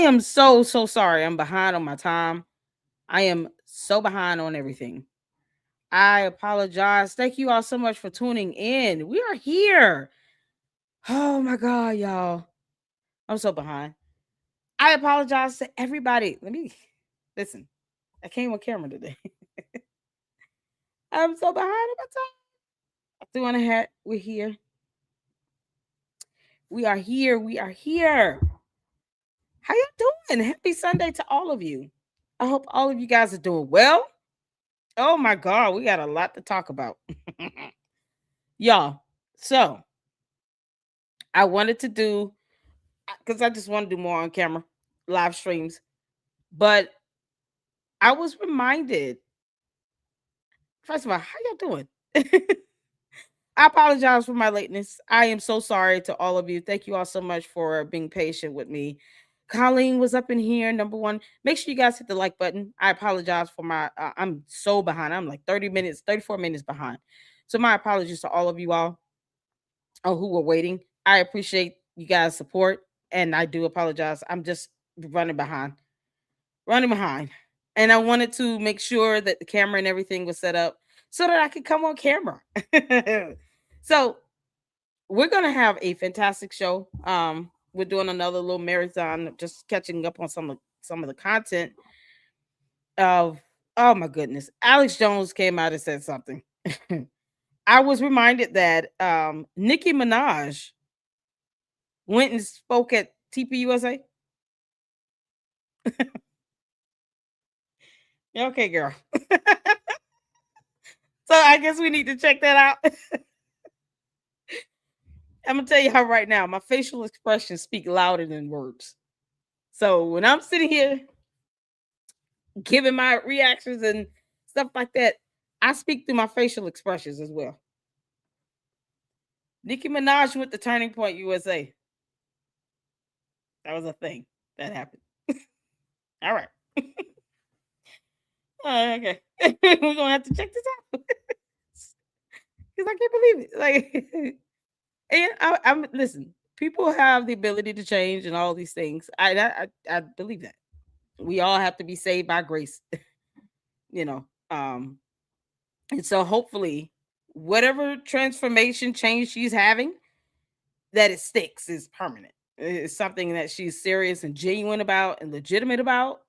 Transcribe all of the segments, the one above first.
am so sorry. I'm behind on my time. I am so behind on everything. I apologize. Thank you all so much for tuning in. We are here. Oh my God, y'all. I'm so behind. I apologize to everybody. Let me listen. I came on camera today. I'm so behind on my time. I threw on a hat. We're here. We are here. We are here. How y'all doing? Happy Sunday to all of you. I hope all of you guys are doing well. Oh my God, we got a lot to talk about. Y'all. So I wanted to do, because I just want to do more on camera live streams, but I was reminded, first of all, how y'all doing? I apologize for my lateness. I am so sorry to all of you. Thank you all so much for being patient with me. Colleen was up in here. Number one, make sure you guys hit the like button. I apologize for my, I'm so behind. I'm like 30 minutes, 34 minutes behind. So my apologies to all of you all who were waiting. I appreciate you guys' support, and I do apologize. I'm just running behind, running behind. And I wanted to make sure that the camera and everything was set up so that I could come on camera. So we're gonna have a fantastic show. We're doing another little marathon, just catching up on some of the content of. Oh my goodness, Alex Jones came out and said something. I was reminded that Nicki Minaj went and spoke at TPUSA. Yeah, okay, girl. So I guess we need to check that out. I'm gonna tell you how right now my facial expressions speak louder than words. So when I'm sitting here giving my reactions and stuff like that, I speak through my facial expressions as well. Nicki Minaj went to Turning Point USA. That was a thing that happened. All right. Okay. We're gonna have to check this out. Because I can't believe it. Like, and I'm listen. People have the ability to change and all these things. I believe that we all have to be saved by grace. You know, and so hopefully, whatever transformation change she's having, that it sticks is permanent. It's something that she's serious and genuine about and legitimate about.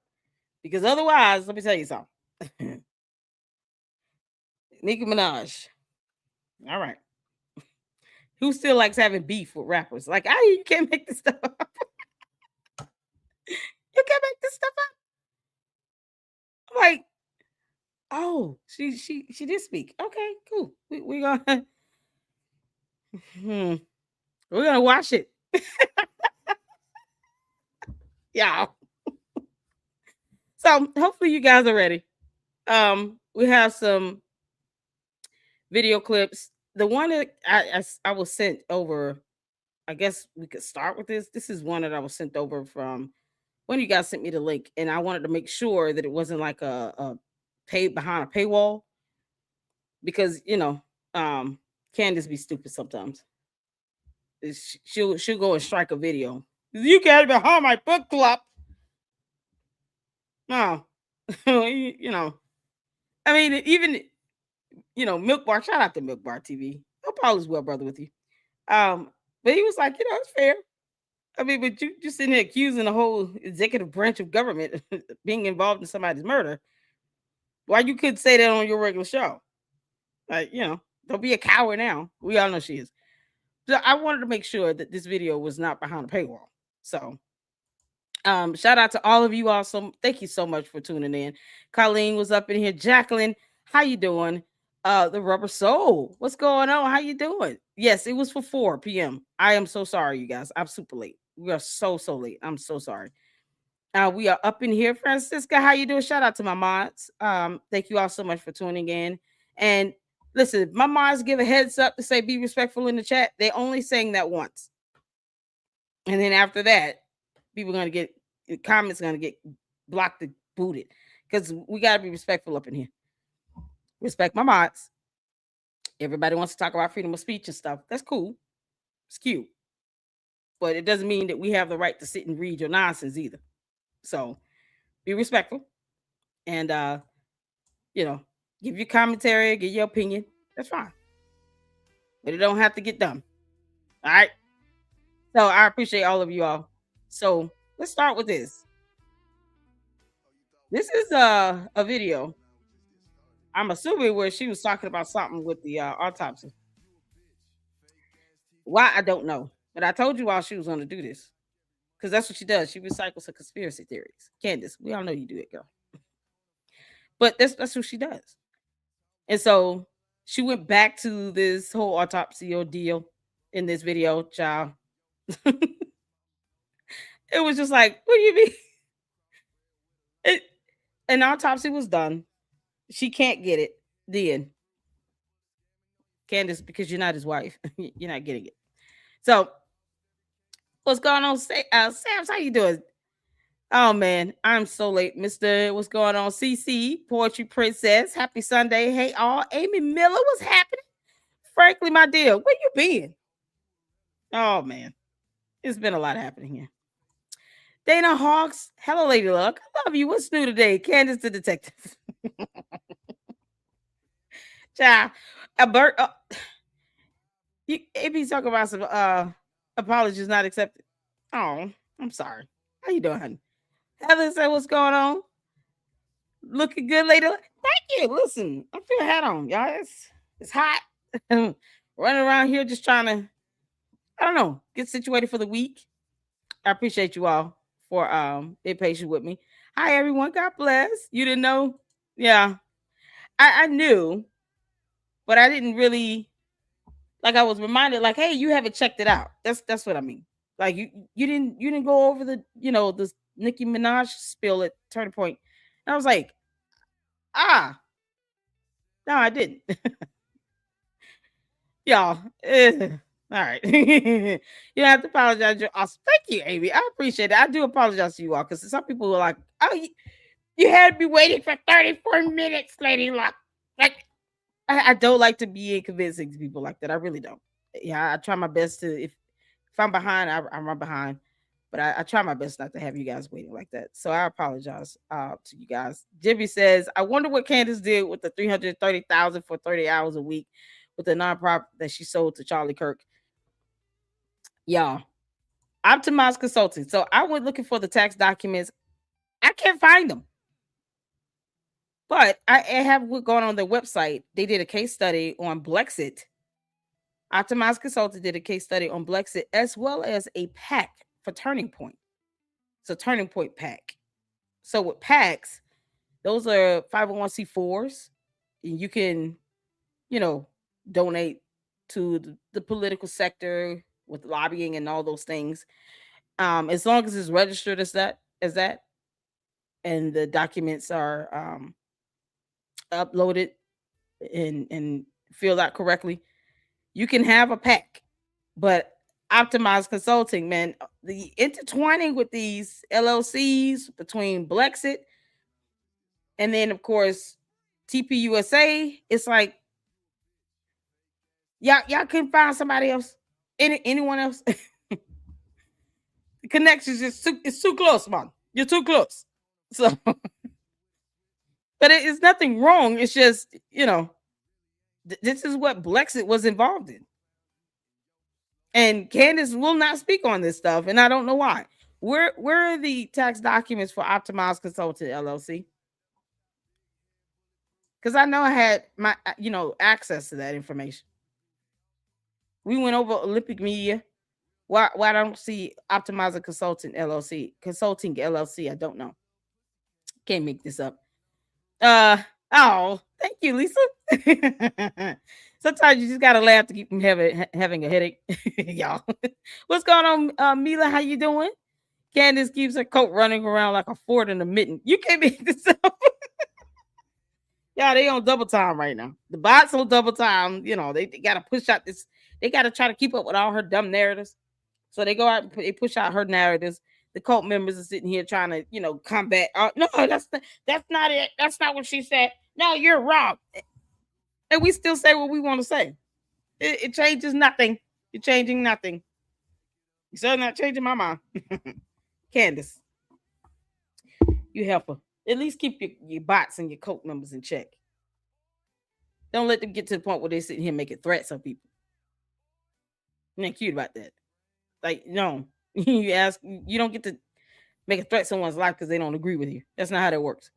Because otherwise, let me tell you something. Nicki Minaj. All right. Who still likes having beef with rappers? Like, you can't make this stuff up. You can't make this stuff up. I'm like, oh, she did speak. Okay, cool. We're gonna we're gonna watch it. Yeah. So hopefully you guys are ready. We have some video clips. The one that I was sent over. I guess we could start with this. This is one that I was sent over from one of you guys sent me the link, and I wanted to make sure that it wasn't like a pay behind a paywall because Candace be stupid sometimes. She'll go and strike a video. You got it behind my book club. No, I mean, even Milk Bar. Shout out to Milk Bar TV. Hope all is well, brother, with you. But he was like, it's fair. I mean, but you just sitting there accusing the whole executive branch of government being involved in somebody's murder. Why you could say that on your regular show? Like, don't be a coward now. We all know she is. So I wanted to make sure that this video was not behind a paywall. So shout out to all of you all. So thank you so much for tuning in. Colleen was up in here. Jacqueline, how you doing? The Rubber Soul, what's going on? How you doing? Yes, it was for 4 p.m. I am so sorry, you guys. I'm super late. We are so late. I'm so sorry. We are up in here. Francisca, how you doing? Shout out to my mods. Thank you all so much for tuning in. And listen, if my mods give a heads up to say be respectful in the chat, they only saying that once. And then after that, people are gonna get comments gonna get blocked and booted. Because we gotta be respectful up in here. Respect my mods. Everybody wants to talk about freedom of speech and stuff. That's cool. It's cute. But it doesn't mean that we have the right to sit and read your nonsense either. So be respectful and you know, give your commentary, give your opinion. That's fine. But it don't have to get done. All right. So I appreciate all of you all. So let's start with this. This is a video. I'm assuming where she was talking about something with the autopsy. Why I don't know, but I told you all she was going to do this because that's what she does. She recycles her conspiracy theories. Candace, we all know you do it, girl. But that's what she does. And so she went back to this whole autopsy ordeal in this video, child. It was just like, what do you mean? It, an autopsy was done. She can't get it. The end. Candace, because you're not his wife, you're not getting it. So, what's going on, Sam's? How you doing? Oh man, I'm so late, Mister. What's going on, CC Poetry Princess? Happy Sunday, hey all. Amy Miller, what's happening? Frankly, my dear, where you been? Oh man, it's been a lot happening here. Dana Hawks, hello, Lady Luck. I love you. What's new today? Candace the detective. Child, Bert, you AB talk about some apologies not accepted. Oh, I'm sorry. How you doing, honey? Heather said, "What's going on? Looking good, lady." Thank you. Listen, I feel a hat on, y'all. It's hot. Running around here just trying to, I don't know, get situated for the week. I appreciate you all for being patient with me. Hi everyone. God bless. You didn't know? Yeah, I knew, but I didn't really like. I was reminded, like, hey, you haven't checked it out. That's what I mean. Like you didn't go over the the Nicki Minaj spill at Turning Point. And I was like, ah, no, I didn't. Y'all. All right. You don't have to apologize. You're awesome. Thank you, Amy. I appreciate it. I do apologize to you all because some people were like, oh, you had me waiting for 34 minutes, Lady Luck. Like, I don't like to be convincing to people like that. I really don't. Yeah, I try my best to, if I'm behind, I run behind. But I try my best not to have you guys waiting like that. So I apologize to you guys. Jimmy says, I wonder what Candace did with the 330,000 for 30 hours a week with the nonprofit that she sold to Charlie Kirk. Y'all, optimized consulting. So I went looking for the tax documents. I can't find them. But I have what going on their website. They did a case study on BLEXIT. Optimized Consulting did a case study on BLEXIT as well as a pack for Turning Point. It's a Turning Point pack. So with packs, those are 501c4s, and you can, donate to the political sector with lobbying and all those things. As long as it's registered as that, and the documents are uploaded and filled out correctly, you can have a pack. But optimized consulting, man, the intertwining with these LLCs between BLEXIT and then of course TPUSA, it's like y'all can find somebody else, anyone else. The connections it's too close, man. You're too close. So, but it is nothing wrong. It's just this is what BLEXIT was involved in. And Candace will not speak on this stuff, and I don't know why. Where are the tax documents for Optimized Consultant LLC? Because I know I had my access to that information. We went over Olympic Media. Why I don't see Optimizer Consulting LLC? I don't know. Can't make this up. Oh, thank you, Lisa. Sometimes you just gotta laugh to keep from having a headache. Y'all. What's going on, Mila? How you doing? Candace keeps her coat running around like a fort in a mitten. You can't make this up. Yeah, they on double time right now. The bots on double time. They gotta push out this. They gotta try to keep up with all her dumb narratives. So they go out and they push out her narratives. The cult members are sitting here trying to, combat. No, that's not it. That's not what she said. No, you're wrong. And we still say what we want to say. It changes nothing. You're changing nothing. You're still not changing my mind. Candace. You help her. At least keep your bots and your cult numbers in check. Don't let them get to the point where they're sitting here making threats on people. I'm not cute about that. Like, no. You don't get to make a threat to someone's life because they don't agree with you. That's not how that works.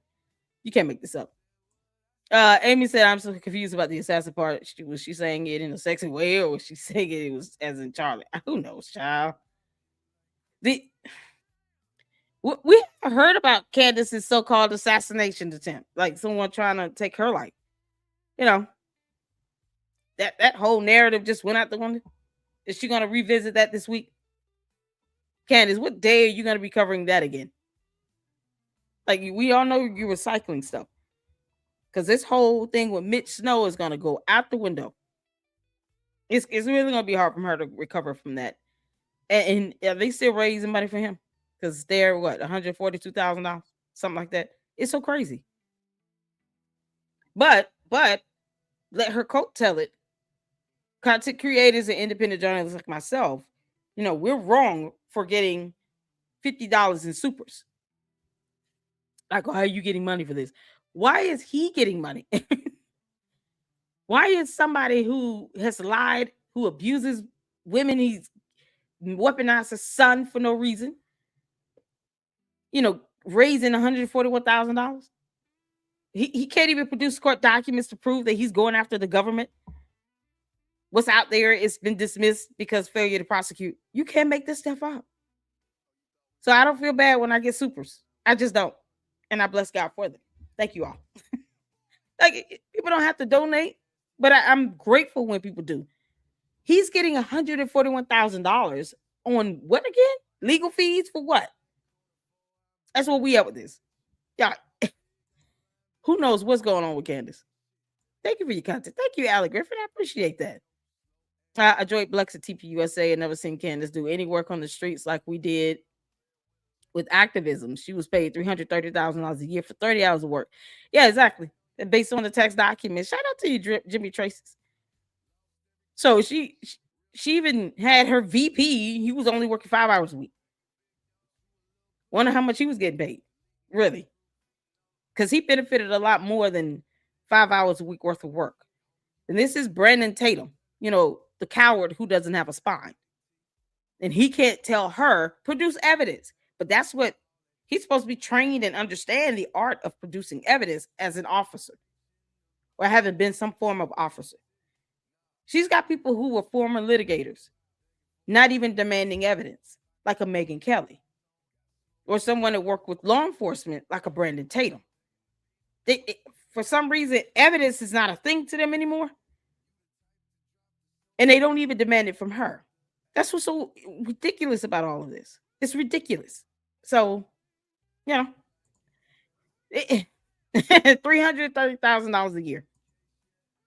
You can't make this up. Amy said, I'm so confused about the assassin part. Was she saying it in a sexy way, or was she saying it was as in Charlie? Who knows, child? We heard about Candace's so-called assassination attempt, like someone trying to take her life. You know, that whole narrative just went out the window. Is she going to revisit that this week? Candace, what day are you going to be covering that again? Like, we all know you're recycling stuff. Because this whole thing with Mitch Snow is going to go out the window. It's really going to be hard for her to recover from that. And are they still raising money for him? Because they're, what, $142,000? Something like that. It's so crazy. But let her coat tell it. Content creators and independent journalists like myself, we're wrong for getting $50 in supers. Like, why are you getting money for this? Why is he getting money? Why is somebody who has lied, who abuses women, he's weaponized his son for no reason, raising $141,000? He can't even produce court documents to prove that he's going after the government. What's out there, it's been dismissed because failure to prosecute. You can't make this stuff up. So I don't feel bad when I get supers. I just don't. And I bless God for them. Thank you all. Like, people don't have to donate, but I'm grateful when people do. He's getting $141,000 on what again? Legal fees for what? That's what we have with this. Yeah. Who knows what's going on with Candace? Thank you for your content. Thank you, Alec Griffin. I appreciate that. I enjoyed BLEXIT TP USA and never seen Candace do any work on the streets like we did with activism. She was paid $330,000 a year for 30 hours of work. Yeah, exactly. And based on the text document. Shout out to you, Jimmy Traces. So she even had her VP. He was only working 5 hours a week. Wonder how much he was getting paid. Really. Because he benefited a lot more than 5 hours a week worth of work. And this is Brandon Tatum, the coward who doesn't have a spine. And he can't tell her, produce evidence. But that's what he's supposed to be trained and understand the art of producing evidence as an officer or having been some form of officer. She's got people who were former litigators, not even demanding evidence, like a Megyn Kelly, or someone that worked with law enforcement, like a Brandon Tatum. For some reason, evidence is not a thing to them anymore. And they don't even demand it from her. That's what's so ridiculous about all of this. It's ridiculous. So, $330,000 a year.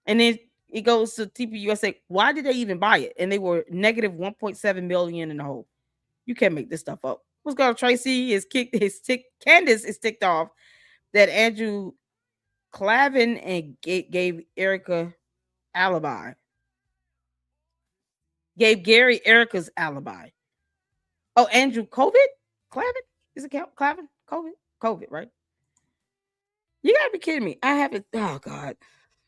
And then it goes to TPUSA. Why did they even buy it? And they were negative 1.7 million in the hole. You can't make this stuff up. What's going on? Tracy Candace is ticked off that Andrew Clavin and gave Erica alibi. Gave Gary Erica's alibi. Oh, Andrew Clavin? Is it Clavin? COVID, right? You gotta be kidding me. I haven't. Oh God,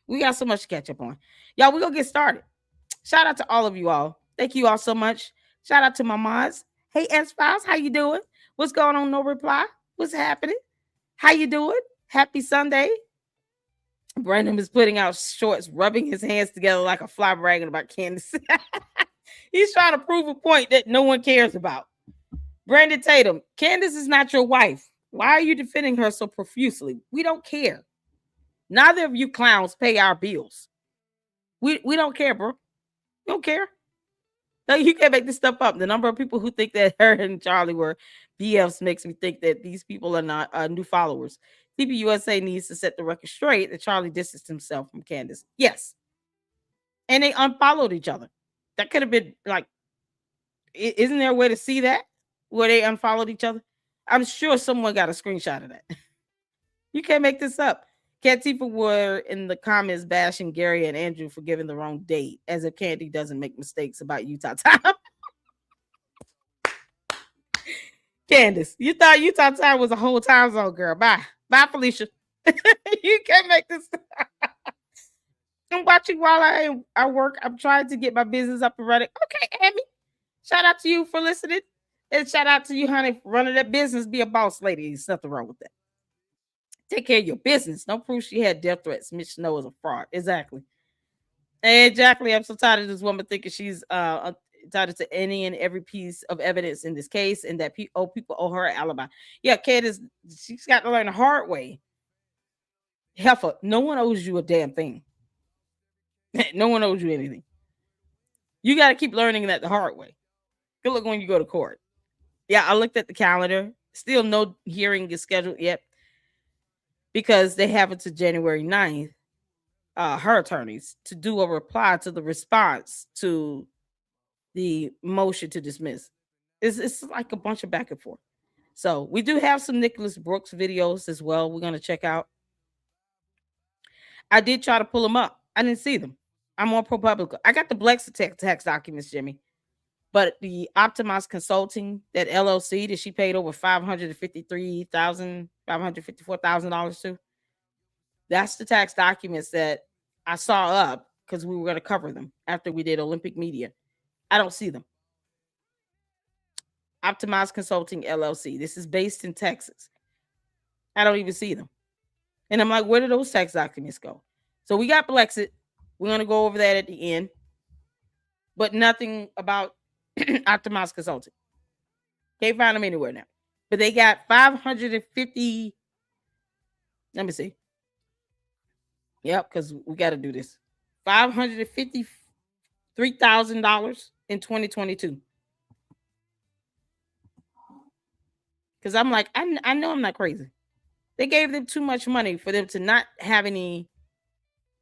we got so much to catch up on. Y'all, we're gonna get started. Shout out to all of you all. Thank you all so much. Shout out to my mods. Hey, S-Files, how you doing? What's going on? No reply. What's happening? How you doing? Happy Sunday. Brandon is putting out shorts, rubbing his hands together like a fly bragging about Candace. He's trying to prove a point that no one cares about. Brandon Tatum, Candace is not your wife. Why are you defending her so profusely? We don't care. Neither of you clowns pay our bills. We don't care, bro. We don't care. No, you can't make this stuff up. The number of people who think that her and Charlie were BFs makes me think that these people are not new followers. TPUSA needs to set the record straight that Charlie distanced himself from Candace. Yes. And they unfollowed each other. That could have been like, isn't there a way to see that? Where they unfollowed each other? I'm sure someone got a screenshot of that. You can't make this up. Katifa were in the comments bashing Gary and Andrew for giving the wrong date, as if Candy doesn't make mistakes about Utah time. Candace, you thought time was a whole time zone, girl. Bye. Bye, Felicia. You can't make this. I'm watching while I work. I'm trying to get my business up and running. Okay, Amy. Shout out to you for listening. And shout out to you, honey, for running that business. Be a boss lady. There's nothing wrong with that. Take care of your business. No proof she had death threats. Mitch Snow is a fraud. Exactly. Exactly. I'm so tired of this woman thinking she's entitled to any and every piece of evidence in this case, and that people owe her an alibi. Yeah, Candace, she's got to learn the hard way. Heifer, no one owes you a damn thing. No one owes you anything. You got to keep learning that the hard way. Good luck when you go to court. Yeah, I looked at the calendar. Still no hearing is scheduled yet because they have it to January 9th, her attorneys, to do a reply to the response to the motion to dismiss. It's like a bunch of back and forth. So we do have some Nicholas Brooks videos as well. We're going to check out. I did try to pull them up. I didn't see them. I'm on ProPublica. I got the BLEXIT tax documents, Jimmy. But the Optimized Consulting, that LLC that she paid over $554,000 to, that's the tax documents that I saw up because we were going to cover them after we did Olympic Media. I don't see them. Optimized Consulting LLC. This is based in Texas. I don't even see them. And I'm like, where did those tax documents go? So we got BLEXIT. We're going to go over that at the end. But nothing about Optimized Consulting. Can't find them anywhere now. But they got 550. Let me see. Yep, because we got to do this. $553,000 in 2022. Because I'm like, I know I'm not crazy. They gave them too much money for them to not have any.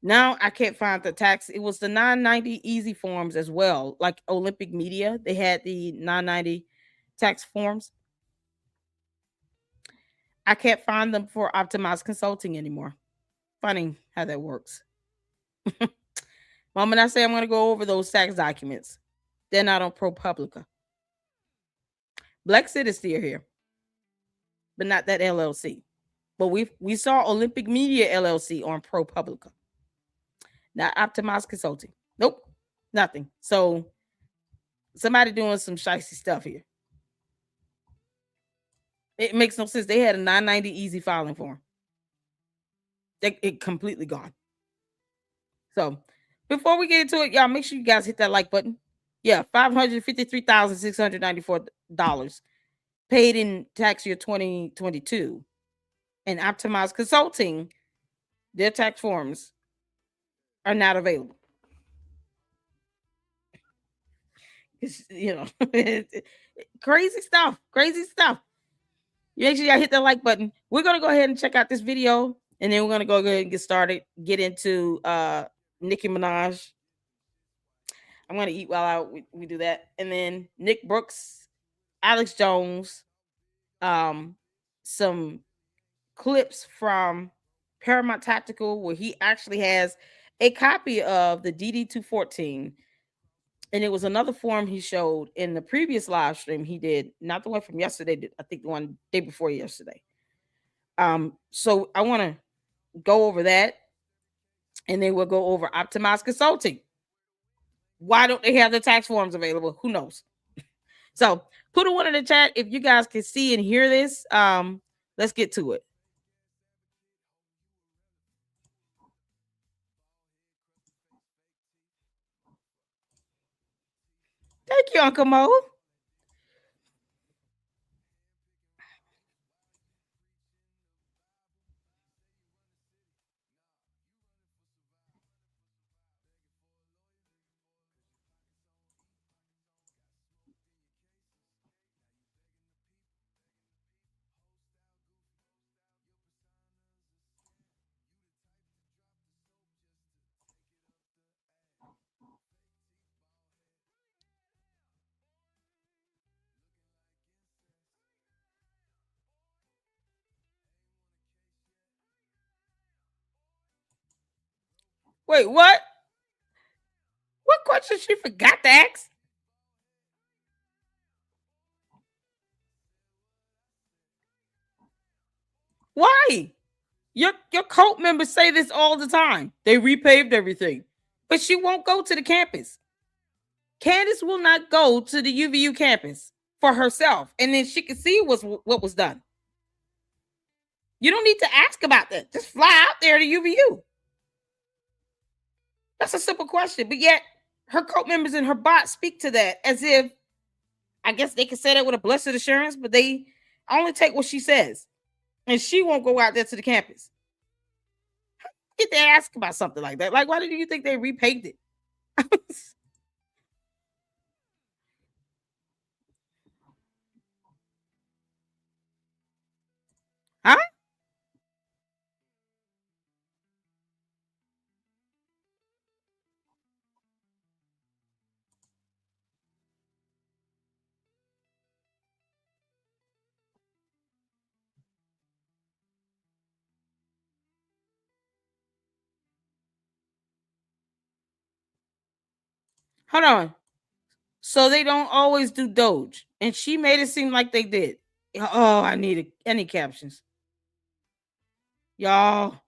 Now I can't find the tax. It was the 990 easy forms as well. Like Olympic Media, they had the 990 tax forms. I can't find them for Optimized Consulting anymore. Funny how that works. Moment I say I'm going to go over those tax documents, they're not on ProPublica. BLEXIT is still here, but not that LLC. But we saw Olympic Media LLC on ProPublica. Not Optimized Consulting. Nope, nothing. So somebody doing some shicey stuff here. It makes no sense. They had a 990 easy filing form. It completely gone. So before we get into it, y'all make sure you guys hit that like button. Yeah, $553,694 paid in tax year 2022. And Optimized Consulting, their tax forms are not available. It's, crazy stuff. Crazy stuff. Make sure y'all hit that like button. We're gonna go ahead and check out this video, and then we're gonna go ahead and get started. Get into Nicki Minaj. I'm gonna eat while we do that, and then Nick Brooks, Alex Jones, some clips from Paramount Tactical where he actually has a copy of the DD-214. And it was another form he showed in the previous live stream he did, not the one from yesterday, I think the one day before yesterday. So I want to go over that, and then we'll go over Optimized Consulting. Why don't they have the tax forms available? Who knows? So put a one in the chat if you guys can see and hear this. Let's get to it. Thank you, Uncle Mo. Wait, what? What question she forgot to ask? Why? Your cult members say this all the time. They repaved everything, but she won't go to the campus. Candace will not go to the UVU campus for herself, and then she can see what was done. You don't need to ask about that. Just fly out there to UVU. That's a simple question. But yet, her cult members and her bot speak to that as if, I guess they could say that with a blessed assurance, but they only take what she says. And she won't go out there to the campus. Get to ask about something like that. Like, why do you think they repaid it? Huh? Hold on. So they don't always do Doge. And she made it seem like they did. Oh, I need any captions. Y'all.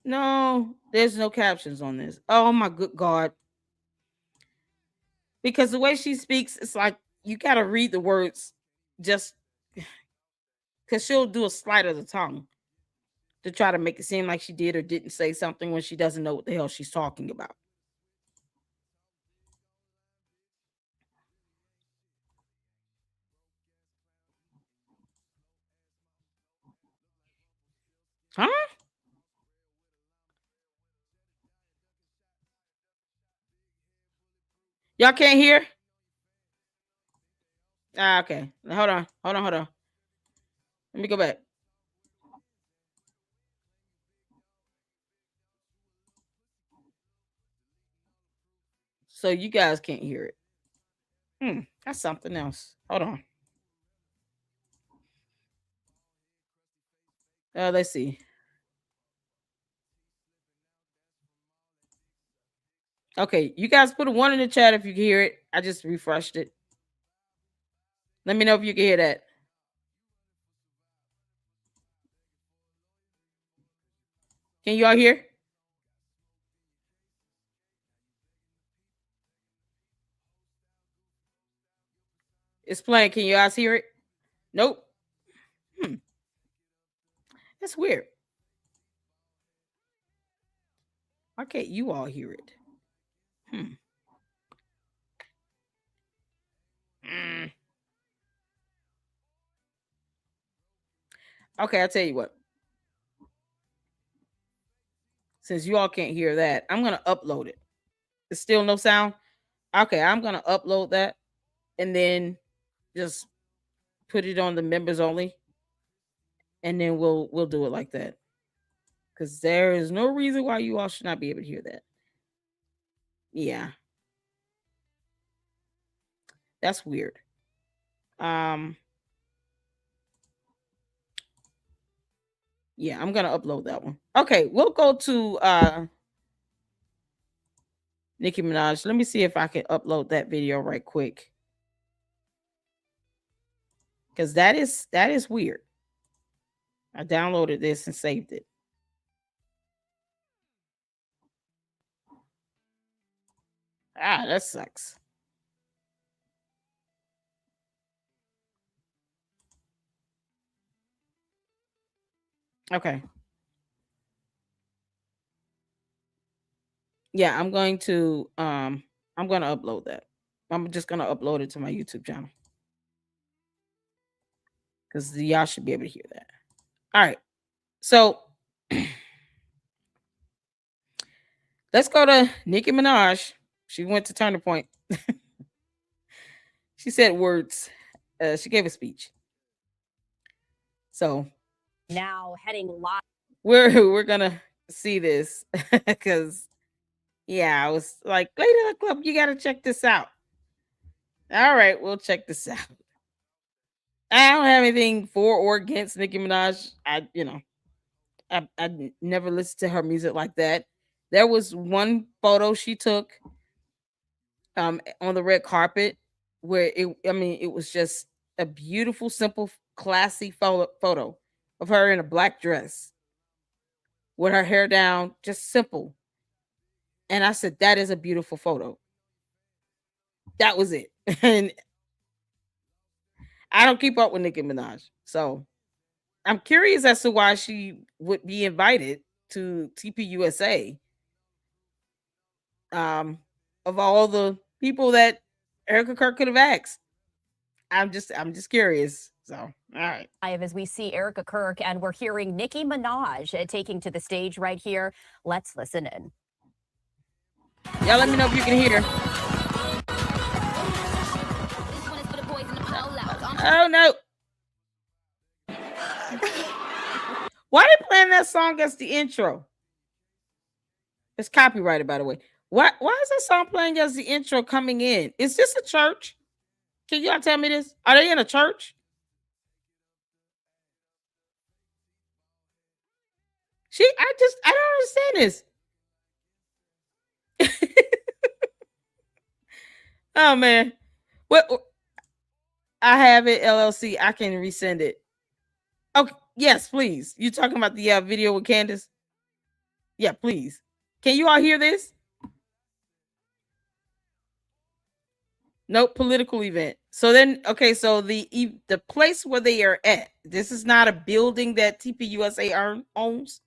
No, there's no captions on this. Oh my good God. Because the way she speaks, it's like you gotta read the words just because she'll do a slide of the tongue to try to make it seem like she did or didn't say something when she doesn't know what the hell she's talking about. Huh? Y'all can't hear? Ah, okay. Hold on. Hold on. Hold on. Let me go back. So you guys can't hear it. That's something else. Hold on. Let's see. Okay, you guys put a one in the chat if you can hear it. I just refreshed it. Let me know if you can hear that. Can you all hear? It's playing. Can you guys hear it? Nope. Hmm. That's weird. Why can't you all hear it? Hmm. Mm. Okay, I'll tell you what. Since you all can't hear that, I'm gonna upload it. It's still no sound. Okay, I'm gonna upload that and then just put it on the members only, and then we'll do it like that. Because there is no reason why you all should not be able to hear that. Yeah, that's weird. Um, yeah, I'm gonna upload that one. Okay, we'll go to Nicki Minaj. Let me see if I can upload that video right quick. Because that is weird. I downloaded this and saved it. Ah, that sucks. Okay. Yeah, I'm gonna upload that. I'm just gonna upload it to my YouTube channel. Because y'all should be able to hear that. All right. So let's go to Nicki Minaj. She went to Turning Point. She said words. She gave a speech. So now heading live. we're gonna see this because yeah, I was like, Lady of the Club, you gotta check this out. All right, we'll check this out. I don't have anything for or against Nicki Minaj. I never listened to her music like that. There was one photo she took on the red carpet where it was just a beautiful, simple, classy photo of her in a black dress with her hair down, just simple. And I said, that is a beautiful photo. That was it. And I don't keep up with Nicki Minaj. So I'm curious as to why she would be invited to TPUSA. Um, of all the people that Erica Kirk could have asked. I'm just curious. So, all right. As we see Erica Kirk, and we're hearing Nicki Minaj taking to the stage right here. Let's listen in. Y'all let me know if you can hear. Oh no. Why are they playing that song as the intro? It's copyrighted, by the way. Why is that song playing as the intro coming in? Is this a church? Can y'all tell me this? Are they in a church? I don't understand this. Oh man. What I have it, LLC. I can resend it. Okay, yes, please. You talking about the video with Candace? Yeah, please. Can you all hear this? Nope, political event. So then, okay, so the place where they are at, this is not a building that TPUSA owns.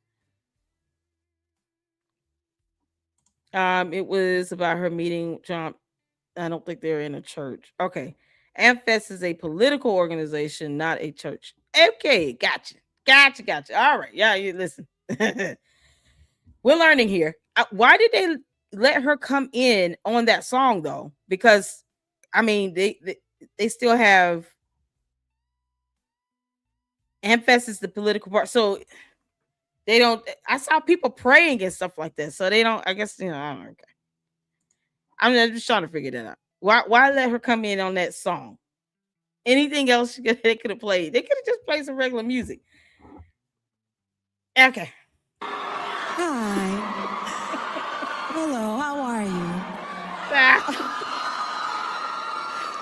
It was about her meeting Trump. I don't think they're in a church. Okay. AmFest is a political organization, not a church. Okay, gotcha. All right. Yeah, you listen. We're learning here. Why did they let her come in on that song though? Because I mean, they still have AmFest is the political part. So they don't. I saw people praying and stuff like that. So they don't. I guess I don't know. Okay. I'm just trying to figure that out. Why let her come in on that song? Anything else they could have played? They could have just played some regular music. Okay. Hi. Hello, how are you?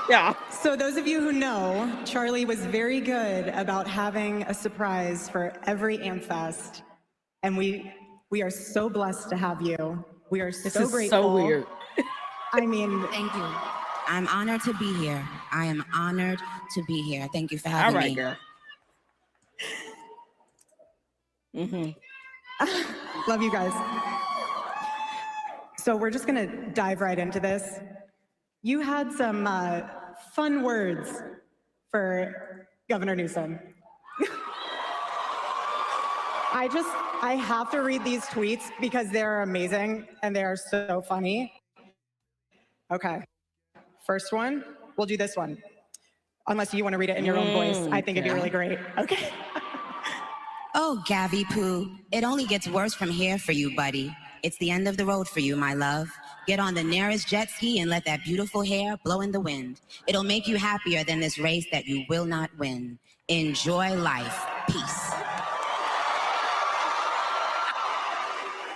Yeah. So those of you who know, Charlie was very good about having a surprise for every AmFest. And we are so blessed to have you. We are so grateful. So weird. I mean, thank you. I'm honored to be here. I am honored to be here. Thank you for having me. All right, girl. Love you guys. So we're just gonna dive right into this. You had some fun words for Governor Newsom. I have to read these tweets because they're amazing and they are so funny. Okay, first one, we'll do this one. Unless you want to read it in your own voice. I think it'd be really great. Okay. Oh, Gavi Poo, it only gets worse from here for you, buddy. It's the end of the road for you, my love. Get on the nearest jet ski and let that beautiful hair blow in the wind. It'll make you happier than this race that you will not win. Enjoy life. Peace.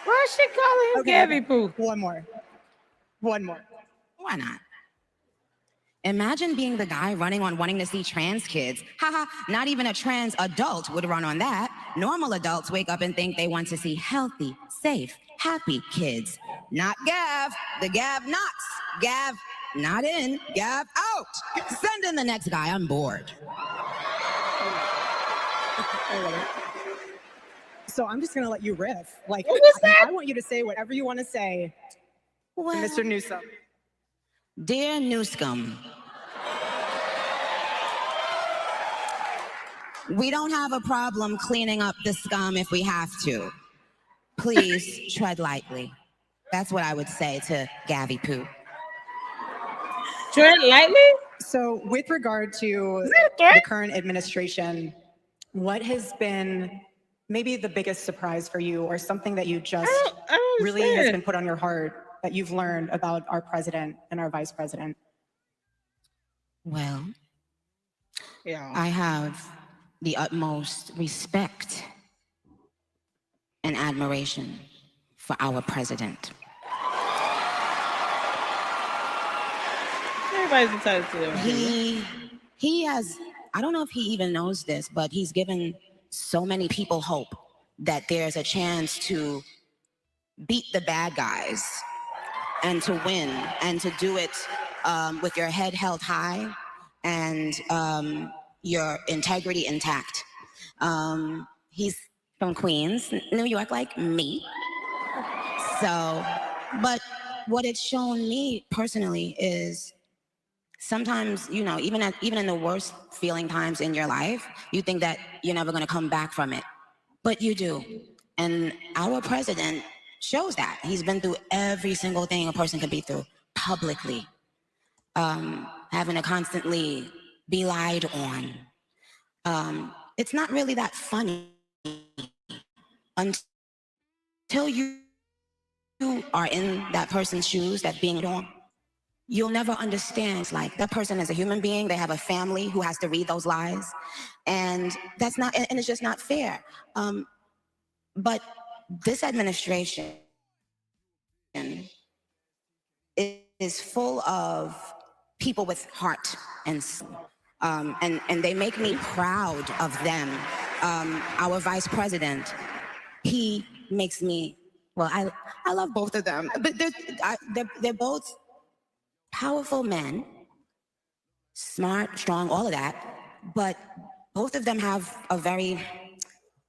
Why is she calling him Gavi Poo? One more. Why not? Imagine being the guy running on wanting to see trans kids. Haha, not even a trans adult would run on that. Normal adults wake up and think they want to see healthy, safe, happy kids. Not Gav, the Gav nots. Gav, not in, Gav out. Send in the next guy, I'm bored. So I'm just gonna let you riff. Like, what was that? I want you to say whatever you want to say to Mr. Newsom. Dear Newscom, we don't have a problem cleaning up the scum if we have to. Please tread lightly. That's what I would say to Gavi Poo. Tread lightly? So with regard to the current administration, what has been maybe the biggest surprise for you or something that you just really has been put on your heart that you've learned about our president and our vice president? Well, yeah, I have the utmost respect and admiration for our president. Everybody's entitled to their opinion. he has, I don't know if he even knows this, but he's given so many people hope that there's a chance to beat the bad guys and to win and to do it with your head held high and your integrity intact. He's from Queens, New York, like me. So, but what it's shown me personally is sometimes, you know, even in the worst feeling times in your life, you think that you're never going to come back from it, but you do. And our president shows that. He's been through every single thing a person could be through publicly, having to constantly be lied on. It's not really that funny until you are in that person's shoes that's being on. You'll never understand. It's like that person is a human being. They have a family who has to read those lies, and that's not. And it's just not fair. But this administration is full of people with heart and they make me proud of them. Our vice president, he makes me. Well, I love both of them, but they're both powerful men, smart, strong, all of that. But both of them have a very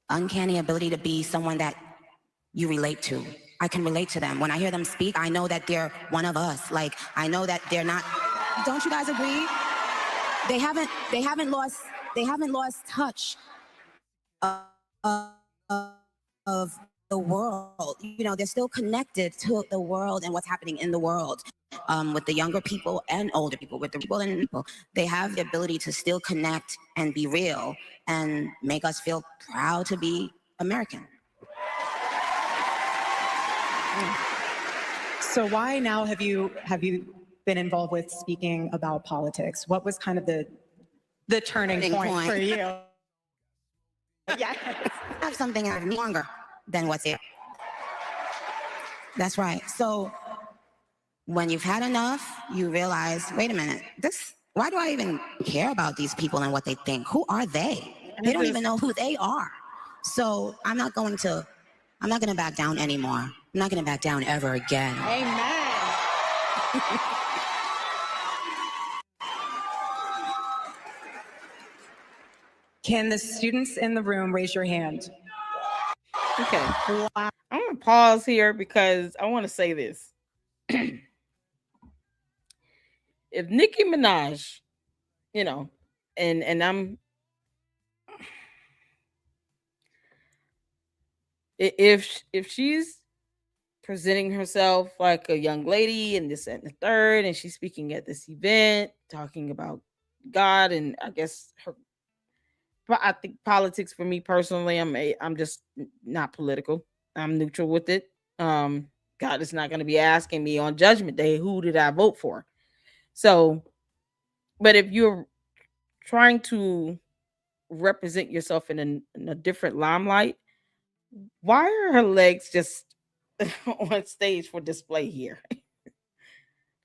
uncanny ability to be someone that you relate to. I can relate to them. When I hear them speak, I know that they're one of us. Like, I know that they're not. Don't you guys agree? They haven't lost touch of the world. You know, they're still connected to the world and what's happening in the world. With the younger people and older people, with the people and people, they have the ability to still connect and be real and make us feel proud to be American. So why now have you been involved with speaking about politics? What was kind of the turning point for you? Yeah, have something longer than what's here. That's right. So when you've had enough, you realize, wait a minute, why do I even care about these people and what they think? Who are they? They don't even know who they are. So I'm not going to back down anymore. I'm not going to back down ever again. Amen. Can the students in the room raise your hand? Okay. I'm going to pause here because I want to say this. If Nicki Minaj, you know, and I'm, if she's presenting herself like a young lady and this and the third, and she's speaking at this event talking about God and I guess her, I think politics for me personally, I'm just not political. I'm neutral with it. God is not going to be asking me on Judgment Day who did I vote for. So, but if you're trying to represent yourself in a different limelight, why are her legs just on stage for display here?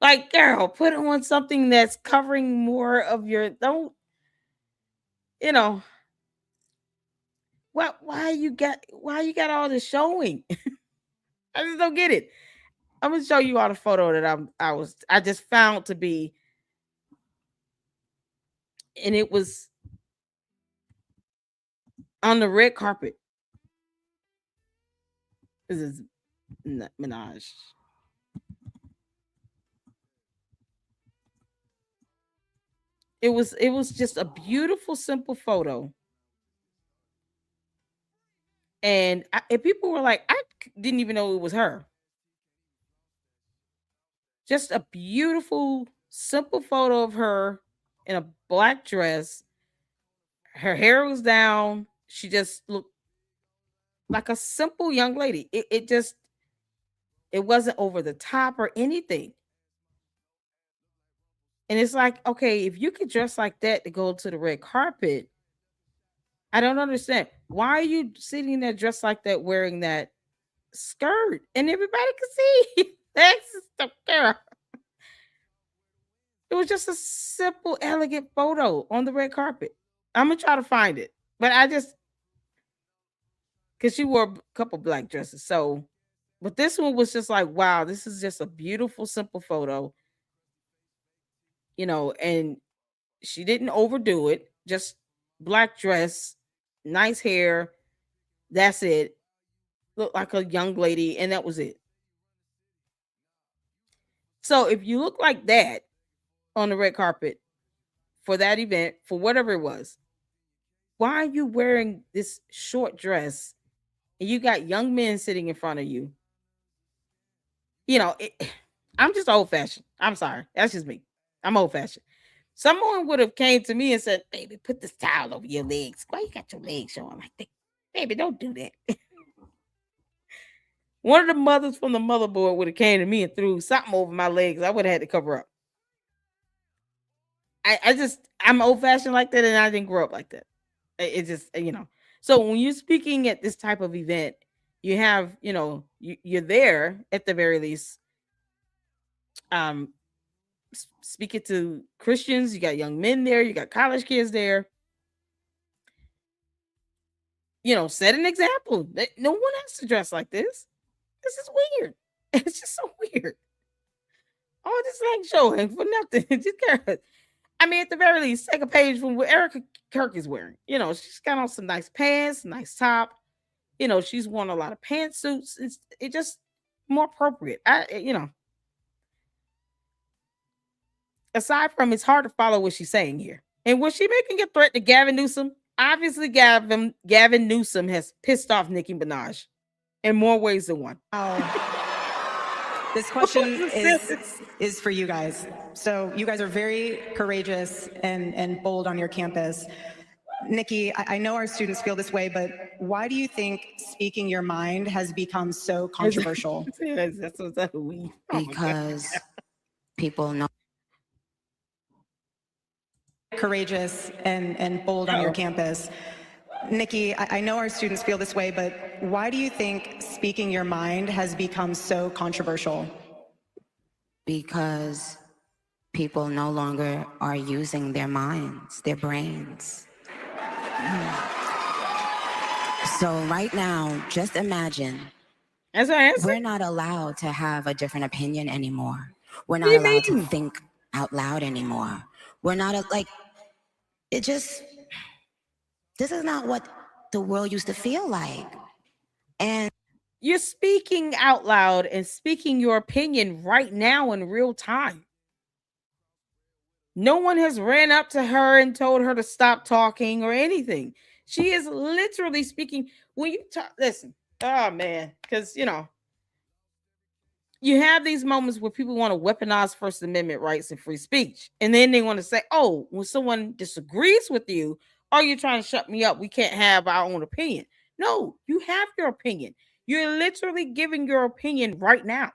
Like, girl, put on something that's covering more of your, don't, you know, why you got all this showing? I just don't get it. I'm gonna show you all the photo that I just found to be, and it was on the red carpet. This is Minaj. It was just a beautiful, simple photo. And people were like, I didn't even know it was her. Just a beautiful, simple photo of her in a black dress. Her hair was down. She just looked like a simple young lady. It wasn't over the top or anything. And it's like, okay, if you could dress like that to go to the red carpet, I don't understand. Why are you sitting there dressed like that wearing that skirt and everybody can see? That's the girl. It was just a simple, elegant photo on the red carpet. I'm gonna try to find it, but because she wore a couple black dresses. So, but this one was just like, wow, this is just a beautiful, simple photo, and she didn't overdo it. Just black dress, nice hair. That's it. Looked like a young lady, and that was it. So if you look like that on the red carpet for that event, for whatever it was, why are you wearing this short dress and you got young men sitting in front of you? I'm just old fashioned. I'm sorry. That's just me. I'm old fashioned. Someone would have came to me and said, "Baby, put this towel over your legs. Why you got your legs showing like that? Baby, don't do that." One of the mothers from the motherboard would have came to me and threw something over my legs. I would have had to cover up. I'm old fashioned like that, and I didn't grow up like that. It just. So when you're speaking at this type of event, you have, you're there at the very least, speaking to Christians. You got young men there. You got college kids there. Set an example. No one has to dress like this. This is weird. It's just so weird. All this like showing for nothing. At the very least, take a page from what Erica Kirk is wearing. She's got on some nice pants, nice top. She's worn a lot of pantsuits. It just more appropriate. Aside from, it's hard to follow what she's saying here. And was she making a threat to Gavin Newsom? Obviously, Gavin Newsom has pissed off Nicki Minaj in more ways than one. This question is for you guys. So you guys are very courageous and bold on your campus. Nicki, I know our students feel this way, but why do you think speaking your mind has become so controversial? Because people know. Courageous and bold on your campus. Nicki, I know our students feel this way, but why do you think speaking your mind has become so controversial? Because people no longer are using their minds, their brains. So right now, just imagine, we're not allowed to have a different opinion anymore. We're not allowed to think out loud anymore. We're not this is not what the world used to feel like. And you're speaking out loud and speaking your opinion right now in real time. No one has ran up to her and told her to stop talking or anything. She is literally speaking. When you talk, listen, oh man, because you have these moments where people want to weaponize First Amendment rights and free speech. And then they want to say, oh, when someone disagrees with you, oh, you're trying to shut me up. We can't have our own opinion. No, you have your opinion. You're literally giving your opinion right now.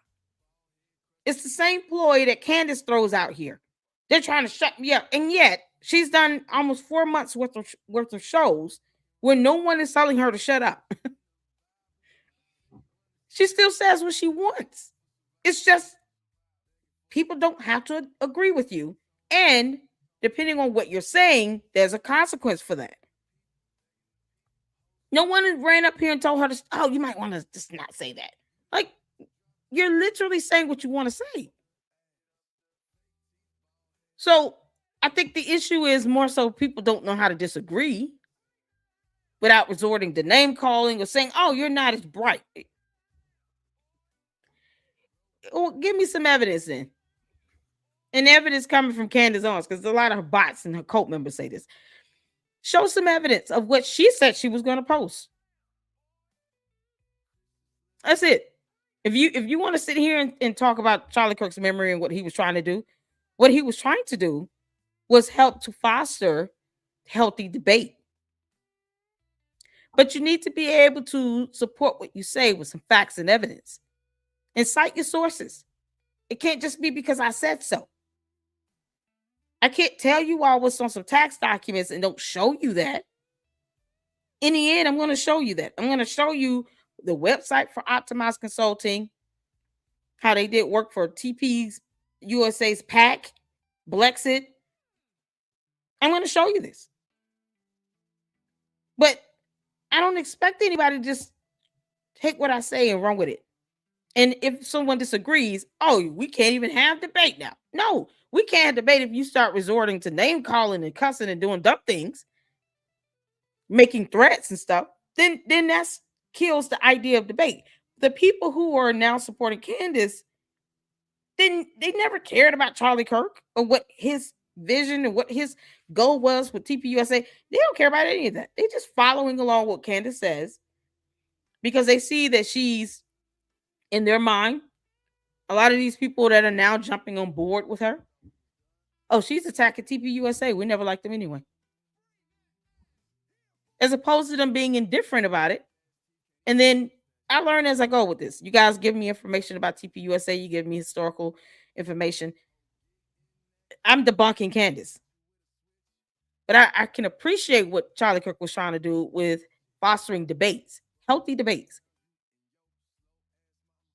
It's the same ploy that Candace throws out here. They're trying to shut me up. And yet she's done almost 4 months worth of shows where no one is telling her to shut up. She still says what she wants. It's just people don't have to agree with you. And depending on what you're saying, there's a consequence for that. No one ran up here and told her to, oh, you might want to just not say that. Like, you're literally saying what you want to say. So I think the issue is more so people don't know how to disagree without resorting to name calling or saying, oh, you're not as bright. Well, give me some evidence then. And evidence coming from Candace Owens, because a lot of her bots and her cult members say this. Show some evidence of what she said she was going to post. That's it. If you want to sit here and talk about Charlie Kirk's memory and what he was trying to do, what he was trying to do was help to foster healthy debate. But you need to be able to support what you say with some facts and evidence. And cite your sources. It can't just be because I said so. I can't tell you all what's on some tax documents and don't show you that. In the end, I'm going to show you that. I'm going to show you the website for Optimized Consulting, how they did work for TP's USA's PAC, BLEXIT. I'm going to show you this. But I don't expect anybody to just take what I say and run with it. And if someone disagrees, oh, we can't even have debate now. No, we can't have debate if you start resorting to name calling and cussing and doing dumb things, making threats and stuff. Then that's kills the idea of debate. The people who are now supporting Candace, then they never cared about Charlie Kirk or what his vision and what his goal was with TPUSA. They don't care about any of that. They're just following along what Candace says because they see that she's, in their mind, a lot of these people that are now jumping on board with her, oh, she's attacking TPUSA. We never liked them anyway. As opposed to them being indifferent about it. And then I learn as I go with this. You guys give me information about TPUSA. You give me historical information. I'm debunking Candace. But I can appreciate what Charlie Kirk was trying to do with fostering debates, healthy debates.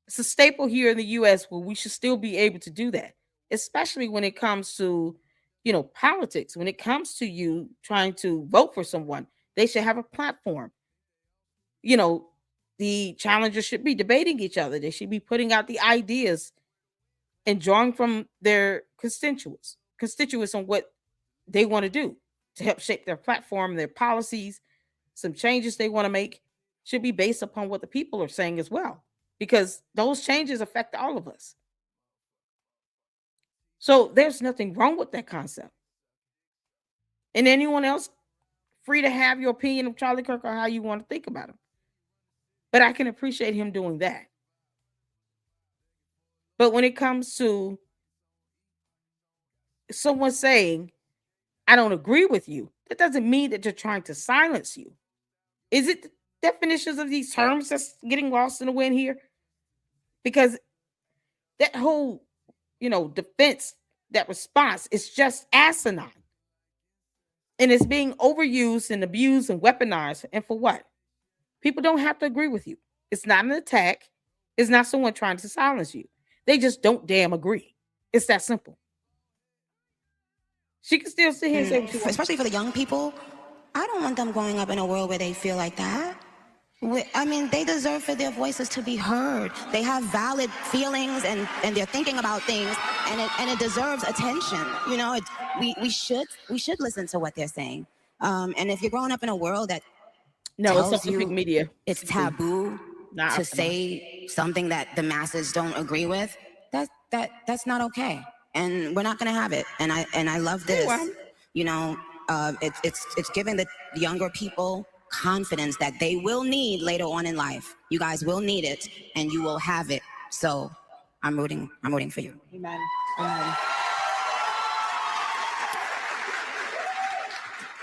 It's a staple here in the U.S. where we should still be able to do that, especially when it comes to, politics. When it comes to you trying to vote for someone, they should have a platform. The challengers should be debating each other. They should be putting out the ideas and drawing from their constituents on what they want to do to help shape their platform, their policies. Some changes they want to make should be based upon what the people are saying as well, because those changes affect all of us. So there's nothing wrong with that concept. And anyone else free to have your opinion of Charlie Kirk or how you want to think about him. But I can appreciate him doing that. But when it comes to someone saying, I don't agree with you, that doesn't mean that you're trying to silence you. Is it the definitions of these terms that's getting lost in the wind here? Because that whole, defense, that response is just asinine. And it's being overused and abused and weaponized. And for what? People don't have to agree with you. It's not an attack. It's not someone trying to silence you. They just don't damn agree. It's that simple. She can still sit here and say what she wants. Especially for the young people, I don't want them growing up in a world where they feel like that. I mean, they deserve for their voices to be heard. They have valid feelings and they're thinking about things, and it deserves attention. We should listen to what they're saying. And if you're growing up in a world that it's scientific media, it's taboo to say something that the masses don't agree with, that's not okay. And we're not going to have it. And I love this. It's giving the younger people confidence that they will need later on in life. You guys will need it, and you will have it. So I'm rooting for you. Amen. Amen.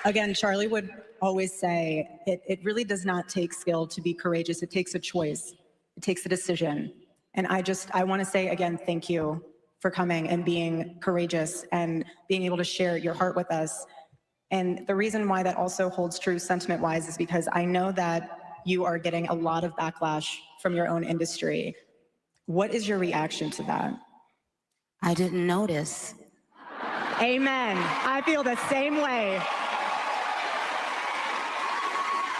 Again, Charlie would always say, it really does not take skill to be courageous. It takes a choice. It takes a decision. And I want to say again, thank you for coming and being courageous and being able to share your heart with us. And the reason why that also holds true sentiment-wise is because I know that you are getting a lot of backlash from your own industry. What is your reaction to that? I didn't notice. Amen. I feel the same way.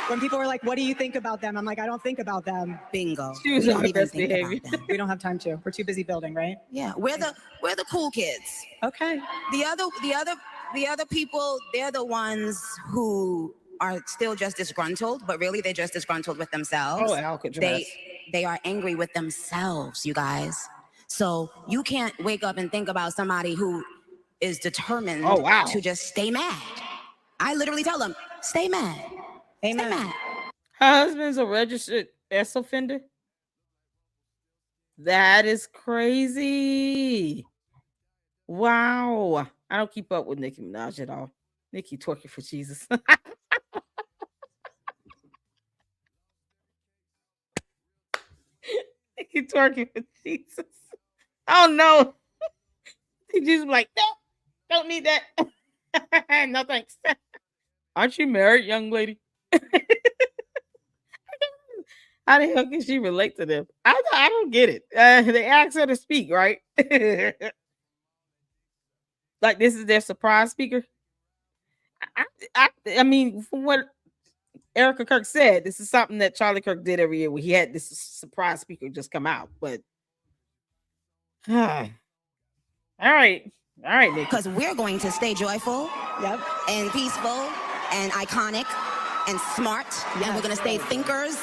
When people are like, what do you think about them? I'm like, I don't think about them. Bingo. She was on her best behavior. We don't have time to. We're too busy building, right? Yeah, we're the cool kids. Okay. The other people, they're the ones who are still just disgruntled, but really they're just disgruntled with themselves. Oh, Alcatraz. They are angry with themselves, you guys. So you can't wake up and think about somebody who is determined to just stay mad. I literally tell them, stay mad. Amen. Stay mad. Her husband's a registered sex offender. That is crazy. Wow. I don't keep up with Nicki Minaj at all. Nicki twerking for Jesus. Nicki twerking for Jesus. Oh no. He just like, no, don't need that. No thanks. Aren't you married, young lady? How the hell can she relate to them? I don't get it. They asked her to speak, right? The Like this is their surprise speaker. I mean, from what Erica Kirk said, this is something that Charlie Kirk did every year where he had this surprise speaker just come out. But all right, Nick. Because we're going to stay joyful, Yep. and peaceful, and iconic, and smart, and we're going to stay thinkers.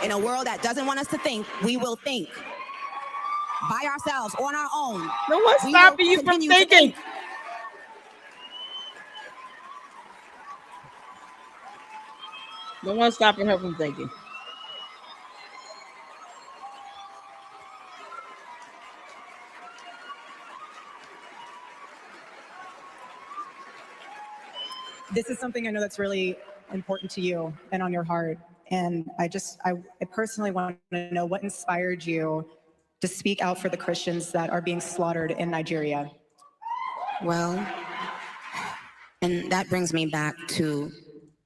In a world that doesn't want us to think, we will think by ourselves on our own. No one's stopping you from thinking. No one's stopping her from thinking. This is something I know that's really important to you and on your heart. And I personally want to know what inspired you to speak out for the Christians that are being slaughtered in Nigeria. Well, and that brings me back to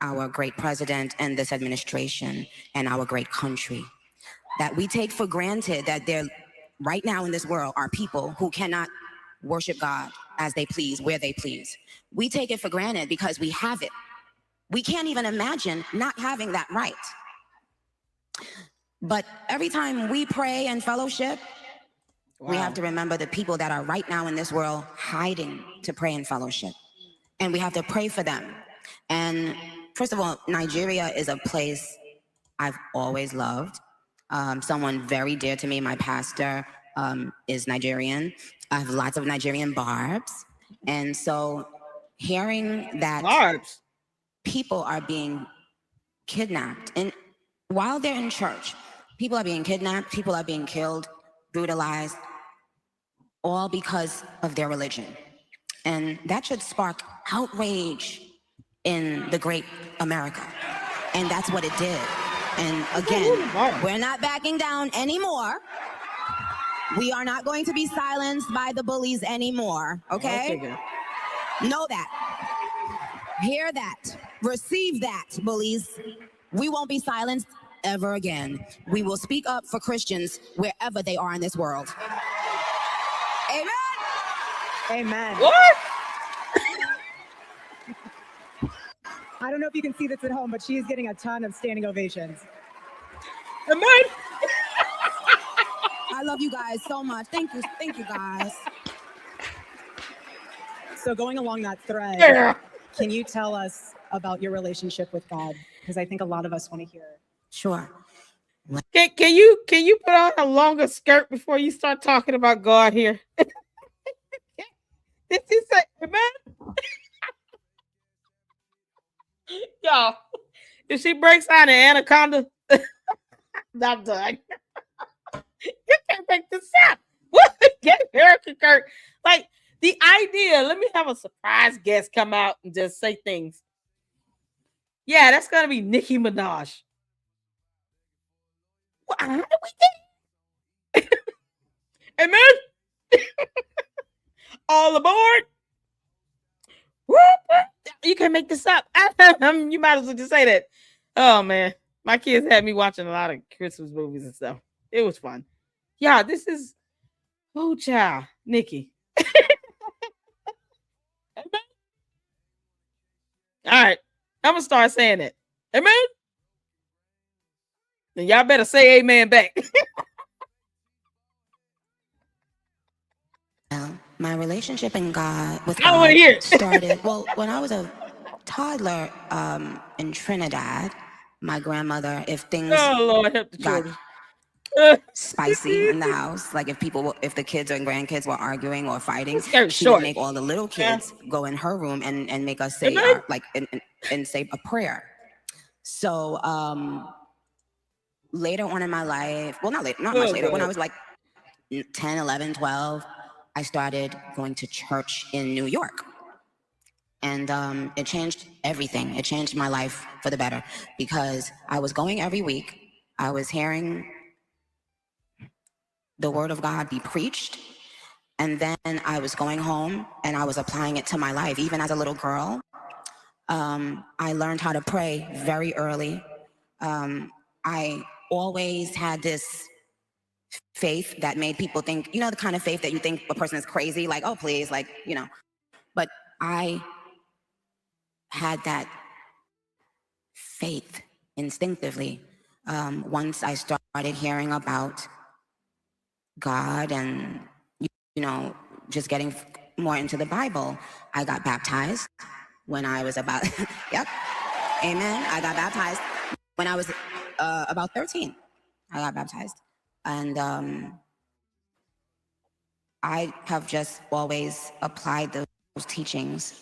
our great president and this administration and our great country, that we take for granted that there right now in this world are people who cannot worship God as they please, where they please. We take it for granted because we have it. We can't even imagine not having that right. But every time we pray and fellowship, we have to remember the people that are right now in this world hiding to pray and fellowship. And we have to pray for them. And first of all, Nigeria is a place I've always loved. Someone very dear to me, my pastor, is Nigerian. I have lots of Nigerian barbs. And so hearing that people are being kidnapped, and while they're in church, people are being kidnapped, people are being killed, brutalized, all because of their religion. And that should spark outrage in the great America. And that's what it did. And again, we're not backing down anymore. We are not going to be silenced by the bullies anymore, okay? Know that. Hear that. Receive that, bullies. We won't be silenced ever again. We will speak up for Christians wherever they are in this world. Amen. Amen. What? I don't know if you can see this at home, but she is getting a ton of standing ovations. Amen. I love you guys so much. Thank you guys. So going along that thread, can you tell us about your relationship with God? Because I think a lot of us want to hear. Sure. Can you put on a longer skirt before you start talking about God here? Did you say amen? Y'all, if she breaks out an anaconda, I'm done. You can't make this up. What? Get Erica Kirk. Like the idea, let me have a surprise guest come out and just say things. Yeah, that's gonna be Nicki Minaj. How do we get? Amen. All aboard. You can't make this up. You might as well just say that. Oh man, my kids had me watching a lot of Christmas movies and stuff. It was fun. Yeah, this is child, Nikki. Amen. All right, I'm gonna start saying it. Amen. Then y'all better say amen back. Well, my relationship with God started well when I was a toddler in Trinidad. My grandmother, if things Lord, help the got children. spicy in the house, like if the kids and grandkids were arguing or fighting, she would would make all the little kids go in her room and make us say and say a prayer. So later on in my life, well, not much later, when I was like 10, 11, 12, I started going to church in New York. And it changed everything. It changed my life for the better because I was going every week. I was hearing the word of God be preached. And then I was going home and I was applying it to my life. Even as a little girl, I learned how to pray very early. I always had this faith that made people think, the kind of faith that you think a person is crazy, like, oh, please, like, But I had that faith instinctively once I started hearing about God and, you know, just getting more into the Bible. I got baptized when I was about, yep, amen. I got baptized when I was about 13. I got baptized. And I have just always applied those teachings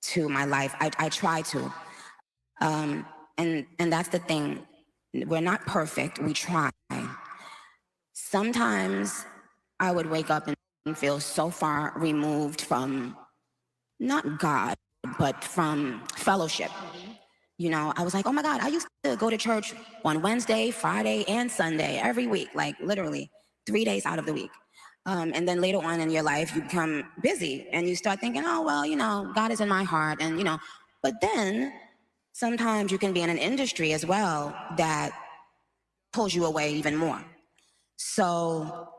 to my life. I try to. And that's the thing. We're not perfect. We try. Sometimes I would wake up and feel so far removed from not God, but from fellowship. You know, I was like, oh my God, I used to go to church on Wednesday, Friday, and Sunday every week, like literally 3 days out of the week. And then later on in your life, you become busy and you start thinking, oh, well, you know, God is in my heart. And, you know, but then sometimes you can be in an industry as well that pulls you away even more. So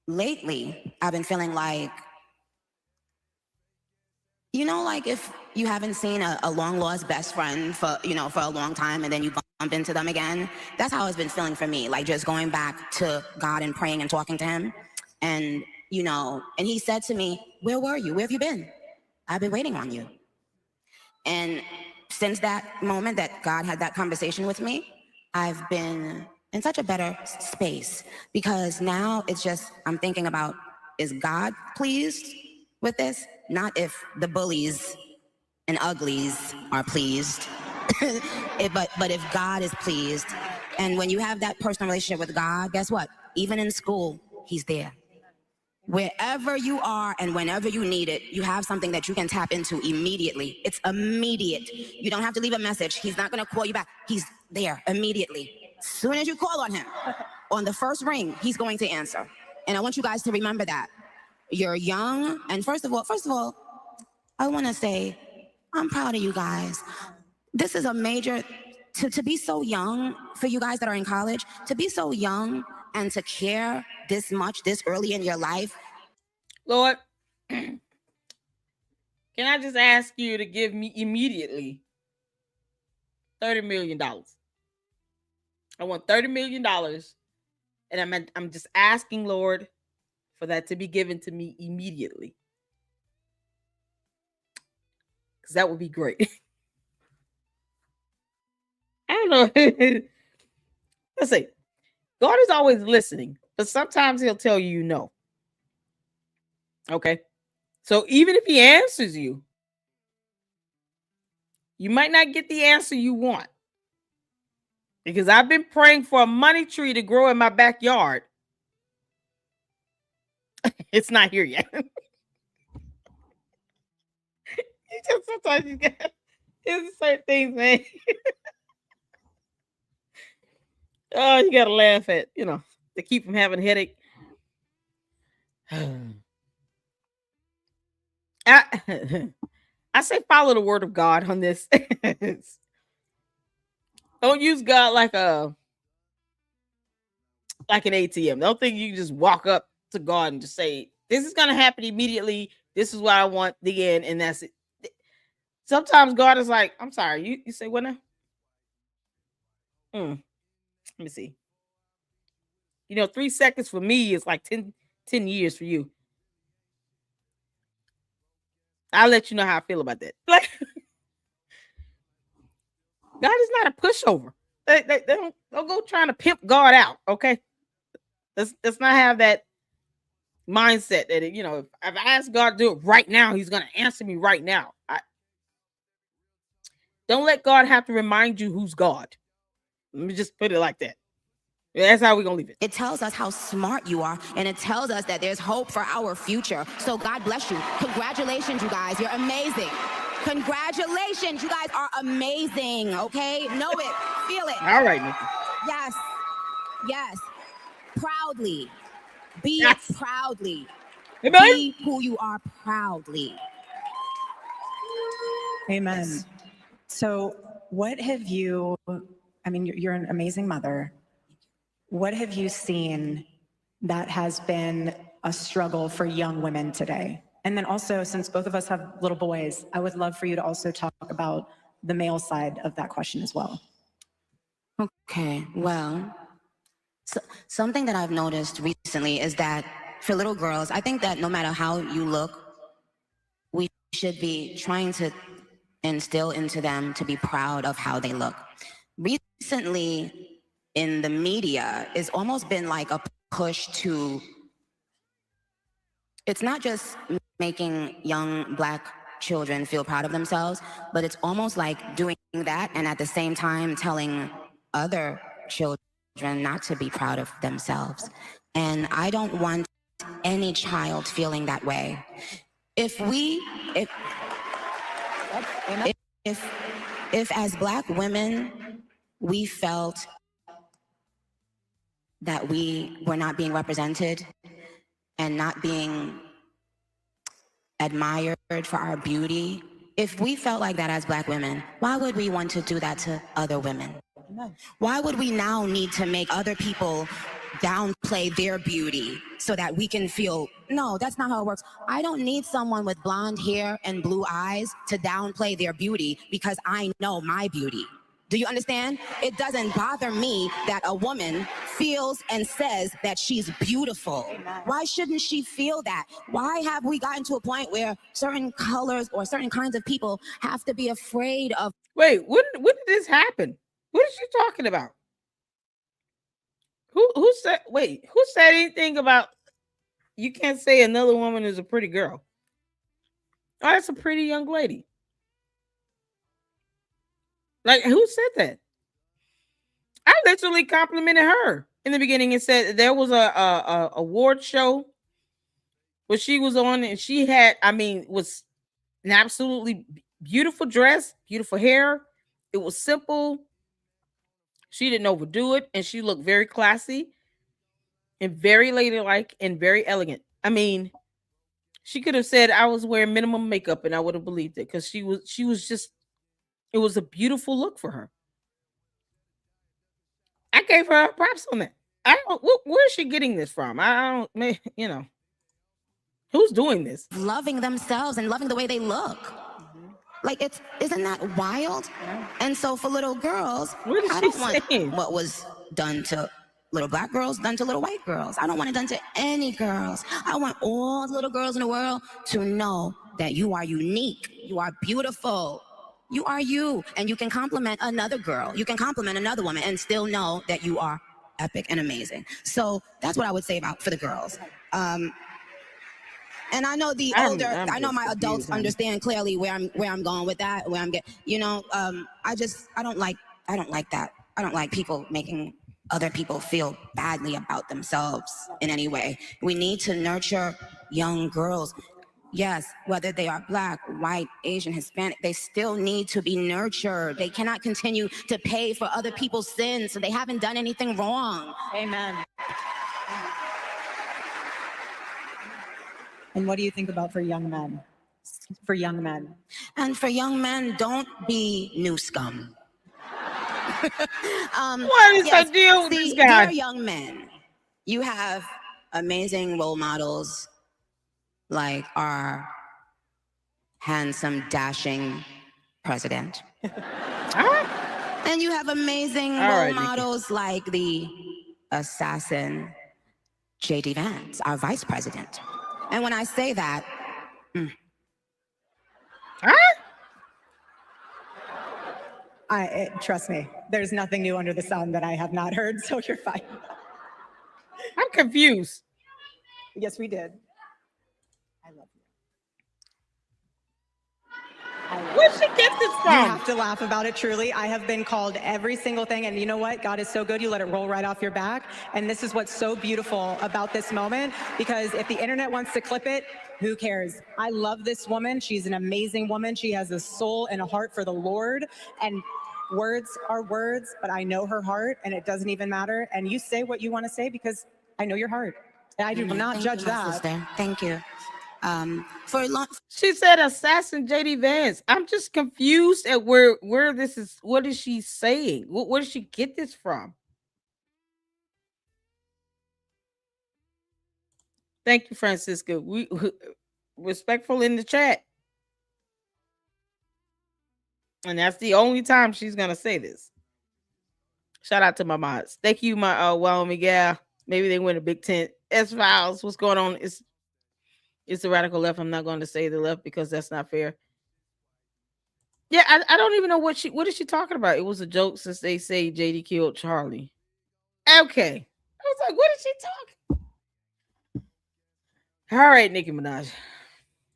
lately, I've been feeling like, you know, like if you haven't seen a long lost best friend for, you know, for a long time and then you bump into them again, that's how it's been feeling for me. Like just going back to God and praying and talking to him. And, you know, and he said to me, where were you? Where have you been? I've been waiting on you. And since that moment that God had that conversation with me, I've been in such a better space because now it's just, I'm thinking about, is God pleased with this? Not if the bullies and uglies are pleased, but if God is pleased. And when you have that personal relationship with God, guess what? Even in school, he's there. Wherever you are and whenever you need it, you have something that you can tap into immediately. It's immediate. You don't have to leave a message. He's not going to call you back. He's there immediately. As soon as you call on him, on the first ring, he's going to answer. And I want you guys to remember that. You're young. And first of all, I want to say, I'm proud of you guys. This is a major, to be so young, for you guys that are in college, to be so young and to care this much, this early in your life. Lord, can I just ask you to give me immediately $30 million? I want $30 million. And I'm just asking, Lord, for that to be given to me immediately. Because that would be great. I don't know. Let's see. God is always listening, but sometimes he'll tell you no. Okay. So even if he answers you, you might not get the answer you want. Because I've been praying for a money tree to grow in my backyard. It's not here yet. Sometimes you got certain things, man. Oh, you gotta laugh at, you know, to keep from having a headache. I say follow the word of God on this. Don't use God like an ATM. Don't think you can just walk up to God and just say, this is gonna happen immediately. This is what I want, the end, and that's it. Sometimes God is like, I'm sorry, you say what now? Let me see. 3 seconds for me is like 10 years for you. I'll let you know how I feel about that. Like, God is not a pushover. They don't go trying to pimp God out, okay? Let's not have that mindset that, if I ask God to do it right now, he's going to answer me right now. Don't let God have to remind you who's God. Let me just put it like that. That's how we're going to leave it. It tells us how smart you are, and it tells us that there's hope for our future. So God bless you. Congratulations, you guys. You're amazing. Congratulations. You guys are amazing, okay? Know it. Feel it. All right, Nikki. Yes. Yes. Proudly. Be it proudly. Amen. Be who you are proudly. Amen. Yes. So what have you, you're an amazing mother. What have you seen that has been a struggle for young women today? And then also, since both of us have little boys, I would love for you to also talk about the male side of that question as well. Okay, well, something that I've noticed recently is that for little girls, I think that no matter how you look, we should be trying to instill into them to be proud of how they look. Recently, in the media, it's almost been like a push to, it's not just making young Black children feel proud of themselves, but it's almost like doing that and at the same time telling other children not to be proud of themselves. And I don't want any child feeling that way. If as Black women, we felt that we were not being represented and not being admired for our beauty, if we felt like that as Black women, why would we want to do that to other women? Why would we now need to make other people downplay their beauty so that we can feel, no, that's not how it works. I don't need someone with blonde hair and blue eyes to downplay their beauty because I know my beauty. Do you understand? It doesn't bother me that a woman feels and says that she's beautiful. Amen. Why shouldn't she feel that? Why have we gotten to a point where certain colors or certain kinds of people have to be afraid of? Wait, when did this happen? What is she talking about? Who said? Wait, who said anything about you can't say another woman is a pretty girl? Oh, that's a pretty young lady. Like, who said that? I literally complimented her in the beginning and said there was a award show where she was on and she had, was an absolutely beautiful dress, beautiful hair. It was simple. She didn't overdo it, and she looked very classy and very ladylike and very elegant. She could have said I was wearing minimum makeup and I would have believed it because she was just, it was a beautiful look for her. I gave her props on that. I don't. Where is she getting this from? I don't. Who's doing this? Loving themselves and loving the way they look. Mm-hmm. Like isn't that wild? Yeah. And so for little girls, what is I she don't saying? Want what was done to little Black girls done to little white girls. I don't want it done to any girls. I want all the little girls in the world to know that you are unique, you are beautiful. You are you, and you can compliment another girl. You can compliment another woman and still know that you are epic and amazing. So that's what I would say for the girls. And I know I know my adults understand clearly where I'm going with that. Where I'm getting, I don't like that. I don't like people making other people feel badly about themselves in any way. We need to nurture young girls. Yes, whether they are Black, white, Asian, Hispanic, they still need to be nurtured. They cannot continue to pay for other people's sins, so they haven't done anything wrong. Amen. And what do you think about for young men? For young men. And for young men, don't be new scum. What is the deal with this guy? Dear young men, you have amazing role models like our handsome, dashing president. And you have amazing role models like the assassin J.D. Vance, our vice president. And when I say that, trust me, there's nothing new under the sun that I have not heard, so you're fine. I'm confused. Yes, we did. I love you. Where'd she get this from? You have to laugh about it, truly. I have been called every single thing, and you know what? God is so good, you let it roll right off your back. And this is what's so beautiful about this moment, because if the internet wants to clip it, who cares? I love this woman. She's an amazing woman. She has a soul and a heart for the Lord. And words are words, but I know her heart, and it doesn't even matter. And you say what you want to say because I know your heart. And I do not judge that. Sister. Thank you. She said assassin J.D. Vance. I'm just confused at where this is. What is she saying? Where did she get this from? Thank you, Francisca. respectful in the chat. And that's the only time she's gonna say this. Shout out to my mods. Thank you, my Wow Miguel. Maybe they win a big tent. S Files. What's going on? It's the radical left. I'm not going to say the left because that's not fair. Yeah, I don't even know what is she talking about. It was a joke since they say JD killed Charlie. Okay. I was like, what is she talking? All right, Nicki Minaj.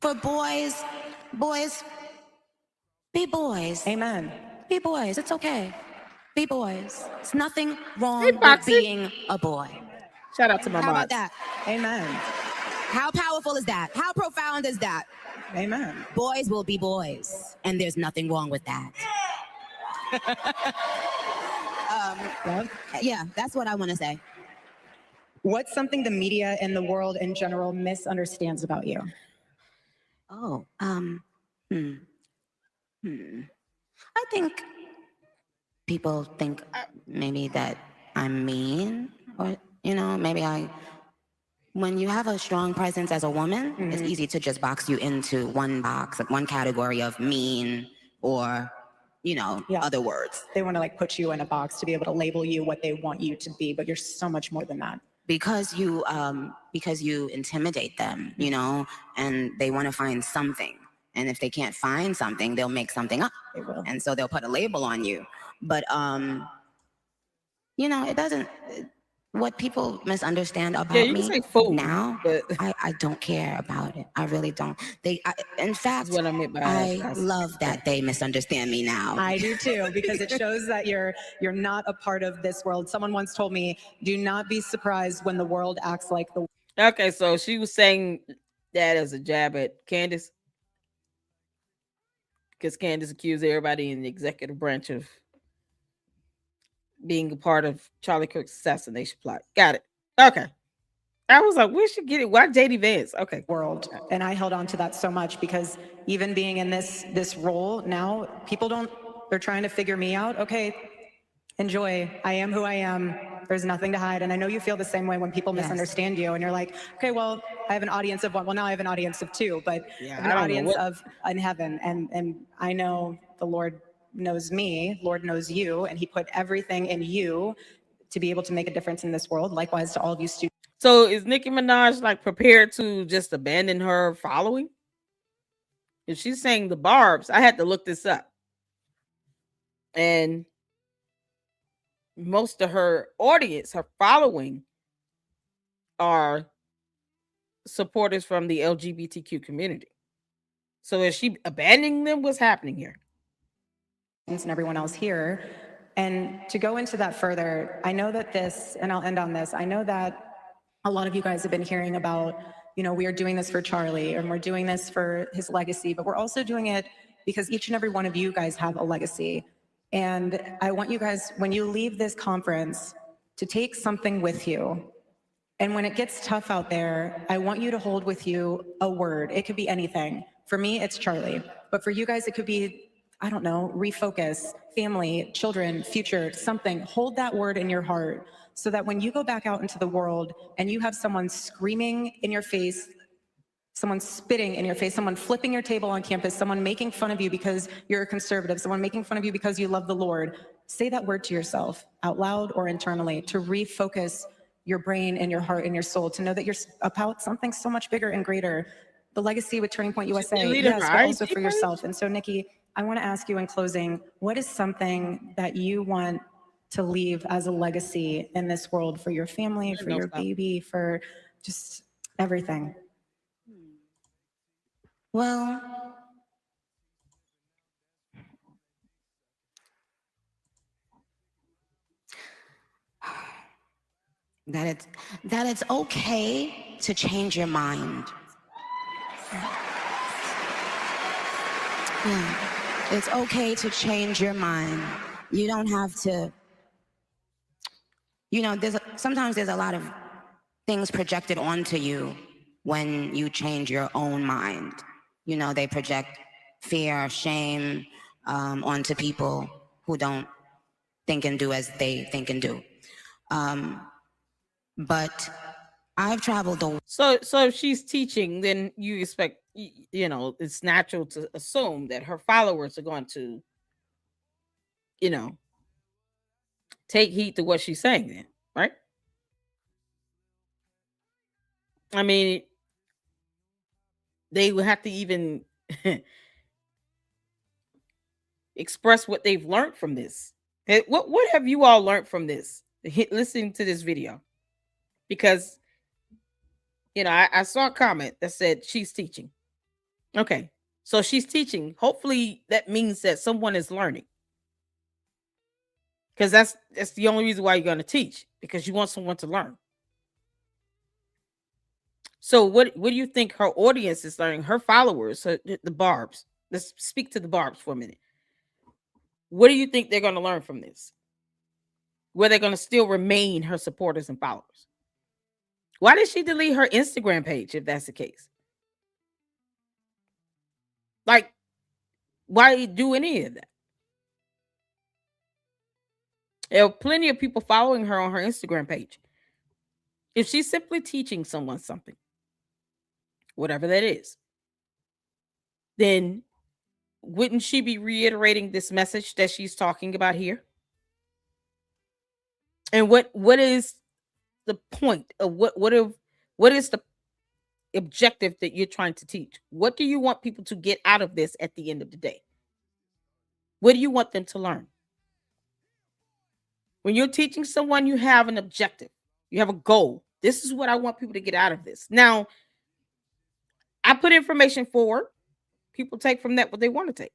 For boys, be boys. Amen. Be boys. It's okay. Be boys. It's nothing wrong with being a boy. Shout out to my How about mods. that? Amen. How powerful is that? How profound is that? Amen. Boys will be boys, and there's nothing wrong with that. Yeah, that's what I want to say. What's something the media and the world in general misunderstands about you? Oh, I think people think maybe that I'm mean, or, maybe when you have a strong presence as a woman, it's easy to just box you into one box, like one category of mean or, other words. They want to put you in a box to be able to label you what they want you to be, but you're so much more than that. Because you intimidate them, and they want to find something. And if they can't find something, they'll make something up. They will. And so they'll put a label on you. But, it doesn't, what people misunderstand about me now, but I don't care about it. I really don't. In fact, what I meant by I love that they misunderstand me now. I do too, because it shows that you're not a part of this world. Someone once told me, do not be surprised when the world acts like the. Okay, so she was saying that as a jab at Candace, because Candace accused everybody in the executive branch of being a part of Charlie Kirk's assassination plot. Got it. Okay. I was like, we should get it. Why JD Vance? Okay. World. And I held on to that so much because even being in this role now, they're trying to figure me out. Okay, enjoy. I am who I am. There's nothing to hide. And I know you feel the same way when people misunderstand you and you're like, okay, well, I have an audience of one. Well, now I have an audience of two, but I have an audience of in heaven. And I know the Lord knows me, Lord knows you, and he put everything in you to be able to make a difference in this world. Likewise to all of you students. So is Nicki Minaj prepared to just abandon her following? If she's saying the barbs, I had to look this up. And most of her audience, her following, are supporters from the LGBTQ community. So is she abandoning them? What's happening here? And everyone else here. And to go into that further, I know that and I'll end on this, I know that a lot of you guys have been hearing about, we are doing this for Charlie and we're doing this for his legacy, but we're also doing it because each and every one of you guys have a legacy. And I want you guys, when you leave this conference, to take something with you. And when it gets tough out there, I want you to hold with you a word. It could be anything. For me, it's Charlie. But for you guys, it could be, I don't know, refocus, family, children, future, something. Hold that word in your heart so that when you go back out into the world and you have someone screaming in your face, someone spitting in your face, someone flipping your table on campus, someone making fun of you because you're a conservative, someone making fun of you because you love the Lord, say that word to yourself out loud or internally to refocus your brain and your heart and your soul, to know that you're about something so much bigger and greater. The legacy with Turning Point USA, yes, but also for yourself. And so, Nikki, I want to ask you in closing, what is something that you want to leave as a legacy in this world for your family, for your baby, for just everything? Well, that it's okay to change your mind. Yeah. It's okay to change your mind. You don't have to, sometimes there's a lot of things projected onto you when you change your own mind. They project fear, shame onto people who don't think and do as they think and do. But I've traveled the So if she's teaching, then you expect, you know, it's natural to assume that her followers are going to, you know, take heed to what she's saying then, right? I mean, they would have to even express what they've learned from this. What have you all learned from this? Listening to this video, because you know I saw a comment that said she's teaching. Okay, so she's teaching. Hopefully that means that someone is learning, because that's the only reason why you're going to teach, because you want someone to learn. So what do you think her audience is learning? Her followers, the Barbs. Let's speak to the Barbs for a minute. What do you think they're going to learn from this? Where they're going to still remain her supporters and followers? Why did she delete her Instagram page if that's the case? Like, why do any of that? There are plenty of people following her on her Instagram page. If she's simply teaching someone something, whatever that is, then wouldn't she be reiterating this message that she's talking about here? And what is the point of what is the objective that you're trying to teach? What do you want people to get out of this at the end of the day? What do you want them to learn? When you're teaching someone, you have an objective. You have a goal. This is what I want people to get out of this. Now, I put information forward. People take from that what they want to take.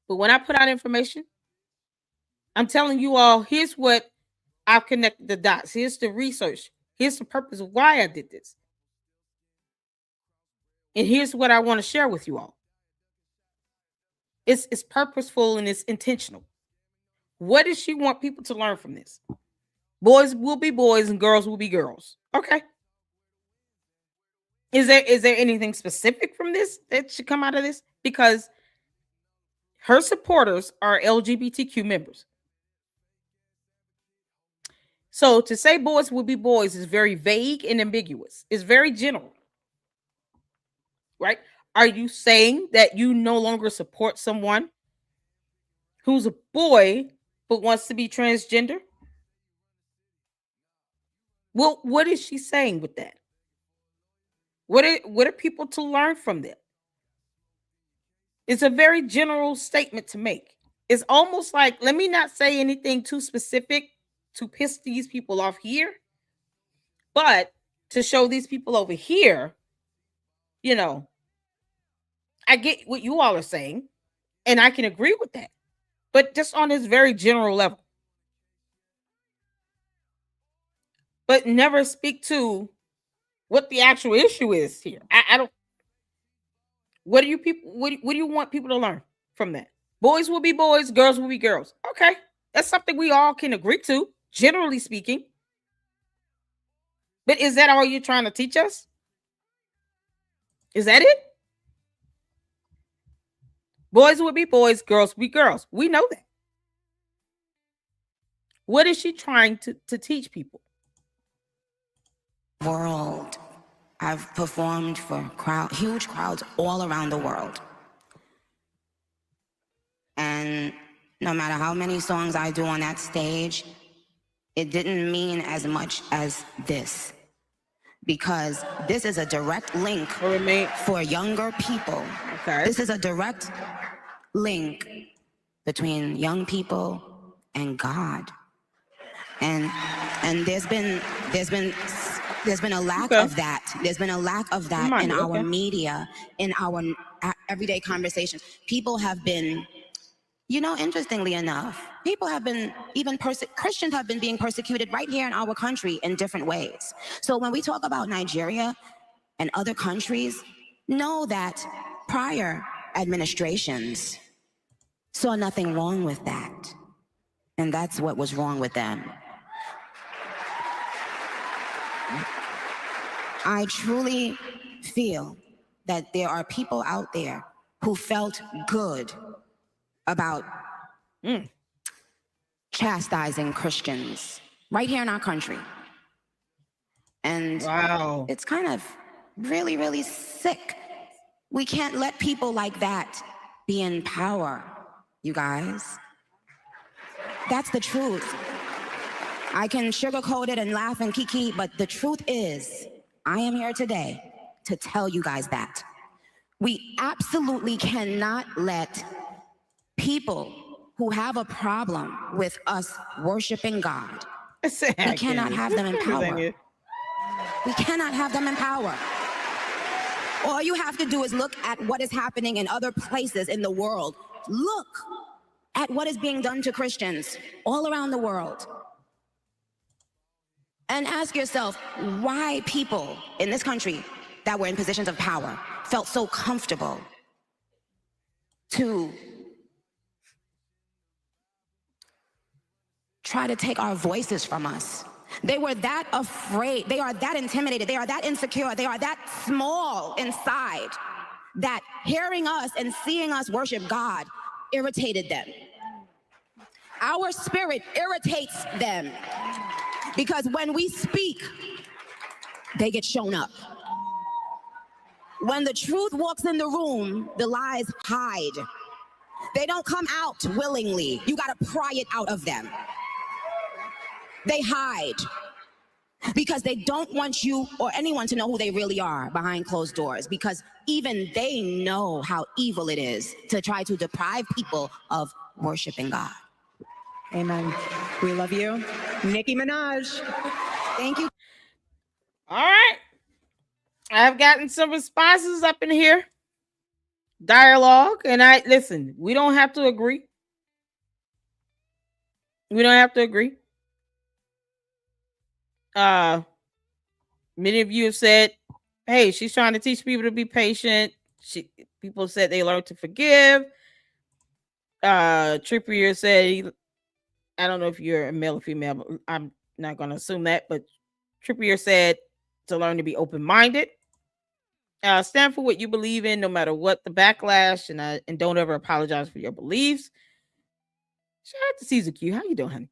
But when I put out information, I'm telling you all, here's what I've connected the dots. Here's the research. Here's the purpose of why I did this. And here's what I want to share with you all. It's purposeful and it's intentional. What does she want people to learn from this? Boys will be boys and girls will be girls. Okay. Is there anything specific from this that should come out of this? Because her supporters are LGBTQ members. So to say boys will be boys is very vague and ambiguous. It's very general. Right? Are you saying that you no longer support someone who's a boy but wants to be transgender? Well, what is she saying with that? What are people to learn from that? It's a very general statement to make. It's almost like, let me not say anything too specific to piss these people off here, but to show these people over here, you know, I get what you all are saying, and I can agree with that, but just on this very general level. But never speak to what the actual issue is here. I don't. What do you people? What do you want people to learn from that? Boys will be boys, girls will be girls. Okay, that's something we all can agree to, generally speaking. But is that all you're trying to teach us? Is that it? Boys will be boys, girls will be girls. We know that. What is she trying to teach people? World. I've performed for huge crowds all around the world. And no matter how many songs I do on that stage, it didn't mean as much as this. Because this is a direct link for younger people. Okay. This is a direct link between young people and God. And there's been a lack of that. There's been a lack of that in our media, in our everyday conversations. People have been, you know, interestingly enough, people have been, Christians have been being persecuted right here in our country in different ways. So when we talk about Nigeria and other countries, know that prior administrations saw nothing wrong with that. And that's what was wrong with them. I truly feel that there are people out there who felt good about chastising Christians right here in our country. And Wow. it's kind of really, really sick. We can't let people like that be in power, you guys. That's the truth. I can sugarcoat it and laugh and kiki, but the truth is, I am here today to tell you guys that. We absolutely cannot let people who have a problem with us worshiping God, we cannot have them in power. We cannot have them in power. All you have to do is look at what is happening in other places in the world. Look at what is being done to Christians all around the world. And ask yourself why people in this country that were in positions of power felt so comfortable to try to take our voices from us. They were that afraid, they are that intimidated, they are that insecure, they are that small inside that hearing us and seeing us worship God irritated them. Our spirit irritates them because when we speak, they get shown up. When the truth walks in the room, the lies hide. They don't come out willingly. You gotta pry it out of them. They hide because they don't want you or anyone to know who they really are behind closed doors, because even they know how evil it is to try to deprive people of worshiping God. Amen. We love you. Nicki Minaj. Thank you. All right. I've gotten some responses up in here. Dialogue. And listen, we don't have to agree. We don't have to agree. Many of you have said, hey, she's trying to teach people to be patient. People said they learned to forgive. Trippier said, I don't know if you're a male or female, but I'm not going to assume that, but Trippier said to learn to be open-minded. Stand for what you believe in, no matter what the backlash, and don't ever apologize for your beliefs. Shout out to Caesar Q. How you doing, honey?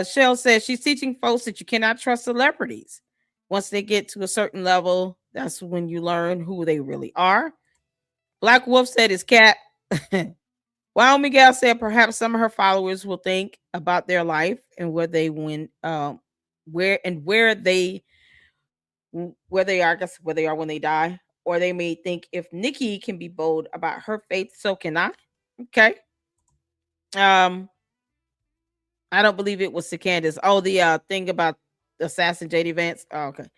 Shell says she's teaching folks that you cannot trust celebrities. Once they get to a certain level, that's when you learn who they really are. Black Wolf said it's cat. Wyoming Gal said perhaps some of her followers will think about their life and where they are, I guess where they are when they die. Or they may think if Nikki can be bold about her faith, so can I. Okay. I don't believe it was to Candace. Oh, the thing about assassin JD Vance. Oh, okay.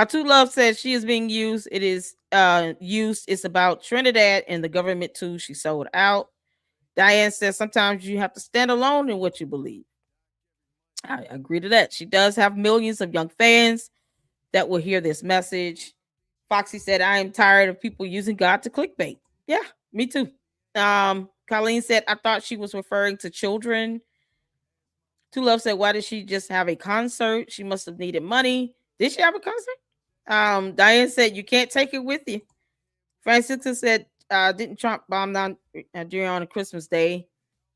Two Love says she is being used. It is used. It's about Trinidad and the government too. She sold out. Diane says sometimes you have to stand alone in what you believe. I agree to that. She does have millions of young fans that will hear this message. Foxy said, I am tired of people using God to clickbait. Yeah, me too. Colleen said, I thought she was referring to children. Two Love said, why did she just have a concert? She must have needed money. Did she have a concert? Diane said, you can't take it with you. Francisca said, didn't Trump bomb down during on a Christmas day?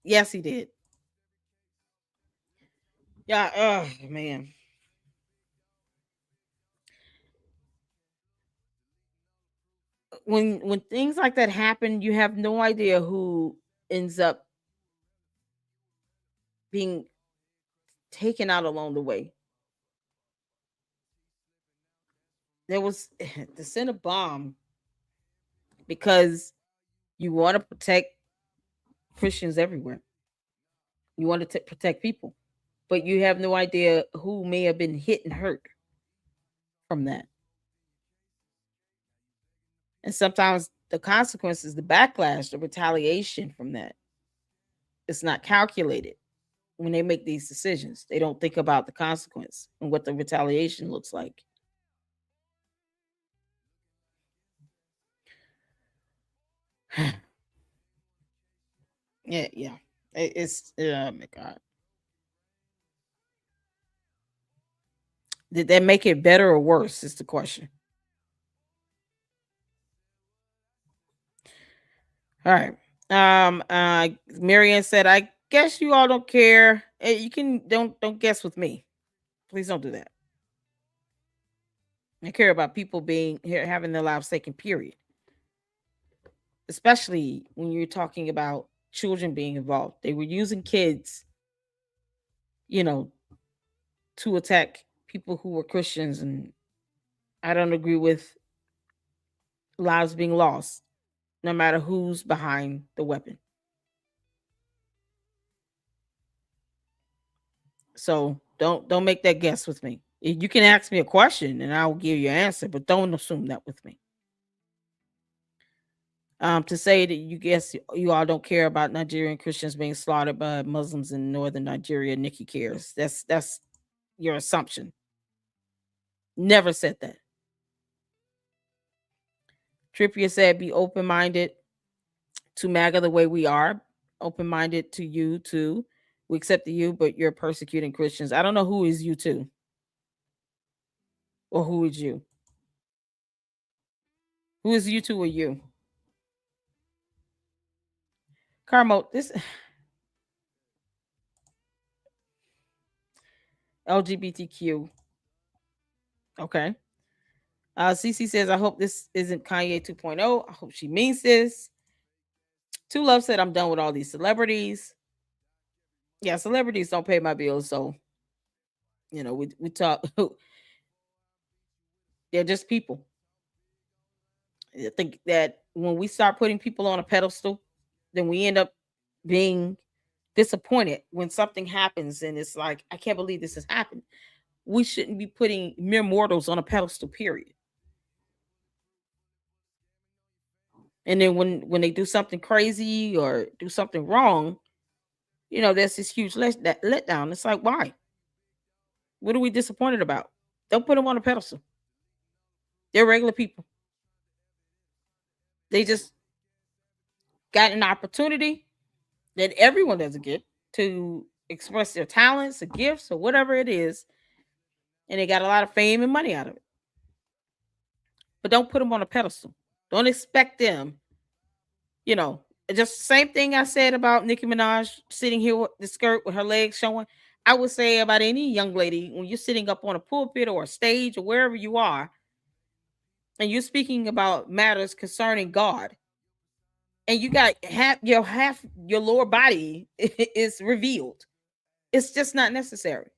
Yes, he did. Yeah, oh man. When things like that happen, you have no idea who ends up being taken out along the way. There was to send a bomb because you want to protect Christians everywhere. You want to protect people, but you have no idea who may have been hit and hurt from that. And sometimes the consequences, the backlash, the retaliation from that, it's not calculated. When they make these decisions, they don't think about the consequence and what the retaliation looks like. Yeah. It's oh my God. Did that make it better or worse? Is the question. All right. Marianne said, I guess you all don't care. You can don't guess with me. Please don't do that. I care about people having their lives taken, period. Especially when you're talking about children being involved. They were using kids, you know, to attack people who were Christians, and I don't agree with lives being lost, no matter who's behind the weapon. So don't make that guess with me. You can ask me a question and I will give you an answer, but don't assume that with me. To say that you all don't care about Nigerian Christians being slaughtered by Muslims in northern Nigeria, Nikki cares. That's your assumption. Never said that. Trippier said, "Be open-minded to MAGA the way we are. Open-minded to you too. We accept you, but you're persecuting Christians." I don't know who is you too, or who is you. Who is you two or you? Carmo, this LGBTQ. Okay. CC says, "I hope this isn't Kanye 2.0. I hope she means this." Two Love said, "I'm done with all these celebrities." Yeah, celebrities don't pay my bills, so we talk. They're just people. I think that when we start putting people on a pedestal, then we end up being disappointed when something happens and it's like, I can't believe this has happened. We shouldn't be putting mere mortals on a pedestal, period. And then when they do something crazy or do something wrong, there's this huge letdown. It's like, why? What are we disappointed about? Don't put them on a pedestal. They're regular people. They just got an opportunity that everyone doesn't get to express their talents or gifts or whatever it is, and they got a lot of fame and money out of it. But don't put them on a pedestal. Don't expect them, just the same thing I said about Nicki Minaj sitting here with the skirt with her legs showing. I would say about any young lady when you're sitting up on a pulpit or a stage or wherever you are, and you're speaking about matters concerning God, and you got half your lower body is revealed. It's just not necessary.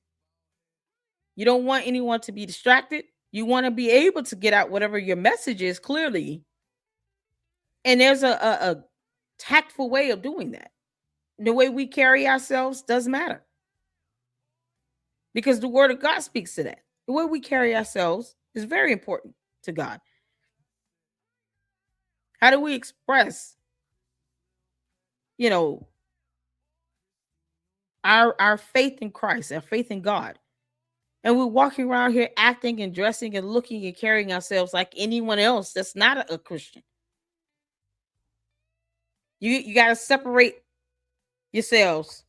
You don't want anyone to be distracted. You want to be able to get out whatever your message is clearly. And there's a tactful way of doing that. The way we carry ourselves does matter. Because the word of God speaks to that. The way we carry ourselves is very important to God. How do we express, our faith in Christ, our faith in God? And we're walking around here acting and dressing and looking and carrying ourselves like anyone else that's not a Christian. You got to separate yourselves.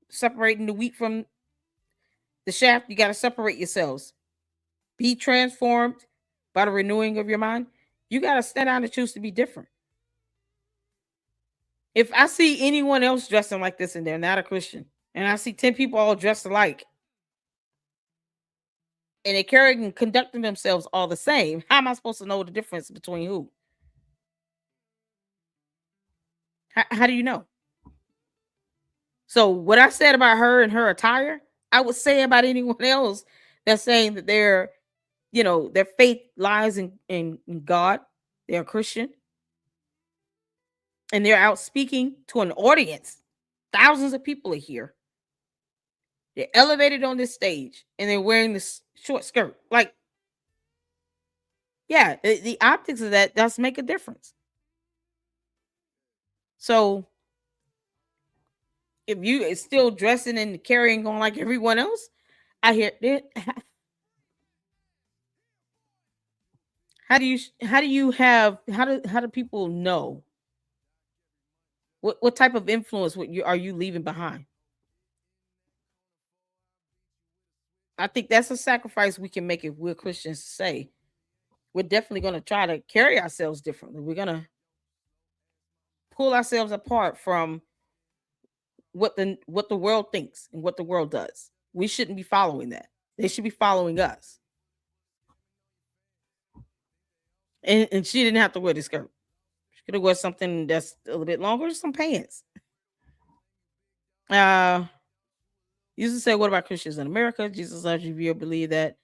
Separating the wheat from the shaft, you got to separate yourselves. Be transformed by the renewing of your mind. You got to stand out and choose to be different. If I see anyone else dressing like this and they're not a Christian, and I see 10 people all dressed alike, and they're carrying and conducting themselves all the same, how am I supposed to know the difference between who? How do you know? So what I said about her and her attire, I would say about anyone else that's saying that their faith lies in God, they're a Christian, and they're out speaking to an audience. Thousands of people are here. They're elevated on this stage, and they're wearing this short skirt. Like, yeah, the optics of that does make a difference. So if you is still dressing and carrying on like everyone else, I hear it. How do people know what type of influence are you leaving behind? I think that's a sacrifice we can make if we're Christians to say we're definitely going to try to carry ourselves differently. We're going to pull ourselves apart from what the world thinks and what the world does. We shouldn't be following that. They should be following us. And she didn't have to wear the skirt. She could have worn something that's a little bit longer, some pants. Jesus said, what about Christians in America? Jesus loves you if you believe that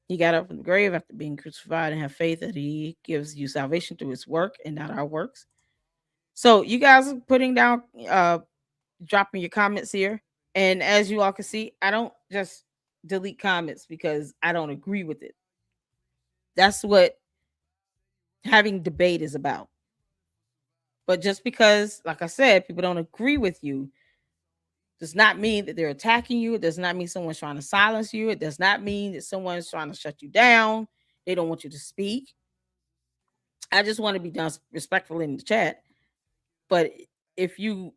he got up from the grave after being crucified and have faith that he gives you salvation through his work and not our works. So you guys are putting down, dropping your comments here. And as you all can see, I don't just delete comments because I don't agree with it. That's what having debate is about. But just because, like I said, people don't agree with you does not mean that they're attacking you. It does not mean someone's trying to silence you. It does not mean that someone's trying to shut you down. They don't want you to speak. I just want to be done respectfully in the chat. But if you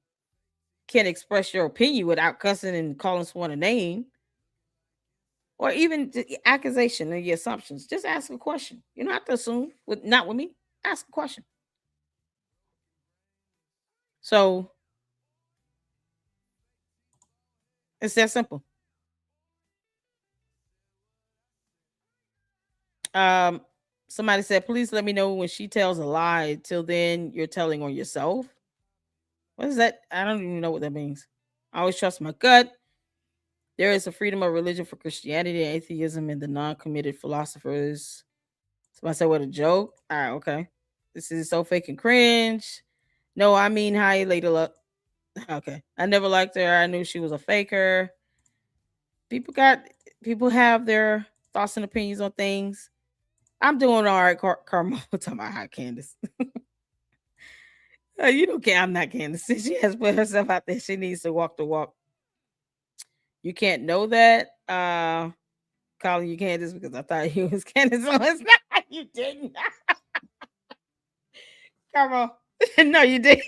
can express your opinion without cussing and calling someone a name, or even the accusation or your assumptions, just ask a question. You don't have to assume, not with me. Ask a question. So it's that simple. Somebody said, please let me know when she tells a lie. Till then, you're telling on yourself. What is that? I don't even know what that means. I always trust my gut. There is a freedom of religion for Christianity and atheism and the non-committed philosophers. Somebody said, what a joke. All right, okay. This is so fake and cringe. No, I mean hi, Lady Luck. Okay. I never liked her. I knew she was a faker. People have their thoughts and opinions on things. I'm doing all right, Carmel. Talking about hi, Candace. You don't care. I'm not Candace. She has put herself out there. She needs to walk the walk. You can't know that. Calling you Candace because I thought you was Candace. So it's not. You didn't. Carmel. No, you didn't.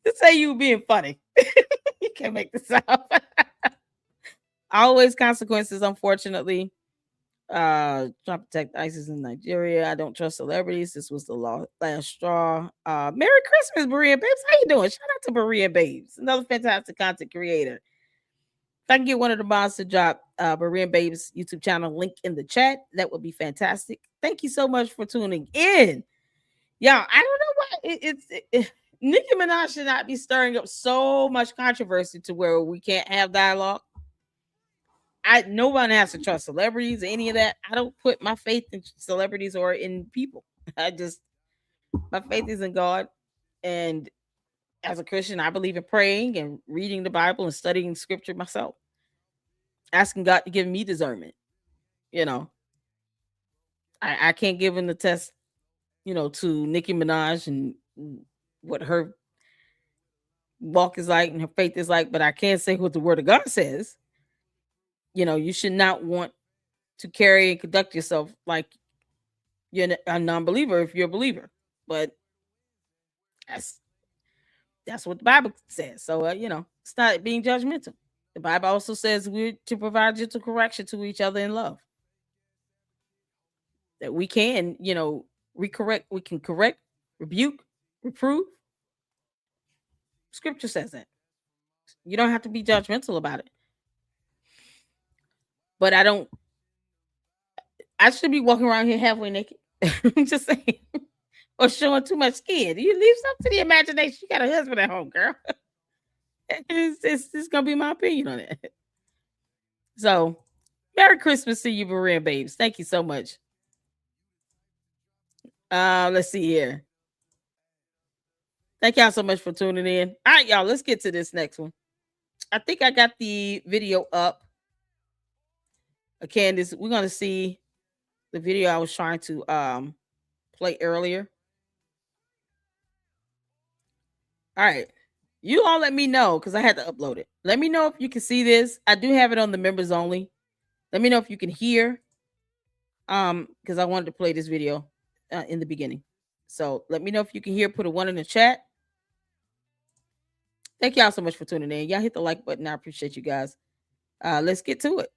Just say you were being funny. You can't make this up. Always consequences, unfortunately. Trying to protect ISIS in Nigeria. I don't trust celebrities. This was the last straw. Merry Christmas, Berea Babes. How you doing? Shout out to Berea Babes, another fantastic content creator. If I can get one of the mods to drop Berea Babes YouTube channel link in the chat, that would be fantastic. Thank you so much for tuning in. Y'all, I don't know why Nicki Minaj should not be stirring up so much controversy to where we can't have dialogue. No one has to trust celebrities or any of that. I don't put my faith in celebrities or in people. My faith is in God. And as a Christian, I believe in praying and reading the Bible and studying scripture myself. Asking God to give me discernment. You know, I can't give him the test, to Nicki Minaj and what her walk is like and her faith is like, but I can't say what the word of God says. You should not want to carry and conduct yourself like you're a non-believer if you're a believer. But that's what the Bible says. So, it's not being judgmental. The Bible also says we're to provide gentle correction to each other in love. That we can, we can correct, rebuke, reprove. Scripture says that. You don't have to be judgmental about it. But I should be walking around here halfway naked. I'm just saying. Or showing too much skin. You leave something to the imagination. You got a husband at home, girl. It's going to be my opinion on it. So, Merry Christmas to you, Berea Babes. Thank you so much. Let's see here. Thank y'all so much for tuning in. All right, y'all. Let's get to this next one. I think I got the video up. Candace, we're going to see the video I was trying to play earlier. All right. You all let me know because I had to upload it. Let me know if you can see this. I do have it on the members only. Let me know if you can hear. Because I wanted to play this video in the beginning. So let me know if you can hear. Put a 1 in the chat. Thank y'all so much for tuning in. Y'all hit the like button. I appreciate you guys. Let's get to it.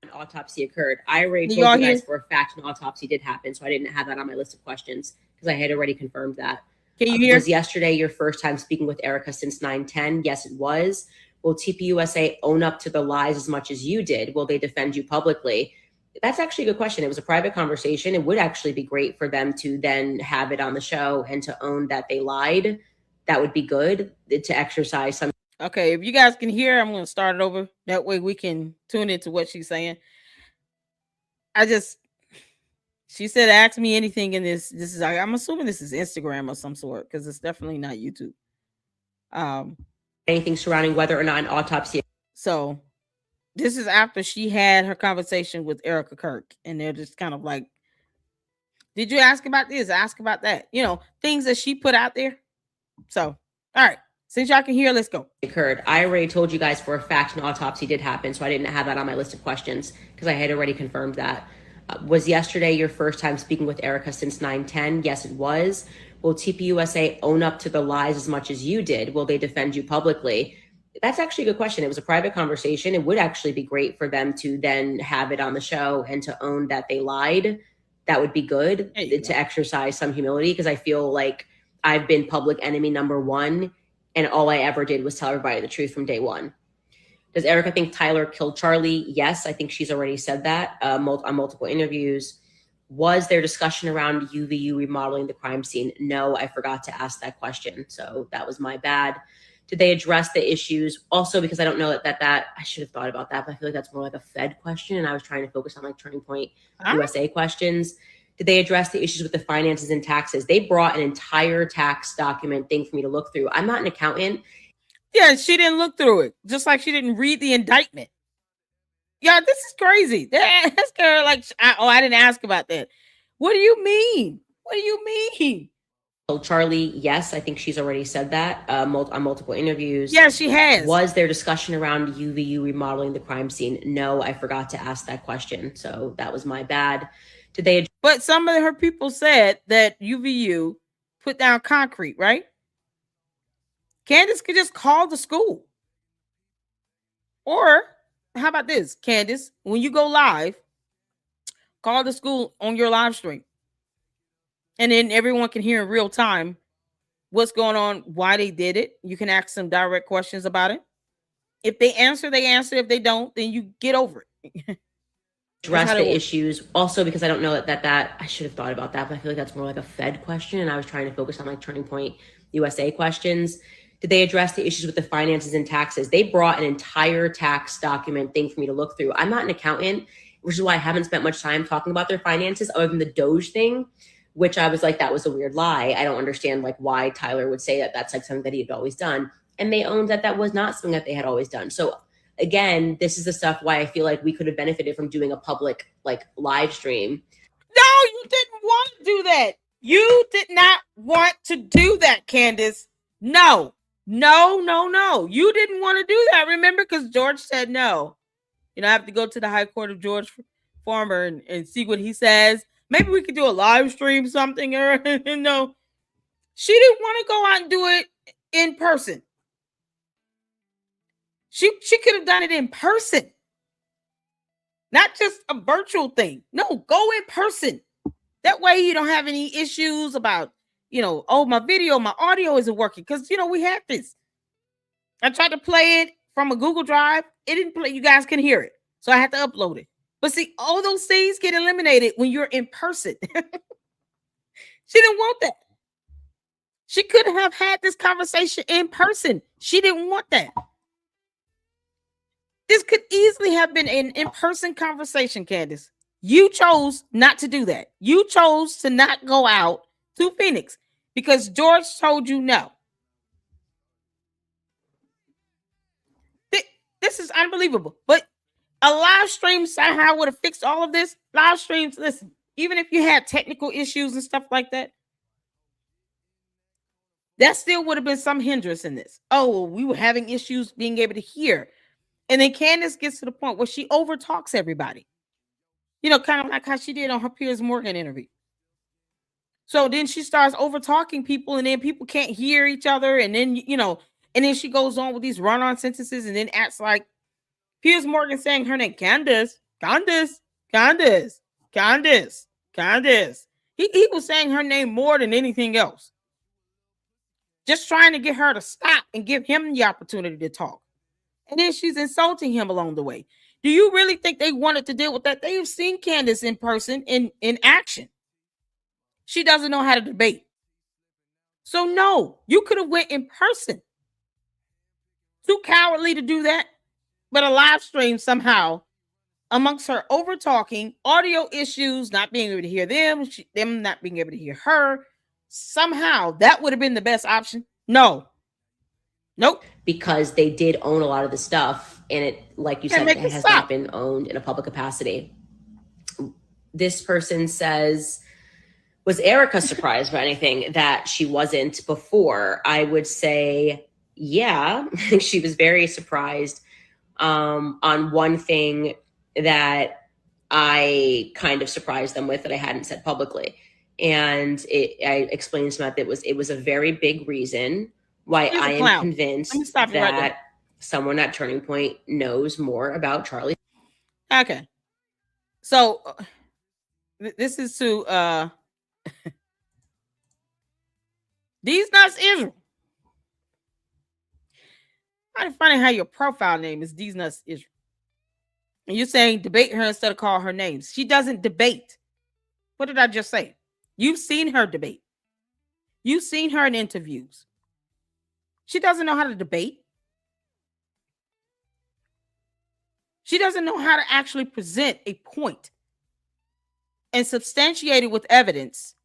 An autopsy occurred. I already told you guys for a fact an autopsy did happen, so I didn't have that on my list of questions because I had already confirmed that. Can you hear? Was yesterday your first time speaking with Erica since 9/10? Yes, it was. Will TPUSA own up to the lies as much as you did? Will they defend you publicly? That's actually a good question. It was a private conversation. It would actually be great for them to then have it on the show and to own that they lied. That would be good to exercise some. Okay, if you guys can hear, I'm going to start it over. That way we can tune into what she's saying. She said, ask me anything in this. This is, I'm assuming this is Instagram or some sort, because it's definitely not YouTube. Anything surrounding whether or not an autopsy. So this is after she had her conversation with Erica Kirk, and they're just kind of like, did you ask about this? Ask about that. You know, things that she put out there. So, all right. Since y'all can hear, let's go. Occurred. I already told you guys for a fact an autopsy did happen, so I didn't have that on my list of questions because I had already confirmed that. Was yesterday your first time speaking with Erica since 9/10? Yes, it was. Will TPUSA own up to the lies as much as you did? Will they defend you publicly? That's actually a good question. It was a private conversation. It would actually be great for them to then have it on the show and to own that they lied. That would be good to exercise some humility, because I feel like I've been public enemy number one, and all I ever did was tell everybody the truth from day one. Does Erica think Tyler killed Charlie? Yes, I think she's already said that on multiple interviews. Was there discussion around UVU remodeling the crime scene? No, I forgot to ask that question, so that was my bad. Did they address the issues? Also, because I don't know that I should have thought about that, but I feel like that's more like a Fed question, and I was trying to focus on like Turning Point USA questions. Did they address the issues with the finances and taxes? They brought an entire tax document thing for me to look through. I'm not an accountant. Yeah, she didn't look through it, just like she didn't read the indictment. Yeah, this is crazy. They asked her like, I didn't ask about that. What do you mean? What do you mean? Charlie, yes, I think she's already said that on multiple interviews. Yeah, she has. Was there discussion around UVU remodeling the crime scene? No, I forgot to ask that question, so that was my bad. Did they? But some of her people said that UVU put down concrete, right? Candace could just call the school. Or how about this, Candace? When you go live, call the school on your live stream. And then everyone can hear in real time what's going on, why they did it. You can ask some direct questions about it. If they answer, they answer. If they don't, then you get over it. Address the issues. Also, because I don't know that I should have thought about that, but I feel like that's more like a Fed question, and I was trying to focus on like Turning Point USA questions. Did they address the issues with the finances and taxes? They brought an entire tax document thing for me to look through. I'm not an accountant, which is why I haven't spent much time talking about their finances other than the Doge thing, which I was like, that was a weird lie. I don't understand like why Tyler would say that that's like something that he had always done. And they owned that was not something that they had always done. So again, this is the stuff why I feel like we could have benefited from doing a public like live stream. No, you didn't want to do that. You did not want to do that, Candace. No. You didn't want to do that. Remember, because George said no. You know, I have to go to the High Court of George Farmer and see what he says. Maybe we could do a live stream something. Or no, she didn't want to go out and do it in person. She could have done it in person, not just a virtual thing. No, go in person. That way you don't have any issues about, you know, oh, my audio isn't working. Because, you know, we had this. I tried to play it from a Google Drive. It didn't play. You guys can hear it. So I had to upload it. But see, all those things get eliminated when you're in person. She didn't want that. She could have had this conversation in person. She didn't want that. This could easily have been an in-person conversation, Candace. You chose not to do that. You chose to not go out to Phoenix because George told you no. This is unbelievable. But a live stream somehow would have fixed all of this. Live streams, listen, even if you had technical issues and stuff like that, that still would have been some hindrance in this. Oh, we were having issues being able to hear. And then Candace gets to the point where she overtalks everybody. You know, kind of like how she did on her Piers Morgan interview. So then she starts overtalking people, and then people can't hear each other. And then, you know, and then she goes on with these run-on sentences and then acts like Piers Morgan saying her name, Candace. He was saying her name more than anything else. Just trying to get her to stop and give him the opportunity to talk. And then she's insulting him along the way. Do you really think they wanted to deal with that? They've seen Candace in person, in action. She doesn't know how to debate. So no, you could have went in person. Too cowardly to do that. But a live stream somehow, amongst her over talking, audio issues, not being able to hear them, them not being able to hear her, somehow that would have been the best option. No. Nope. Because they did own a lot of the stuff, and it, like you said, it has not been owned in a public capacity. This person says, was Erica surprised by anything that she wasn't before? I would say, yeah, she was very surprised on one thing that I kind of surprised them with that I hadn't said publicly. And I explained to them that it was a very big reason why I am convinced that someone at Turning Point knows more about Charlie. Okay. So this is to These Nuts Israel. I find it how your profile name is These Nuts Israel. And you're saying debate her instead of call her names. She doesn't debate. What did I just say? You've seen her debate. You've seen her in interviews. She doesn't know how to debate. She doesn't know how to actually present a point and substantiate it with evidence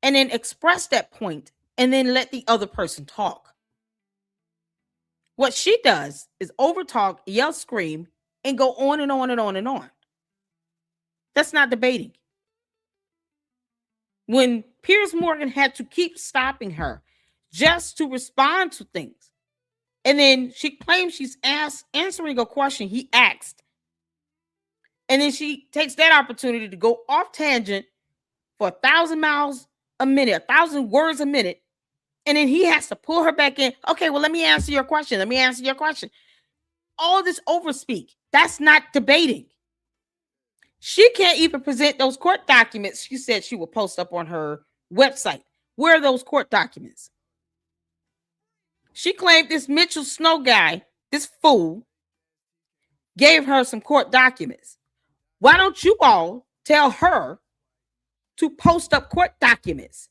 and then express that point and then let the other person talk. What she does is overtalk, yell, scream, and go on and on and on and on. That's not debating. When Piers Morgan had to keep stopping her just to respond to things, and then she claims she's answering a question he asked, and then she takes that opportunity to go off tangent for 1,000 miles a minute, 1,000 words a minute, and then he has to pull her back in. Okay, well, let me answer your question. Let me answer your question. All this overspeak, that's not debating. She can't even present those court documents she said she will post up on her website. Where are those court documents? She claimed this Mitchell Snow guy, this fool, gave her some court documents. Why don't you all tell her to post up court documents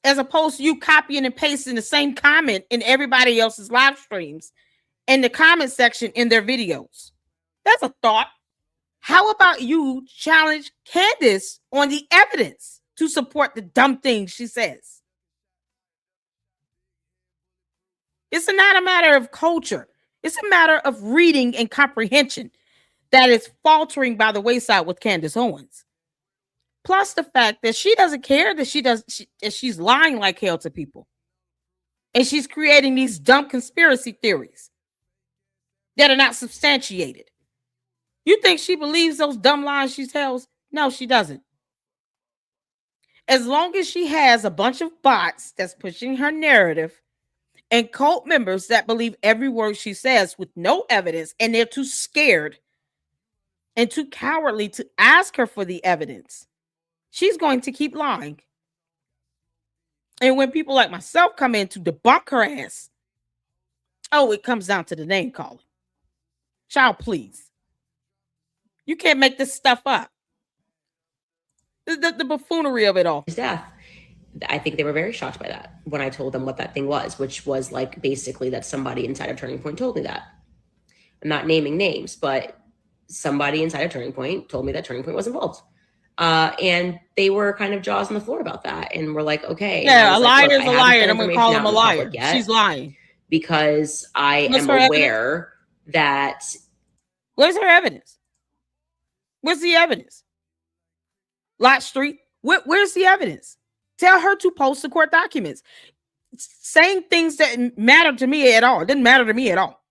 as opposed to you copying and pasting the same comment in everybody else's live streams and the comment section in their videos? That's a thought. How about you challenge Candace on the evidence to support the dumb things she says? It's not a matter of culture. It's a matter of reading and comprehension that is faltering by the wayside with Candace Owens. Plus the fact that she doesn't care that she's lying like hell to people. And she's creating these dumb conspiracy theories that are not substantiated. You think she believes those dumb lies she tells? No, she doesn't. As long as she has a bunch of bots that's pushing her narrative and cult members that believe every word she says with no evidence, and they're too scared and too cowardly to ask her for the evidence, she's going to keep lying. And when people like myself come in to debunk her ass, oh, it comes down to the name calling. Child, please. You can't make this stuff up. The buffoonery of it all. His death. I think they were very shocked by that when I told them what that thing was, which was like basically that somebody inside of Turning Point told me that. I'm not naming names, but somebody inside of Turning Point told me that Turning Point was involved. And they were kind of jaws on the floor about that. And we're like, okay. Yeah, a liar is a liar. And I'm going to call him a liar. She's lying. Because I am aware that. Where's her evidence? Where's the evidence? Lot Street. Where's the evidence? Tell her to post the court documents. Saying things that matter to me at all. It didn't matter to me at all.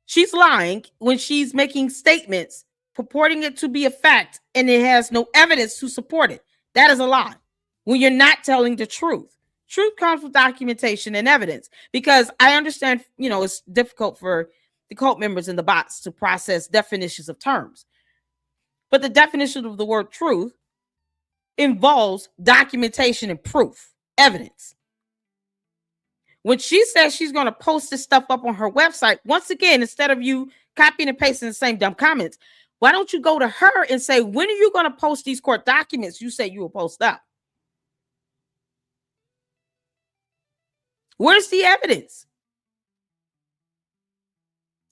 She's lying when she's making statements purporting it to be a fact and it has no evidence to support it. That is a lie. When you're not telling the truth. Truth comes with documentation and evidence. Because I understand, it's difficult for the cult members and the bots to process definitions of terms. But the definition of the word truth involves documentation and proof, evidence. When she says she's going to post this stuff up on her website, once again, instead of you copying and pasting the same dumb comments, why don't you go to her and say, when are you going to post these court documents you say you will post up? Where's the evidence?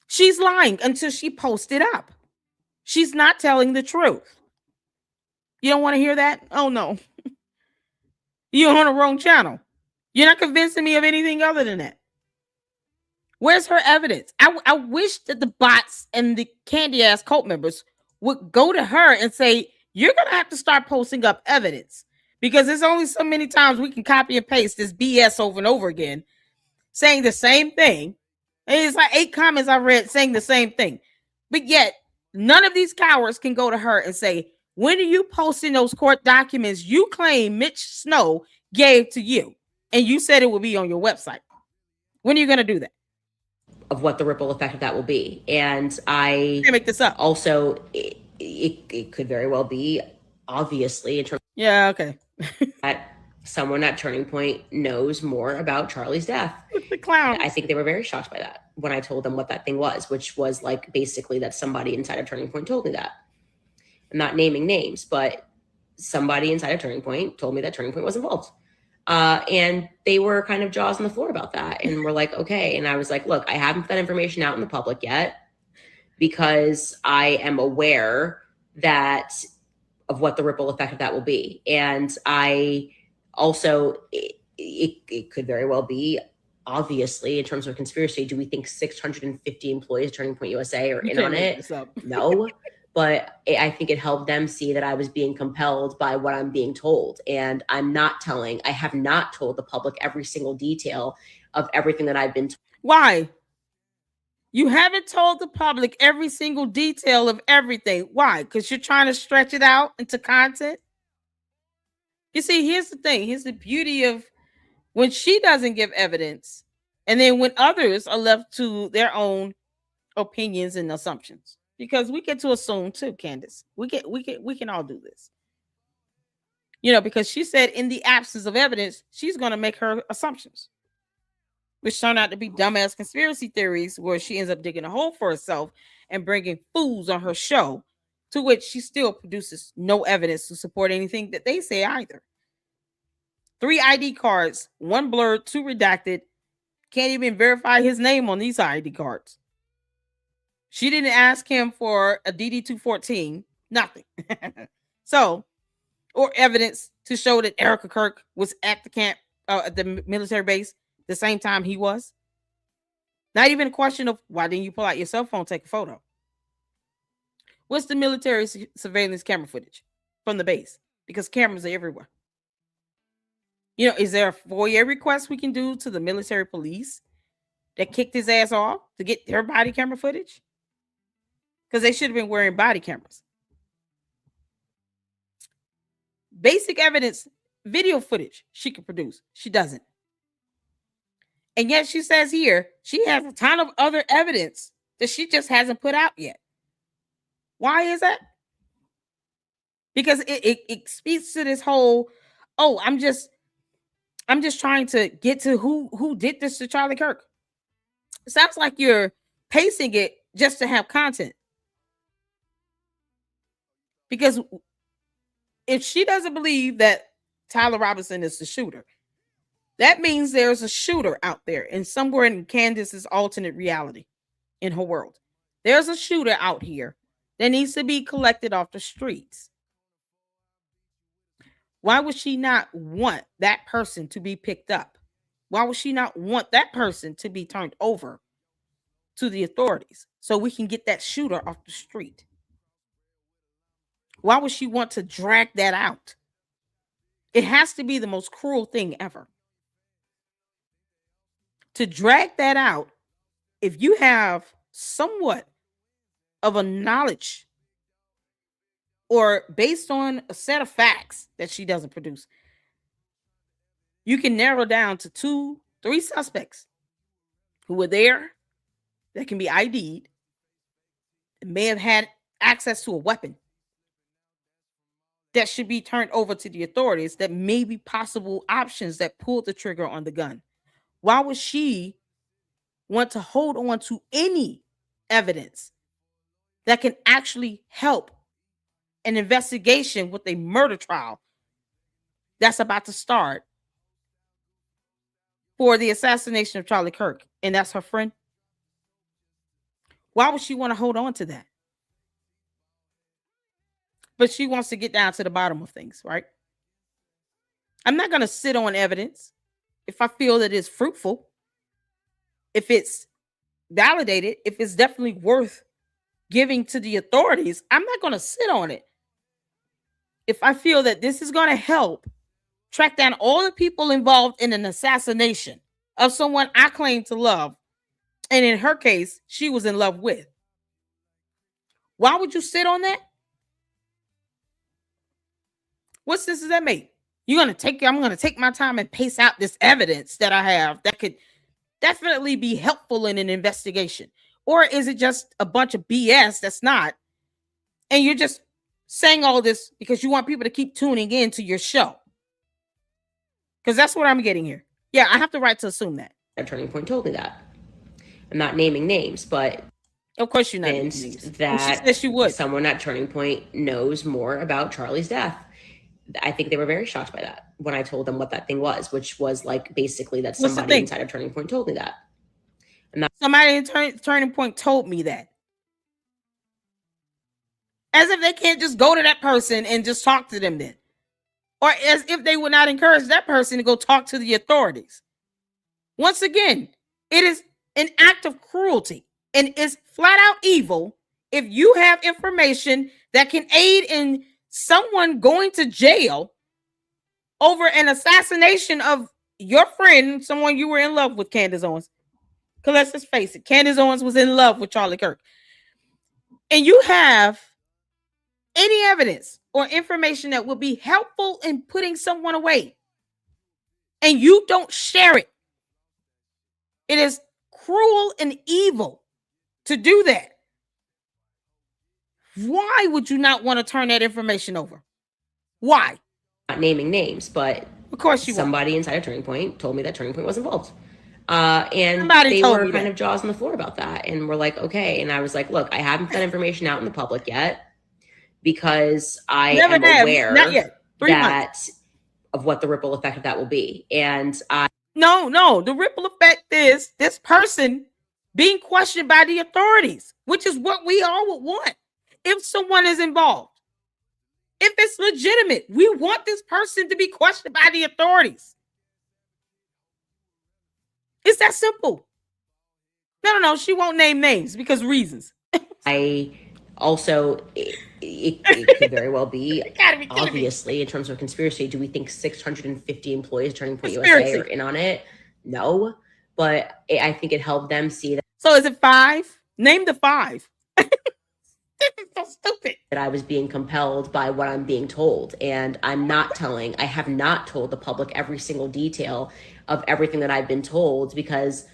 She's lying until she posts it up. She's not telling the truth. You don't want to hear that? Oh, no. You're on the wrong channel. You're not convincing me of anything other than that. Where's her evidence? I wish that the bots and the candy ass cult members would go to her and say, you're going to have to start posting up evidence, because there's only so many times we can copy and paste this BS over and over again, saying the same thing. And it's like 8 comments I read saying the same thing. But yet, none of these cowards can go to her and say, when are you posting those court documents you claim Mitch Snow gave to you? And you said it would be on your website. When are you going to do that? Of what the ripple effect of that will be. And I can't make this up. Also, it could very well be, obviously, in terms okay. that someone at Turning Point knows more about Charlie's death. The clown. I think they were very shocked by that when I told them what that thing was, which was like basically that somebody inside of Turning Point told me that. I'm not naming names, but somebody inside of Turning Point told me that Turning Point was involved. And they were kind of jaws on the floor about that. And we're like, okay. And I was like, look, I haven't put that information out in the public yet because I am aware of what the ripple effect of that will be. And I also, it could very well be, obviously, in terms of conspiracy, do we think 650 employees at Turning Point USA are in on it? No. But I think it helped them see that I was being compelled by what I'm being told. And I have not told the public every single detail of everything that I've been told. Why? You haven't told the public every single detail of everything. Why? Because you're trying to stretch it out into content? You see, here's the thing. Here's the beauty of when she doesn't give evidence, and then when others are left to their own opinions and assumptions. Because we get to assume too, Candace. We can all do this. Because she said in the absence of evidence, she's going to make her assumptions, which turn out to be dumbass conspiracy theories, where she ends up digging a hole for herself and bringing fools on her show, to which she still produces no evidence to support anything that they say either. 3 ID cards, 1 blurred, 2 redacted. Can't even verify his name on these ID cards. She didn't ask him for a DD-214, nothing. Or evidence to show that Erica Kirk was at the camp, at the military base, the same time he was. Not even a question of why didn't you pull out your cell phone, take a photo? What's the military surveillance camera footage from the base? Because cameras are everywhere. Is there a FOIA request we can do to the military police that kicked his ass off to get their body camera footage? Because they should have been wearing body cameras. Basic evidence, video footage she could produce. She doesn't. And yet she says here, she has a ton of other evidence that she just hasn't put out yet. Why is that? Because it speaks to this whole, I'm just trying to get to who did this to Charlie Kirk. It sounds like you're pacing it just to have content. Because if she doesn't believe that Tyler Robinson is the shooter, that means there's a shooter out there, and somewhere in Candace's alternate reality in her world, there's a shooter out here that needs to be collected off the streets. Why would she not want that person to be picked up? Why would she not want that person to be turned over to the authorities so we can get that shooter off the street? Why would she want to drag that out? It has to be the most cruel thing ever. To drag that out, if you have somewhat of a knowledge or based on a set of facts that she doesn't produce, you can narrow down to 2, 3 suspects who were there that can be ID'd, may have had access to a weapon that should be turned over to the authorities, that may be possible options that pulled the trigger on the gun. Why would she want to hold on to any evidence that can actually help an investigation with a murder trial that's about to start for the assassination of Charlie Kirk, and that's her friend? Why would she want to hold on to that? But she wants to get down to the bottom of things, right? I'm not going to sit on evidence if I feel that it's fruitful, if it's validated, if it's definitely worth giving to the authorities. I'm not going to sit on it if I feel that this is going to help track down all the people involved in an assassination of someone I claim to love, and in her case, she was in love with. Why would you sit on that? What sense does that make? I'm going to take my time and pace out this evidence that I have that could definitely be helpful in an investigation. Or is it just a bunch of BS that's not? And you're just saying all this because you want people to keep tuning in to your show. Because that's what I'm getting here. Yeah, I have the right to assume that. At Turning Point told me that. I'm not naming names, but of course you're not naming names. That she would. Someone at Turning Point knows more about Charlie's death. I think they were very shocked by that when I told them what that thing was, which was like basically that somebody inside of Turning Point told me that. Somebody in Turning Point told me that. As if they can't just go to that person and just talk to them then. Or as if they would not encourage that person to go talk to the authorities. Once again, it is an act of cruelty and is flat out evil if you have information that can aid in someone going to jail over an assassination of your friend, someone you were in love with, Candace Owens. Because let's just face it, Candace Owens was in love with Charlie Kirk. And you have any evidence or information that will be helpful in putting someone away, and you don't share it. It is cruel and evil to do that. Why would you not want to turn that information over? Why? Not naming names, but of course somebody inside of Turning Point told me that Turning Point was involved. And somebody they were kind of jaws on the floor about that. And we're like, okay. And I was like, look, I haven't put that information out in the public yet because I am aware of what the ripple effect of that will be. And no, the ripple effect is this person being questioned by the authorities, which is what we all would want if someone is involved. If it's legitimate, we want this person to be questioned by the authorities. It's that simple. No, she won't name names because reasons. I also, it could very well be, obviously, in terms of conspiracy, do we think 650 employees Turning Point USA are in on it? No, but I think it helped them see that. So is it 5? Name the 5. So stupid. That I was being compelled by what I'm being told. And I have not told the public every single detail of everything that I've been told because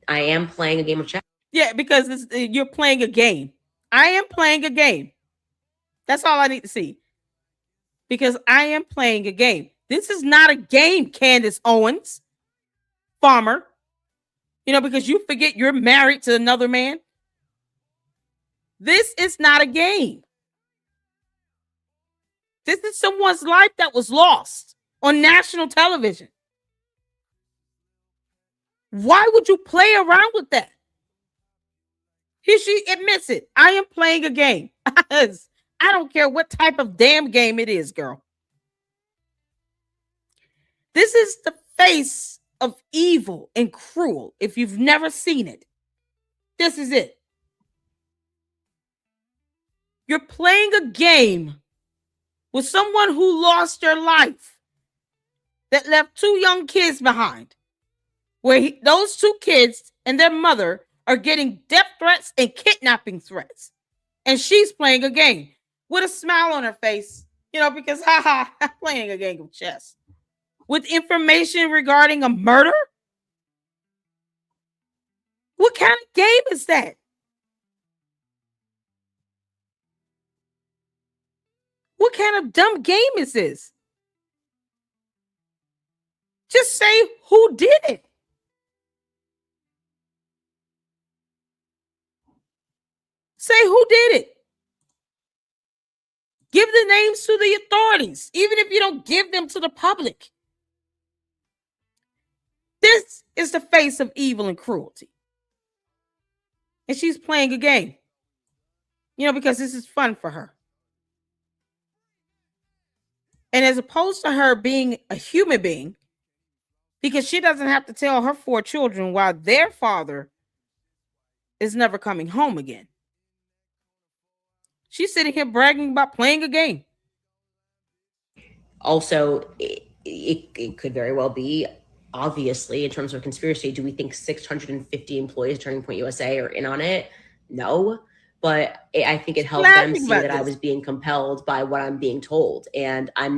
I am playing a game of chess. Yeah, because you're playing a game. I am playing a game. That's all I need to see. Because I am playing a game. This is not a game, Candace Owens, farmer. Because you forget you're married to another man. This is not a game. This is someone's life that was lost on national television. Why would you play around with that? Here she admits it. I am playing a game. I don't care what type of damn game it is, girl. This is the face of evil and cruel. If you've never seen it, this is it. You're playing a game with someone who lost their life, that left 2 young kids behind, where those 2 kids and their mother are getting death threats and kidnapping threats. And she's playing a game with a smile on her face, because I'm playing a game of chess with information regarding a murder. What kind of game is that? What kind of dumb game is this? Just say who did it. Say who did it. Give the names to the authorities, even if you don't give them to the public. This is the face of evil and cruelty. And she's playing a game. Because this is fun for her. And as opposed to her being a human being, because she doesn't have to tell her 4 children why their father is never coming home again. She's sitting here bragging about playing a game. Also, it could very well be, obviously, in terms of conspiracy, do we think 650 employees of Turning Point USA are in on it? No. But I think it helped them see that I was being compelled by what I'm being told. And I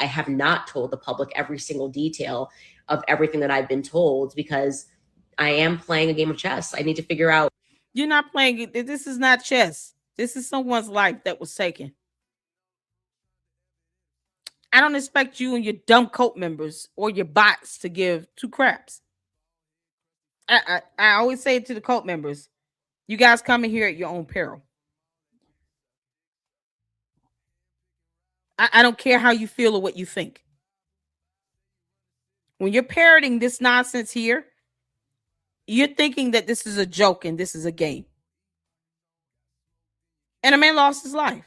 have not told the public every single detail of everything that I've been told, because I am playing a game of chess. I need to figure out. You're not playing it. This is not chess. This is someone's life that was taken. I don't expect you and your dumb cult members or your bots to give 2 craps. I always say to the cult members, you guys come in here at your own peril. I don't care how you feel or what you think. When you're parroting this nonsense here, you're thinking that this is a joke and this is a game. And a man lost his life.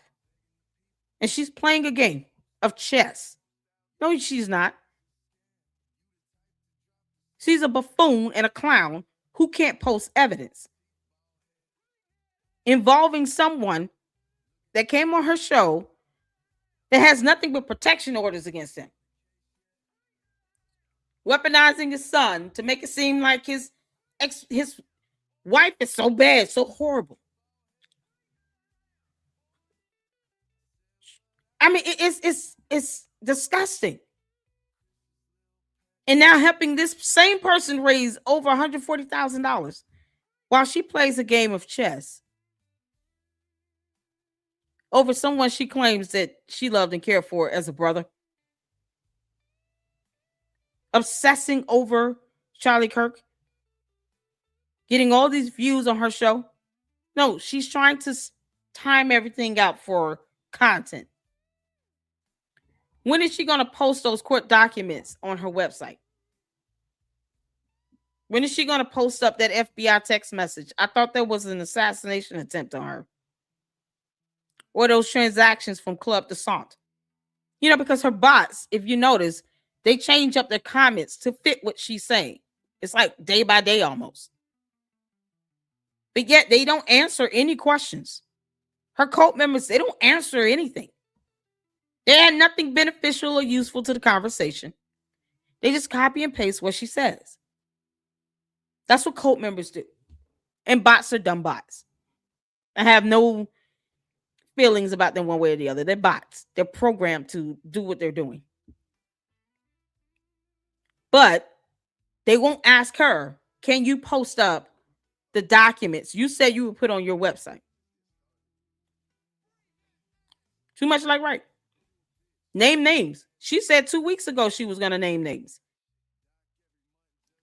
And she's playing a game of chess. No, she's not. She's a buffoon and a clown who can't post evidence involving someone that came on her show that has nothing but protection orders against him. Weaponizing his son to make it seem like his wife is so bad, so horrible. I mean, it's disgusting. And now helping this same person raise over $140,000 while she plays a game of chess over someone she claims that she loved and cared for as a brother. Obsessing over Charlie Kirk. Getting all these views on her show. No, she's trying to time everything out for content. When is she going to post those court documents on her website? When is she going to post up that FBI text message? I thought there was an assassination attempt on her. Or those transactions from Club Descent. Because her bots, if you notice, they change up their comments to fit what she's saying. It's like day by day almost. But yet they don't answer any questions. Her cult members, they don't answer anything. They had nothing beneficial or useful to the conversation. They just copy and paste what she says. That's what cult members do. And bots are dumb bots. I have no feelings about them one way or the other. They're bots. They're programmed to do what they're doing. But they won't ask her, can you post up the documents you said you would put on your website? Too much like right. Name names. She said 2 weeks ago she was going to name names.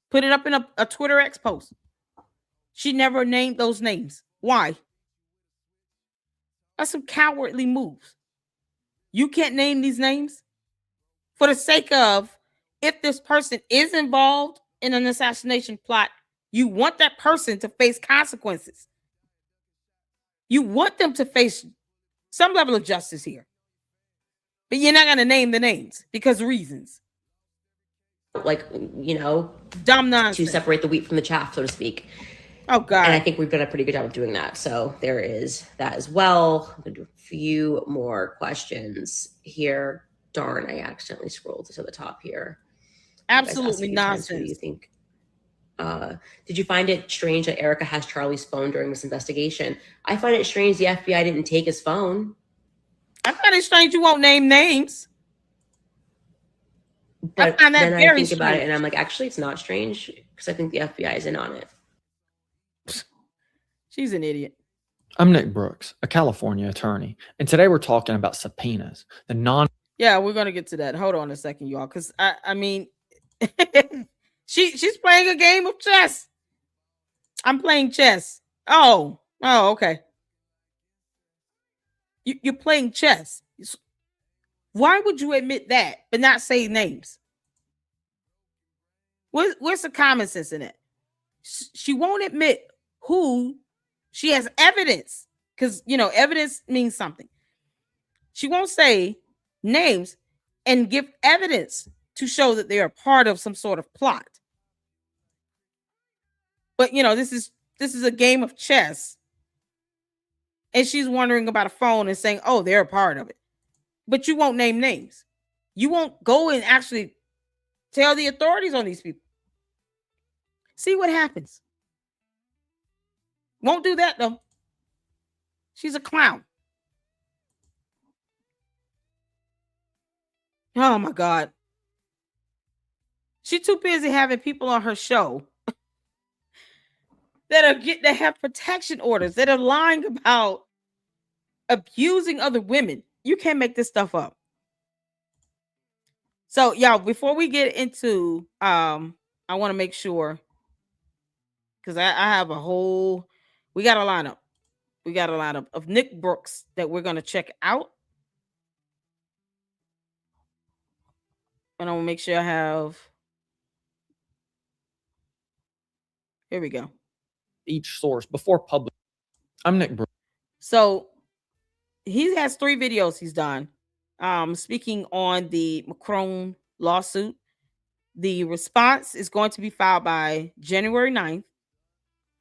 Put it up in a Twitter X post. She never named those names. Why? That's some cowardly moves. You can't name these names for the sake of, if this person is involved in an assassination plot, you want that person to face consequences. You want them to face some level of justice here. But you're not going to name the names because of reasons. Dumb nonsense. To separate the wheat from the chaff, so to speak. Oh, God. And I think we've done a pretty good job of doing that. So there is that as well. I'm going to do a few more questions here. Darn, I accidentally scrolled to the top here. Absolutely nonsense. What do you think? Did you find it strange that Erica has Charlie's phone during this investigation? I find it strange the FBI didn't take his phone. I find it strange you won't name names. But then I think about it and I'm like, actually, it's not strange because I think the FBI is in on it. She's an idiot. I'm Nick Brooks, a California attorney, and today we're talking about subpoenas. Yeah, we're gonna get to that. Hold on a second, y'all, because I mean, she's playing a game of chess. I'm playing chess. Oh, okay. You're playing chess. Why would you admit that but not say names? Where's the common sense in it? She won't admit who. She has evidence, because evidence means something. She won't say names and give evidence to show that they are part of some sort of plot. But this is a game of chess, and she's wondering about a phone and saying, "Oh, they're a part of it," but you won't name names. You won't go and actually tell the authorities on these people. See what happens. Won't do that though. She's a clown. Oh my God. She's too busy having people on her show that have protection orders, that are lying about abusing other women. You can't make this stuff up. So y'all, before we get into I want to make sure, because I have we got a lineup. We got a lineup of Nick Brooks that we're gonna check out. And I want to make sure I have. Here we go. Each source before public. I'm Nick Brooks. So he has 3 videos he's done. Speaking on the Macron lawsuit. The response is going to be filed by January 9th.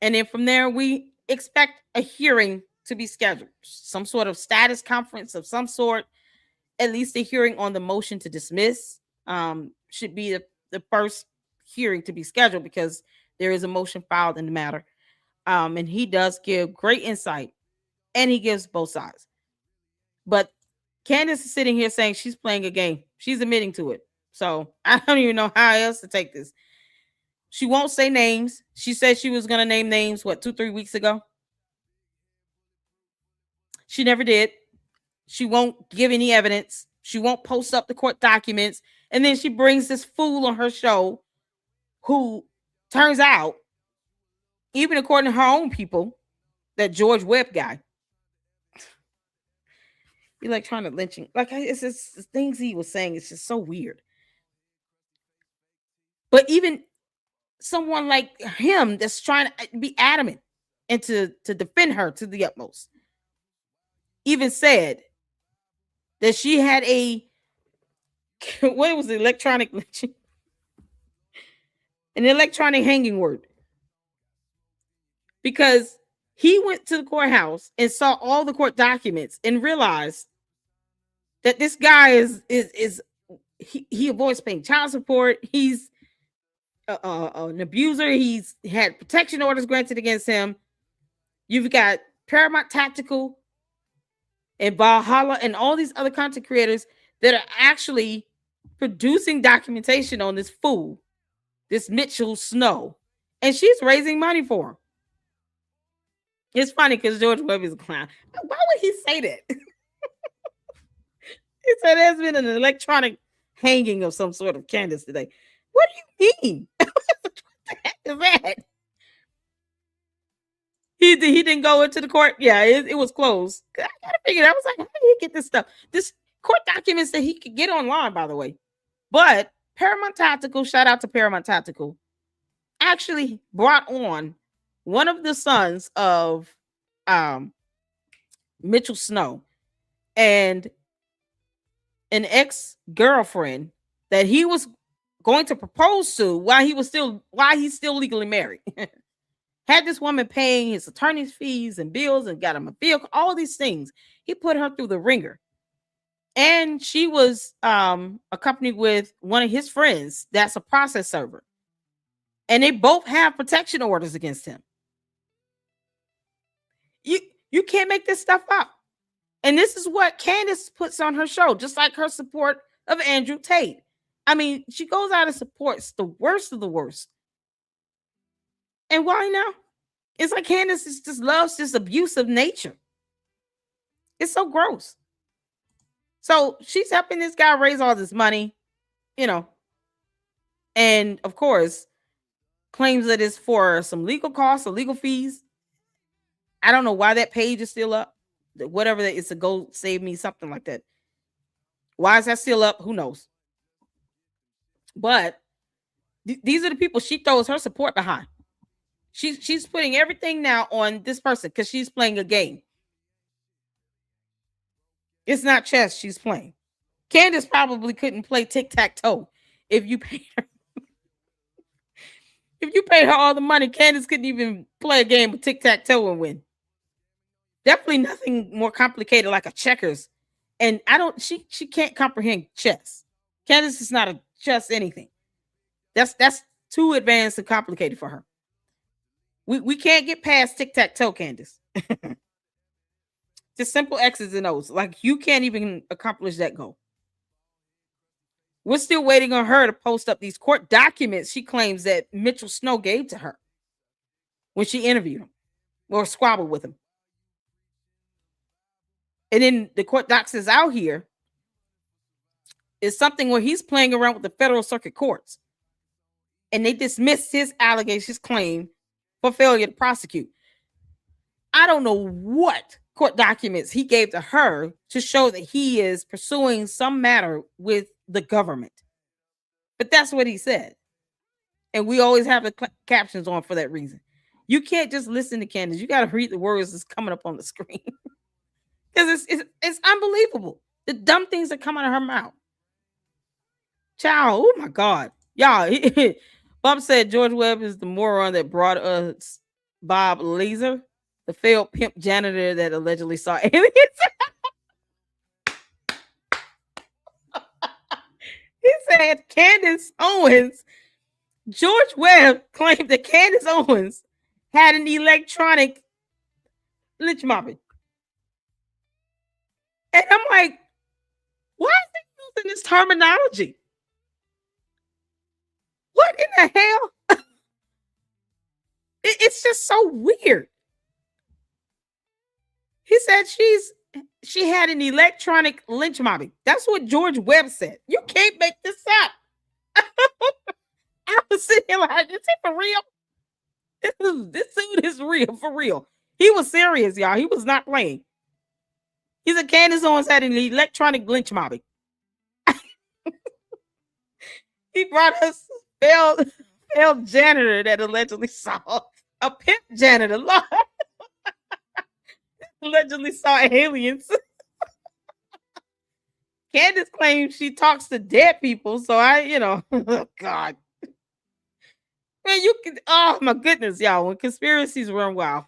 And then from there, we expect a hearing to be scheduled. Some sort of status conference of some sort. At least a hearing on the motion to dismiss should be the first hearing to be scheduled, because there is a motion filed in the matter. And he does give great insight, and he gives both sides. But Candace is sitting here saying she's playing a game. She's admitting to it. So I don't even know how else to take this. She won't say names. She said she was going to name names, 2-3 weeks ago? She never did. She won't give any evidence. She won't post up the court documents. And then she brings this fool on her show who turns out, even according to her own people, that George Webb guy, electronic lynching. Like, it's just things he was saying. It's just so weird. But even someone like him that's trying to be adamant and to defend her to the utmost, even said that she had what was the electronic lynching? An electronic hanging word. Because he went to the courthouse and saw all the court documents and realized that this guy is he avoids paying child support. He's an abuser. He's had protection orders granted against him. You've got Paramount Tactical and Valhalla and all these other content creators that are actually producing documentation on this fool, this Mitchell Snow, and she's raising money for him. It's funny because George Webb is a clown. Why would he say that? He said there's been an electronic hanging of some sort of Candace today. What do you mean? What the heck is that? He didn't go into the court. Yeah, it was closed. I gotta figure it out. I was like, how did he get this stuff? This court documents that he could get online, by the way. But Paramount Tactical, shout out to Paramount Tactical, actually brought on one of the sons of Mitchell Snow and an ex-girlfriend that he was going to propose to while he's still legally married. Had this woman paying his attorney's fees and bills and got him a vehicle, all these things. He put her through the ringer. And she was accompanied with one of his friends that's a process server. And they both have protection orders against him. You can't make this stuff up. And this is what Candace puts on her show, just like her support of Andrew Tate. I mean, she goes out and supports the worst of the worst. And why now? It's like Candace just loves this abusive nature. It's so gross. So she's helping this guy raise all this money, and of course, claims that it's for some legal costs or legal fees. I don't know why that page is still up. whatever that it's a Go Save Me, something like that. Why is that still up? Who knows? But these are the people she throws her support behind. She's putting everything now on this person because she's playing a game. It's not chess she's playing. Candace probably couldn't play tic-tac-toe if you paid her. If you paid her all the money, Candace couldn't even play a game of tic-tac-toe and win. Definitely nothing more complicated like a checkers. And she can't comprehend chess. Candace is not a chess anything. That's too advanced and complicated for her. We can't get past tic-tac-toe, Candace. Just simple X's and O's. Like, you can't even accomplish that goal. We're still waiting on her to post up these court documents she claims that Mitchell Snow gave to her when she interviewed him or squabbled with him. And then the court docs is out here. It's something where he's playing around with the federal circuit courts. And they dismissed his allegations claim for failure to prosecute. I don't know what court documents he gave to her to show that he is pursuing some matter with the government. But that's what he said. And we always have the captions on for that reason. You can't just listen to Candace. You got to read the words that's coming up on the screen. Because it's unbelievable. The dumb things that come out of her mouth. Child, oh my God. Y'all, Bob said George Webb is the moron that brought us Bob Laser, the failed pimp janitor that allegedly saw aliens. He said Candace Owens. George Webb claimed that Candace Owens had an electronic lynch mobbing. And I'm like, why is he using this terminology? What in the hell? It's just so weird. He said she had an electronic lynch mobbing. That's what George Webb said. You can't make this up. I was sitting here like, is it for real? This dude is real, for real. He was serious, y'all. He was not playing. He said Candace Owens had an electronic lynch mobbing. He brought us failed janitor that allegedly saw a pimp janitor. Lord. Allegedly saw aliens. Candace claims she talks to dead people. So oh God. Man, you can, oh my goodness, y'all. When conspiracies run wild.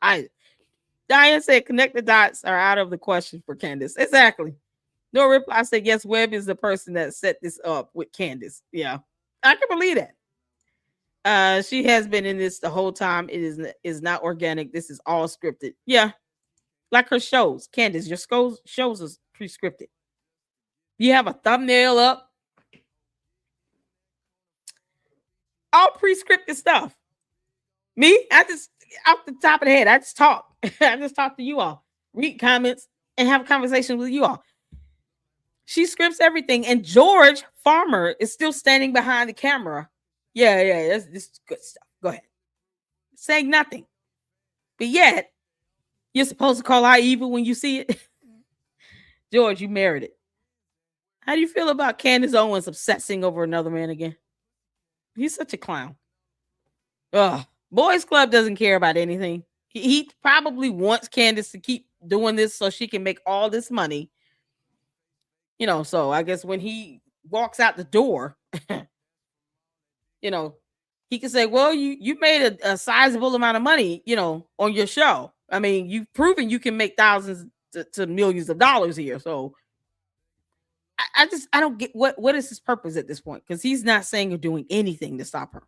God. Diane said connect the dots are out of the question for Candace. Exactly. No reply said yes, Webb is the person that set this up with Candace. Yeah. I can believe that. She has been in this the whole time. It is not organic. This is all scripted. Yeah. Like her shows. Candace, your shows is pre-scripted. You have a thumbnail up. All pre-scripted stuff. Me, I just off the top of the head, I just talk. I just talk to you all, read comments, and have a conversation with you all. She scripts everything, and George Farmer is still standing behind the camera. Yeah, this is good stuff. Go ahead. Saying nothing. But yet, you're supposed to call out evil when you see it. George, you married it. How do you feel about Candace Owens obsessing over another man again? He's such a clown. Ugh. Boys Club doesn't care about anything. He probably wants Candace to keep doing this so she can make all this money. So I guess when he walks out the door, he can say, well, you made a sizable amount of money, on your show. I mean, you've proven you can make thousands to millions of dollars here. So I don't get what is his purpose at this point, because he's not saying or doing anything to stop her.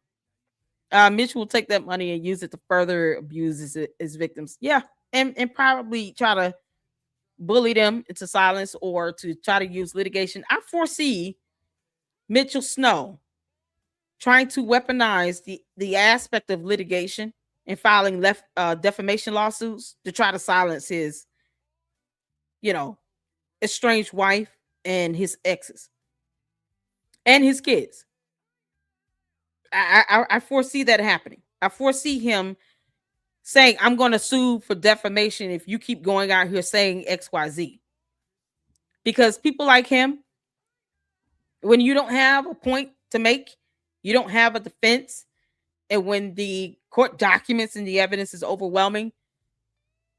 Mitch will take that money and use it to further abuse his victims. Yeah. And probably try to bully them into silence or to try to use litigation. I foresee Mitchell Snow trying to weaponize the aspect of litigation and filing defamation lawsuits to try to silence his, estranged wife and his exes and his kids. I foresee that happening. I foresee him saying, I'm going to sue for defamation if you keep going out here saying XYZ. Because people like him, when you don't have a point to make, you don't have a defense, and when the court documents and the evidence is overwhelming,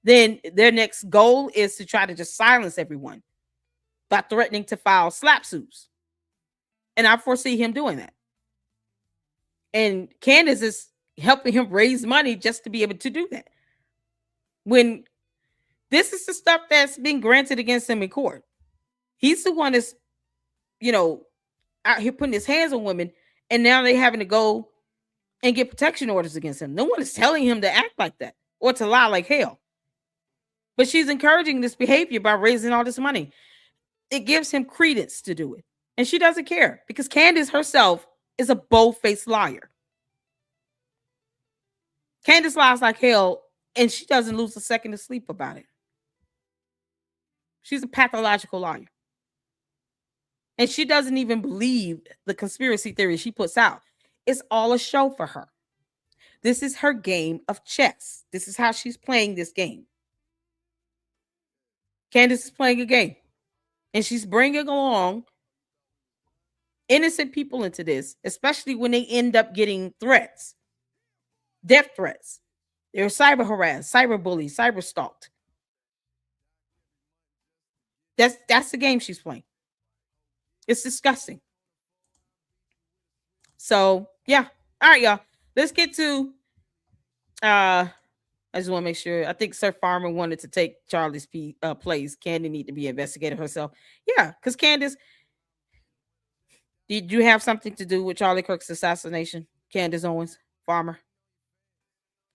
then their next goal is to try to just silence everyone by threatening to file slap suits. And I foresee him doing that. And Candace is helping him raise money just to be able to do that. When this is the stuff that's being granted against him in court. He's the one that's, out here putting his hands on women, and now they're having to go and get protection orders against him. No one is telling him to act like that or to lie like hell. But she's encouraging this behavior by raising all this money. It gives him credence to do it. And she doesn't care because Candace herself is a bold-faced liar. Candace lies like hell, and she doesn't lose a second of sleep about it. She's a pathological liar. And she doesn't even believe the conspiracy theory she puts out. It's all a show for her. This is her game of chess. This is how she's playing this game. Candace is playing a game. And she's bringing along innocent people into this, especially when they end up getting threats, death threats. They're cyber harassed, cyber bullied, cyber stalked. That's the game she's playing. It's disgusting. So, yeah. All right, y'all. Let's get to I just want to make sure. I think Sir Farmer wanted to take Charlie's place. Candy need to be investigated herself. Yeah, because Candace, did you have something to do with Charlie Kirk's assassination? Candace Owens, Farmer.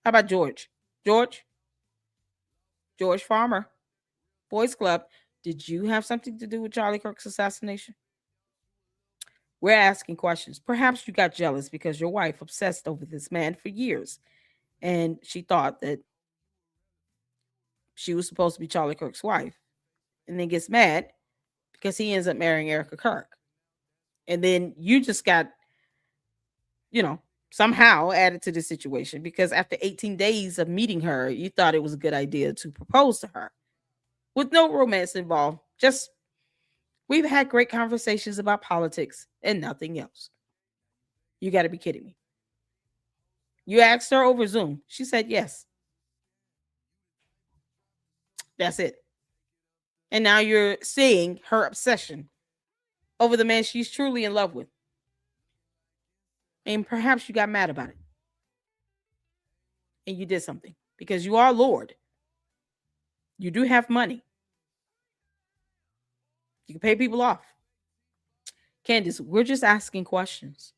How about George? George Farmer, Boys Club. Did you have something to do with Charlie Kirk's assassination? We're asking questions. Perhaps you got jealous because your wife obsessed over this man for years. And she thought that she was supposed to be Charlie Kirk's wife. And then gets mad because he ends up marrying Erica Kirk. And then you just got, somehow added to the situation because after 18 days of meeting her, you thought it was a good idea to propose to her with no romance involved. Just, we've had great conversations about politics and nothing else. You got to be kidding me. You asked her over Zoom. She said yes. That's it. And now you're seeing her obsession over the man she's truly in love with. And perhaps you got mad about it. And you did something because you are Lord. You do have money. You can pay people off. Candace, we're just asking questions.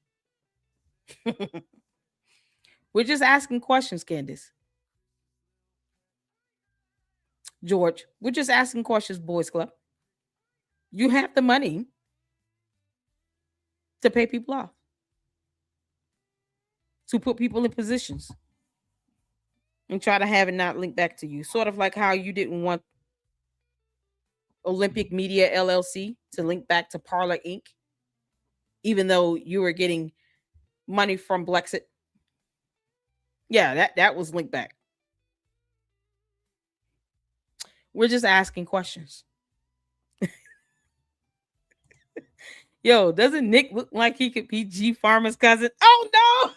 We're just asking questions, Candace. George, we're just asking questions, Boys Club. You have the money to pay people off, to put people in positions and try to have it not link back to you. Sort of like how you didn't want Olympic Media LLC to link back to Parler Inc., even though you were getting money from BLEXIT. Yeah, that was linked back. We're just asking questions. Yo, doesn't Nick look like he could be G Farmer's cousin? Oh, no.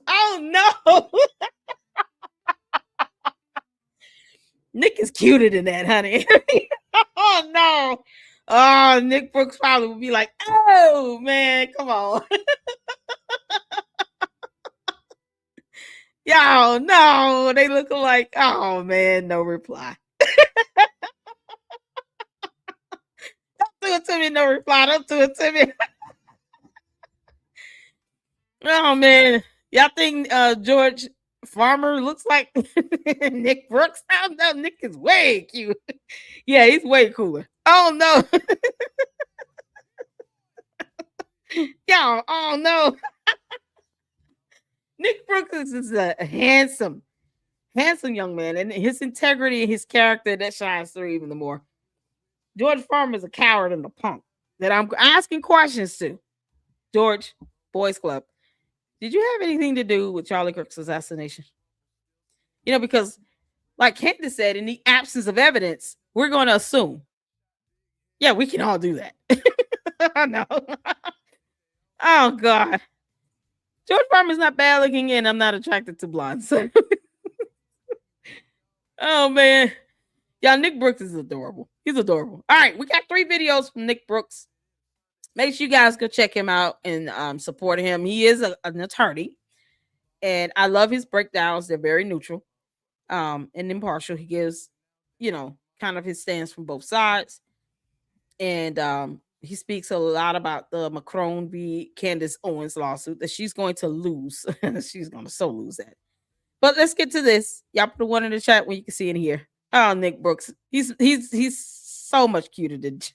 Oh, no. Nick is cuter than that, honey. Oh, no. Oh, Nick Brooks probably would be like, oh, man, come on. Yo, no, they look like, oh, man, no reply. Don't do it to me, no reply. Don't do it to me. Oh, man. Y'all think George Farmer looks like Nick Brooks? Oh, no, Nick is way cute. Yeah, he's way cooler. Oh, no. Y'all, oh, no. Nick Brooks is a handsome young man, and his integrity and his character that shines through even the more. George Farmer is a coward and a punk that I'm asking questions to. George, Boys Club, did you have anything to do with Charlie Kirk's assassination? You know, because like Candace said, in the absence of evidence, we're going to assume. Yeah, we can all do that. I know. Oh, God. George Foreman's not bad looking, and I'm not attracted to blondes. So. Oh, man. Y'all, Nick Brooks is adorable. He's adorable. All right, we got 3 videos from Nick Brooks. Make sure you guys go check him out and support him. He is an attorney, and I love his breakdowns. They're very neutral and impartial. He gives, kind of his stance from both sides. And he speaks a lot about the Macron v. Candace Owens lawsuit that she's going to lose. She's going to so lose that. But let's get to this. Y'all put the one in the chat when you can see it here. Oh, Nick Brooks. He's so much cuter than George.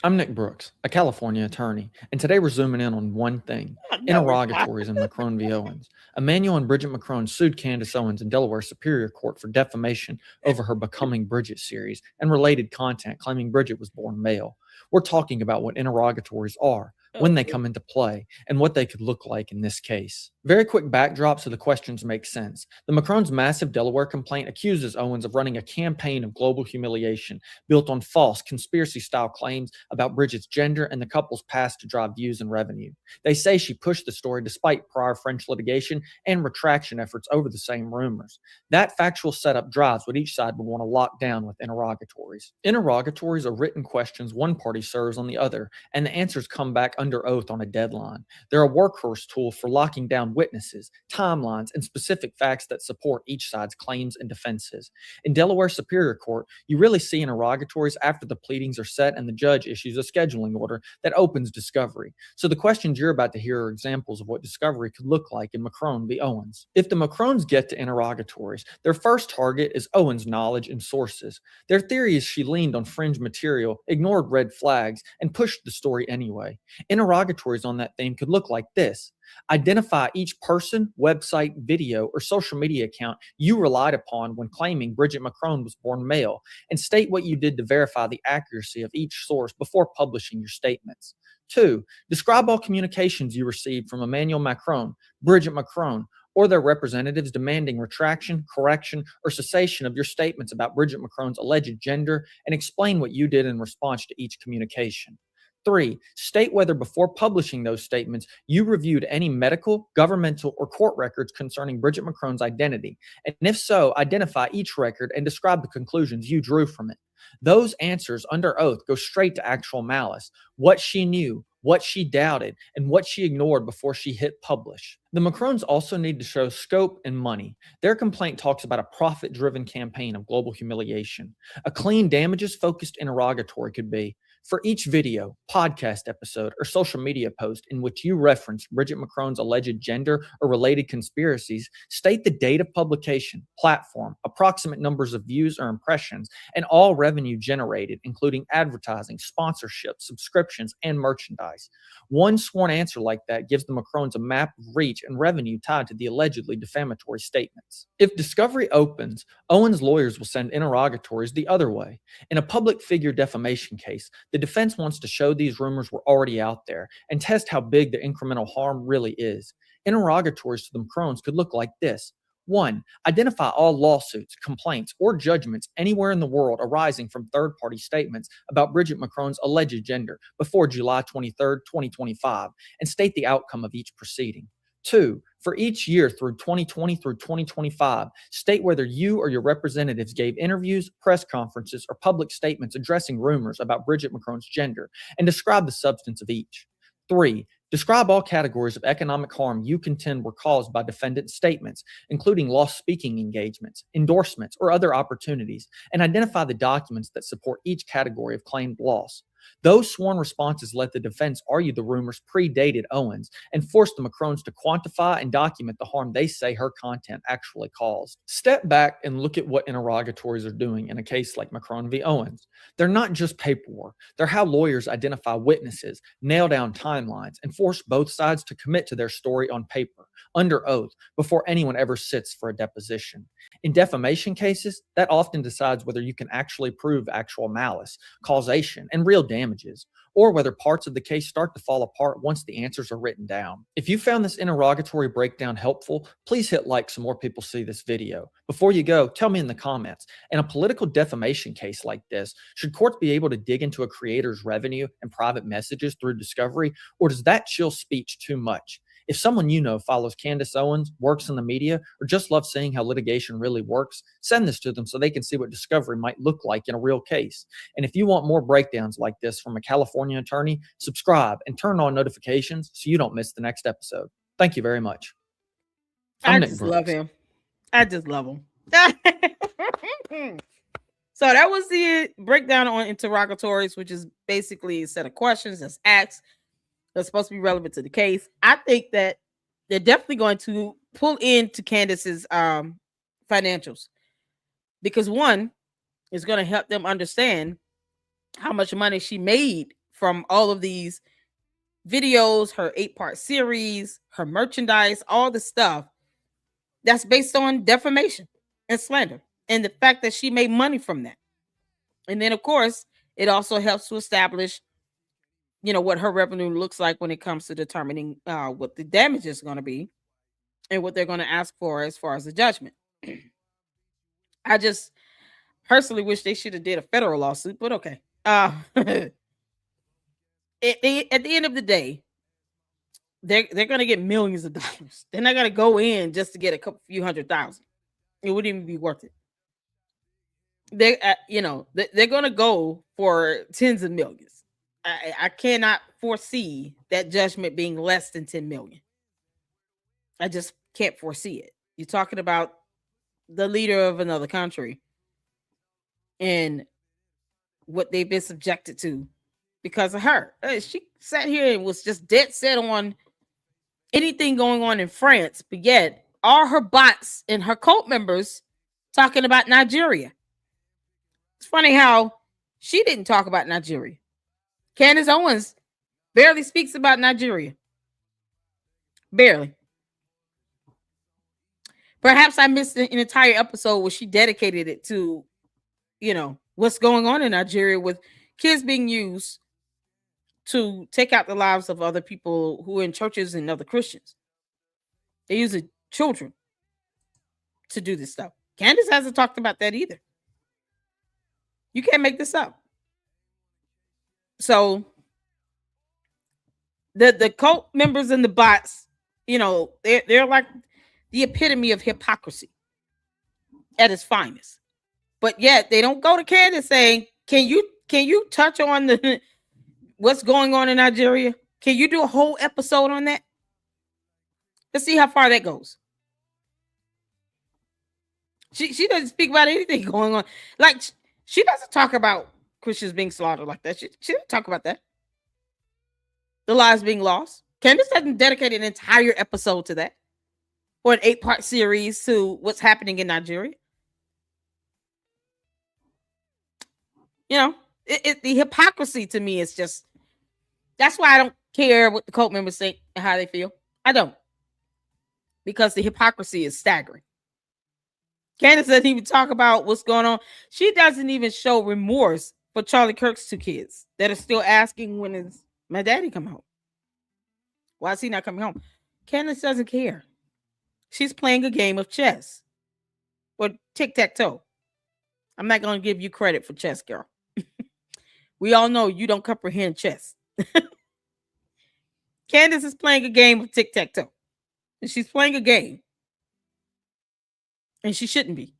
I'm Nick Brooks, a California attorney, and today we're zooming in on one thing: interrogatories in Macron v. Owens. Emmanuel and Bridget Macron sued Candace Owens in Delaware Superior Court for defamation over her Becoming Bridget series and related content, claiming Bridget was born male. We're talking about what interrogatories are, when they come into play, and what they could look like in this case. Very quick backdrop so the questions make sense. The Macron's massive Delaware complaint accuses Owens of running a campaign of global humiliation built on false conspiracy-style claims about Bridget's gender and the couple's past to drive views and revenue. They say she pushed the story despite prior French litigation and retraction efforts over the same rumors. That factual setup drives what each side would want to lock down with interrogatories. Interrogatories are written questions one party serves on the other, and the answers come back under oath on a deadline. They're a workhorse tool for locking down witnesses, timelines, and specific facts that support each side's claims and defenses. In Delaware Superior Court, you really see interrogatories after the pleadings are set and the judge issues a scheduling order that opens discovery. So the questions you're about to hear are examples of what discovery could look like in Macron v. Owens. If the Macrons get to interrogatories, their first target is Owens' knowledge and sources. Their theory is she leaned on fringe material, ignored red flags, and pushed the story anyway. Interrogatories on that theme could look like this. Identify each person, website, video, or social media account you relied upon when claiming Bridget Macron was born male, and state what you did to verify the accuracy of each source before publishing your statements. 2. Describe all communications you received from Emmanuel Macron, Bridget Macron, or their representatives demanding retraction, correction, or cessation of your statements about Bridget Macron's alleged gender, and explain what you did in response to each communication. 3. State whether before publishing those statements, you reviewed any medical, governmental, or court records concerning Bridget Macron's identity, and if so, identify each record and describe the conclusions you drew from it. Those answers under oath go straight to actual malice, what she knew, what she doubted, and what she ignored before she hit publish. The Macrons also need to show scope and money. Their complaint talks about a profit-driven campaign of global humiliation. A clean, damages-focused interrogatory could be, for each video, podcast episode, or social media post in which you reference Bridget Macron's alleged gender or related conspiracies, state the date of publication, platform, approximate numbers of views or impressions, and all revenue generated, including advertising, sponsorship, subscriptions, and merchandise. One sworn answer like that gives the Macrons a map of reach and revenue tied to the allegedly defamatory statements. If discovery opens, Owens' lawyers will send interrogatories the other way. In a public figure defamation case, the defense wants to show these rumors were already out there and test how big the incremental harm really is. Interrogatories to the Macrons could look like this. 1. Identify all lawsuits, complaints, or judgments anywhere in the world arising from third-party statements about Bridget Macron's alleged gender before July 23, 2025, and state the outcome of each proceeding. 2. For each year through 2020 through 2025, state whether you or your representatives gave interviews, press conferences, or public statements addressing rumors about Bridget Macron's gender, and describe the substance of each. 3. Describe all categories of economic harm you contend were caused by defendant's statements, including lost speaking engagements, endorsements, or other opportunities, and identify the documents that support each category of claimed loss. Those sworn responses let the defense argue the rumors predated Owens and forced the Macrons to quantify and document the harm they say her content actually caused. Step back and look at what interrogatories are doing in a case like Macron v. Owens. They're not just paperwork. They're how lawyers identify witnesses, nail down timelines, and force both sides to commit to their story on paper, under oath, before anyone ever sits for a deposition. In defamation cases, that often decides whether you can actually prove actual malice, causation, and real damages. or whether parts of the case start to fall apart once the answers are written down. If you found this interrogatory breakdown helpful, please hit like so more people see this video. Before you go, tell me in the comments, in a political defamation case like this, should courts be able to dig into a creator's revenue and private messages through discovery, or does that chill speech too much? If someone you know follows Candace Owens, works in the media, or just loves seeing how litigation really works, send this to them so they can see what discovery might look like in a real case. And if you want more breakdowns like this from a California attorney, subscribe and turn on notifications so you don't miss the next episode. Thank you very much. I just love him. I just love him. So that was the breakdown on interrogatories, which is basically a set of questions that's asked that's supposed to be relevant to the case. I think that they're definitely going to pull into Candace's financials, because one is going to help them understand how much money she made from all of these videos, her 8-part series, her merchandise, all the stuff that's based on defamation and slander, and the fact that she made money from that. And then, of course, it also helps to establish, what her revenue looks like when it comes to determining what the damage is going to be and what they're going to ask for as far as the judgment. I just personally wish they should have did a federal lawsuit, but okay. At the end of the day, they're going to get millions of dollars. They're not going to go in just to get a few $100,000. It wouldn't even be worth it. They're going to go for tens of millions. I cannot foresee that judgment being less than 10 million. I just can't foresee it. You're talking about the leader of another country and what they've been subjected to because of her. She sat here and was just dead set on anything going on in France, but yet all her bots and her cult members talking about Nigeria. It's funny how she didn't talk about Nigeria. Candace Owens barely speaks about Nigeria. Barely. Perhaps I missed an entire episode where she dedicated it to, what's going on in Nigeria with kids being used to take out the lives of other people who are in churches and other Christians. They use children to do this stuff. Candace hasn't talked about that either. You can't make this up. So the cult members and the bots, they're like the epitome of hypocrisy at its finest. But yet they don't go to Candace saying, can you touch on what's going on in Nigeria? Can you do a whole episode on that? Let's see how far that goes. She doesn't speak about anything going on. Like, she doesn't talk about Christians being slaughtered like that. She didn't talk about that. The lives being lost. Candace hasn't dedicated an entire episode to that, or an 8-part series to what's happening in Nigeria. The hypocrisy to me is just, that's why I don't care what the cult members think and how they feel. I don't. Because the hypocrisy is staggering. Candace doesn't even talk about what's going on. She doesn't even show remorse for Charlie Kirk's 2 kids that are still asking, when is my daddy come home? Why is he not coming home? Candace doesn't care. She's playing a game of chess or tic-tac-toe. I'm not going to give you credit for chess, girl. We all know you don't comprehend chess. Candace is playing a game of tic-tac-toe. And she's playing a game. And she shouldn't be.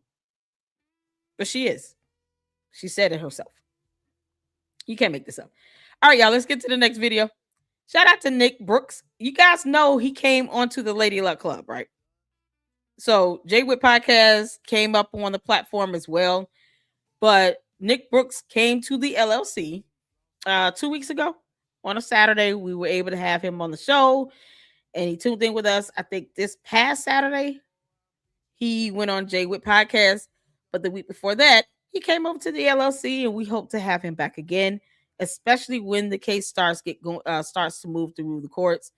But she is. She said it herself. You can't make this up. All right, y'all, let's get to the next video. Shout out to Nick Brooks. You guys know he came onto the Lady Luck Club, right? So Jay Witt Podcast came up on the platform as well. But Nick Brooks came to the LLC 2 weeks ago on a Saturday. We were able to have him on the show, and he tuned in with us. I think this past Saturday, he went on Jay Witt Podcast. But the week before that, he came over to the LLC, and we hope to have him back again, especially when the case starts to move through the courts.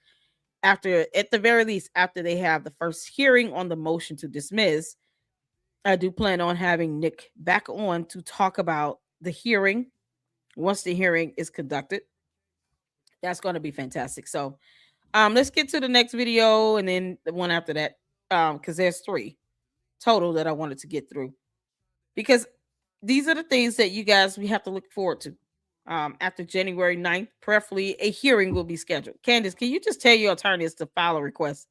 At the very least, after they have the first hearing on the motion to dismiss, I do plan on having Nick back on to talk about the hearing once the hearing is conducted, That's going to be fantastic. So, let's get to the next video and then the one after that, because there's 3 total that I wanted to get through, because these are the things that you guys we have to look forward to. After January 9th, preferably a hearing will be scheduled. Candace, can you just tell your attorneys to file a request?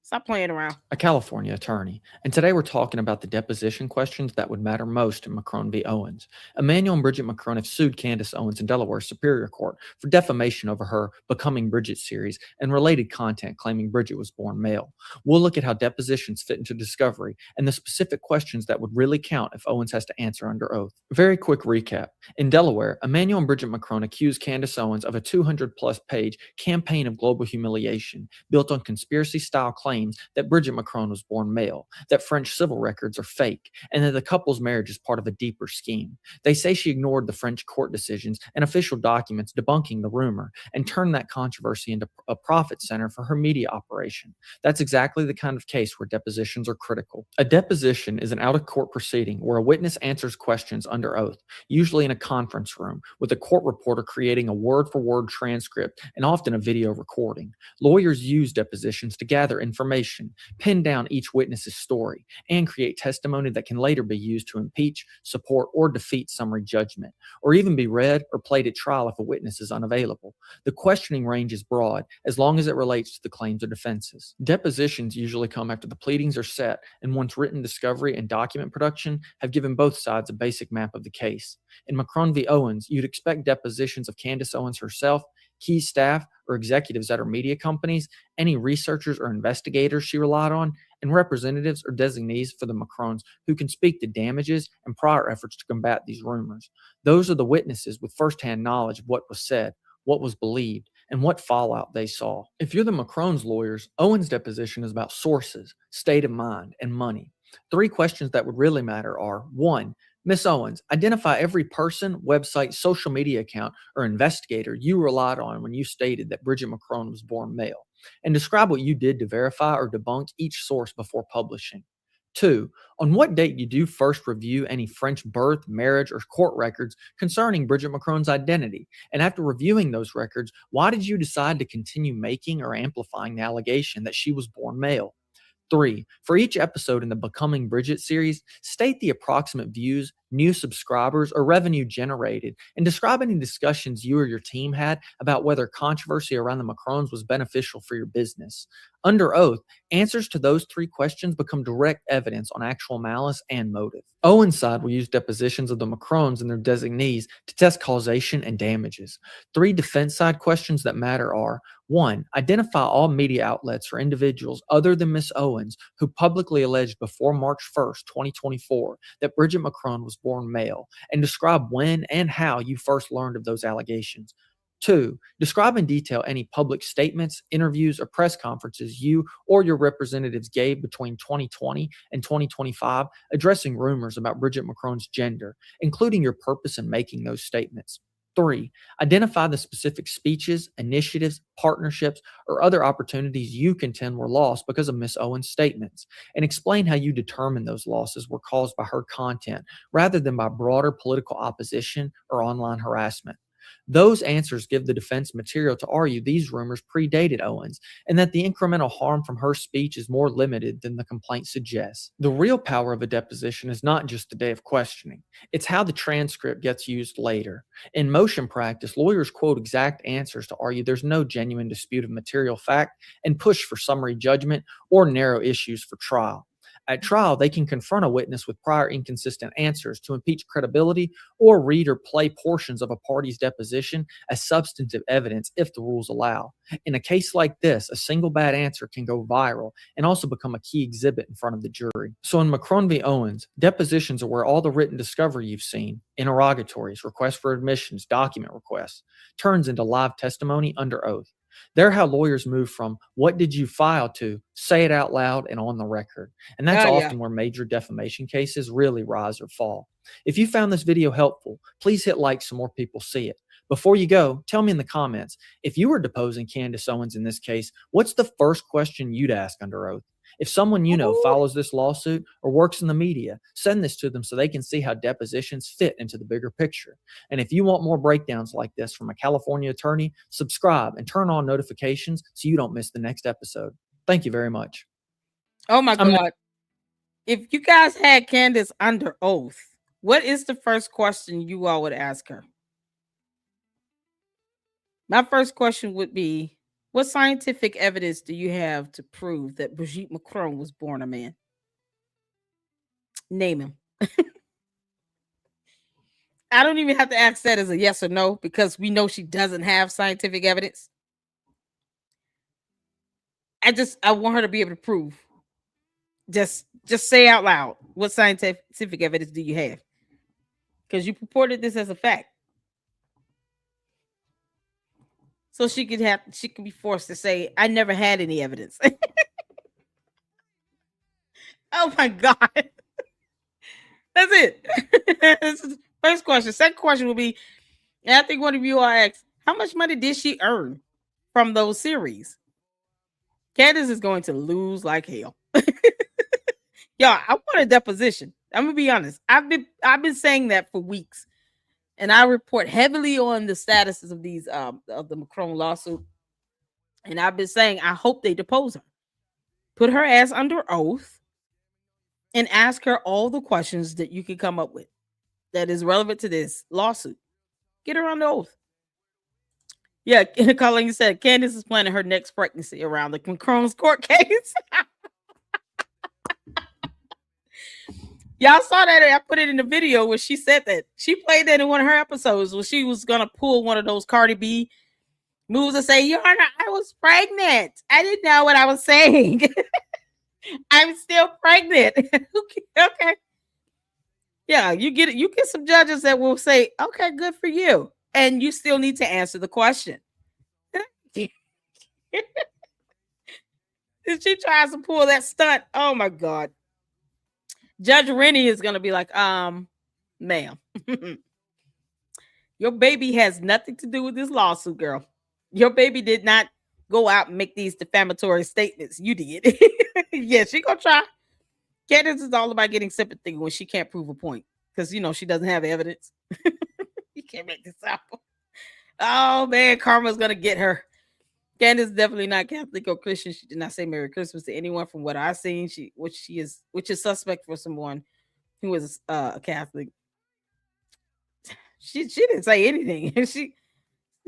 Stop playing around. A California attorney, and today we're talking about the deposition questions that would matter most in McCrone v. Owens. Emmanuel and Bridget McCrone have sued Candace Owens in Delaware Superior Court for defamation over her Becoming Bridget series and related content claiming Bridget was born male. We'll look at how depositions fit into discovery and the specific questions that would really count if Owens has to answer under oath. Very quick recap. In Delaware, Emmanuel and Bridget McCrone accused Candace Owens of a 200-plus page campaign of global humiliation built on conspiracy-style claims that Bridget McCrone was born male, that French civil records are fake, and that the couple's marriage is part of a deeper scheme. They say she ignored the French court decisions and official documents debunking the rumor and turned that controversy into a profit center for her media operation. That's exactly the kind of case where depositions are critical. A deposition is an out-of-court proceeding where a witness answers questions under oath, usually in a conference room, with a court reporter creating a word-for-word transcript and often a video recording. Lawyers use depositions to gather information, pin down each witness's story, and create testimony that can later be used to impeach, support, or defeat summary judgment, or even be read or played at trial if a witness is unavailable. The questioning range is broad, as long as it relates to the claims or defenses. Depositions usually come after the pleadings are set, and once written discovery and document production have given both sides a basic map of the case. In McCrone v. Owens, you'd expect depositions of Candace Owens herself, key staff or executives at her media companies, any researchers or investigators she relied on, and representatives or designees for the McCrones who can speak to damages and prior efforts to combat these rumors. Those are the witnesses with firsthand knowledge of what was said, what was believed, and what fallout they saw. If you're the McCrones' lawyers, Owens' deposition is about sources, state of mind, and money. 3 questions that would really matter are: 1, Miss Owens, identify every person, website, social media account, or investigator you relied on when you stated that Bridget McCrone was born male, and describe what you did to verify or debunk each source before publishing. 2, on what date did you first review any French birth, marriage, or court records concerning Bridget McCrone's identity? And after reviewing those records, why did you decide to continue making or amplifying the allegation that she was born male? 3, for each episode in the Becoming Bridget series, state the approximate views, new subscribers, or revenue generated, and describe any discussions you or your team had about whether controversy around the McCrones was beneficial for your business. Under oath, answers to those 3 questions become direct evidence on actual malice and motive. Owens' side will use depositions of the McCrones and their designees to test causation and damages. 3 defense side questions that matter are: 1, identify all media outlets or individuals other than Miss Owens who publicly alleged before March 1st, 2024, that Bridget McCrone was born male, and describe when and how you first learned of those allegations. 2, describe in detail any public statements, interviews, or press conferences you or your representatives gave between 2020 and 2025 addressing rumors about Bridget McCrone's gender, including your purpose in making those statements. 3, identify the specific speeches, initiatives, partnerships, or other opportunities you contend were lost because of Miss Owens' statements, and explain how you determine those losses were caused by her content rather than by broader political opposition or online harassment. Those answers give the defense material to argue these rumors predated Owens and that the incremental harm from her speech is more limited than the complaint suggests. The real power of a deposition is not just the day of questioning. It's how the transcript gets used later. In motion practice, lawyers quote exact answers to argue there's no genuine dispute of material fact and push for summary judgment or narrow issues for trial. At trial, they can confront a witness with prior inconsistent answers to impeach credibility or read or play portions of a party's deposition as substantive evidence if the rules allow. In a case like this, a single bad answer can go viral and also become a key exhibit in front of the jury. So in McCrone v. Owens, depositions are where all the written discovery you've seen, interrogatories, requests for admissions, document requests, turns into live testimony under oath. They're how lawyers move from what did you file to say it out loud and on the record. And that's often where major defamation cases really rise or fall. If you found this video helpful, please hit like so more people see it. Before you go, tell me in the comments, if you were deposing Candace Owens in this case, what's the first question you'd ask under oath? If someone you know follows this lawsuit or works in the media, send this to them so they can see how depositions fit into the bigger picture. And if you want more breakdowns like this from a California attorney, subscribe and turn on notifications so you don't miss the next episode. Thank you very much. Oh my God. If you guys had Candace under oath, what is the first question you all would ask her? My first question would be, what scientific evidence do you have to prove that Brigitte Macron was born a man? Name him. I don't even have to ask that as a yes or no because we know she doesn't have scientific evidence. I want her to be able to prove. Just say out loud, what scientific evidence do you have? Because you purported this as a fact. So she could be forced to say, I never had any evidence. Oh my God. That's it. This is the first question. Second question will be, and I think one of you all asked, how much money did she earn from those series? Candace is going to lose like hell. Y'all, I want a deposition. I'm gonna be honest. I've been saying that for weeks. And I report heavily on the statuses of these of the Macron lawsuit. And I've been saying I hope they depose her. Put her ass under oath and ask her all the questions that you can come up with that is relevant to this lawsuit. Get her under oath. Yeah, Colleen said Candace is planning her next pregnancy around the Macron's court case. Y'all saw that. I put it in the video where she said that. She played that in one of her episodes where she was going to pull one of those Cardi B moves and say, Your Honor, I was pregnant. I didn't know what I was saying. I'm still pregnant. Okay. Yeah, you get it. You get some judges that will say, okay, good for you. And you still need to answer the question. If she tries to pull that stunt, oh my God. Judge Rennie is going to be like, ma'am, your baby has nothing to do with this lawsuit, girl. Your baby did not go out and make these defamatory statements. You did. Yeah, she gonna try. Candace is all about getting sympathy when she can't prove a point because, she doesn't have evidence. You can't make this up. Oh, man, karma's going to get her. Candace is definitely not Catholic or Christian. She did not say Merry Christmas to anyone from what I've seen. Which is suspect for someone who is a Catholic. She didn't say anything. She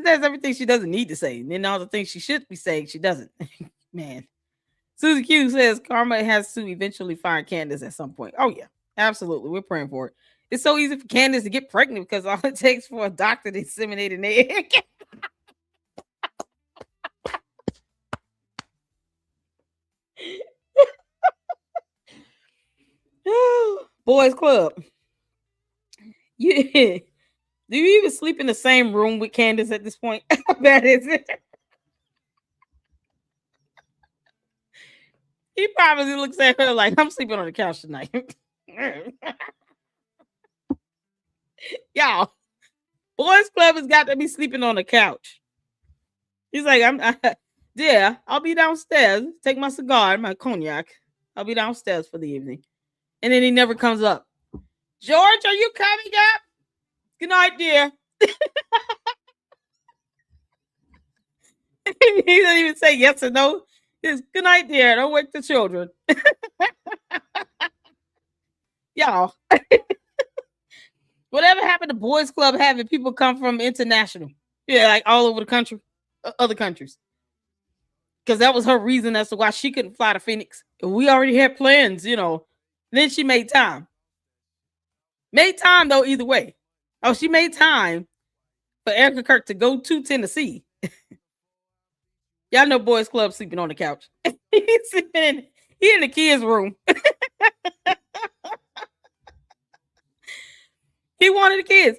says everything she doesn't need to say. And then all the things she should be saying, she doesn't. Man. Susie Q says karma has to eventually find Candace at some point. Oh, yeah, absolutely. We're praying for it. It's so easy for Candace to get pregnant because all it takes for a doctor to inseminate an egg. Boys Club. Yeah. Do you even sleep in the same room with Candace at this point? How bad is it? He probably looks at her like, I'm sleeping on the couch tonight. Y'all, Boys Club has got to be sleeping on the couch. He's like, I'll be downstairs. Take my cigar and my cognac. I'll be downstairs for the evening. And then he never comes up. George, are you coming up? Good night, dear. He doesn't even say yes or no. It's good night, dear. Don't wake the children. Y'all. Whatever happened to Boys Club having people come from international? Yeah, like all over the country, other countries. Because that was her reason as to why she couldn't fly to Phoenix. We already had plans, Then she made time. Made time, though, either way. Oh, she made time for Erica Kirk to go to Tennessee. Y'all know Boys Club sleeping on the couch. He's in the kids' room. He wanted the kids.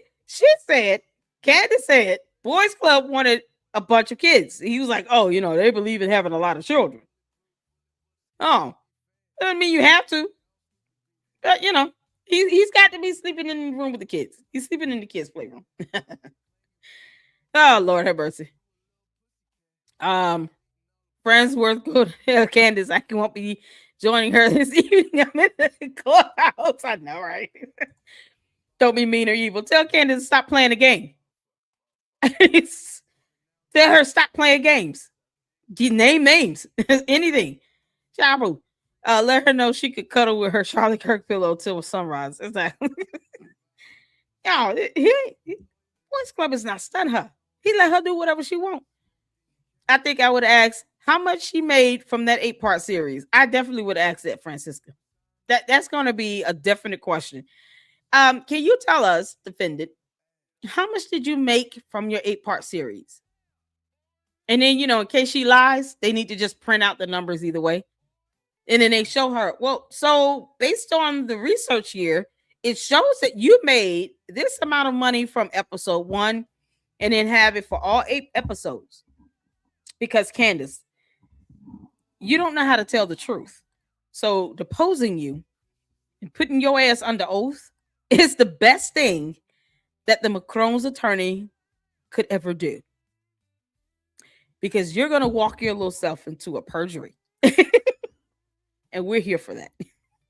Candace said, Boys Club wanted a bunch of kids. He was like, oh, they believe in having a lot of children. Oh, doesn't mean you have to. But, he's got to be sleeping in the room with the kids. He's sleeping in the kids' playroom. Oh, Lord have mercy. Friendsworth, good. Candace, I won't be joining her this evening. I'm in the clubhouse. I know, right? Don't be mean or evil. Tell Candace to stop playing the game. Tell her stop playing games. Name names. Anything. Chabu. Let her know she could cuddle with her Charlie Kirk pillow till sunrise. It's like, y'all, Boys Club is not stun her. He let her do whatever she want. I think I would ask how much she made from that 8-part series. I definitely would ask that, Francisca. That's going to be a definite question. Can you tell us, defendant, how much did you make from your 8-part series? And then, in case she lies, they need to just print out the numbers either way. And then they show her, well, so based on the research here, it shows that you made this amount of money from episode 1 and then have it for all 8 episodes. Because Candace, you don't know how to tell the truth. So deposing you and putting your ass under oath is the best thing that the Macron's attorney could ever do. Because you're going to walk your little self into a perjury. And we're here for that.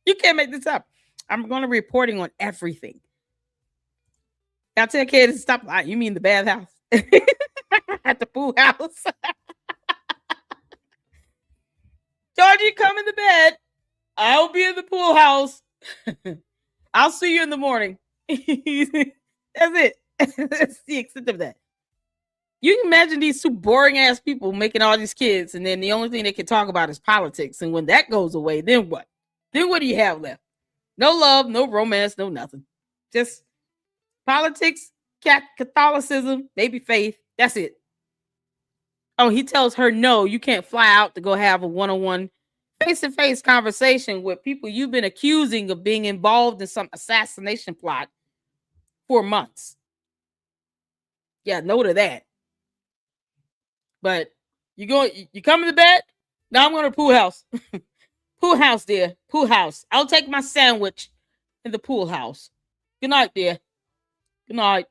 You can't make this up. I'm going to be reporting on everything. I'll tell kids to stop lying. You mean the bathhouse? At the pool house? Georgie, come in the bed. I'll be in the pool house. I'll see you in the morning. That's it. That's the extent of that. You can imagine these 2 boring ass people making all these kids, and then the only thing they can talk about is politics. And when that goes away, then what? Then what do you have left? No love, no romance, no nothing. Just politics, Catholicism, maybe faith. That's it. Oh, he tells her, no, you can't fly out to go have a one-on-one face-to-face conversation with people you've been accusing of being involved in some assassination plot for months. Yeah, no to that. But you come in the bed? Now I'm going to pool house. Pool house, dear. Pool house. I'll take my sandwich in the pool house. Good night, dear. Good night.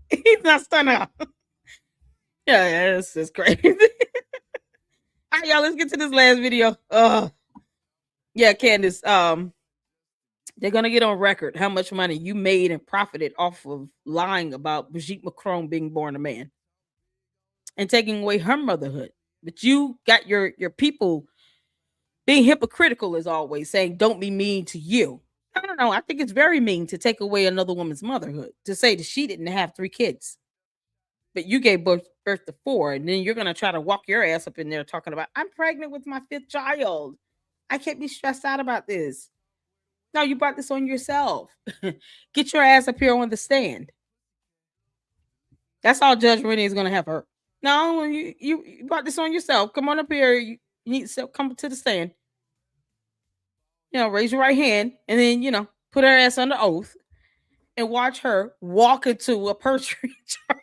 He's not stunning her. Yeah, this is crazy. All right, y'all, let's get to this last video. Yeah, Candace, they're going to get on record how much money you made and profited off of lying about Brigitte Macron being born a man and taking away her motherhood. But you got your people being hypocritical as always, saying, don't be mean to you. I don't know. I think it's very mean to take away another woman's motherhood, to say that she didn't have 3 kids, but you gave birth to 4. And then you're going to try to walk your ass up in there talking about, I'm pregnant with my 5th child. I can't be stressed out about this. No, you brought this on yourself. Get your ass up here on the stand. That's all Judge Rennie is going to have her. No, you brought this on yourself. Come on up here. You need to come to the stand. Raise your right hand and then, put her ass under oath and watch her walk into a perjury charge.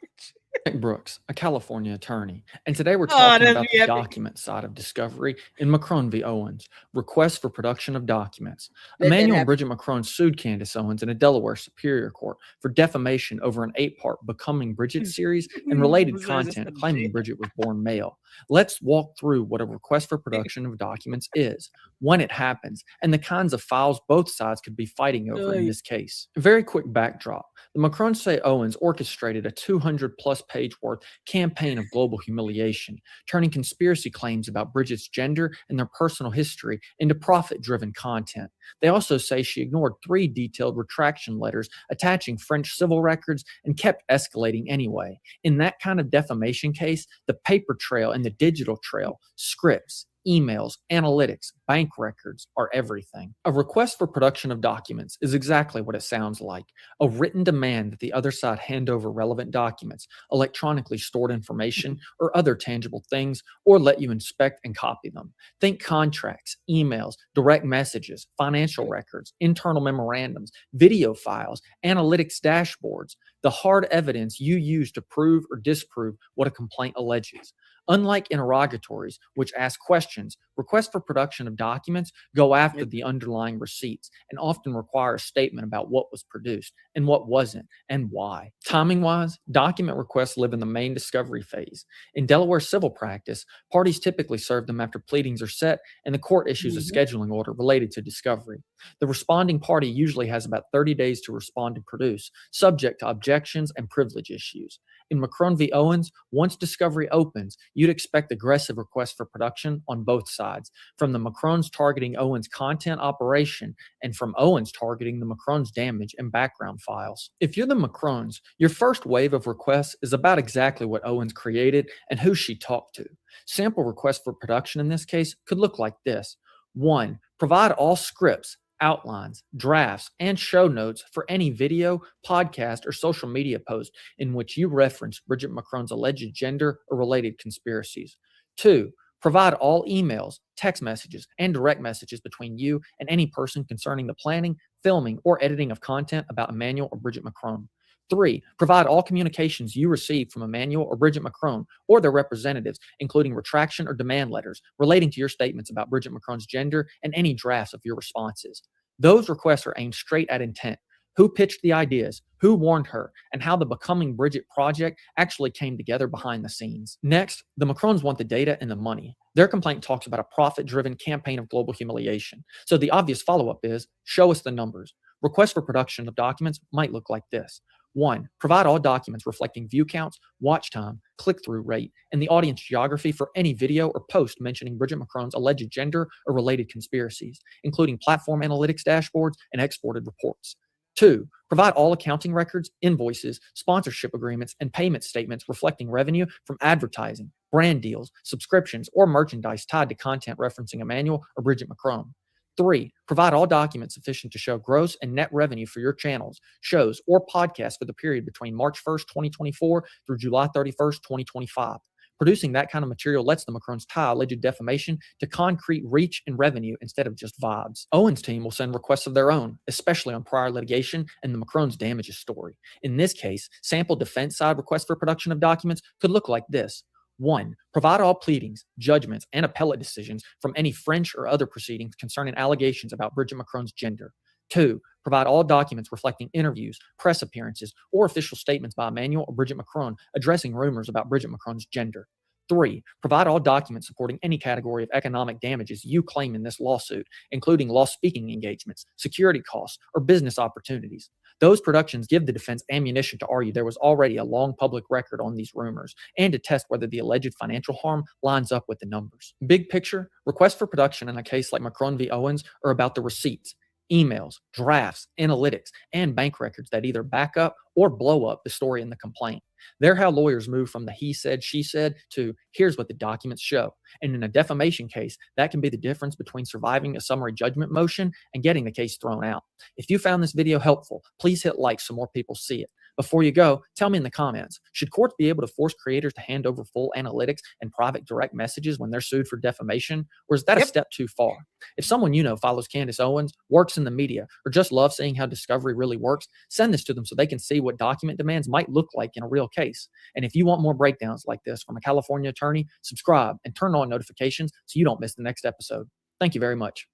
Brooks, a California attorney, and today we're talking about the document side of discovery in Macron v. Owens, request for production of documents. Emmanuel and Bridget Macron sued Candace Owens in a Delaware Superior Court for defamation over an 8-part Becoming Bridget series and related content claiming Bridget was born male. Let's walk through what a request for production of documents is, when it happens, and the kinds of files both sides could be fighting over in this case. A very quick backdrop. The Macrons say Owens orchestrated a 200-plus page worth campaign of global humiliation, turning conspiracy claims about Bridget's gender and their personal history into profit-driven content. They also say she ignored 3 detailed retraction letters attaching French civil records and kept escalating anyway. In that kind of defamation case, the paper trail and the digital trail, scripts, emails, analytics, bank records are everything. A request for production of documents is exactly what it sounds like. A written demand that the other side hand over relevant documents, electronically stored information, or other tangible things, or let you inspect and copy them. Think contracts, emails, direct messages, financial records, internal memorandums, video files, analytics dashboards, the hard evidence you use to prove or disprove what a complaint alleges. Unlike interrogatories, which ask questions, requests for production of documents go after the underlying receipts and often require a statement about what was produced and what wasn't and why. Timing-wise, document requests live in the main discovery phase. In Delaware civil practice, parties typically serve them after pleadings are set and the court issues a scheduling order related to discovery. The responding party usually has about 30 days to respond and produce, subject to objections and privilege issues. In McCrone v. Owens, once discovery opens, you'd expect aggressive requests for production on both sides, from the McCrones targeting Owens' content operation and from Owens targeting the McCrones' damage and background files. If you're the McCrones, your first wave of requests is about exactly what Owens created and who she talked to. Sample requests for production in this case could look like this. 1. Provide all scripts, outlines, drafts, and show notes for any video, podcast, or social media post in which you reference Bridget McCrone's alleged gender or related conspiracies. 2. Provide all emails, text messages, and direct messages between you and any person concerning the planning, filming, or editing of content about Emmanuel or Bridget McCrone. 3. Provide all communications you received from Emmanuel or Bridget McCrone or their representatives, including retraction or demand letters relating to your statements about Bridget McCrone's gender and any drafts of your responses. Those requests are aimed straight at intent. Who pitched the ideas, who warned her, and how the Becoming Bridget project actually came together behind the scenes. Next, the McCrones want the data and the money. Their complaint talks about a profit-driven campaign of global humiliation. So the obvious follow-up is, show us the numbers. Requests for production of documents might look like this. 1. Provide all documents reflecting view counts, watch time, click-through rate, and the audience geography for any video or post mentioning Bridget McCrone's alleged gender or related conspiracies, including platform analytics dashboards and exported reports. 2. Provide all accounting records, invoices, sponsorship agreements, and payment statements reflecting revenue from advertising, brand deals, subscriptions, or merchandise tied to content referencing Emmanuel or Bridget McCrone. 3. Provide all documents sufficient to show gross and net revenue for your channels, shows, or podcasts for the period between March 1st, 2024 through July 31st, 2025. Producing that kind of material lets the McCrones tie alleged defamation to concrete reach and revenue instead of just vibes. Owens' team will send requests of their own, especially on prior litigation and the McCrones' damages story. In this case, sample defense side requests for production of documents could look like this. 1. Provide all pleadings, judgments, and appellate decisions from any French or other proceedings concerning allegations about Bridget McCrone's gender. 2. Provide all documents reflecting interviews, press appearances, or official statements by Emmanuel or Bridget McCrone addressing rumors about Bridget McCrone's gender. 3. Provide all documents supporting any category of economic damages you claim in this lawsuit, including lost speaking engagements, security costs, or business opportunities. Those productions give the defense ammunition to argue there was already a long public record on these rumors and to test whether the alleged financial harm lines up with the numbers. Big picture, requests for production in a case like McCrone v. Owens are about the receipts, emails, drafts, analytics, and bank records that either back up or blow up the story in the complaint. They're how lawyers move from the he said, she said to here's what the documents show. And in a defamation case, that can be the difference between surviving a summary judgment motion and getting the case thrown out. If you found this video helpful, please hit like so more people see it. Before you go, tell me in the comments, should courts be able to force creators to hand over full analytics and private direct messages when they're sued for defamation? Or is that a step too far? If someone you know follows Candace Owens, works in the media, or just loves seeing how discovery really works, send this to them so they can see what document demands might look like in a real case. And if you want more breakdowns like this from a California attorney, subscribe and turn on notifications so you don't miss the next episode. Thank you very much.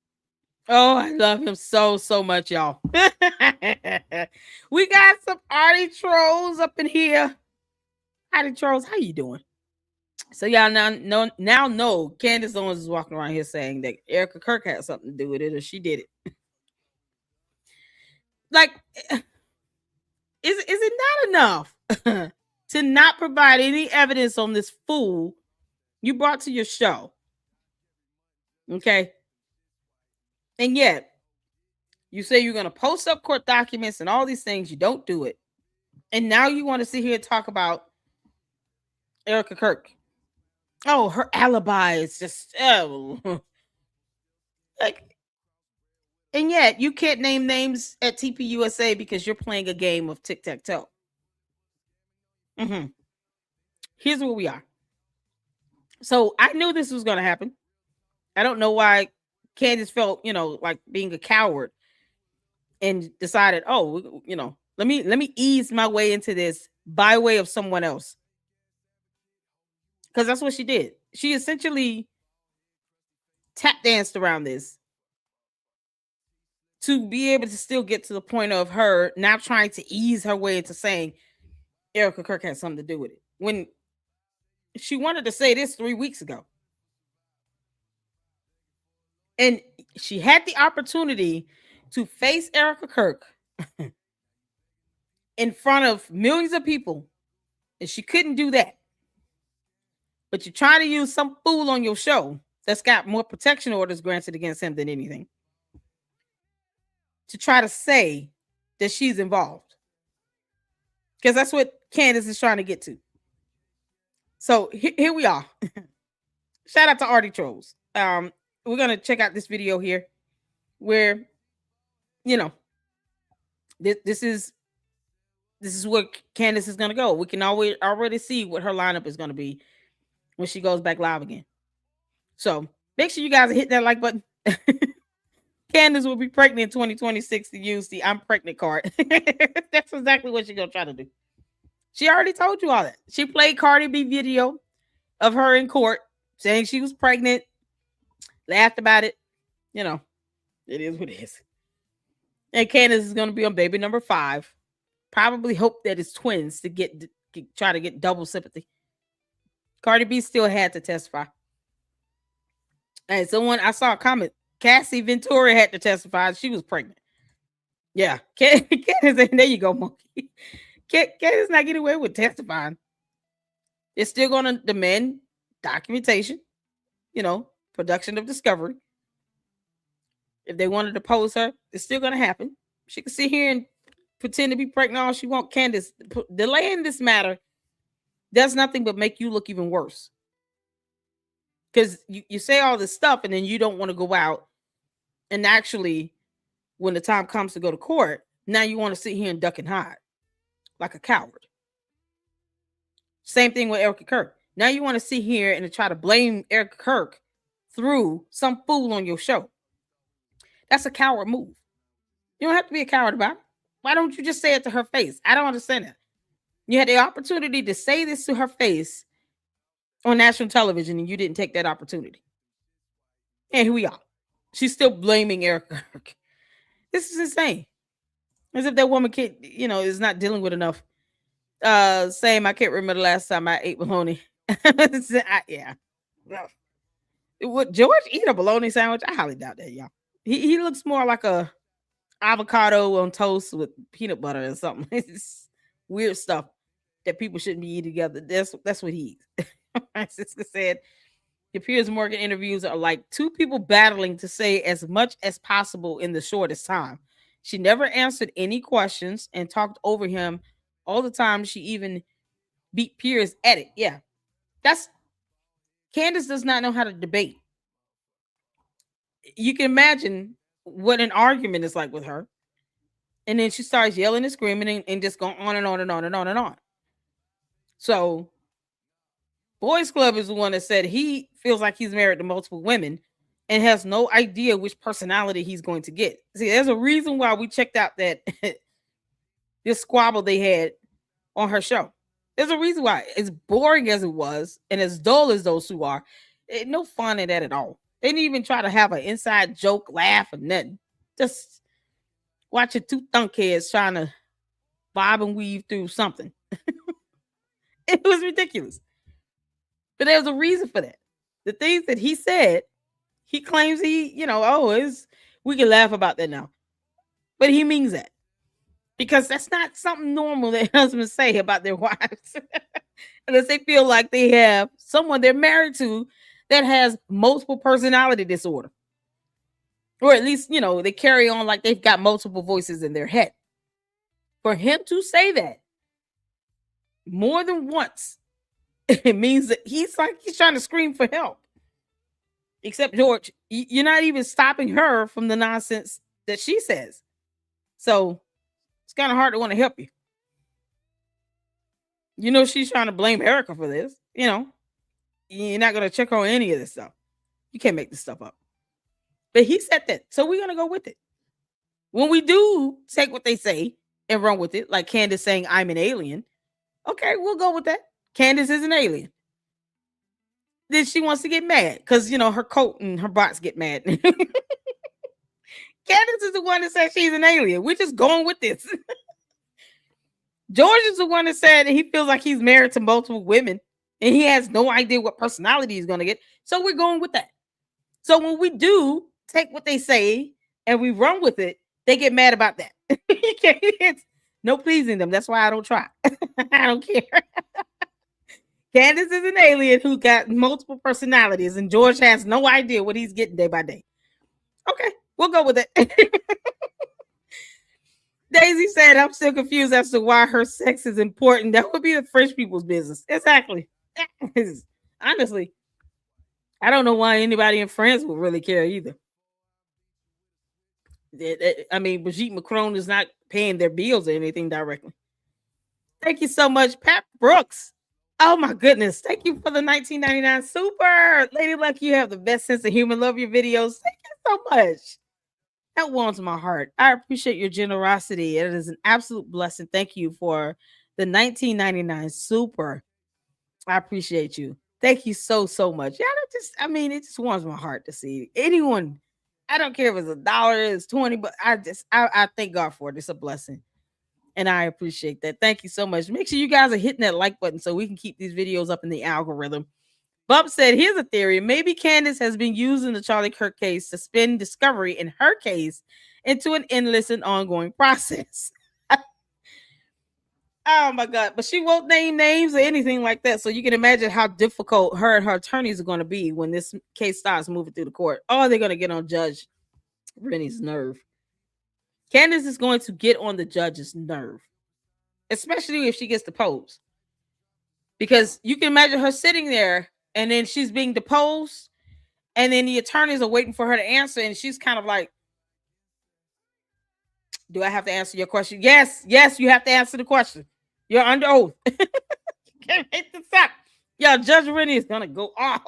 Oh, I love him so much, y'all. We got some Artie trolls up in here. Artie trolls, how you doing? So y'all now know Candace Owens is walking around here saying that Erica Kirk had something to do with it, or she did it. Like, is it not enough to not provide any evidence on this fool you brought to your show? Okay. And yet, you say you're going to post up court documents and all these things. You don't do it. And now you want to sit here and talk about Erica Kirk. Oh, her alibi is just, like, and yet you can't name names at TPUSA because you're playing a game of tic-tac-toe. Here's where we are. So I knew this was going to happen. I don't know why Candace felt, like being a coward and decided, let me ease my way into this by way of someone else. because that's what she did. She essentially tap danced around this to be able to still get to the point of her now trying to ease her way into saying Erica Kirk had something to do with it, when she wanted to say this 3 weeks ago. And she had the opportunity to face Erica Kirk in front of millions of people, and she couldn't do that. But you're trying to use some fool on your show that's got more protection orders granted against him than anything to try to say that she's involved. Because that's what Candace is trying to get to. So here we are. Shout out to Artie Trolls. We're going to check out this video here where, you know, this is where Candace is going to go. We can already see what her lineup is going to be when she goes back live again. So make sure you guys hit that like button. Candace will be pregnant in 2026 to use the I'm pregnant card. That's exactly what she's going to try to do. She already told you all that. She played Cardi B video of her in court saying she was pregnant, laughed about it. You know, it is what it is. And Candace is going to be on baby number 5. Probably hope that it's twins to try to get double sympathy. Cardi B still had to testify. And someone, I saw a comment, Cassie Ventura had to testify. She was pregnant. Yeah. Candace, there you go, monkey. Candace not getting away with testifying. It's still going to demand documentation, you know, production of discovery. If they wanted to pose her, it's still going to happen. She can sit here and pretend to be pregnant all she wants. Candace, delaying this matter does nothing but make you look even worse. Because you say all this stuff and then you don't want to go out and actually, when the time comes to go to court, now you want to sit here and duck and hide like a coward. Same thing with Erica Kirk. Now you want to sit here and try to blame Erica Kirk through some fool on your show. That's a coward move. You don't have to be a coward about it. Why don't you just say it to her face? I don't understand that. You had the opportunity to say this to her face on national television and you didn't take that opportunity. And here we are. She's still blaming Erica Kirk. This is insane. As if that woman kid, you know, is not dealing with enough. Same, I can't remember the last time I ate bologna. Yeah. Would George eat a bologna sandwich? I highly doubt that, y'all. He looks more like a avocado on toast with peanut butter or something. It's weird stuff that people shouldn't be eating together. That's what he eats. My sister said, the Piers Morgan interviews are like two people battling to say as much as possible in the shortest time. She never answered any questions and talked over him all the time. She even beat Piers at it. Yeah. Candace does not know how to debate. You can imagine what an argument is like with her. And then she starts yelling and screaming and just going on and on and on and on and on. So Boys Club is the one that said he feels like he's married to multiple women and has no idea which personality he's going to get. See, there's a reason why we checked out that this squabble they had on her show. There's a reason why. As boring as it was and as dull as those two are, no fun in that at all. They didn't even try to have an inside joke, laugh, or nothing. Just watching two thunkheads trying to bob and weave through something. It was ridiculous. But there's a reason for that. The things that he said, he claims we can laugh about that now. But he means that. Because that's not something normal that husbands say about their wives. Unless they feel like they have someone they're married to that has multiple personality disorder. Or at least, they carry on like they've got multiple voices in their head. For him to say that more than once, it means that he's trying to scream for help. Except, George, you're not even stopping her from the nonsense that she says. So it's kind of hard to want to help you. She's trying to blame Erica for this. You're not going to check on any of this stuff. You can't make this stuff up. But he said that. So we're going to go with it. When we do take what they say and run with it, like Candace saying, I'm an alien. Okay, we'll go with that. Candace is an alien. then she wants to get mad because, you know, her coat and her bots get mad. Candace is the one that said she's an alien. We're just going with this. George is the one that said that he feels like he's married to multiple women and he has no idea what personality he's going to get. So we're going with that. So when we do take what they say and we run with it, they get mad about that. It's no pleasing them. That's why I don't try. I don't care. Candace is an alien who got multiple personalities, and George has no idea what he's getting day by day. Okay, we'll go with it. Daisy said, I'm still confused as to why her sex is important. That would be the French people's business. Exactly. Honestly, I don't know why anybody in France would really care either. I mean, Brigitte Macron is not paying their bills or anything directly. Thank you so much, Pat Brooks. Oh my goodness. Thank you for the 1999 super. Lady Luck, you have the best sense of humor. Love your videos. Thank you so much. That warms my heart. I appreciate your generosity. It is an absolute blessing. Thank you for the 1999 super. I appreciate you. Thank you so much. Yeah, it just warms my heart to see anyone. I don't care if it's $1, it's 20, but I thank God for it. It's a blessing. And I appreciate that. Thank you so much. Make sure you guys are hitting that like button so we can keep these videos up in the algorithm. Bump said, here's a theory. Maybe Candace has been using the Charlie Kirk case to spin discovery in her case into an endless and ongoing process. Oh my God. But she won't name names or anything like that. So you can imagine how difficult her and her attorneys are going to be when this case starts moving through the court. Oh, they're going to get on Judge Rennie's nerve. Candace is going to get on the judge's nerve, especially if she gets deposed. Because you can imagine her sitting there and then she's being deposed and then the attorneys are waiting for her to answer. And she's kind of like, do I have to answer your question? Yes, you have to answer the question. You're under oath. Can't make this up. Yo, Judge Rennie is going to go off.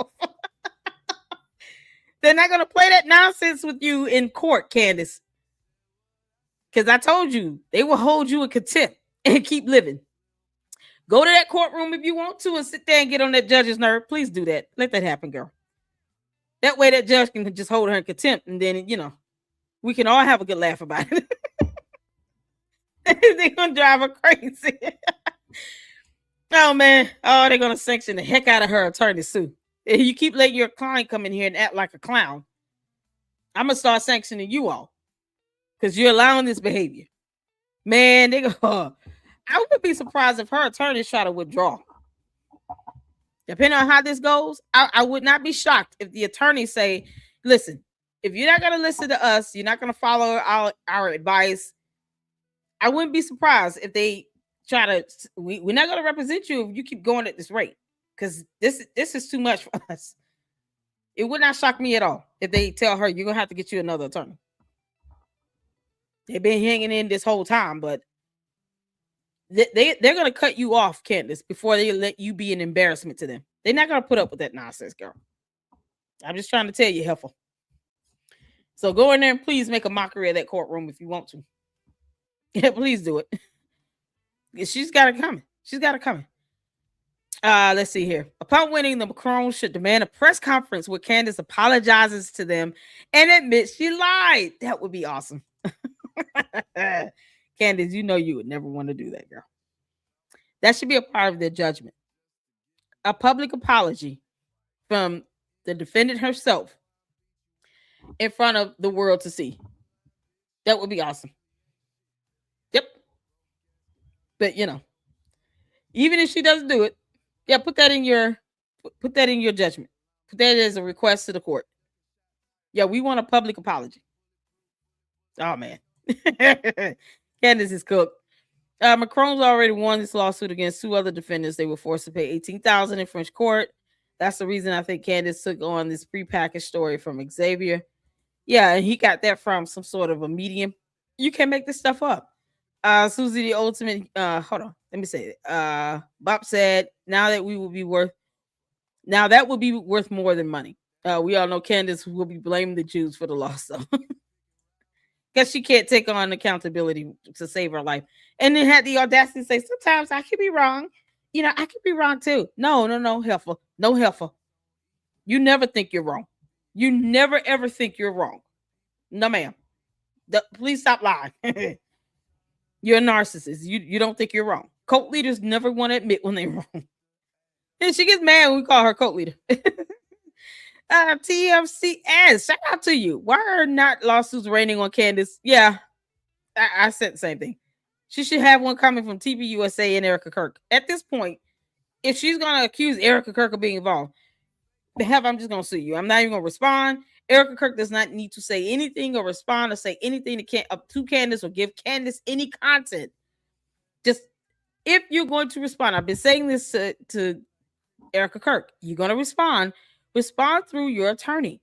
They're not going to play that nonsense with you in court, Candace. Because I told you, they will hold you in contempt and keep living. Go to that courtroom if you want to and sit there and get on that judge's nerve. Please do that. Let that happen, girl. That way that judge can just hold her in contempt and then, we can all have a good laugh about it. They're going to drive her crazy. Oh, man. Oh, they're going to sanction the heck out of her attorney, Sue. If you keep letting your client come in here and act like a clown, I'm going to start sanctioning you all because you're allowing this behavior. Man, they go, I would be surprised if her attorneys try to withdraw. Depending on how this goes, I would not be shocked if the attorneys say, listen, if you're not going to listen to us, you're not going to follow our advice, I wouldn't be surprised if they try to, we're not going to represent you if you keep going at this rate, because this is too much for us. It would not shock me at all if they tell her, you're going to have to get you another attorney. They've been hanging in this whole time, but they're going to cut you off, Candace, before they let you be an embarrassment to them. They're not going to put up with that nonsense, girl. I'm just trying to tell you, heifer. So go in there and please make a mockery of that courtroom if you want to. Yeah, please do it. She's got it coming. She's got it coming. Let's see here. Upon winning, the Macron should demand a press conference where Candace apologizes to them and admits she lied. That would be awesome. Candace, you know you would never want to do that, girl. That should be a part of their judgment. A public apology from the defendant herself in front of the world to see. That would be awesome. Yep. But even if she doesn't do it, yeah, put that in your judgment. Put that as a request to the court. Yeah, we want a public apology. Oh man. Candace is cooked. Macron's already won this lawsuit against two other defendants. They were forced to pay $18,000 in French court. That's the reason I think Candace took on this prepackaged story from Xavier. Yeah, and he got that from some sort of a medium. You can't make this stuff up. Susie the Ultimate, hold on, let me say it. Bob said, that would be worth more than money. We all know Candace will be blaming the Jews for the loss, though. Because she can't take on accountability to save her life. And then had the audacity to say, sometimes I could be wrong. I could be wrong too. No, heifer. No heifer. You never think you're wrong. You never ever think you're wrong. No, ma'am. Please stop lying. You're a narcissist. You don't think you're wrong. Cult leaders never want to admit when they're wrong. And she gets mad when we call her cult leader. TFCS, shout out to you. Why are not lawsuits raining on Candace? Yeah, I said the same thing. She should have one coming from TV USA and Erica Kirk. At this point, if she's going to accuse Erica Kirk of being involved, the hell, I'm just going to sue you. I'm not even going to respond. Erica Kirk does not need to say anything or respond or say anything to Candace or give Candace any content. Just if you're going to respond, I've been saying this to Erica Kirk, you're going to respond through your attorney.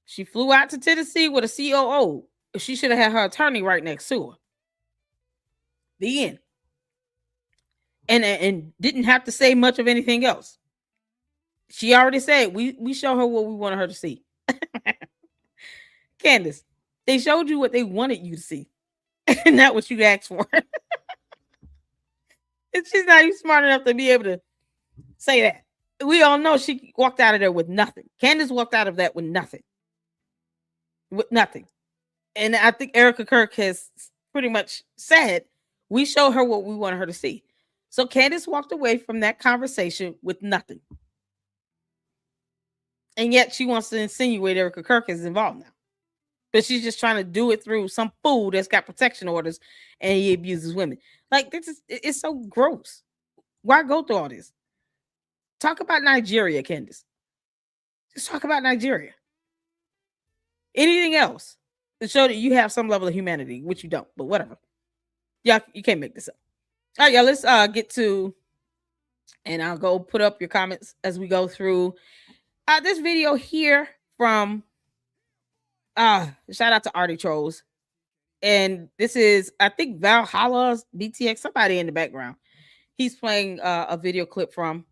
She flew out to Tennessee with a COO. She should have had her attorney right next to her. The end. And didn't have to say much of anything else. She already said we show her what we wanted her to see. Candace, they showed you what they wanted you to see, and not what you asked for. And she's not even smart enough to be able to say that. We all know she walked out of there with nothing. Candace walked out of that with nothing. With nothing. And I think Erica Kirk has pretty much said, we showed her what we wanted her to see. So Candace walked away from that conversation with nothing. And yet she wants to insinuate Erica Kirk is involved now. But she's just trying to do it through some fool that's got protection orders and he abuses women. Like, it's so gross. Why go through all this? Talk about Nigeria, Candace. Just talk about Nigeria. Anything else to show that you have some level of humanity, which you don't, but whatever. Yeah, you can't make this up. All right, y'all, let's get to, and I'll go put up your comments as we go through this video here from, shout out to Artie Trolls. And this is, I think, Valhalla's BTX, somebody in the background. He's playing a video clip from.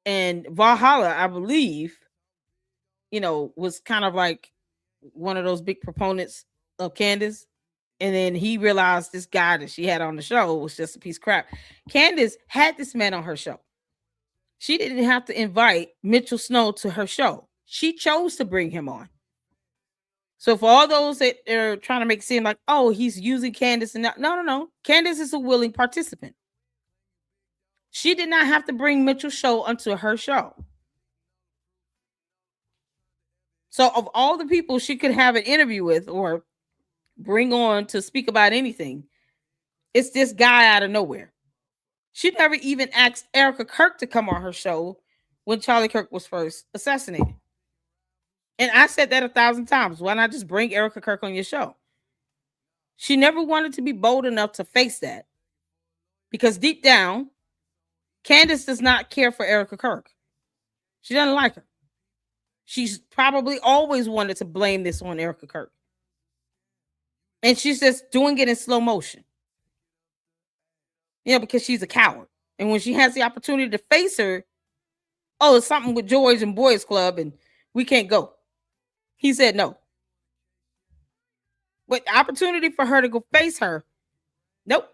And Valhalla, I believe, was kind of like one of those big proponents of Candace. And then he realized this guy that she had on the show was just a piece of crap. Candace had this man on her show. She didn't have to invite Mitchell Snow to her show. She chose to bring him on. So for all those that are trying to make it seem like, oh, he's using Candace, and no. Candace is a willing participant. She did not have to bring Mitchell Show onto her show. So of all the people she could have an interview with or bring on to speak about anything, it's this guy out of nowhere. She never even asked Erica Kirk to come on her show when Charlie Kirk was first assassinated. And I said that 1,000 times. Why not just bring Erica Kirk on your show? She never wanted to be bold enough to face that. Because deep down, Candace does not care for Erica Kirk. She doesn't like her. She's probably always wanted to blame this on Erica Kirk. And she's just doing it in slow motion. Because she's a coward. And when she has the opportunity to face her, oh, it's something with George and Boys Club and we can't go. He said no. But the opportunity for her to go face her, nope.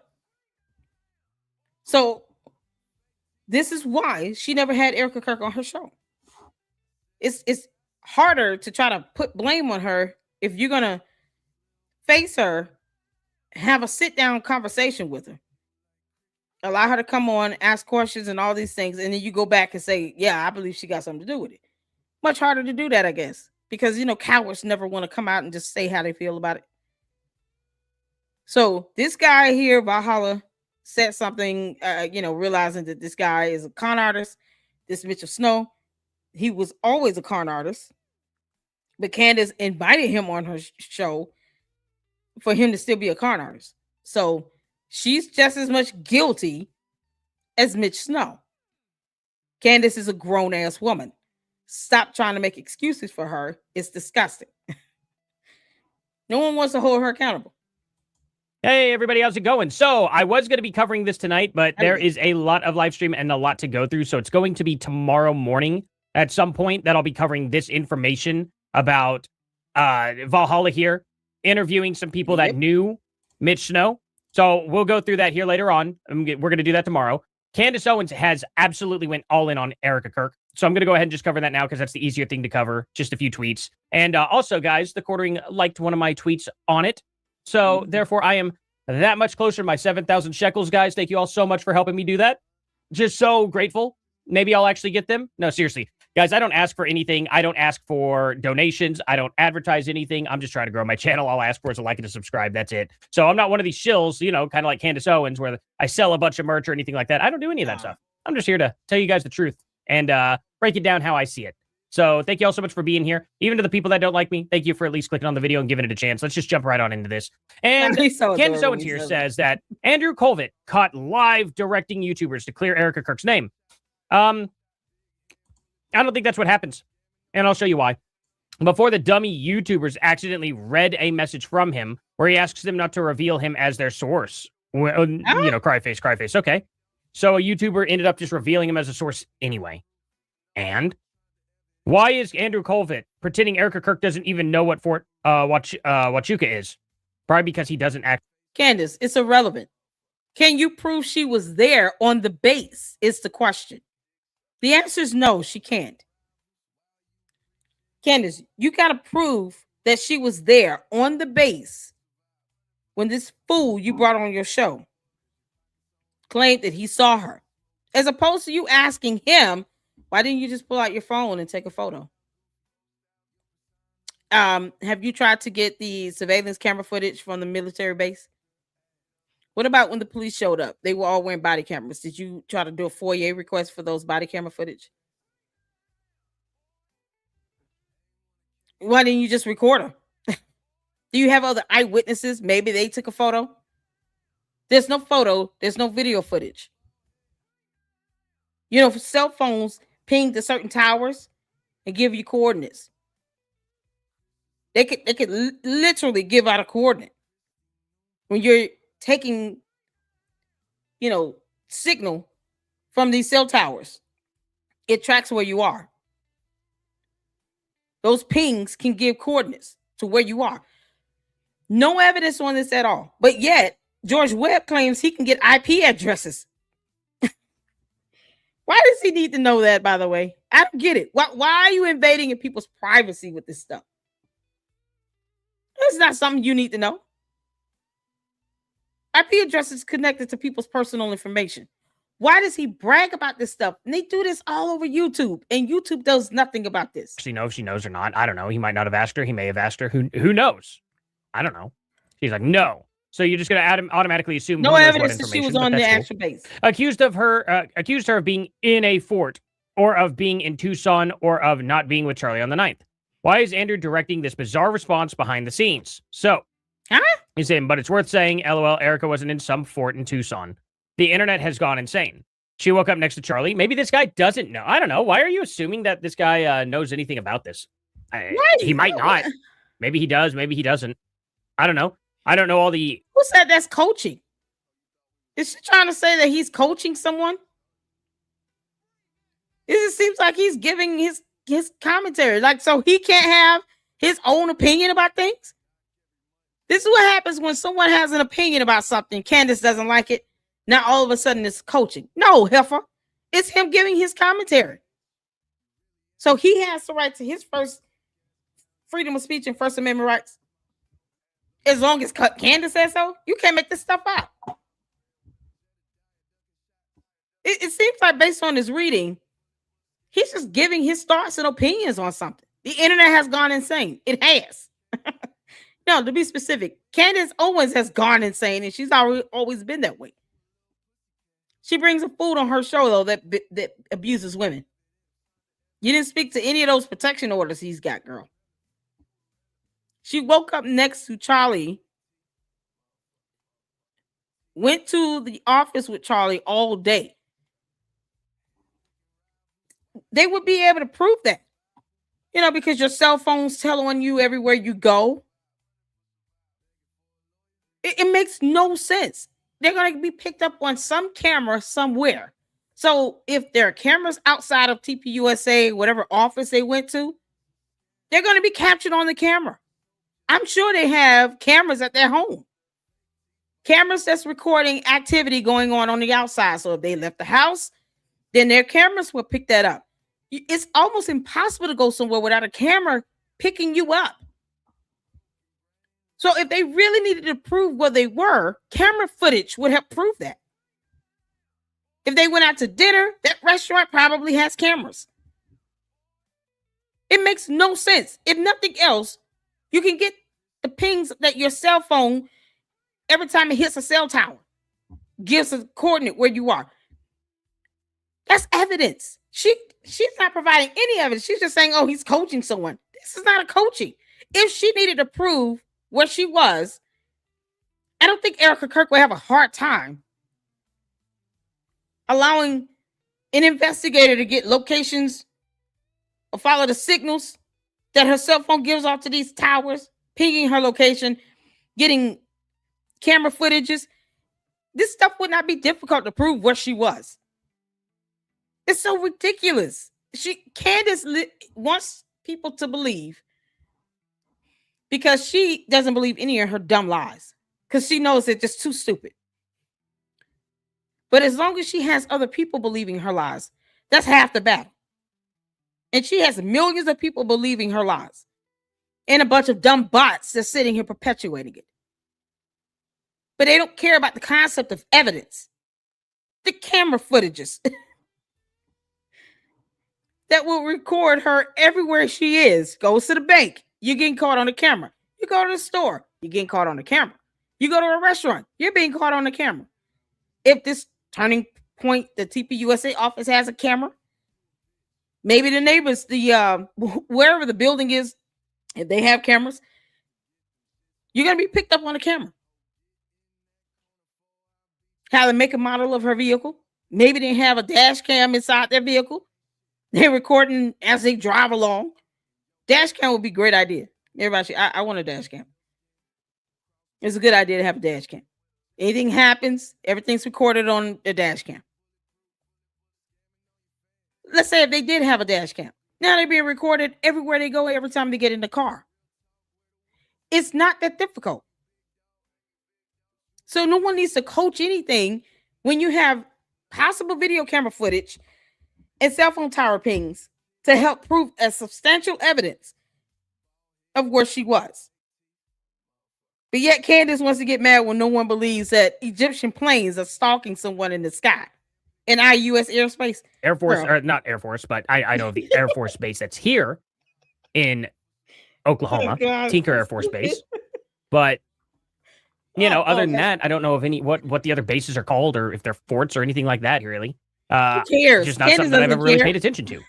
So this is why she never had Erica Kirk on her show. It's harder to try to put blame on her if you're going to face her, have a sit-down conversation with her. Allow her to come on, ask questions and all these things, and then you go back and say, yeah, I believe she got something to do with it. Much harder to do that, I guess, because, cowards never want to come out and just say how they feel about it. So this guy here, Valhalla, said something, realizing that this guy is a con artist, this Mitchell Snow. He was always a con artist, but Candace invited him on her show for him to still be a con artist. So she's just as much guilty as Mitch Snow. Candace is a grown-ass woman. Stop trying to make excuses for her. It's disgusting. No one wants to hold her accountable. Hey, everybody, how's it going? So I was going to be covering this tonight, but there is a lot of live stream and a lot to go through. So it's going to be tomorrow morning at some point that I'll be covering this information about Valhalla here, interviewing some people that knew Mitch Snow. So we'll go through that here later on. We're going to do that tomorrow. Candace Owens has absolutely went all in on Erica Kirk. So I'm going to go ahead and just cover that now because that's the easier thing to cover. Just a few tweets. And also, guys, the quartering liked one of my tweets on it. So therefore, I am that much closer to my 7,000 shekels, guys. Thank you all so much for helping me do that. Just so grateful. Maybe I'll actually get them. No, seriously. Guys, I don't ask for anything. I don't ask for donations. I don't advertise anything. I'm just trying to grow my channel. All I ask for is a like and a subscribe. That's it. So I'm not one of these shills, you know, kind of like Candace Owens, where I sell a bunch of merch or anything like that. I don't do any of that stuff. I'm just here to tell you guys the truth and break it down how I see it. So thank you all so much for being here. Even to the people that don't like me, thank you for at least clicking on the video and giving it a chance. Let's just jump right on into this. And Candace Owens here says that Andrew Colvett caught live directing YouTubers to clear Erica Kirk's name. I don't think that's what happens. And I'll show you why. Before the dummy YouTubers accidentally read a message from him where he asks them not to reveal him as their source. Well, you know, cry face. Okay. So a YouTuber ended up just revealing him as a source anyway. And why is Andrew Colvett pretending Erica Kirk doesn't even know what Fort Huachuca is? Probably because he doesn't act. Candace, it's irrelevant. Can you prove she was there on the base? Is the question. The answer is no, she can't. Candace, you got to prove that she was there on the base when this fool you brought on your show claimed that he saw her. As opposed to you asking him, why didn't you just pull out your phone and take a photo? Have you tried to get the surveillance camera footage from the military base? What about when the police showed up? They were all wearing body cameras. Did you try to do a FOIA request for those body camera footage? Why didn't you just record them? Do you have other eyewitnesses? Maybe they took a photo. There's no photo. There's no video footage. You know, for cell phones ping to certain towers and give you coordinates. They could literally give out a coordinate when you're taking, you know, signal from these cell towers. It tracks where you are. Those pings can give coordinates to where you are. No evidence on this at all. But yet, George Webb claims he can get IP addresses. Why does he need to know that, by the way? I don't get it. Why are you invading in people's privacy with this stuff? It's not something you need to know. IP addresses connected to people's personal information. Why does he brag about this stuff? And they do this all over YouTube, and YouTube does nothing about this. Actually, know if she knows or not. I don't know. He might not have asked her. He may have asked her. Who knows? I don't know. She's like, no. So you're just going to automatically assume no evidence that she was on the actual base. Accused her of being in a fort, or of being in Tucson, or of not being with Charlie on the 9th. Why is Andrew directing this bizarre response behind the scenes? So, he's saying, but it's worth saying, LOL, Erica wasn't in some fort in Tucson. The internet has gone insane. She woke up next to Charlie. Maybe this guy doesn't know. I don't know. Why are you assuming that this guy knows anything about this? He might not. Maybe he does. Maybe he doesn't. I don't know. I don't know all the... Who said that's coaching? Is she trying to say that he's coaching someone? It seems like he's giving his commentary. Like, so he can't have his own opinion about things? This is what happens when someone has an opinion about something. Candace doesn't like it. Now all of a sudden it's coaching. No, heifer. It's him giving his commentary. So he has the right to his first freedom of speech and First Amendment rights. As long as Candace says so, you can't make this stuff up. It seems like based on his reading, he's just giving his thoughts and opinions on something. The internet has gone insane. It has. No, to be specific, Candace Owens has gone insane, and she's always been that way. She brings a food on her show, though, that abuses women. You didn't speak to any of those protection orders he's got, girl. She woke up next to Charlie, went to the office with Charlie all day. They would be able to prove that, you know, because your cell phone's telling you everywhere you go. It makes no sense. They're going to be picked up on some camera somewhere. So if there are cameras outside of TPUSA, whatever office they went to, they're going to be captured on the camera. I'm sure they have cameras at their home. cameras that's recording activity going on the outside. So if they left the house, then their cameras will pick that up. It's almost impossible to go somewhere without a camera picking you up. So if they really needed to prove where they were, camera footage would help prove that. If they went out to dinner, that restaurant probably has cameras. It makes no sense. If nothing else, you can get the pings that your cell phone, every time it hits a cell tower, gives a coordinate where you are. That's evidence. She's not providing any evidence. She's just saying, oh, he's coaching someone. This is not a coaching. If she needed to prove where she was, I don't think Erica Kirk would have a hard time allowing an investigator to get locations or follow the signals that her cell phone gives off to these towers, pinging her location, getting camera footages. This stuff would not be difficult to prove where she was. It's so ridiculous. Candace wants people to believe, because she doesn't believe any of her dumb lies, because she knows they're just too stupid. But as long as she has other people believing her lies, that's half the battle. And she has millions of people believing her lies and a bunch of dumb bots that's sitting here perpetuating it. But they don't care about the concept of evidence. The camera footages that will record her everywhere she is. Goes to the bank, you're getting caught on the camera. You go to the store, you're getting caught on the camera. You go to a restaurant, you're being caught on the camera. If this Turning Point, the TPUSA office has a camera, maybe the neighbors, wherever the building is, if they have cameras, you're going to be picked up on the camera. How to make a model of her vehicle. Maybe they have a dash cam inside their vehicle. They're recording as they drive along. Dash cam would be a great idea. Everybody, I want a dash cam. It's a good idea to have a dash cam. Anything happens, everything's recorded on the dash cam. Let's say if they did have a dash cam, now they're being recorded everywhere they go, every time they get in the car. It's not that difficult. So no one needs to coach anything when you have possible video camera footage and cell phone tower pings to help prove as substantial evidence of where she was. But yet Candace wants to get mad when no one believes that Egyptian planes are stalking someone in the sky in our U.S. airspace. Air Force, or not Air Force, but I know the Air Force base that's here in Oklahoma, Tinker Air Force Base. But, you know, other than that, I don't know of any what the other bases are called or if they're forts or anything like that, really. Who cares? It's just not something that I've ever really paid attention to.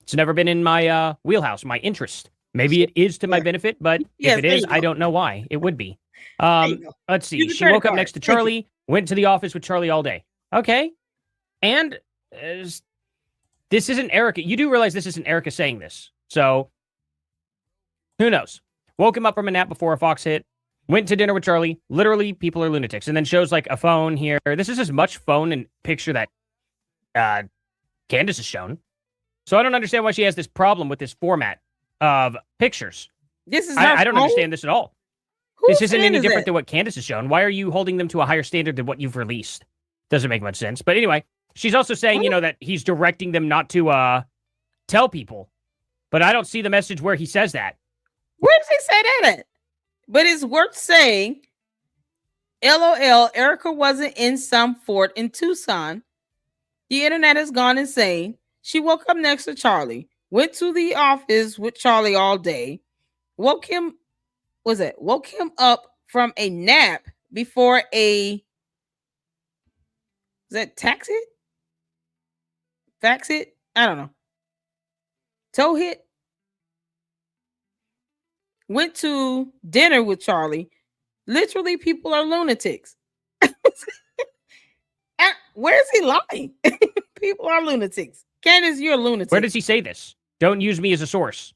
It's never been in my wheelhouse, my interest. Maybe it is to my benefit, but if it is, I don't know why. It would be. Let's see. She woke up next to Charlie, went to the office with Charlie all day. Okay. And this isn't Erica. You do realize this isn't Erica saying this. So who knows? Woke him up from a nap before a fox hit. Went to dinner with Charlie. Literally, people are lunatics. And then shows like a phone here. This is as much phone and picture that Candace has shown. So I don't understand why she has this problem with this format of pictures. This is I don't understand this at all. Whose this isn't hand any is different it? than what Candace has shown. Why are you holding them to a higher standard than what you've released? Doesn't make much sense. But anyway, she's also saying, you know, that he's directing them not to tell people. But I don't see the message where he says that. Where does he say that at? But it's worth saying, LOL, Erica wasn't in some fort in Tucson. The internet has gone insane. She woke up next to Charlie, went to the office with Charlie all day, woke him up from a nap before is that tax hit? Fax hit? I don't know. Toe hit? Went to dinner with Charlie. Literally, people are lunatics. Where's he lying? People are lunatics. Candace, you're a lunatic. Where does he say this? Don't use me as a source.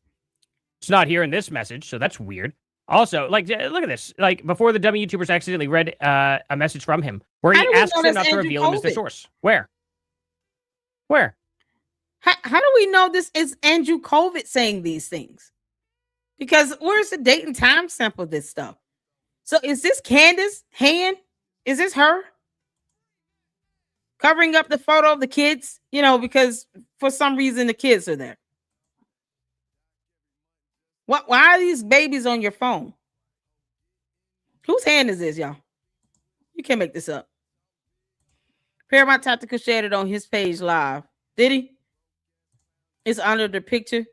It's not here in this message, so that's weird. Also, like, look at this. Like, before the dummy YouTubers accidentally read a message from him where he asks them not to reveal him as their source. Where? How do we know this is Andrew COVID saying these things? Because where's the date and time stamp of this stuff? So is this Candace hand Is this her covering up the photo of the kids? You know, because for some reason the kids are there. What? Why are these babies on your phone? Whose hand is this, y'all? You can't make this up. Paramount Tactical shared it on his page live. Did he? It's under the picture.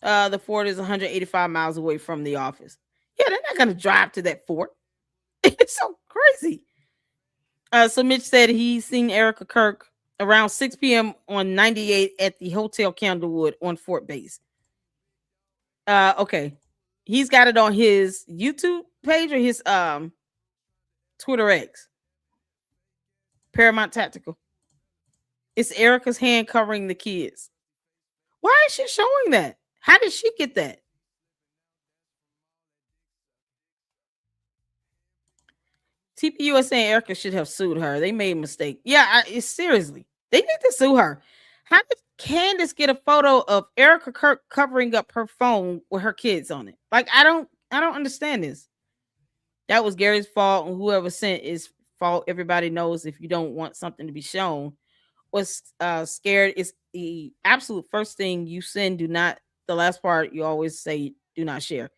The fort is 185 miles away from the office. Yeah, they're not gonna drive to that fort. It's so crazy. So Mitch said he's seen Erica Kirk around 6 p.m. on 98 at the Hotel Candlewood on Fort Base. Okay. He's got it on his YouTube page or his Twitter X. Paramount Tactical. It's Erica's hand covering the kids. Why is she showing that? How did she get that? TPU is saying Erica should have sued her. They made a mistake. Yeah, seriously. They need to sue her. How did Candace get a photo of Erica Kirk covering up her phone with her kids on it? Like, I don't understand this. That was Gary's fault, and whoever sent is fault. Everybody knows if you don't want something to be shown, was scared is the absolute first thing you send. Do not, the last part you always say, do not share.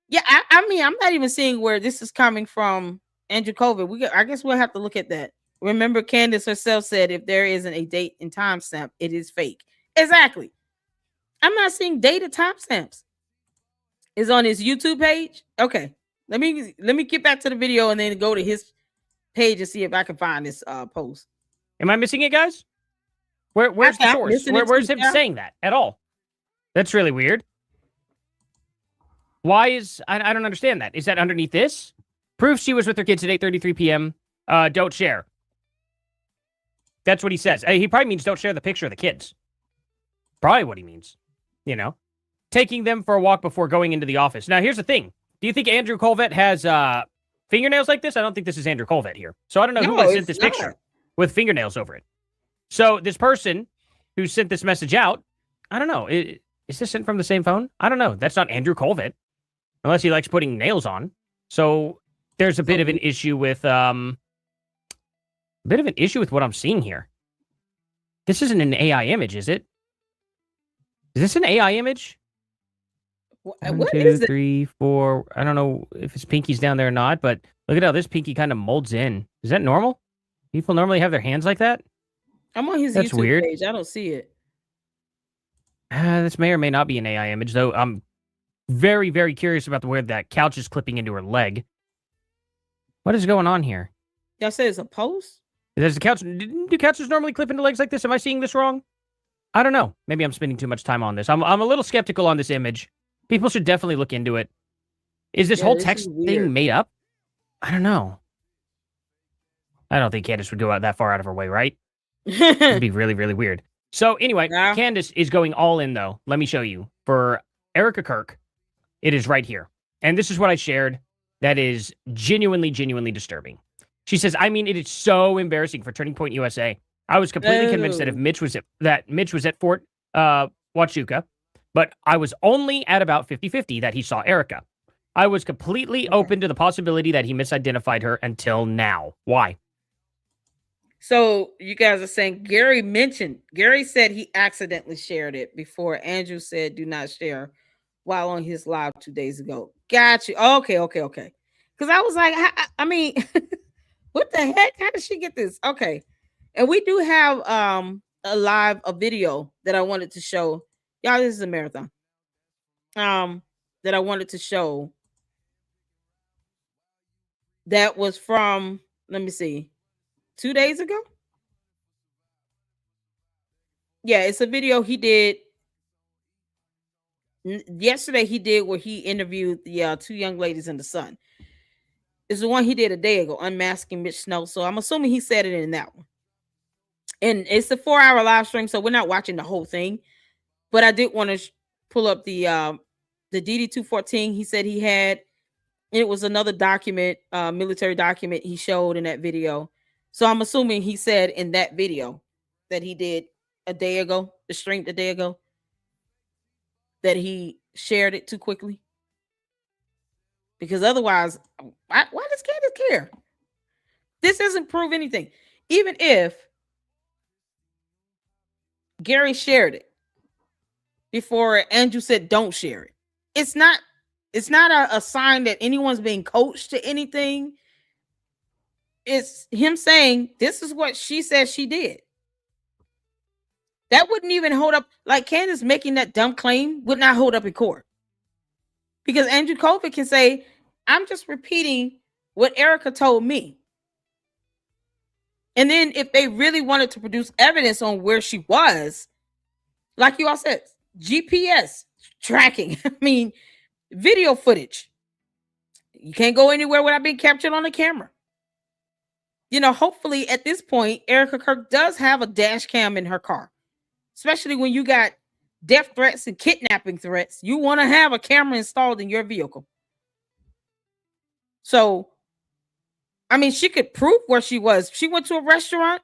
Yeah, I mean, I'm not even seeing where this is coming from. Andrew COVID. I guess we'll have to look at that. Remember, Candace herself said if there isn't a date and timestamp, it is fake. Exactly. I'm not seeing date or timestamps. Is on his YouTube page. Okay. Let me get back to the video and then go to his page and see if I can find this post. Am I missing it, guys? Where's the source? Where's him saying that at all? That's really weird. Why is I don't understand that. Is that underneath this? Proof she was with her kids at 8:33 p.m. Don't share. That's what he says. He probably means don't share the picture of the kids. Probably what he means. You know, taking them for a walk before going into the office. Now, here's the thing. Do you think Andrew Colvett has fingernails like this? I don't think this is Andrew Colvett here. So I don't know who would have sent this picture with fingernails over it. So this person who sent this message out, I don't know. Is this sent from the same phone? I don't know. That's not Andrew Colvett, unless he likes putting nails on. So there's a bit of an issue with what I'm seeing here. This isn't an AI image, is it? Is this an AI image? One, two, three, four. I don't know if his pinky's down there or not, but look at how this pinky kind of molds in. Is that normal? People normally have their hands like that? I'm on his YouTube weird. page. I don't see it. This may or may not be an AI image, though. I'm very, very curious about where that couch is clipping into her leg. What is going on here? Y'all say it's a post? There's a couch. Do couches normally clip into legs like this? Am I seeing this wrong? I don't know. Maybe I'm spending too much time on this. I'm a little skeptical on this image. People should definitely look into it. Is this whole text thing made up? I don't know. I don't think Candace would go out that far out of her way, right? It'd be really, really weird. So anyway, Candace is going all in, though. Let me show you. For Erica Kirk, it is right here. And this is what I shared that is genuinely, genuinely disturbing. She says, I mean, it is so embarrassing for Turning Point USA. I was completely convinced that Mitch was at Fort Huachuca, but I was only at about 50-50 that he saw Erica. I was completely open to the possibility that he misidentified her until now. Why? So you guys are saying Gary said he accidentally shared it before Andrew said do not share while on his live 2 days ago. Got you. Okay. Because I was like, I mean, what the heck? How did she get this? Okay. And we do have a video that I wanted to show. Y'all, this is a marathon. That I wanted to show. That was from, let me see, 2 days ago. Yeah, it's a video he did yesterday. He did where he interviewed the two young ladies in the sun. It's the one he did a day ago, unmasking Mitch Snow. So I'm assuming he said it in that one. And it's a 4-hour live stream, so we're not watching the whole thing. But I did want to pull up the DD-214 he said he had. It was another document, military document he showed in that video. So I'm assuming he said in that video that he did a day ago, the stream a day ago, that he shared it too quickly. Because otherwise, why does Candace care? This doesn't prove anything. Even if Gary shared it before Andrew said don't share it, it's not a sign that anyone's being coached to anything. It's him saying this is what she said she did. That wouldn't even hold up. Like Candace making that dumb claim would not hold up in court. Because Andrew Colvin can say, I'm just repeating what Erica told me. And then if they really wanted to produce evidence on where she was, like you all said, GPS tracking, I mean, video footage. You can't go anywhere without being captured on the camera. You know, hopefully at this point, Erica Kirk does have a dash cam in her car. Especially when you got death threats and kidnapping threats. You want to have a camera installed in your vehicle. So, I mean, she could prove where she was. She went to a restaurant.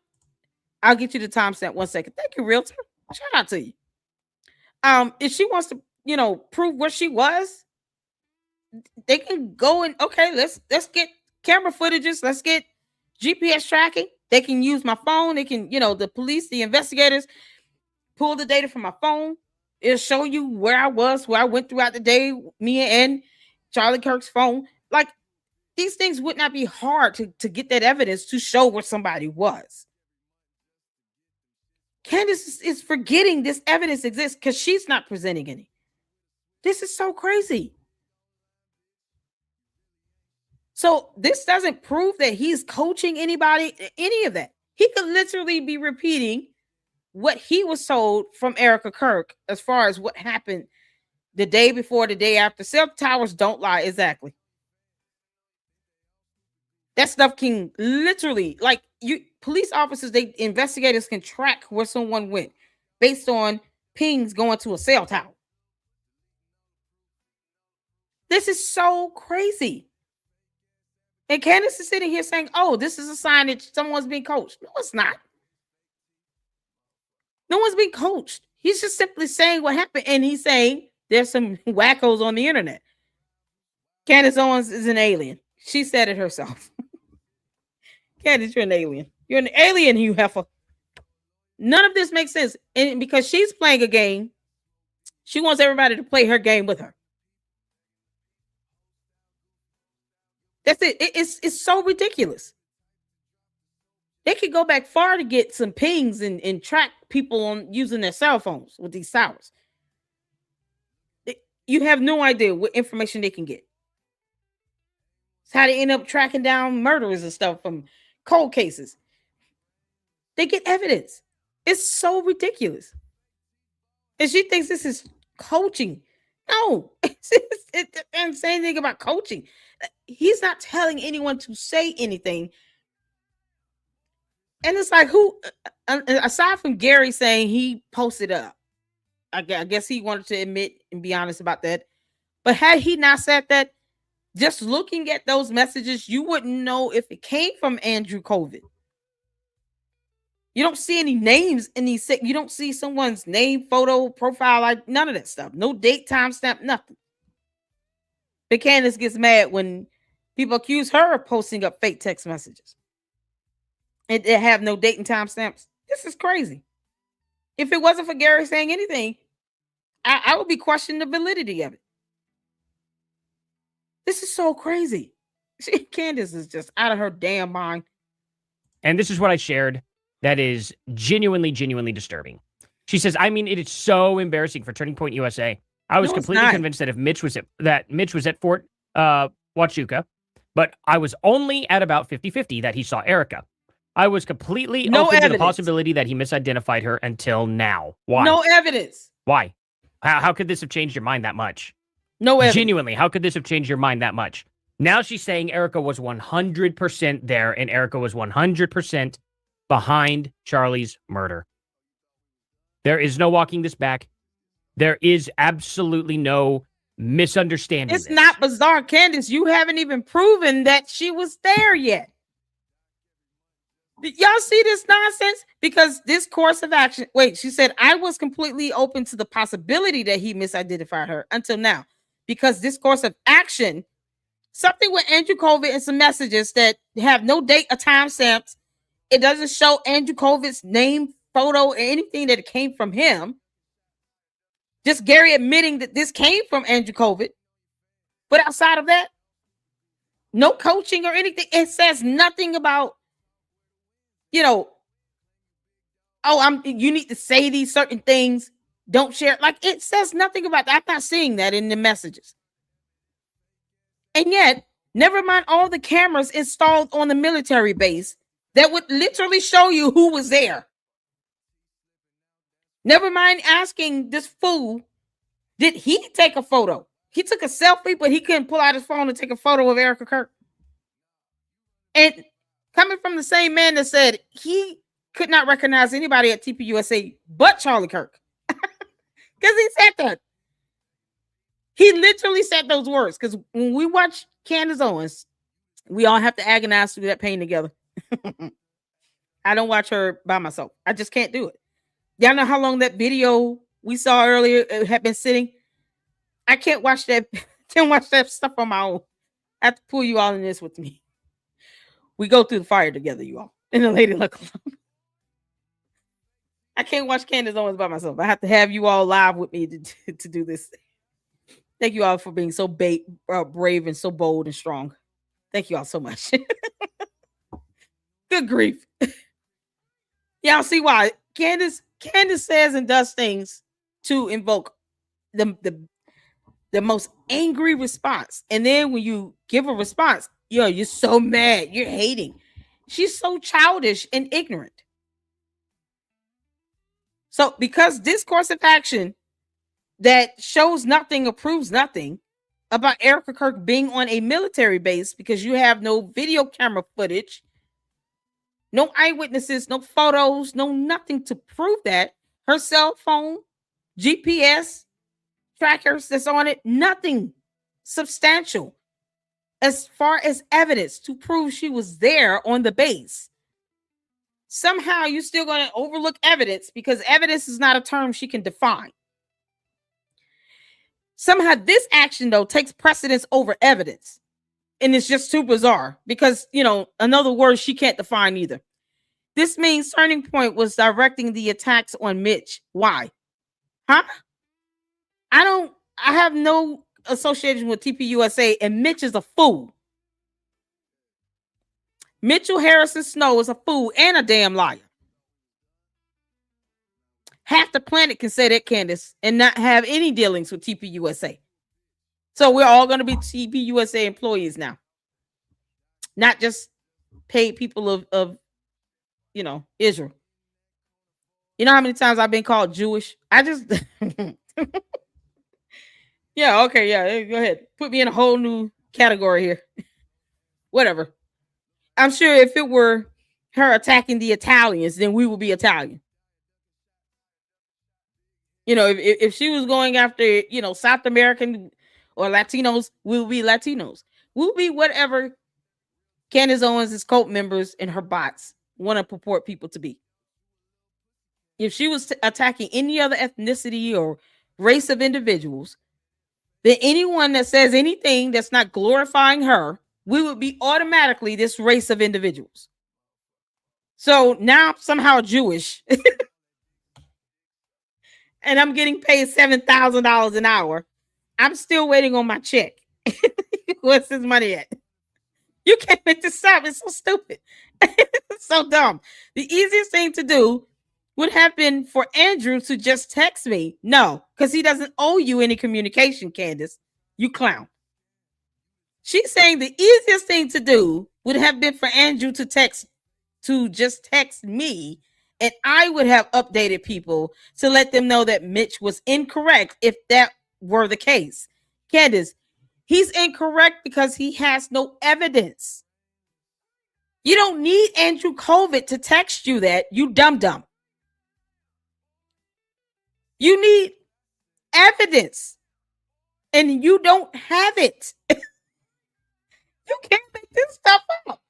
I'll get you the timestamp 1 second. Thank you, Realtor. Shout out to you. If she wants to, you know, prove where she was, they can go and okay, let's get camera footages. Let's get GPS tracking. They can use my phone. They can, you know, the police, the investigators pull the data from my phone. It'll show you where I was, where I went throughout the day, me and Charlie Kirk's phone. Like, these things would not be hard to get that evidence to show where somebody was. Candace is forgetting this evidence exists because she's not presenting any. This is so crazy. So this doesn't prove that he's coaching anybody, any of that. He could literally be repeating what he was told from Erica Kirk as far as what happened the day before, the day after. Cell towers don't lie. Exactly. That stuff can literally, like, you police officers, investigators can track where someone went based on pings going to a cell tower. This is so crazy. And Candace is sitting here saying, oh, this is a sign that someone's being coached. No, it's not. No one's being coached. He's just simply saying what happened. And he's saying there's some wackos on the internet. Candace Owens is an alien. She said it herself. Candace, you're an alien. You're an alien, you heifer. None of this makes sense. And because she's playing a game, she wants everybody to play her game with her. That's it. It's so ridiculous. They could go back far to get some pings and track people on using their cell phones with these towers. You have no idea what information they can get. It's how they end up tracking down murderers and stuff from cold cases. They get evidence. It's so ridiculous. And she thinks this is coaching. No, it doesn't say anything about coaching. He's not telling anyone to say anything. And it's like, who, aside from Gary saying he posted up, I guess he wanted to admit and be honest about that. But had he not said that, just looking at those messages, you wouldn't know if it came from Andrew Colvin. You don't see any names in these. You don't see someone's name, photo, profile, like none of that stuff. No date, timestamp, nothing. But Candace gets mad when people accuse her of posting up fake text messages. And they have no date and timestamps. This is crazy. If it wasn't for Gary saying anything, I would be questioning the validity of it. This is so crazy. Candace is just out of her damn mind. And this is what I shared that is genuinely, genuinely disturbing. She says, I mean, it is so embarrassing for Turning Point USA. I was completely convinced that Mitch was at Fort Huachuca, but I was only at about 50-50 that he saw Erica. I was completely open to the possibility that he misidentified her until now. Why? No evidence. Why? How could this have changed your mind that much? No evidence. Genuinely, how could this have changed your mind that much? Now she's saying Erica was 100% there, and Erica was 100% behind Charlie's murder. There is no walking this back. There is absolutely no misunderstanding. It's not bizarre, Candace. You haven't even proven that she was there yet. Y'all see this nonsense? Because this course of action, wait, she said, I was completely open to the possibility that he misidentified her until now. Because this course of action something with Andrew COVID and some messages that have no date or time stamps. It doesn't show Andrew COVID's name, photo, or anything that it came from him. Just Gary admitting that this came from Andrew COVID. But outside of that, no coaching or anything. It says nothing about, you need to say these certain things. Don't share. Like, it says nothing about that. I'm not seeing that in the messages. And yet, never mind all the cameras installed on the military base that would literally show you who was there. Never mind asking this fool, did he take a photo? He took a selfie, but he couldn't pull out his phone and take a photo of Erica Kirk. And coming from the same man that said he could not recognize anybody at TPUSA but Charlie Kirk. Because he said that. He literally said those words. Because when we watch Candace Owens, we all have to agonize through that pain together. I don't watch her by myself. I just can't do it. Y'all know how long that video we saw earlier had been sitting? I can't watch that. Can't watch that stuff on my own. I have to pull you all in this with me. We go through the fire together, you all. In the Lady Luck Club. I can't watch Candace Owens by myself. I have to have you all live with me to do this. Thank you all for being so brave and so bold and strong. Thank you all so much. Good grief. Y'all see why Candace says and does things to invoke the most angry response. And then when you give a response, you're so mad, you're hating. She's so childish and ignorant. So because this course of action that shows nothing or proves nothing about Erica Kirk being on a military base, because you have no video camera footage, no eyewitnesses, no photos, no nothing to prove that. Her cell phone, GPS, trackers that's on it, nothing substantial as far as evidence to prove she was there on the base. Somehow you're still going to overlook evidence because evidence is not a term she can define. Somehow this action, though, takes precedence over evidence. And it's just too bizarre because, another word she can't define either. This means Turning Point was directing the attacks on Mitch. Why? Huh? I have no association with TPUSA, and Mitch is a fool. Mitchell Harrison Snow is a fool and a damn liar. Half the planet can say that, Candace, and not have any dealings with TPUSA. So we're all going to be TPUSA employees now. Not just paid people of Israel. You know how many times I've been called Jewish? I just... Yeah, okay, yeah, go ahead. Put me in a whole new category here. Whatever. I'm sure if it were her attacking the Italians, then we would be Italian. If she was going after, South American or Latinos, we'll be Latinos. We'll be whatever Candace Owens' cult members and her bots want to purport people to be. If she was attacking any other ethnicity or race of individuals, then anyone that says anything that's not glorifying her, we would be automatically this race of individuals. So now I'm somehow Jewish. And I'm getting paid $7,000 an hour. I'm still waiting on my check. What's this money at? You can't make this up. It's so stupid. It's so dumb. The easiest thing to do would have been for Andrew to just text me. No, because he doesn't owe you any communication, Candace. You clown. She's saying the easiest thing to do would have been for Andrew to just text me, and I would have updated people to let them know that Mitch was incorrect if that were the case. Candace, he's incorrect because he has no evidence. You don't need Andrew COVID to text you that, you dumb. You need evidence, and you don't have it. You can't make this stuff up.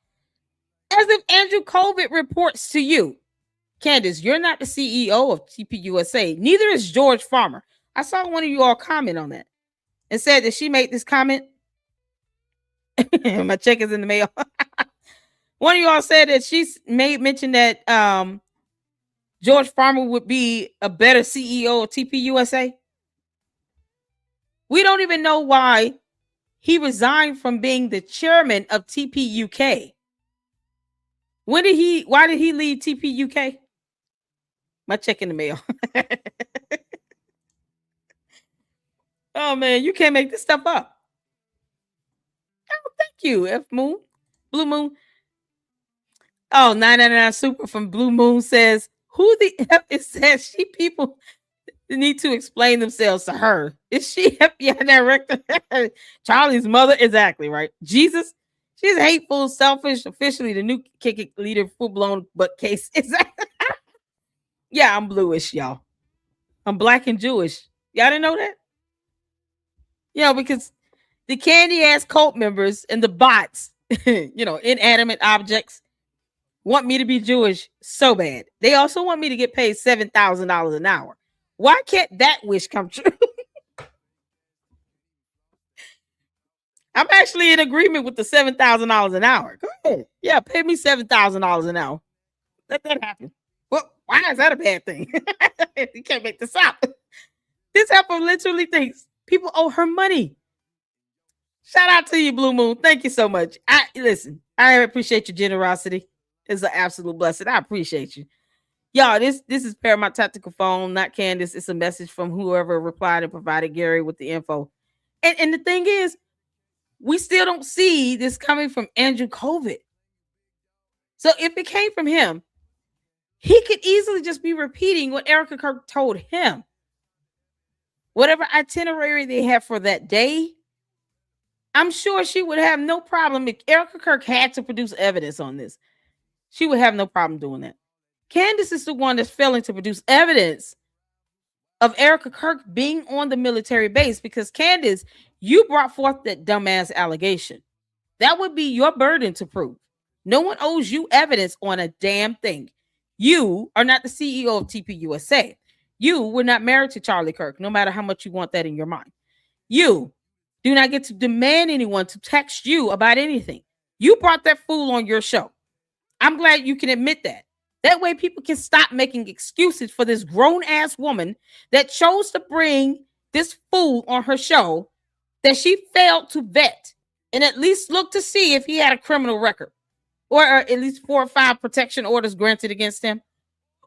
As if Andrew COVID reports to you. Candace, you're not the CEO of TPUSA. Neither is George Farmer. I saw one of you all comment on that and said that she made this comment My check is in the mail. One of y'all said that she made mention that George Farmer would be a better CEO of TPUSA. We don't even know why he resigned from being the chairman of TPUK. Why did he leave TPUK? My check in the mail. Oh man, you can't make this stuff up. Oh, thank you, F Moon. Blue Moon. Oh, 999 Super from Blue Moon says, who the F is that? She people need to explain themselves to her. Is she FBI director? Charlie's mother? Exactly, right. Jesus, she's hateful, selfish, officially the new kick leader, full-blown butt case. Exactly. Yeah, I'm bluish, y'all. I'm black and Jewish. Y'all didn't know that? Because the candy ass cult members and the bots, inanimate objects, want me to be Jewish so bad. They also want me to get paid $7,000 an hour. Why can't that wish come true? I'm actually in agreement with the $7,000 an hour. Go ahead. Yeah, pay me $7,000 an hour. Let that happen. Well, why is that a bad thing? You can't make this up. This heifer literally thinks people owe her money. Shout out to you, Blue Moon. Thank you so much. I appreciate your generosity. It's an absolute blessing. I appreciate you. Y'all, this is Paramount Tactical Phone, not Candace. It's a message from whoever replied and provided Gary with the info. And the thing is, we still don't see this coming from Andrew COVID. So if it came from him, he could easily just be repeating what Erica Kirk told him. Whatever itinerary they have for that day, I'm sure she would have no problem. If Erica Kirk had to produce evidence on this, she would have no problem doing that. Candace is the one that's failing to produce evidence of Erica Kirk being on the military base because, Candace, you brought forth that dumbass allegation. That would be your burden to prove. No one owes you evidence on a damn thing. You are not the CEO of TPUSA. You were not married to Charlie Kirk, no matter how much you want that in your mind. You do not get to demand anyone to text you about anything. You brought that fool on your show. I'm glad you can admit that. That way people can stop making excuses for this grown-ass woman that chose to bring this fool on her show that she failed to vet and at least look to see if he had a criminal record or at least 4 or 5 protection orders granted against him,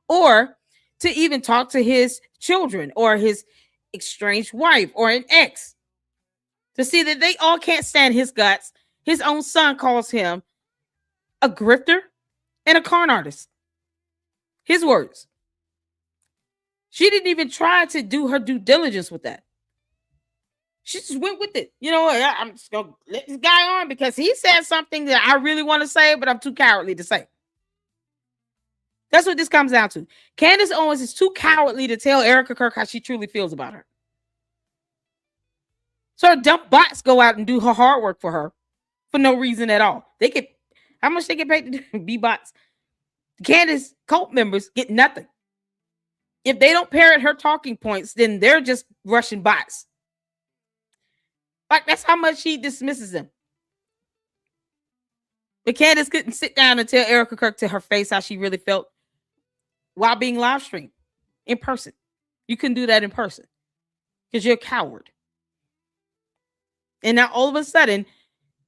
or to even talk to his children or his estranged wife or an ex to see that they all can't stand his guts. His own son calls him a grifter and a con artist. His words. She didn't even try to do her due diligence with that. She just went with it. I'm just going to let this guy on because he said something that I really want to say, but I'm too cowardly to say. That's what this comes down to. Candace Owens is too cowardly to tell Erica Kirk how she truly feels about her. So her dumb bots go out and do her hard work for her for no reason at all. How much they get paid to be bots? Candace cult members get nothing. If they don't parrot her talking points, then they're just Russian bots. Like, that's how much she dismisses them. But Candace couldn't sit down and tell Erica Kirk to her face how she really felt while being live streamed in person. You couldn't do that in person because you're a coward. And now all of a sudden,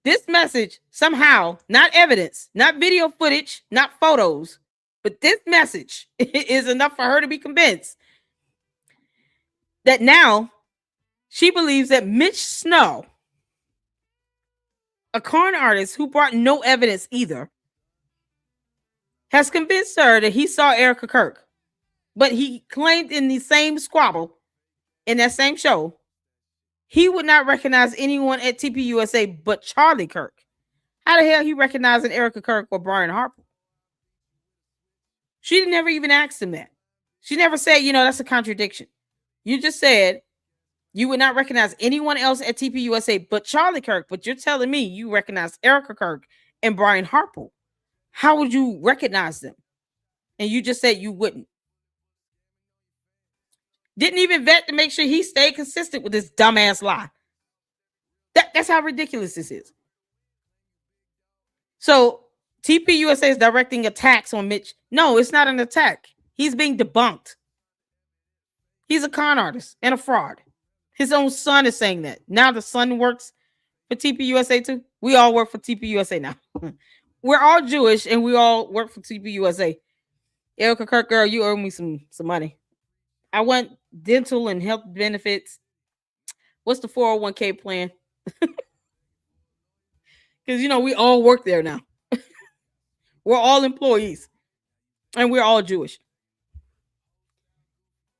this message somehow, not evidence, not video footage, not photos, but this message is enough for her to be convinced that now she believes that Mitch Snow, a con artist who brought no evidence either, has convinced her that he saw Erica Kirk. But he claimed in the same squabble, in that same show, he would not recognize anyone at TPUSA but Charlie Kirk. How the hell he recognizing Erica Kirk or Brian Harper? She never even asked him that. She never said, that's a contradiction. You just said you would not recognize anyone else at TPUSA but Charlie Kirk, but you're telling me you recognize Erica Kirk and Brian Harper. How would you recognize them? And you just said you wouldn't. Didn't even vet to make sure he stayed consistent with this dumbass lie. That's how ridiculous this is. So TPUSA is directing attacks on Mitch. No, it's not an attack. He's being debunked. He's a con artist and a fraud. His own son is saying that. Now the son works for TPUSA too. We all work for TPUSA now. We're all Jewish and we all work for TPUSA. Erica Kirk, girl, you owe me some money. I want dental and health benefits. What's the 401k plan? Because, you know, we all work there now. We're all employees. And we're all Jewish.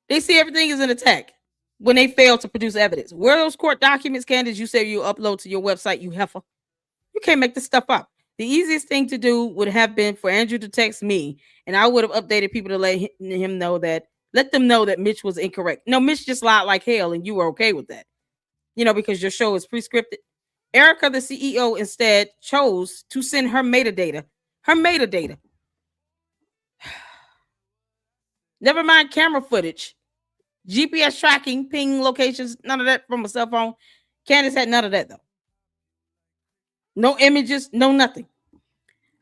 They see everything as an attack when they fail to produce evidence. Where are those court documents, Candace, you say you upload to your website, you heifer? You can't make this stuff up. The easiest thing to do would have been for Andrew to text me, and I would have updated people to let them know that Mitch was incorrect. No, Mitch just lied like hell, and you were okay with that. You know, because your show is pre-scripted. Erica, the CEO, instead chose to send her metadata. Her metadata. Never mind camera footage, GPS tracking, ping locations, none of that from a cell phone. Candace had none of that, though. No images, no nothing.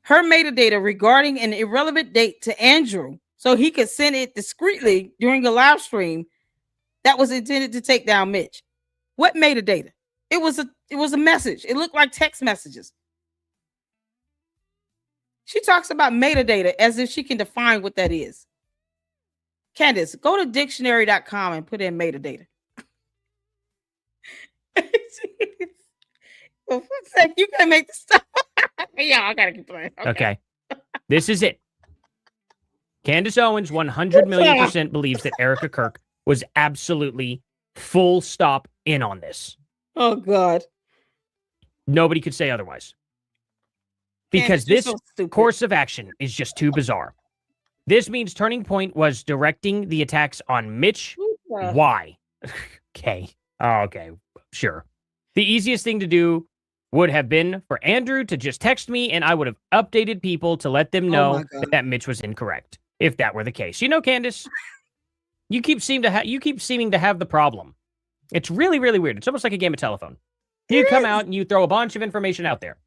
Her metadata regarding an irrelevant date to Andrew so he could send it discreetly during a live stream that was intended to take down Mitch. What metadata? It was a message. It looked like text messages. She talks about metadata as if she can define what that is. Candace, go to dictionary.com and put in metadata. For fuck's sake, you can make this stuff. Yeah, I gotta keep playing. Okay. This is it. Candace Owens 100 million% believes that Erica Kirk was absolutely full stop in on this. Oh, God. Nobody could say otherwise. Because Candace, this so course of action is just too bizarre. This means Turning Point was directing the attacks on Mitch. Why? Okay. Okay. Sure. The easiest thing to do would have been for Andrew to just text me, and I would have updated people to let them know that Mitch was incorrect, if that were the case. You know, Candace, you keep seeming to have the problem. It's really, really weird. It's almost like a game of telephone. You come out and you throw a bunch of information out there.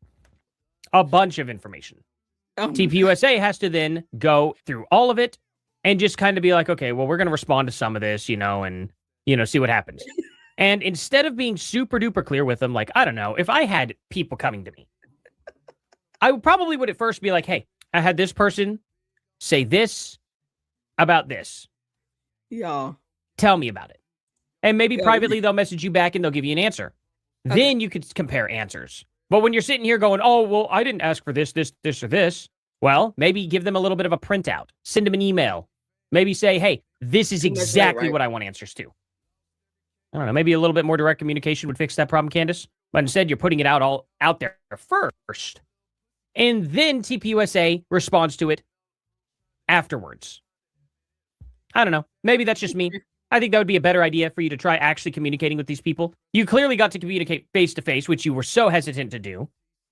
A bunch of information. TPUSA has to then go through all of it and just kind of be like, okay, well, we're going to respond to some of this, and, see what happens. And instead of being super duper clear with them, like, I don't know, if I had people coming to me, I probably would at first be like, hey, I had this person say this about this. Yeah. Tell me about it. And maybe privately they'll message you back and they'll give you an answer. Okay. Then you could compare answers. But when you're sitting here going, oh, well, I didn't ask for this, or this. Well, maybe give them a little bit of a printout. Send them an email. Maybe say, hey, this is exactly what I want answers to. I don't know. Maybe a little bit more direct communication would fix that problem, Candace. But instead, you're putting it all out there first. And then TPUSA responds to it afterwards. I don't know. Maybe that's just me. I think that would be a better idea for you to try actually communicating with these people. You clearly got to communicate face-to-face, which you were so hesitant to do.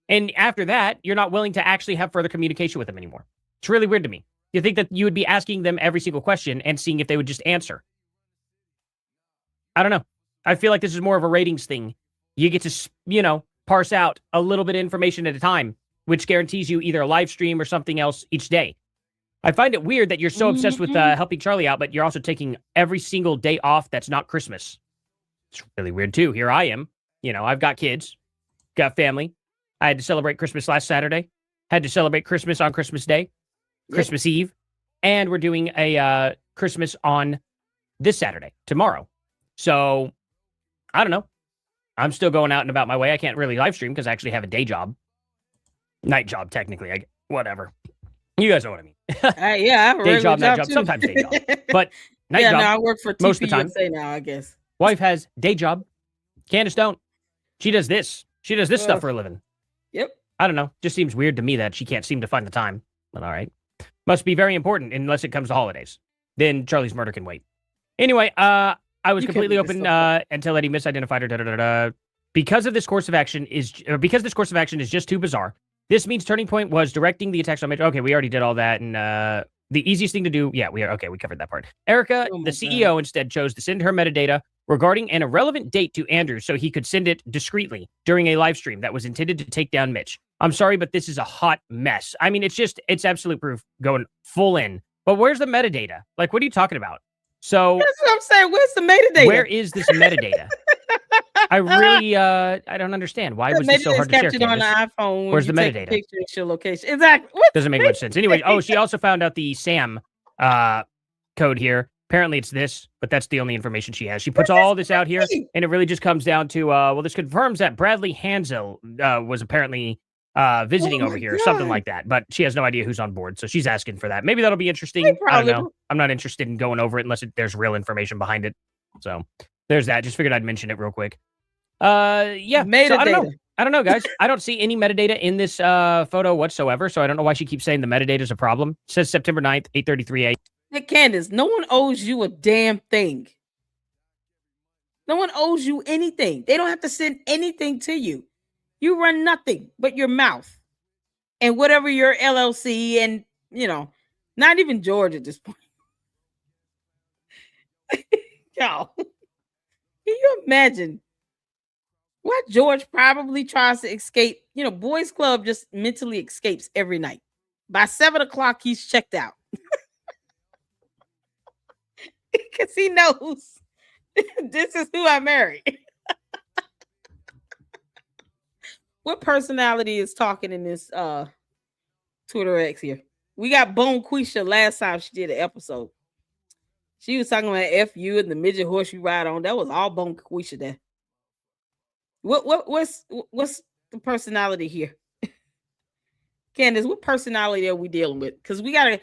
And after that, you're not willing to actually have further communication with them anymore. It's really weird to me. You think that you would be asking them every single question and seeing if they would just answer. I don't know. I feel like this is more of a ratings thing. You get to, parse out a little bit of information at a time, which guarantees you either a live stream or something else each day. I find it weird that you're so obsessed with helping Charlie out, but you're also taking every single day off that's not Christmas. It's really weird, too. Here I am. I've got kids, got family. I had to celebrate Christmas last Saturday. Had to celebrate Christmas on Christmas Day, Christmas Eve. And we're doing a Christmas on this Saturday, tomorrow. So, I don't know. I'm still going out and about my way. I can't really live stream because I actually have a day job. Night job, technically. Whatever. You guys know what I mean. Yeah, I have a day job, night job, job, sometimes day job. But night job, no, I work for most of the time. now, I guess. Wife has day job. Candace don't. She does this. She does this stuff for a living. Yep. I don't know. Just seems weird to me that she can't seem to find the time. But all right. Must be very important unless it comes to holidays. Then Charlie's murder can wait. Anyway, I was completely open until Eddie misidentified her. Because this course of action is just too bizarre. This means Turning Point was directing the attacks on Mitch. Okay, we already did all that. And the easiest thing to do, we covered that part. Erica, the CEO, instead chose to send her metadata regarding an irrelevant date to Andrew so he could send it discreetly during a live stream that was intended to take down Mitch. I'm sorry, but this is a hot mess. I mean, it's absolute proof going full in. But where's the metadata? Like, what are you talking about? So that's what I'm saying. Where's the metadata? Where is this metadata? I really, I don't understand. Why was this so hard to share? On the iPhone. Where's the metadata? Picture, your location. Exactly. Doesn't make much sense. Anyway, she also found out the SAM code here. Apparently it's this, but that's the only information she has. She puts all this out here, and it really just comes down to, well, this confirms that Bradley Hansel was apparently visiting over here, something like that. But she has no idea who's on board, so she's asking for that. Maybe that'll be interesting. I don't know. I'm not interested in going over it unless there's real information behind it. So there's that. Just figured I'd mention it real quick. Yeah. Metadata. So I don't know, guys. I don't see any metadata in this photo whatsoever, so I don't know why she keeps saying the metadata is a problem. It says September 9th, 8:33 a.m. Hey, Candace, no one owes you a damn thing. No one owes you anything. They don't have to send anything to you. You run nothing but your mouth and whatever your LLC and, not even George at this point. Yo, can you imagine what George probably tries to escape? Boys Club just mentally escapes every night. By 7 o'clock, he's checked out. Because he knows this is who I married. What personality is talking in this Twitter X here? We got Bone Quisha last time she did an episode. She was talking about F you and the midget horse you ride on. That was all Bone Quisha there. What's the personality here? Candace, what personality are we dealing with? Because we gotta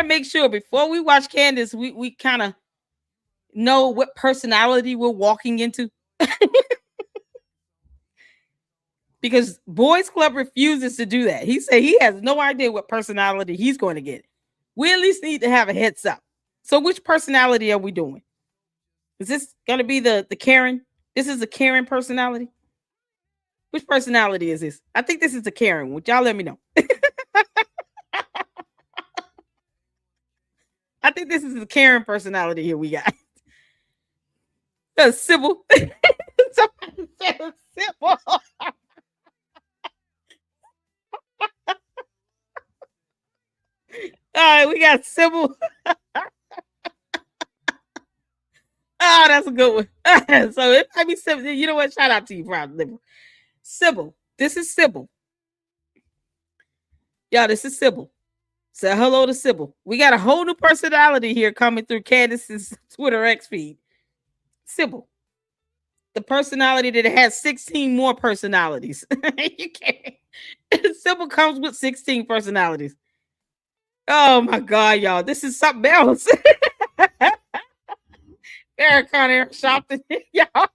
make sure before we watch Candace, we kind of know what personality we're walking into. Because Boys Club refuses to do that. He said he has no idea what personality he's going to get. We at least need to have a heads up. So which personality are we doing? Is this going to be the Karen? This is a Karen personality? Which personality is this? I think this is the Karen. Would y'all let me know? I think this is the Karen personality here we got. Sybil. Somebody said Sybil. All right, we got Sybil. Oh, that's a good one. So it might be Sybil. You know what? Shout out to you, Proud Liberal. Sybil. This is Sybil. Y'all, this is Sybil. Say hello to Sybil. We got a whole new personality here coming through Candace's Twitter X feed. Sybil. The personality that has 16 more personalities. You can't. Sybil comes with 16 personalities. Oh my God, y'all. This is something else. Eric Connor shopped it. Y'all.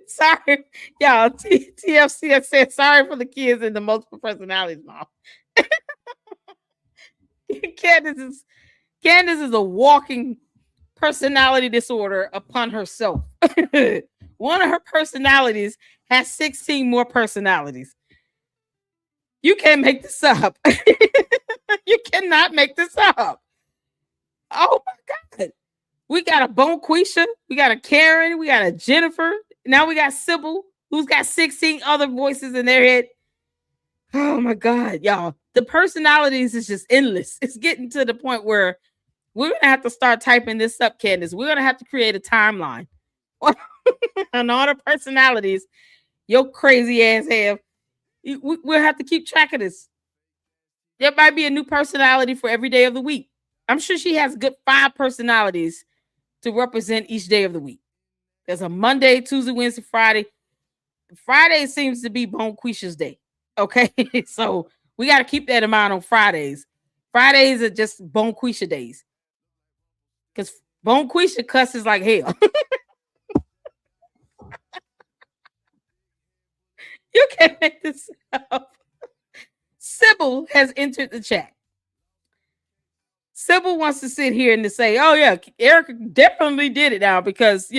Sorry, y'all. TFC said sorry for the kids and the multiple personalities, Mom. Candace is a walking personality disorder upon herself. One of her personalities has 16 more personalities. You can't make this up. You cannot make this up. Oh my God. We got a Bone Quisha, we got a Karen, we got a Jennifer. Now we got Sybil, who's got 16 other voices in their head. Oh my God, y'all. The personalities is just endless. It's getting to the point where we're going to have to start typing this up, Candace. We're going to have to create a timeline on all the personalities your crazy ass have. We'll have to keep track of this. There might be a new personality for every day of the week. I'm sure she has good 5 personalities to represent each day of the week. There's a Monday, Tuesday, Wednesday, Friday. Friday seems to be Bone Quisha's day. Okay, so we got to keep that in mind on Fridays. Fridays are just Bone Quisha days. Because Bone Quisha cusses like hell. You can't make this up. Sybil has entered the chat. Sybil wants to sit here and to say, oh yeah, Erica definitely did it now because,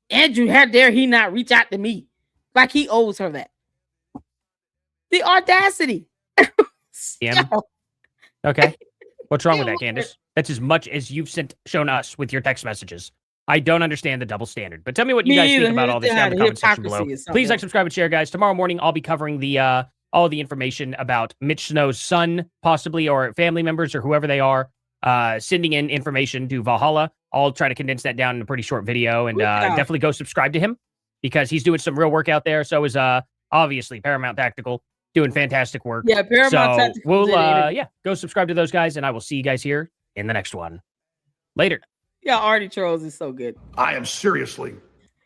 Andrew, how dare he not reach out to me? Like he owes her that. The audacity. Yeah. Okay. What's wrong with that, Candace? That's as much as you've shown us with your text messages. I don't understand the double standard. But tell me what you guys think about all this down in the comment section below. Please like, subscribe, and share, guys. Tomorrow morning, I'll be covering the all the information about Mitch Snow's son, possibly, or family members, or whoever they are, sending in information to Valhalla. I'll try to condense that down in a pretty short video, and definitely go subscribe to him because he's doing some real work out there. So is obviously Paramount Tactical doing fantastic work. Yeah, Paramount Tactical. We'll go subscribe to those guys, and I will see you guys here in the next one. Later. Yeah, Artie Trolls is so good. I am seriously.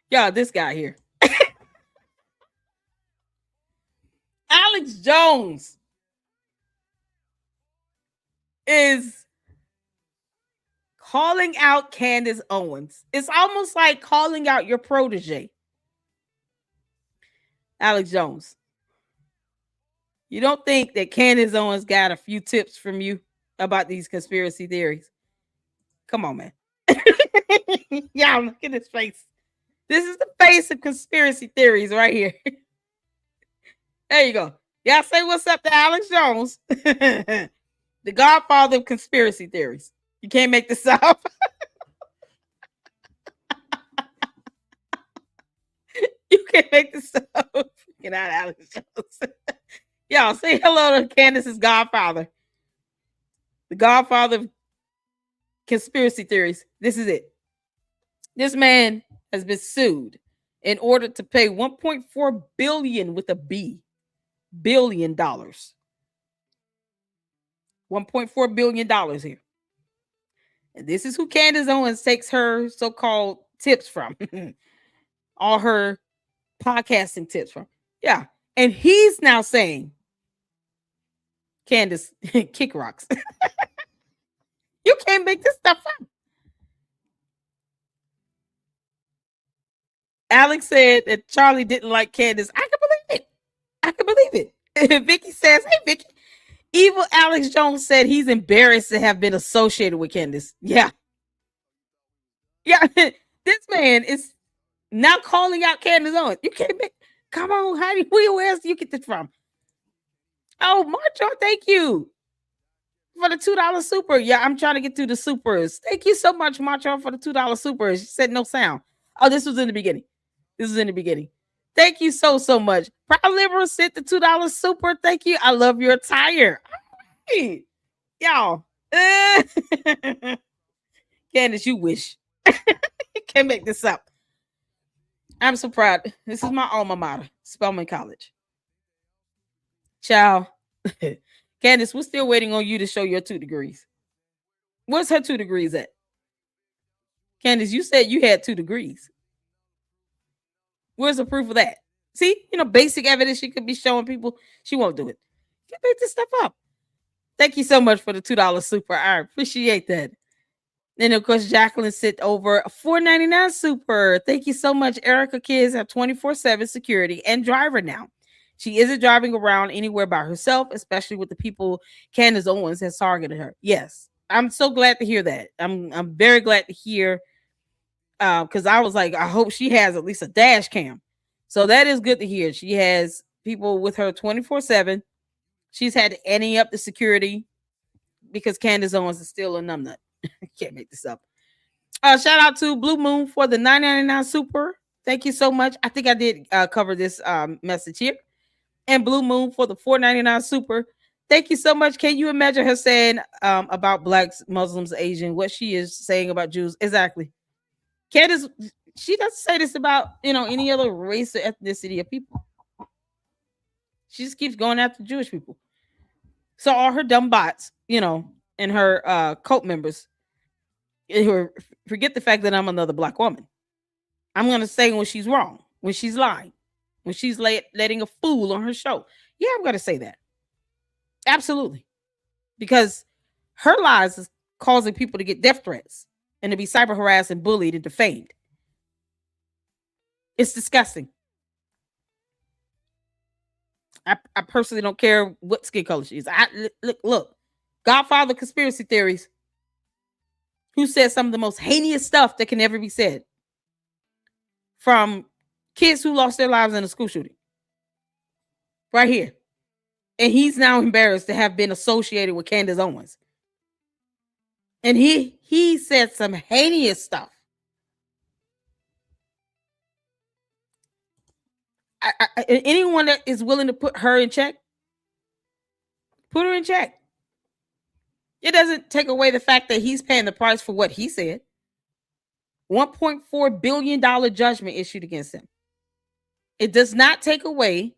Yeah, this guy here. Alex Jones is calling out Candace Owens. It's almost like calling out your protege. Alex Jones. You don't think that Candace Owens got a few tips from you about these conspiracy theories? Come on, man. Yeah, look at his face. This is the face of conspiracy theories right here. There you go. Y'all say what's up to Alex Jones, the godfather of conspiracy theories. You can't make this up. You can't make this up. Get out, Alex Jones. Y'all say hello to Candace's godfather, the godfather of conspiracy theories. This is it. This man has been sued in order to pay 1.4 billion with a B, billion dollars. $1.4 billion here. And this is who Candace Owens takes her so-called tips from. All her podcasting tips from. Yeah. And he's now saying, Candace, kick rocks. You can't make this stuff up. Alex said that Charlie didn't like Candace. I can believe it. I can believe it. Vicky says, hey, Vicky. Evil Alex Jones said he's embarrassed to have been associated with Candace. Yeah. Yeah. This man is now calling out Candace Owens. You can't make, come on, honey. Where else do you get this from? Oh, Marcho, thank you for the $2 super. Yeah, I'm trying to get through the supers. Thank you so much, Marcho, for the $2 supers. She said no sound. Oh, this was in the beginning. This is in the beginning. Thank you so much. Proud Liberal sent the $2 super. Thank you. I love your attire. Hey, y'all. Candace, you wish. You can't make this up. I'm so proud. This is my alma mater, Spelman College. Ciao. Candace, we're still waiting on you to show your 2 degrees. Where's her 2 degrees at? Candace, you said you had 2 degrees. Where's the proof of that? See, basic evidence she could be showing people. She won't do it. You can make this stuff up. Thank you so much for the $2 super. I appreciate that. And of course, Jacqueline sent over a $4.99 super. Thank you so much. Erica kids have 24/7 security and driver now. She isn't driving around anywhere by herself, especially with the people Candace Owens has targeted her. Yes, I'm so glad to hear that. I'm very glad to hear, because I was like, I hope she has at least a dash cam. So that is good to hear. She has people with her 24/7. She's had to ante up the security because Candace Owens is still a numbnut. Can't make this up. Shout out to Blue Moon for the $9.99 super. Thank you so much. I think I did cover this message here. And Blue Moon for the $4.99 super. Thank you so much. Can you imagine her saying about blacks, Muslims, Asian, what she is saying about Jews? Exactly. Candace, she doesn't say this about, any other race or ethnicity of people. She just keeps going after Jewish people. So all her dumb bots, and her cult members, forget the fact that I'm another black woman. I'm going to say when she's wrong, when she's lying, when she's letting a fool on her show. Yeah, I'm going to say that. Absolutely. Because her lies is causing people to get death threats and to be cyber harassed and bullied and defamed. It's disgusting. I personally don't care what skin color she is. Look, Godfather conspiracy theories. Who said some of the most heinous stuff that can ever be said? From kids who lost their lives in a school shooting. Right here. And he's now embarrassed to have been associated with Candace Owens. And he said some heinous stuff. Anyone that is willing to put her in check, put her in check. It doesn't take away the fact that he's paying the price for what he said. $1.4 billion judgment issued against him. It does not take away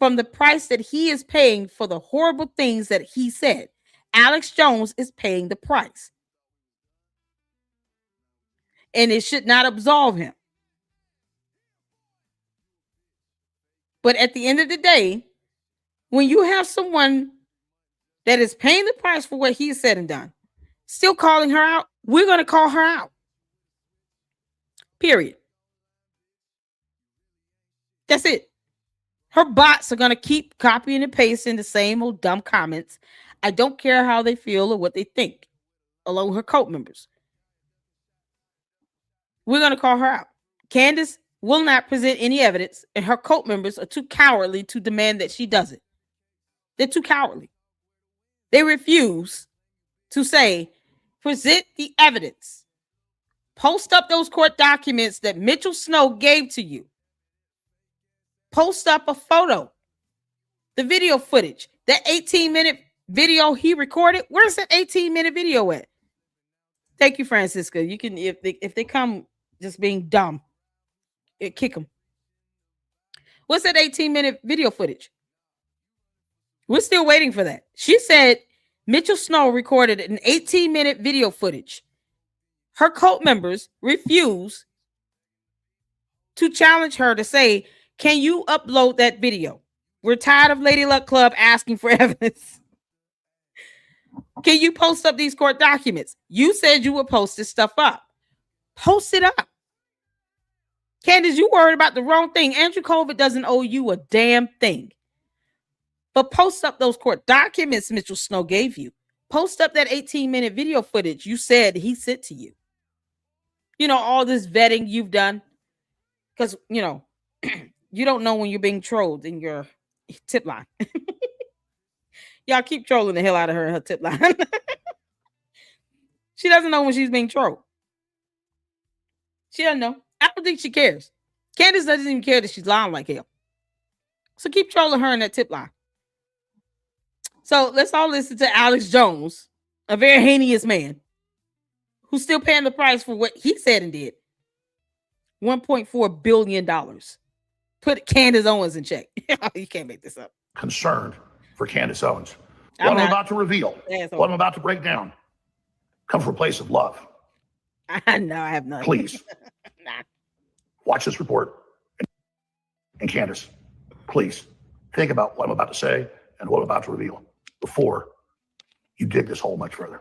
from the price that he is paying for the horrible things that he said. Alex Jones is paying the price. And it should not absolve him. But at the end of the day, when you have someone that is paying the price for what he said and done, still calling her out, we're going to call her out. Period. That's it. Her bots are going to keep copying and pasting the same old dumb comments. I don't care how they feel or what they think, along with her cult members. We're going to call her out. Candace will not present any evidence, and her cult members are too cowardly to demand that she does it. They're too cowardly. They refuse to say, present the evidence. Post up those court documents that Mitchell Snow gave to you. Post up a photo, the video footage, that 18-minute video he recorded. Where's that 18-minute video at? Thank you, Francisca. You can, if they come just being dumb, kick them. What's that 18-minute video footage? We're still waiting for that. She said Mitchell Snow recorded an 18-minute video footage. Her cult members refuse to challenge her to say, can you upload that video? We're tired of Lady Luck Club asking for evidence. Can you post up these court documents? You said you would post this stuff up. Post it up. Candace, you worried about the wrong thing. Andrew Colvin doesn't owe you a damn thing. But post up those court documents Mitchell Snow gave you. Post up that 18-minute video footage you said he sent to you. You know, all this vetting you've done. Because, you know, you don't know when you're being trolled in your tip line. Y'all keep trolling the hell out of her in her tip line. She doesn't know when she's being trolled. She doesn't know. I don't think she cares. Candace doesn't even care that she's lying like hell. So keep trolling her in that tip line. So let's all listen to Alex Jones, a very heinous man, who's still paying the price for what he said and did. $1.4 billion. Put Candace Owens in check. You can't make this up. Concerned for Candace Owens. What I'm about to reveal, what I'm about to break down, come from a place of love. I know I have none. Please. Nah. Watch this report. And Candace, please think about what I'm about to say and what I'm about to reveal before you dig this hole much further.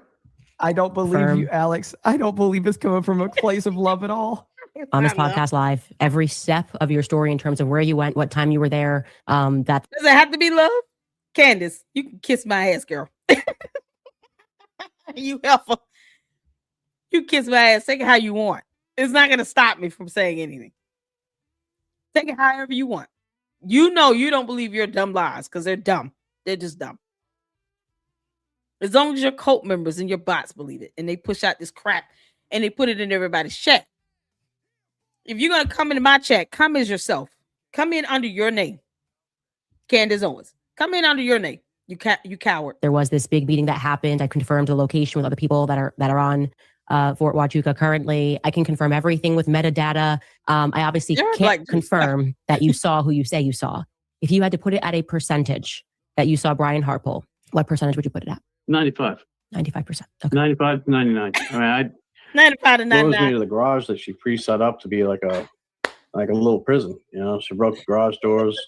I don't believe you, Alex. I don't believe it's coming from a place of love at all. On this podcast live, every step of your story in terms of where you went, what time you were there, that does it have to be love? Candace, you can kiss my ass, girl. You helpful. You kiss my ass. Take it how you want. It's not going to stop me from saying anything. Take it however you want. You know you don't believe your dumb lies because they're dumb. They're just dumb. As long as your cult members and your bots believe it and they push out this crap and they put it in everybody's check. If you're going to come into my check, come as yourself. Come in under your name. Candace Owens. Come in under your name. You coward. there was this big meeting that happened. I confirmed the location with other people that are on Fort Huachuca currently. I can confirm everything with metadata. I obviously can't confirm that you saw who you say you saw. If you had to put it at a percentage that you saw Brian Harpole, what percentage would you put it at? 95. 95%. Okay. 95 to 99. I mean, I 95 to 99. closed me to the garage that she pre-set up to be like a little prison. You know, she broke the garage doors.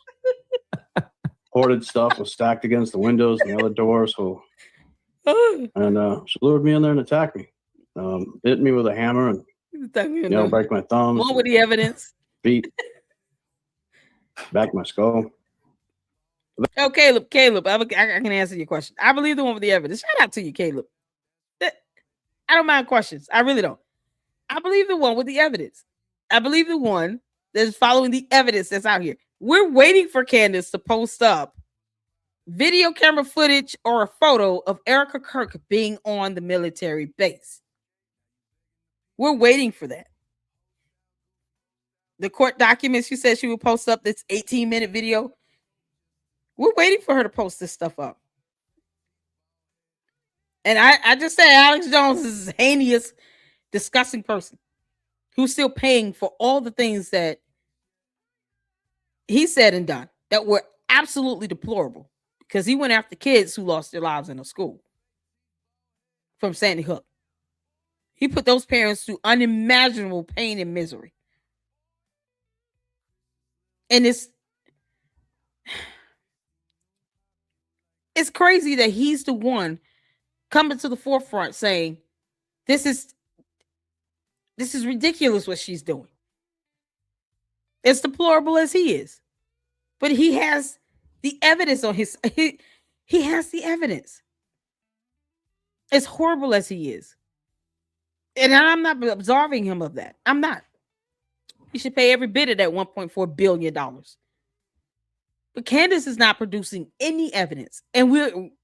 Hoarded stuff was stacked against the windows and the other doors. So, and she lured me in there and attacked me. Hit me with a hammer and break my thumbs. What with the evidence? Feet. Back of my skull. Oh, Caleb, I can answer your question. I believe the one with the evidence. Shout out to you, Caleb. I don't mind questions. I really don't. I believe the one with the evidence. I believe the one that's following the evidence that's out here. We're waiting for Candace to post up video camera footage or a photo of Erica Kirk being on the military base. We're waiting for that. The court documents, she said she would post up this 18-minute video. We're waiting for her to post this stuff up. And I just say Alex Jones is a heinous, disgusting person who's still paying for all the things that he said and done that were absolutely deplorable, because he went after kids who lost their lives in a school from Sandy Hook. He put those parents through unimaginable pain and misery. And it's crazy that he's the one coming to the forefront saying, this is ridiculous what she's doing. As deplorable as he is. But he has the evidence on his, he has the evidence. As horrible as he is. And I'm not absolving him of that. I'm not. He should pay every bit of that $1.4 billion. But Candace is not producing any evidence. And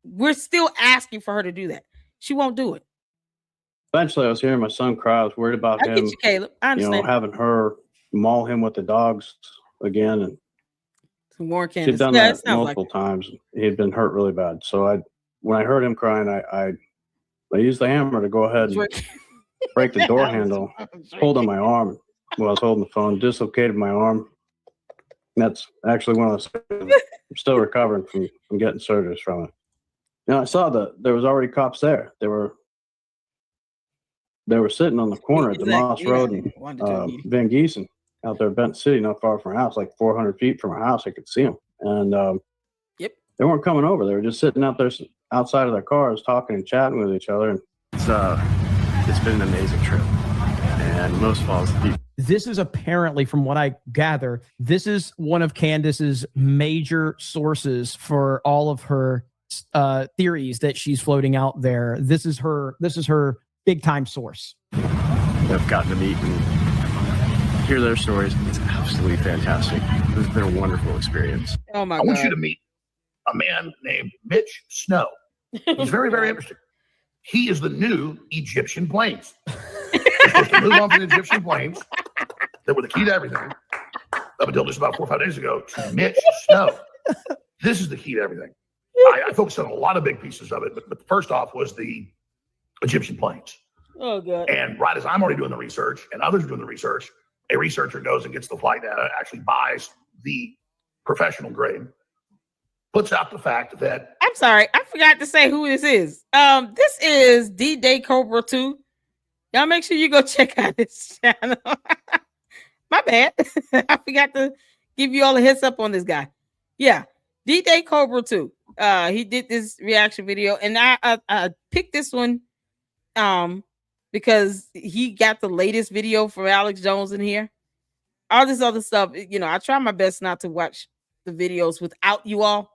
we're still asking for her to do that. She won't do it. Eventually, I was hearing my son cry. I was worried about him. Get you, Caleb. I understand. Having her maul him with the dogs again. And more Candace. She'd done that multiple times. He had been hurt really bad. So when I heard him crying, I used the hammer to go ahead and break the door handle, pulled on my arm while I was holding the phone, dislocated my arm. That's actually one of those. I'm still recovering from getting surgeries from it. I saw there was already cops there. They were sitting on the corner at the Moss Road and Van Giesen out there, Benton City, not far from our house, like 400 feet from our house. I could see them, and they weren't coming over. They were just sitting out there outside of their cars, talking and chatting with each other. And it's been an amazing trip, and most falls. This is apparently, from what I gather, this is one of Candace's major sources for all of her theories that she's floating out there. This is her big time source. I've gotten to meet and hear their stories. It's absolutely fantastic. It's been a wonderful experience. Oh my God. I want you to meet a man named Mitch Snow. He's very, very interesting. He is the new Egyptian planes. We're supposed to move on from the Egyptian planes that were the key to everything up until just about 4 or 5 days ago to Mitch Snow. This is the key to everything. I focused on a lot of big pieces of it, but first off was the Egyptian planes. Oh, God. And right as I'm already doing the research and others are doing the research, a researcher goes and gets the flight data, actually buys the professional grade, puts out the fact that... I'm sorry, I forgot to say who this is. This is D-Day Cobra 2. Y'all make sure you go check out his channel. My bad. I forgot to give you all a heads up on this guy. Yeah, D-Day Cobra 2. He did this reaction video, and I picked this one because he got the latest video from Alex Jones in here. All this other stuff, I try my best not to watch the videos without you all,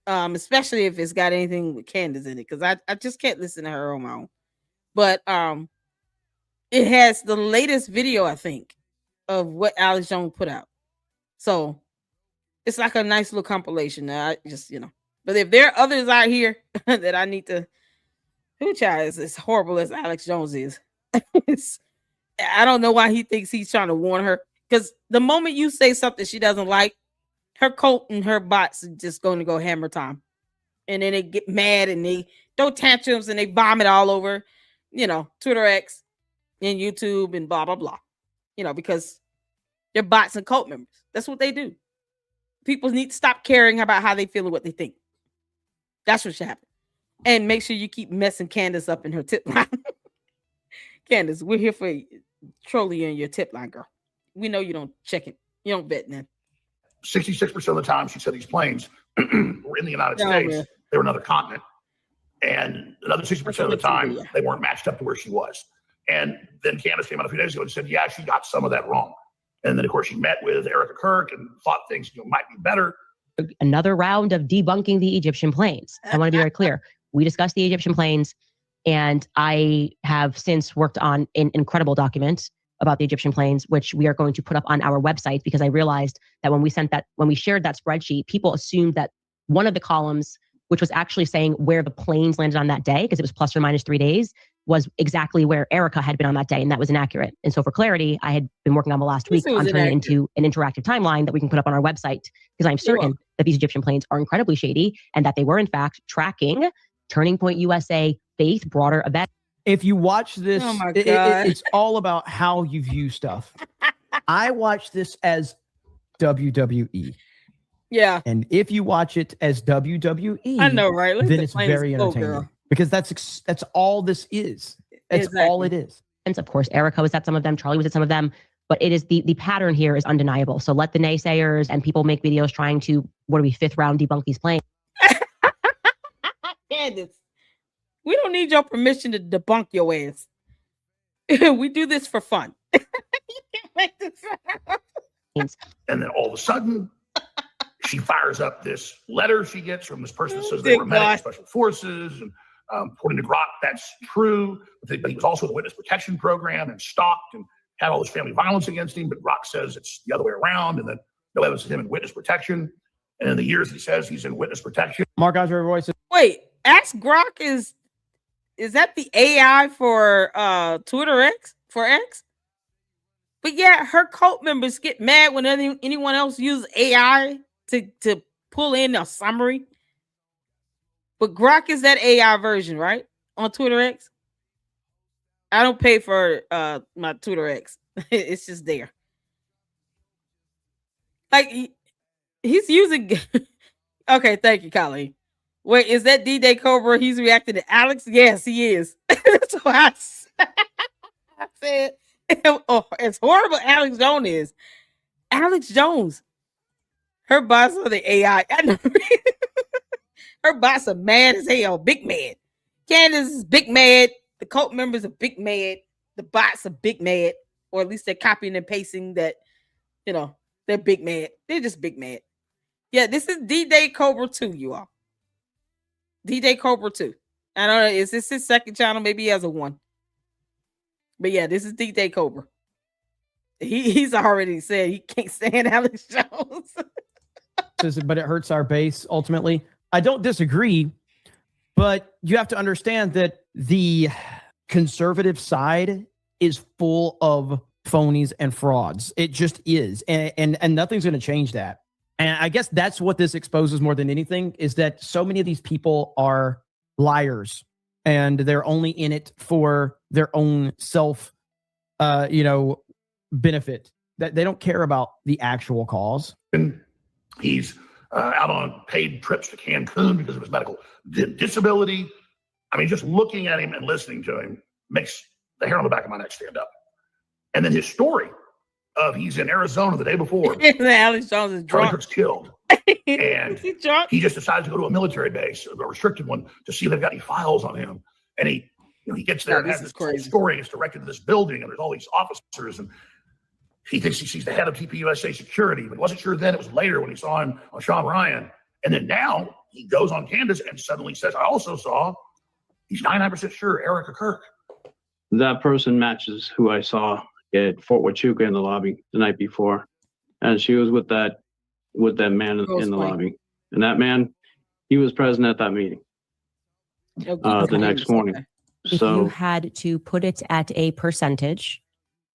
especially if it's got anything with Candace in it, because I just can't listen to her on my own. But it has the latest video, I think, of what Alex Jones put out. So it's like a nice little compilation. I just, but if there are others out here that I need to, who child is as horrible as Alex Jones is. I don't know why he thinks he's trying to warn her. Because the moment you say something she doesn't like, her cult and her bots are just going to go hammer time. And then they get mad and they throw tantrums and they vomit all over, Twitter X and YouTube and blah, blah, blah. Because they're bots and cult members. That's what they do. People need to stop caring about how they feel and what they think. That's what should happen. And make sure you keep messing Candace up in her tip line. Candace, we're here for trolling you in your tip line, girl. We know you don't check it. You don't bet, man. 66% of the time, she said these planes were in the United States. Man. They were another continent. And another 60% of the time, they weren't matched up to where she was. And then Candace came out a few days ago and said, yeah, she got some of that wrong. And then, of course, she met with Erica Kirk and thought things might be better. Another round of debunking the Egyptian planes. I want to be very clear. We discussed the Egyptian planes, and I have since worked on an incredible document about the Egyptian planes, which we are going to put up on our website, because I realized that when we shared that spreadsheet, people assumed that one of the columns which was actually saying where the planes landed on that day, because it was plus or minus 3 days, was exactly where Erica had been on that day, and that was inaccurate. And so for clarity, I had been working on the last week on turning it into an interactive timeline that we can put up on our website, because I'm certain that these Egyptian planes are incredibly shady and that they were in fact tracking Turning Point USA Faith broader event. If you watch this, Oh my God. it's all about how you view stuff. I watch this as WWE. Yeah. And if you watch it as WWE, I know, right? Then it's very entertaining. Because that's all this is. That's all it is. And of course, Erica was at some of them. Charlie was at some of them. But it is the pattern here is undeniable. So let the naysayers and people make videos trying to, fifth round debunk these planes. Candace, we don't need your permission to debunk your ass. We do this for fun. You can't make this up. And then all of a sudden, she fires up this letter she gets from this person that says they were medic special forces, and according to Grok, that's true. But he was also in the witness protection program and stalked and had all this family violence against him. But Grok says it's the other way around, and that no evidence of him in witness protection. And in the years he says he's in witness protection. Mark Andre Roy says, wait, Ask Grok is that the AI for Twitter X for X? But yeah, her cult members get mad when anyone else uses AI to pull in a summary. But Grok is that AI version, right? On Twitter X. I don't pay for my Twitter X. It's just there. Like he's using. Okay, thank you, Colleen. Wait, is that D-Day Cobra? He's reacting to Alex? Yes, he is. That's what I said. Oh, as horrible Alex Jones is. Alex Jones. Her bots are the AI. Her bots are mad as hell. Big mad. Candace is big mad. The cult members are big mad. The bots are big mad. Or at least they're copying and pasting that, they're big mad. They're just big mad. Yeah, this is D-Day Cobra 2, you all. D-Day Cobra 2. I don't know. Is this his second channel? Maybe he has a 1. But yeah, this is D-Day Cobra. He's already said he can't stand Alex Jones. But it hurts our base ultimately. I don't disagree, but you have to understand that the conservative side is full of phonies and frauds. It just is. And nothing's going to change that. And I guess that's what this exposes more than anything, is that so many of these people are liars and they're only in it for their own self, benefit. That they don't care about the actual cause. And he's out on paid trips to Cancun because of his medical disability. I mean, just looking at him and listening to him makes the hair on the back of my neck stand up. And then his story of he's in Arizona the day before. Alex Jones is drunk. Charlie Kirk's killed. And he just decides to go to a military base, a restricted one, to see if they've got any files on him. And he gets there and has this whole story. It's directed to this building, and there's all these officers, and he thinks he sees the head of TPUSA security, but wasn't sure then. It was later when he saw him on Sean Ryan. And then now he goes on Candace and suddenly says, I also saw, he's 99% sure, Erica Kirk. That person matches who I saw at Fort Huachuca in the lobby the night before. And she was with that man in the lobby. And that man, he was present at that meeting the next morning. If you had to put it at a percentage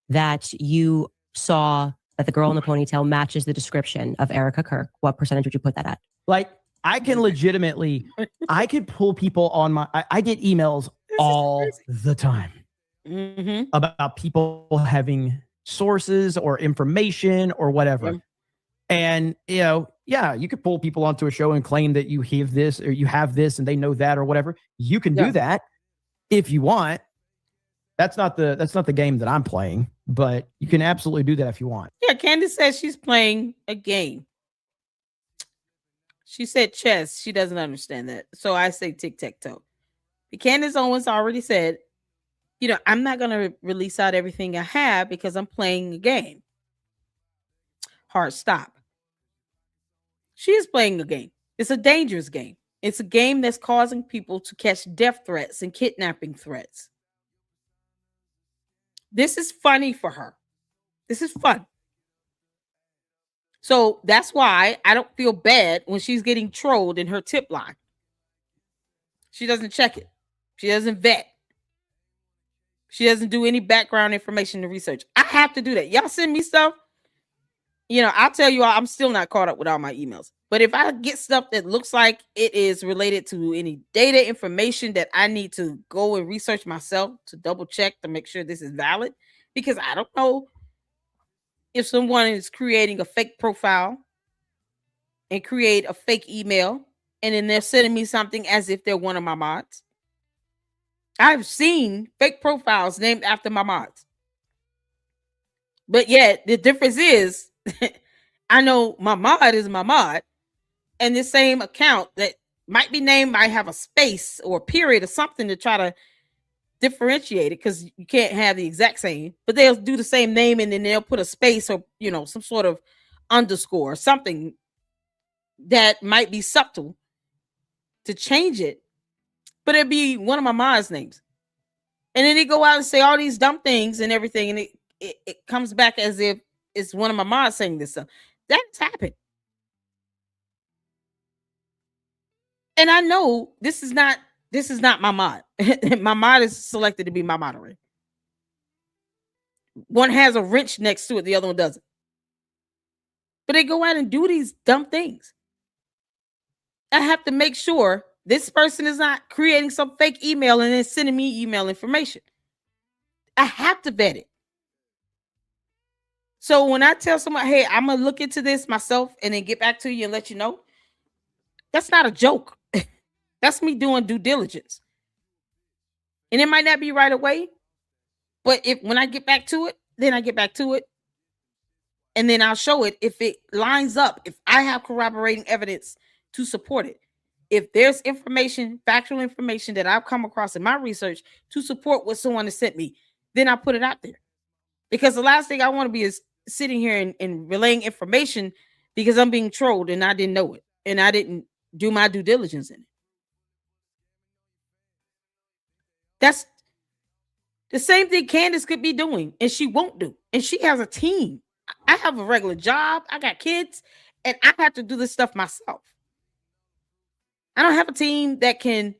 that you saw that the girl in the ponytail matches the description of Erica Kirk, what percentage would you put that at? Like, I can legitimately, I could pull people on I get emails all the time about people having sources or information or whatever. And, you could pull people onto a show and claim that you have this or you have this and they know that or whatever. You can do that if you want. That's not the game that I'm playing, but you can absolutely do that if you want. Yeah, Candace says she's playing a game. She said chess. She doesn't understand that. So I say tic-tac-toe. Candace Owens already said, I'm not going to release out everything I have because I'm playing a game. Hard stop. She is playing a game. It's a dangerous game. It's a game that's causing people to catch death threats and kidnapping threats. This is funny for her. This is fun. So that's why I don't feel bad when she's getting trolled in her tip line. She doesn't check it. She doesn't vet. She doesn't do any background information to research. I have to do that. Y'all send me stuff. I'll tell you all, I'm still not caught up with all my emails. But if I get stuff that looks like it is related to any data information that I need to go and research myself to double check to make sure this is valid, because I don't know if someone is creating a fake profile and create a fake email, and then they're sending me something as if they're one of my mods. I've seen fake profiles named after my mods. But yet, the difference is, I know my mod is my mod, and the same account that might be named might have a space or a period or something to try to differentiate it, because you can't have the exact same, but they'll do the same name and then they'll put a space or, some sort of underscore or something that might be subtle to change it, but it'd be one of my mods' names. And then they go out and say all these dumb things and everything, and it comes back as if it's one of my mods saying this stuff. That's happened. And I know this is not my mod. My mod is selected to be my moderator. One has a wrench next to it, the other one doesn't. But they go out and do these dumb things. I have to make sure this person is not creating some fake email and then sending me email information. I have to vet it. So when I tell someone, hey, I'm going to look into this myself and then get back to you and let you know, that's not a joke. That's me doing due diligence. And it might not be right away, but when I get back to it, then I get back to it. And then I'll show it if it lines up, if I have corroborating evidence to support it. If there's information, factual information that I've come across in my research to support what someone has sent me, then I put it out there. Because the last thing I want to be is sitting here and relaying information because I'm being trolled and I didn't know it. And I didn't do my due diligence in it. That's the same thing Candace could be doing and she won't do. And she has a team. I have a regular job. I got kids and I have to do this stuff myself. I don't have a team that can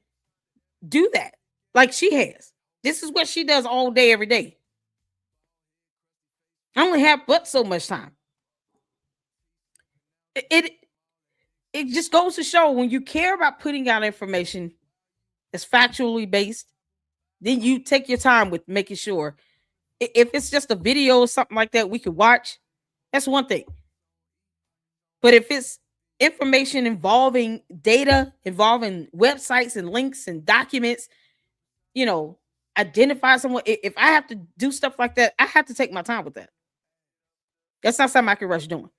do that like she has. This is what she does all day, every day. I only have but so much time. It just goes to show when you care about putting out information that's factually based, then you take your time with making sure. If it's just a video or something like that we could watch, that's one thing. But if it's information involving data, involving websites and links and documents, identify someone. If I have to do stuff like that, I have to take my time with that. That's not something I can rush doing.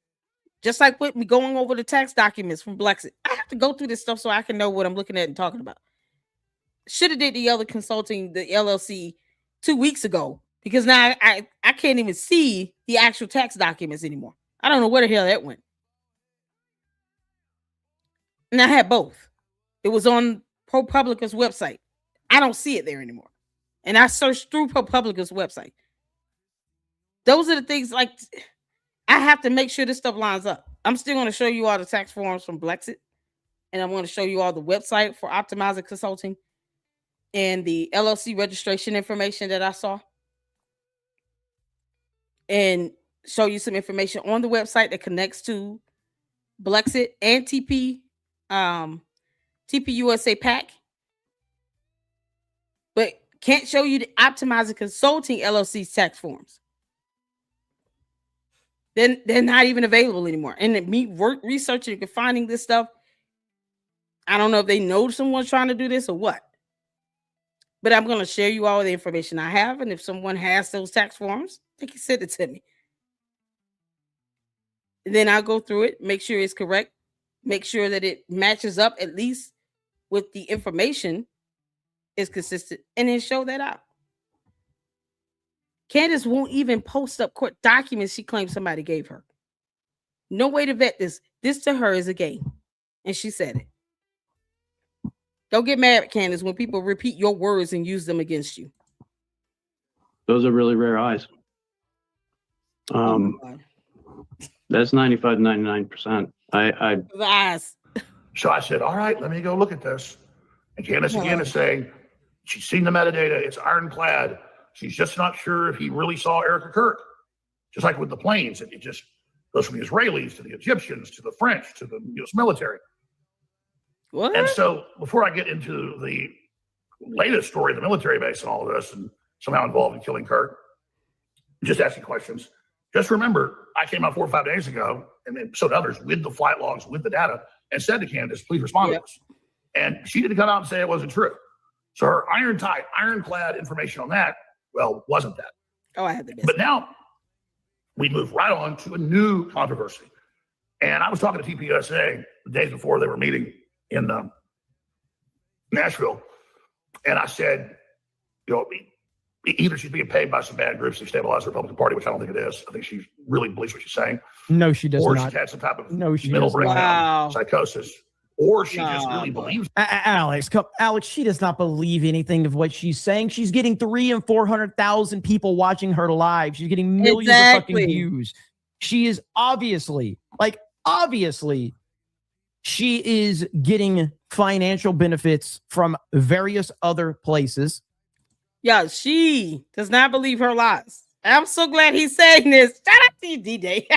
Just like with me going over the tax documents from BLEXIT. I have to go through this stuff so I can know what I'm looking at and talking about. Should have did the other consulting, the LLC 2 weeks ago, because now I can't even see the actual tax documents anymore. I don't know where the hell that went. And I had both. It was on ProPublica's website. I don't see it there anymore. And I searched through ProPublica's website. Those are the things like I have to make sure this stuff lines up. I'm still going to show you all the tax forms from BLEXIT. And I'm going to show you all the website for Optimizer Consulting and the LLC registration information that I saw. And show you some information on the website that connects to BLEXIT and TP USA PAC. But can't show you the Optimizer Consulting LLC's tax forms. Then they're not even available anymore. And me researching and finding this stuff, I don't know if they know someone's trying to do this or what. But I'm going to share you all the information I have. And if someone has those tax forms, they can send it to me. And then I'll go through it, make sure it's correct, make sure that it matches up at least with the information is consistent, and then show that out. Candace won't even post up court documents she claims somebody gave her. No way to vet this. This to her is a game. And she said it. Don't get mad, Candace, when people repeat your words and use them against you. Those are really rare eyes. That's 95 to 99%. So I said, all right, let me go look at this. And Candace again is saying she's seen the metadata. It's ironclad. She's just not sure if he really saw Erica Kirk. Just like with the planes, it just goes from the Israelis to the Egyptians to the French to the U.S. military. What? And so before I get into the latest story of the military base and all of this and somehow involved in killing Kirk, just asking questions. Just remember, I came out 4 or 5 days ago, and so did others, with the flight logs, with the data, and said to Candace, please respond to us. And she didn't come out and say it wasn't true. So her ironclad information on that, well, wasn't that. Oh, I had the best. But now we move right on to a new controversy. And I was talking to TPUSA the days before they were meeting in Nashville. And I said, either she's being paid by some bad groups to stabilize the Republican Party, which I don't think it is. I think she really believes what she's saying. No, she does or not. Or she's had some type of mental breakdown, psychosis. Or she just really believes. Alex, she does not believe anything of what she's saying. She's getting 300,000 and 400,000 people watching her live. She's getting millions of fucking views. She is obviously, she is getting financial benefits from various other places. Yeah, she does not believe her lies. I'm so glad he's saying this. Shout out to you, D-Day.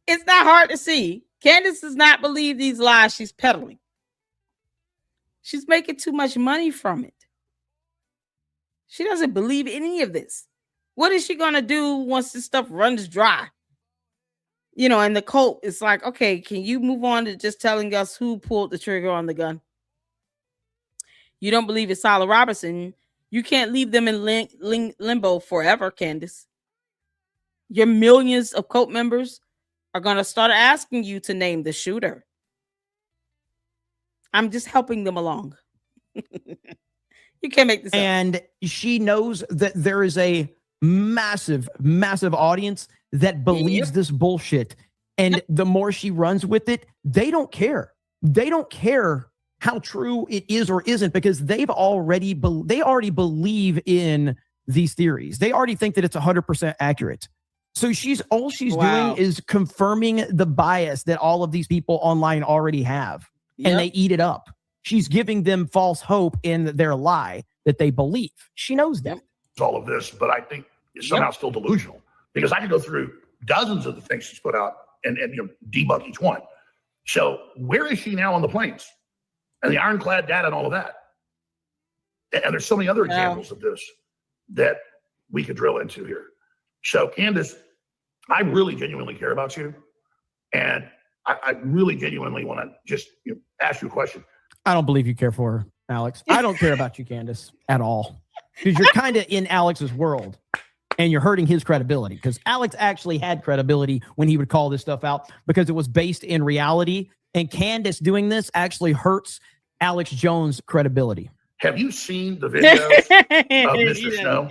It's not hard to see. Candace does not believe these lies she's peddling. She's making too much money from it. She doesn't believe any of this. What is she going to do once this stuff runs dry? And the cult is like, okay, can you move on to just telling us who pulled the trigger on the gun? You don't believe it's Sala Robertson. You can't leave them in limbo forever, Candace. Your millions of cult members are going to start asking you to name the shooter. I'm just helping them along. You can't make this and up. She knows that there is a massive audience that believes this bullshit. And the more she runs with it, they don't care. They don't care how true it is or isn't, because they already believe in these theories. They already think that it's 100% accurate. So she's doing is confirming the bias that all of these people online already have, and they eat it up. She's giving them false hope in their lie that they believe. She knows that. All of this, but I think it's somehow still delusional, because I could go through dozens of the things she's put out and debunk each one. So where is she now on the planes and the ironclad data and all of that? And there's so many other examples of this that we could drill into here. So Candace, I really genuinely care about you. And I really genuinely want to just ask you a question. I don't believe you care for her, Alex. I don't care about you, Candace, at all. Because you're kind of in Alex's world and you're hurting his credibility, because Alex actually had credibility when he would call this stuff out because it was based in reality. And Candace doing this actually hurts Alex Jones' credibility. Have you seen the videos of Mr. Snow?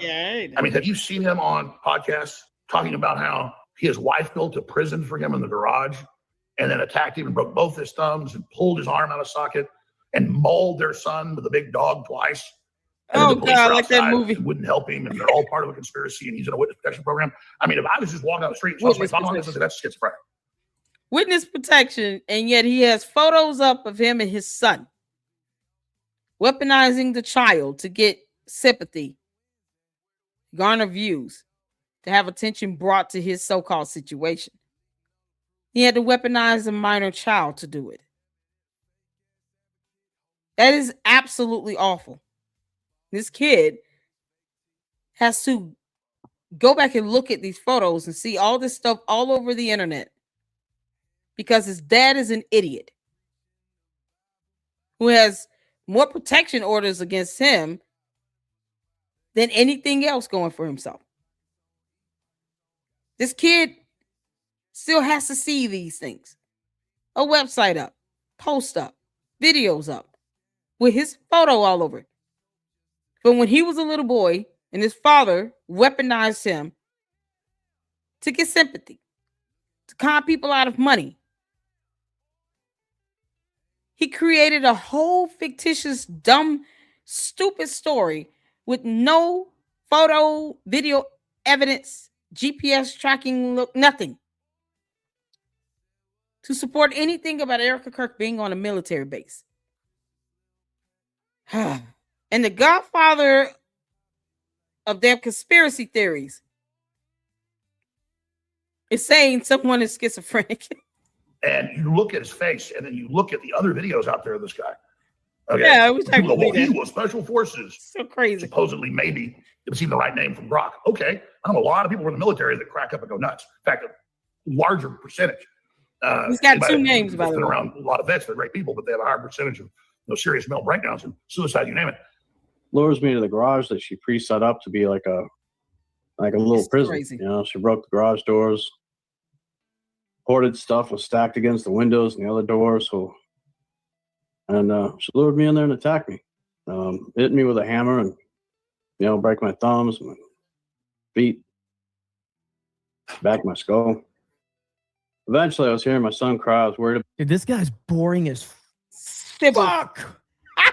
I mean, have you seen him on podcasts talking about how his wife built a prison for him in the garage and then attacked him and broke both his thumbs and pulled his arm out of socket and mauled their son with a big dog twice? Oh, God, I like that movie. Wouldn't help him, and they're all part of a conspiracy, and he's in a witness protection program. I mean, if I was just walking down the street and saw somebody talking like this, that's schizophrenic. Witness protection, and yet he has photos up of him and his son weaponizing the child to get sympathy, garner views, to have attention brought to his so-called situation. He had to weaponize a minor child to do it. That is absolutely awful. This kid has to go back and look at these photos and see all this stuff all over the internet because his dad is an idiot who has more protection orders against him than anything else going for himself. This kid still has to see these things. A website up, post up, videos up with his photo all over it. But when he was a little boy and his father weaponized him to get sympathy, to con people out of money, he created a whole fictitious, dumb, stupid story with no photo, video evidence, GPS tracking, nothing to support anything about Erica Kirk being on a military base. And the godfather of their conspiracy theories is saying someone is schizophrenic. And you look at his face, and then you look at the other videos out there of this guy. Okay. Yeah, I wish I could believe he that. was special forces. So crazy. Supposedly, maybe it was even the right name from Brock. Okay. I know a lot of people in the military that crack up and go nuts. In fact, a larger percentage. He's got two names, by the way. Around a lot of vets, they're great people, but they have a higher percentage of serious mental breakdowns and suicide, you name it. Lures me to the garage that she pre-set up to be like a little prison. Crazy. You know, she broke the garage doors. Hoarded stuff was stacked against the windows and the other doors. And she lured me in there and attacked me. Hit me with a hammer and, break my thumbs, my feet, back of my skull. Eventually, I was hearing my son cry. I was worried. Dude, this guy's boring as fuck.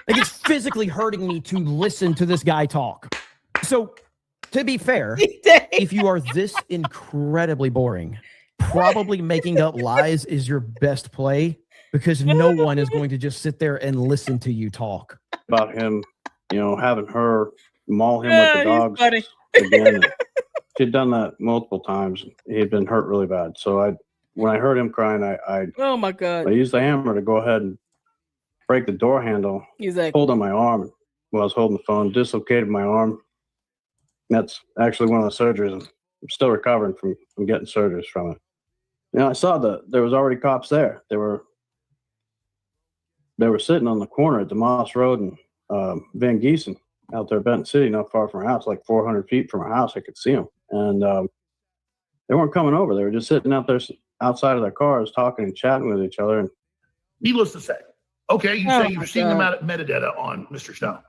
Like, it's physically hurting me to listen to this guy talk. So, to be fair, if you are this incredibly boring, probably making up lies is your best play, because no one is going to just sit there and listen to you talk. About him, having her maul him with the dogs again. She'd done that multiple times. He had been hurt really bad. So when I heard him crying, oh my God, I used the hammer to go ahead and break the door handle. Exactly. Pulled on my arm while I was holding the phone, dislocated my arm. That's actually one of the surgeries. I'm still recovering from getting surgeries from it. I saw there was already cops there. They were sitting on the corner at DeMoss Road and Van Giesen out there, Benton City, not far from our house, like 400 feet from our house. I could see them. And they weren't coming over. They were just sitting out there outside of their cars talking and chatting with each other. And needless to say, okay, you say you've seen the metadata on Mr. Snow.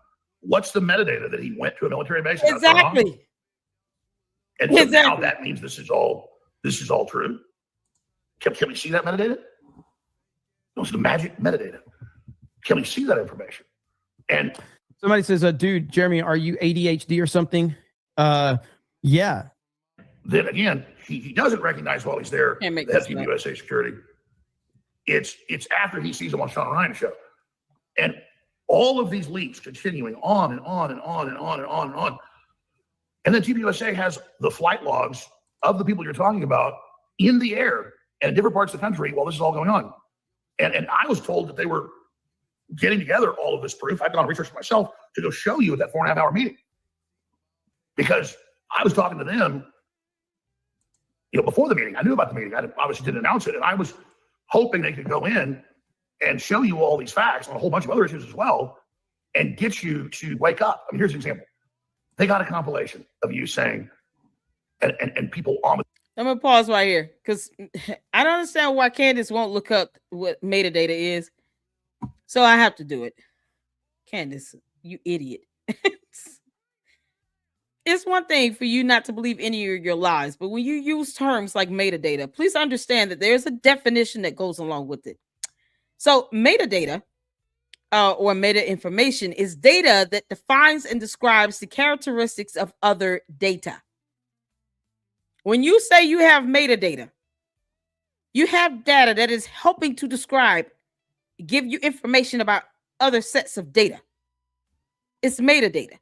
What's the metadata that he went to a military base? Exactly. And so now that means this is all true. Can we see that metadata? Those are the magic metadata. Can we see that information? And somebody says, dude, Jeremy, are you ADHD or something? Yeah. Then again, he doesn't recognize while he's there that Team USA security. It's after he sees him on Sean Ryan's show. And all of these leaks continuing on and on and on and on and on and on. And then Team USA has the flight logs of the people you're talking about in the air and in different parts of the country while this is all going on. And I was told that they were getting together all of this proof. I've done research myself to go show you at that 4.5 hour meeting. Because I was talking to them, before the meeting. I knew about the meeting. I obviously didn't announce it. And I was hoping they could go in and show you all these facts on a whole bunch of other issues as well and get you to wake up. I mean, here's an example. They got a compilation of you saying, and people on. I'm going to pause right here because I don't understand why Candace won't look up what metadata is. So I have to do it. Candace, you idiot. It's one thing for you not to believe any of your lies, but when you use terms like metadata, please understand that there's a definition that goes along with it. So metadata or meta information is data that defines and describes the characteristics of other data. When you say you have metadata, you have data that is helping to describe, give you information about other sets of data. It's metadata.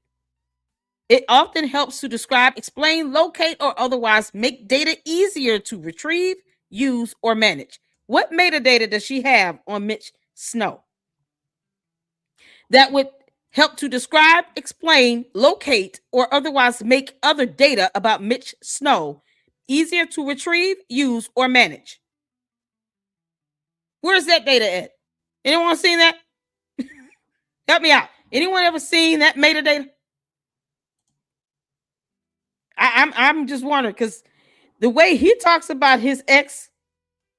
It often helps to describe, explain, locate, or otherwise make data easier to retrieve, use, or manage. What metadata does she have on Mitch Snow that would help to describe, explain, locate, or otherwise make other data about Mitch Snow easier to retrieve, use, or manage? Where's that data at? Anyone seen that? Help me out. Anyone ever seen that metadata? I'm just wondering because the way he talks about his ex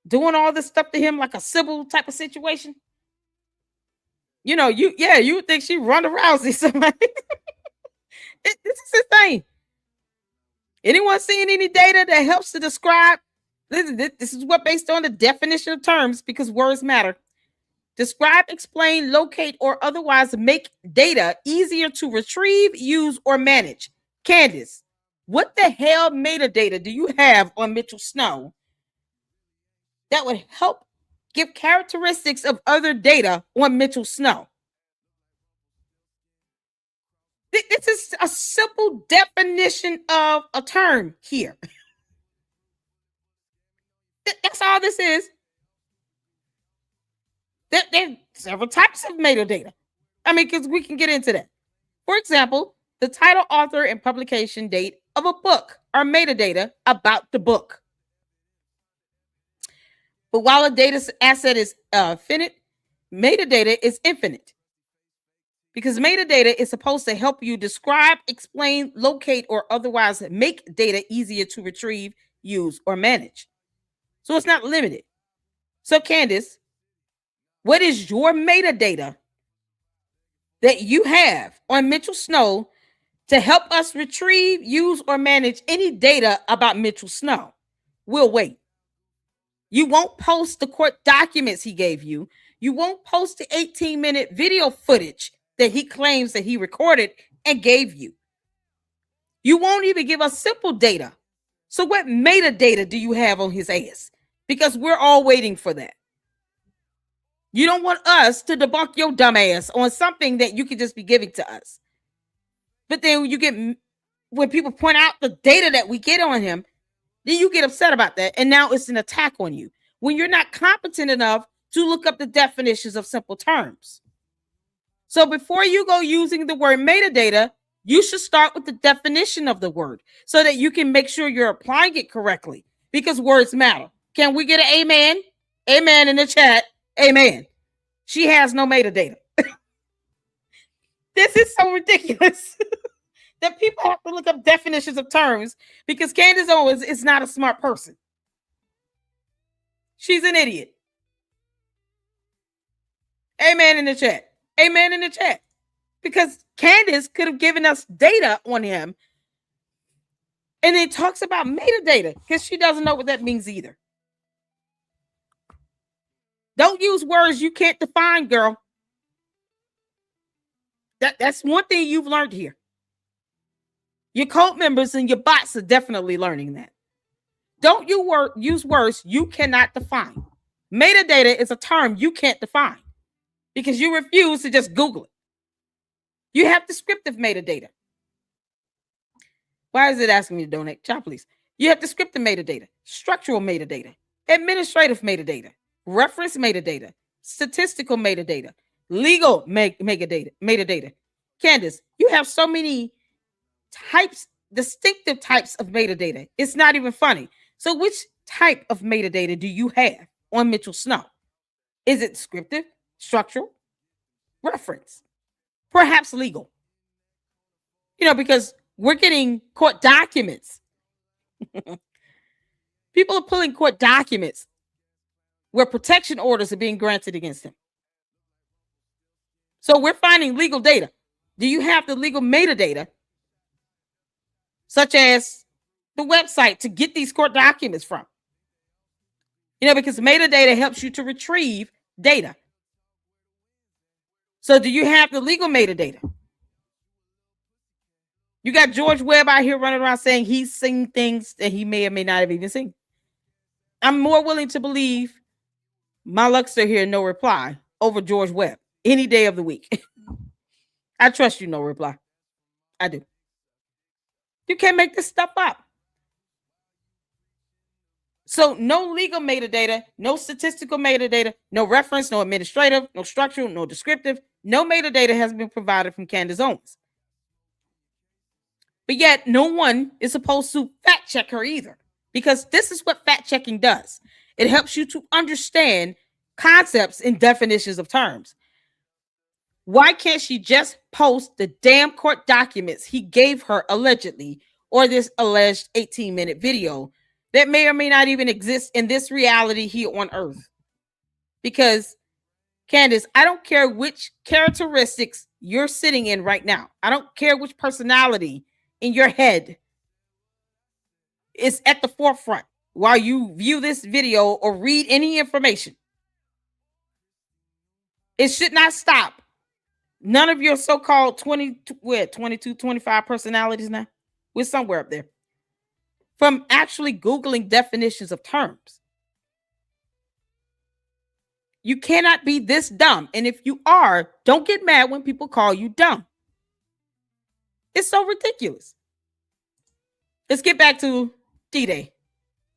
doing all this stuff to him like a Sybil type of situation. You would think she Ronda Rousey somebody. This is his thing. Anyone seeing any data that helps to describe? This is what based on the definition of terms because words matter. Describe, explain, locate, or otherwise make data easier to retrieve, use, or manage. Candace, what the hell metadata do you have on Mitchell Snow that would help give characteristics of other data on Mitchell Snow? This is a simple definition of a term here. That's all this is. There are several types of metadata. I mean, because we can get into that. For example, the title, author, and publication date of a book are metadata about the book. But while a data asset is finite, metadata is infinite. Because metadata is supposed to help you describe, explain, locate, or otherwise make data easier to retrieve, use, or manage. So it's not limited. So Candace, what is your metadata that you have on Mitchell Snow to help us retrieve, use, or manage any data about Mitchell Snow? We'll wait. You won't post the court documents he gave you. You won't post the 18-minute video footage that he claims that he recorded and gave you. You won't even give us simple data. So what metadata do you have on his ass? Because we're all waiting for that. You don't want us to debunk your dumb ass on something that you could just be giving to us. But then when people point out the data that we get on him, then you get upset about that. And now it's an attack on you when you're not competent enough to look up the definitions of simple terms. So before you go using the word metadata, you should start with the definition of the word so that you can make sure you're applying it correctly, because words matter. Can we get an amen? Amen in the chat. Amen. She has no metadata. This is so ridiculous that people have to look up definitions of terms because Candace Owens is not a smart person. She's an idiot. Amen in the chat. Amen in the chat. Because Candace could have given us data on him. And it talks about metadata because she doesn't know what that means either. Don't use words you can't define, girl. That's one thing you've learned here. Your cult members and your bots are definitely learning that. Don't use words you cannot define. Metadata is a term you can't define because you refuse to just Google it. You have descriptive metadata. Why is it asking me to donate? Child, please. You have descriptive metadata, structural metadata, administrative metadata, reference metadata, statistical metadata, legal metadata. Candace, you have so many types, distinctive types of metadata. It's not even funny. So which type of metadata do you have on Mitchell Snow? Is it descriptive, structural, reference, perhaps legal? Because we're getting court documents. People are pulling court documents where protection orders are being granted against him. So we're finding legal data. Do you have the legal metadata, such as the website to get these court documents from? Because metadata helps you to retrieve data. So do you have the legal metadata? You got George Webb out here running around saying he's seen things that he may or may not have even seen. I'm more willing to believe my Luxter here, no reply, over George Webb any day of the week. I trust you, no reply. I do. You can't make this stuff up. So no legal metadata, no statistical metadata, no reference, no administrative, no structural, no descriptive, no metadata has been provided from Candace Owens. But yet no one is supposed to fact check her either, because this is what fact checking does. It helps you to understand concepts and definitions of terms. Why can't she just post the damn court documents he gave her allegedly, or this alleged 18-minute video that may or may not even exist in this reality here on Earth? Because, Candace, I don't care which characteristics you're sitting in right now. I don't care which personality in your head is at the forefront while you view this video or read any information. It should not stop. None of your so-called 22, 25 personalities now. We're somewhere up there. From actually Googling definitions of terms. You cannot be this dumb. And if you are, don't get mad when people call you dumb. It's so ridiculous. Let's get back to D-Day.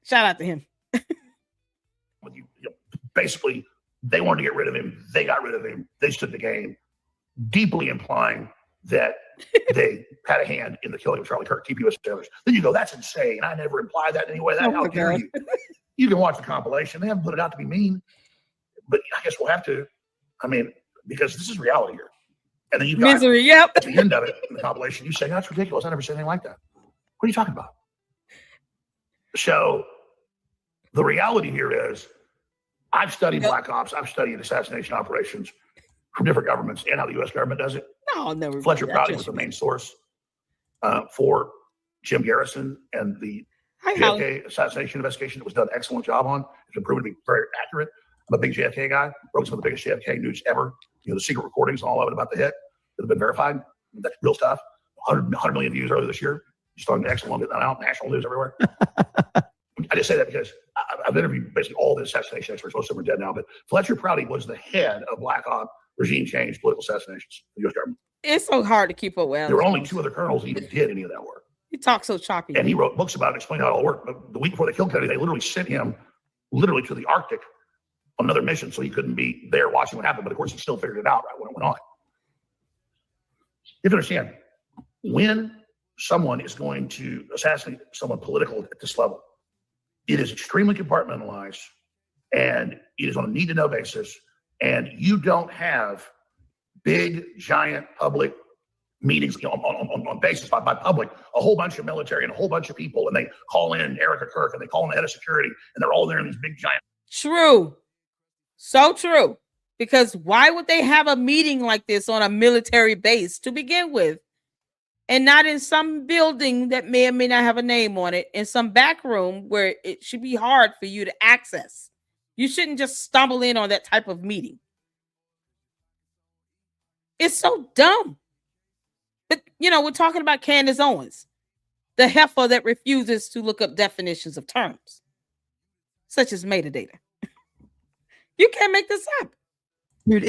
Shout out to him. Basically, they wanted to get rid of him. They got rid of him. They stood the game, deeply implying that they had a hand in the killing of Charlie Kirk, TPUS sailors. Then you go, that's insane. I never implied that in any way. How dare you? You can watch the compilation. They haven't put it out to be mean. But I guess we'll have to. I mean, because this is reality here. And then you've got misery, yep. At the end of it, in the compilation, you say, that's ridiculous. I never said anything like that. What are you talking about? So the reality here is I've studied black ops. I've studied assassination operations from different governments and how the U.S. government does it. No, never. Fletcher Prouty was the main source for Jim Garrison and the JFK assassination investigation that was done an excellent job on. It's been proven to be very accurate. I'm a big JFK guy. Wrote some of the biggest JFK news ever. You know, the secret recordings and all of it about the hit that have been verified. That's real stuff. 100 million views earlier this year. Just on the excellent, getting that out, national news everywhere. I just say that because I've interviewed basically all the assassination experts. Most of them are dead now. But Fletcher Prouty was the head of Black Op regime change political assassinations in the U.S. government. It's so hard to keep up with. There were only 2 other colonels who even did any of that work. He talks so choppy. And he wrote books about it, explaining how it all worked. But the week before they killed Kennedy, they literally sent him literally to the Arctic on another mission, so he couldn't be there watching what happened. But of course, he still figured it out right when it went on. You have to understand, when someone is going to assassinate someone political at this level, it is extremely compartmentalized, and it is on a need-to-know basis. And you don't have big, giant public meetings on basis by public, a whole bunch of military and a whole bunch of people, and they call in Erica Kirk and they call in the head of security, and they're all there in these big, giant. True. So true. Because why would they have a meeting like this on a military base to begin with? And not in some building that may or may not have a name on it, in some back room where it should be hard for you to access. You shouldn't just stumble in on that type of meeting. It's so dumb. But, you know, we're talking about Candace Owens, the heifer that refuses to look up definitions of terms, such as metadata. You can't make this up. Dude,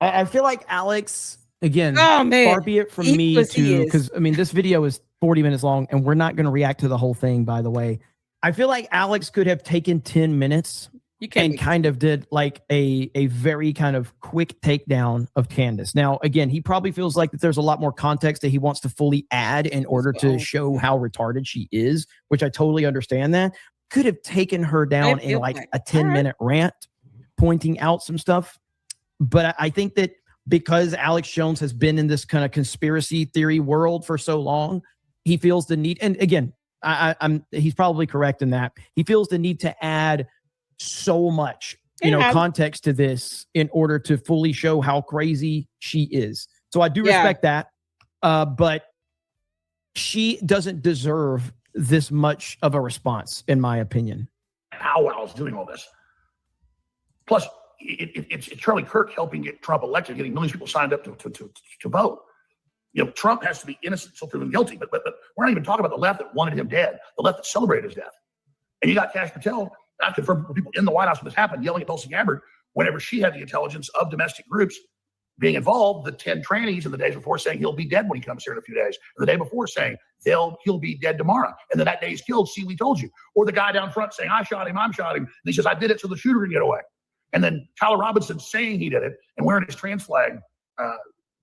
I feel like Alex... Again, oh, man. Far be it from me to, because I mean, this video is 40 minutes long and we're not going to react to the whole thing, by the way. I feel like Alex could have taken 10 minutes and kind of did like a very kind of quick takedown of Candace. Now, again, he probably feels like that there's a lot more context that he wants to fully add in order to show how retarded she is, which I totally understand that. Could have taken her down in like a 10-minute rant, pointing out some stuff. But I think that because Alex Jones has been in this kind of conspiracy theory world for so long, he feels the need. And again, he's probably correct in that. He feels the need to add so much, context to this in order to fully show how crazy she is. So I do respect that. But she doesn't deserve this much of a response, in my opinion. Powwow's doing all this. Plus, it's Charlie Kirk helping get Trump elected, getting millions of people signed up to vote. You know, Trump has to be innocent until proven guilty, but we're not even talking about the left that wanted him dead, the left that celebrated his death. And you got Kash Patel, I've confirmed people in the White House when this happened, yelling at Tulsi Gabbard whenever she had the intelligence of domestic groups being involved, the 10 trannies in the days before saying he'll be dead when he comes here in a few days, and the day before saying he'll be dead tomorrow, and then that day he's killed, see, we told you. Or the guy down front saying, I shot him, and he says, I did it so the shooter can get away. And then Tyler Robinson saying he did it and wearing his trans flag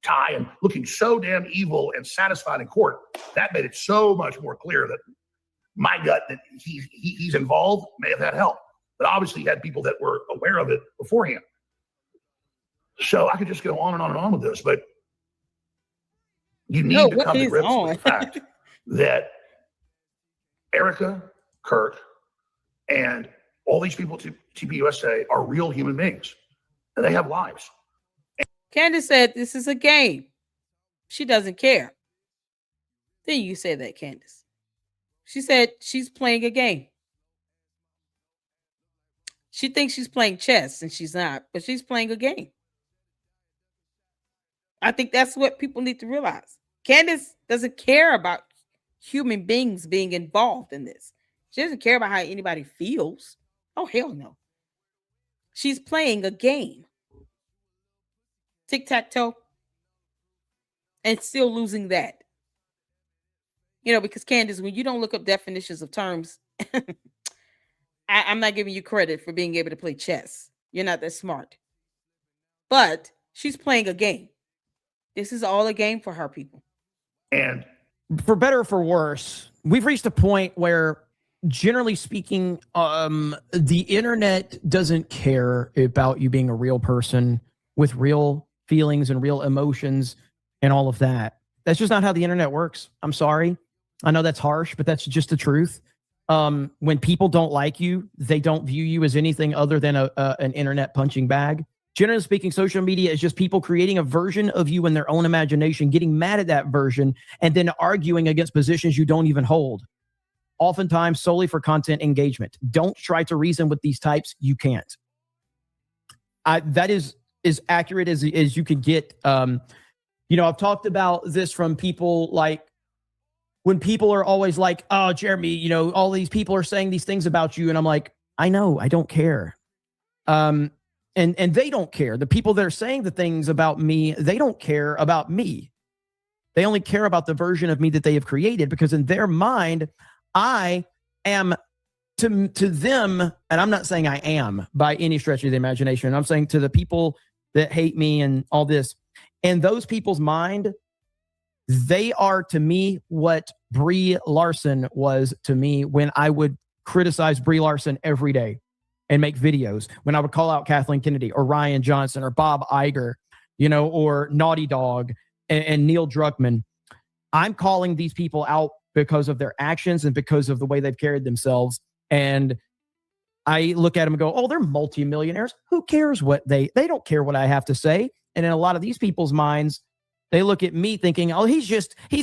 tie and looking so damn evil and satisfied in court. That made it so much more clear that my gut that he's involved may have had help. But obviously he had people that were aware of it beforehand. So I could just go on and on and on with this, but you need to come to grips with the fact that Erica Kirk and all these people at TPUSA are real human beings, and they have lives. Candace said, this is a game. She doesn't care. Then you say that, Candace. She said she's playing a game. She thinks she's playing chess, and she's not, but she's playing a game. I think that's what people need to realize. Candace doesn't care about human beings being involved in this. She doesn't care about how anybody feels. Oh, hell no. She's playing a game. Tic-tac-toe. and still losing that. Because Candace, when you don't look up definitions of terms, I'm not giving you credit for being able to play chess. You're not that smart. But she's playing a game. This is all a game for her, people. And for better or for worse, we've reached a point where, generally speaking, the internet doesn't care about you being a real person with real feelings and real emotions and all of that. That's just not how the internet works. I'm sorry. I know that's harsh, but that's just the truth. When people don't like you, they don't view you as anything other than an internet punching bag. Generally speaking, social media is just people creating a version of you in their own imagination, getting mad at that version, and then arguing against positions you don't even hold. Oftentimes solely for content engagement. Don't try to reason with these types. You can't. That is as accurate as you could get. I've talked about this from people like, when people are always like, oh, Jeremy, all these people are saying these things about you. And I'm like, I know, I don't care. And they don't care. The people that are saying the things about me, they don't care about me. They only care about the version of me that they have created, because in their mind, I am to them, and I'm not saying I am by any stretch of the imagination. I'm saying to the people that hate me and all this, in those people's mind, they are to me what Brie Larson was to me when I would criticize Brie Larson every day and make videos, when I would call out Kathleen Kennedy or Ryan Johnson or Bob Iger, or Naughty Dog and Neil Druckmann. I'm calling these people out because of their actions and because of the way they've carried themselves. And I look at them and go, oh, they're multimillionaires. Who cares what they don't care what I have to say. And in a lot of these people's minds, they look at me thinking, oh, he's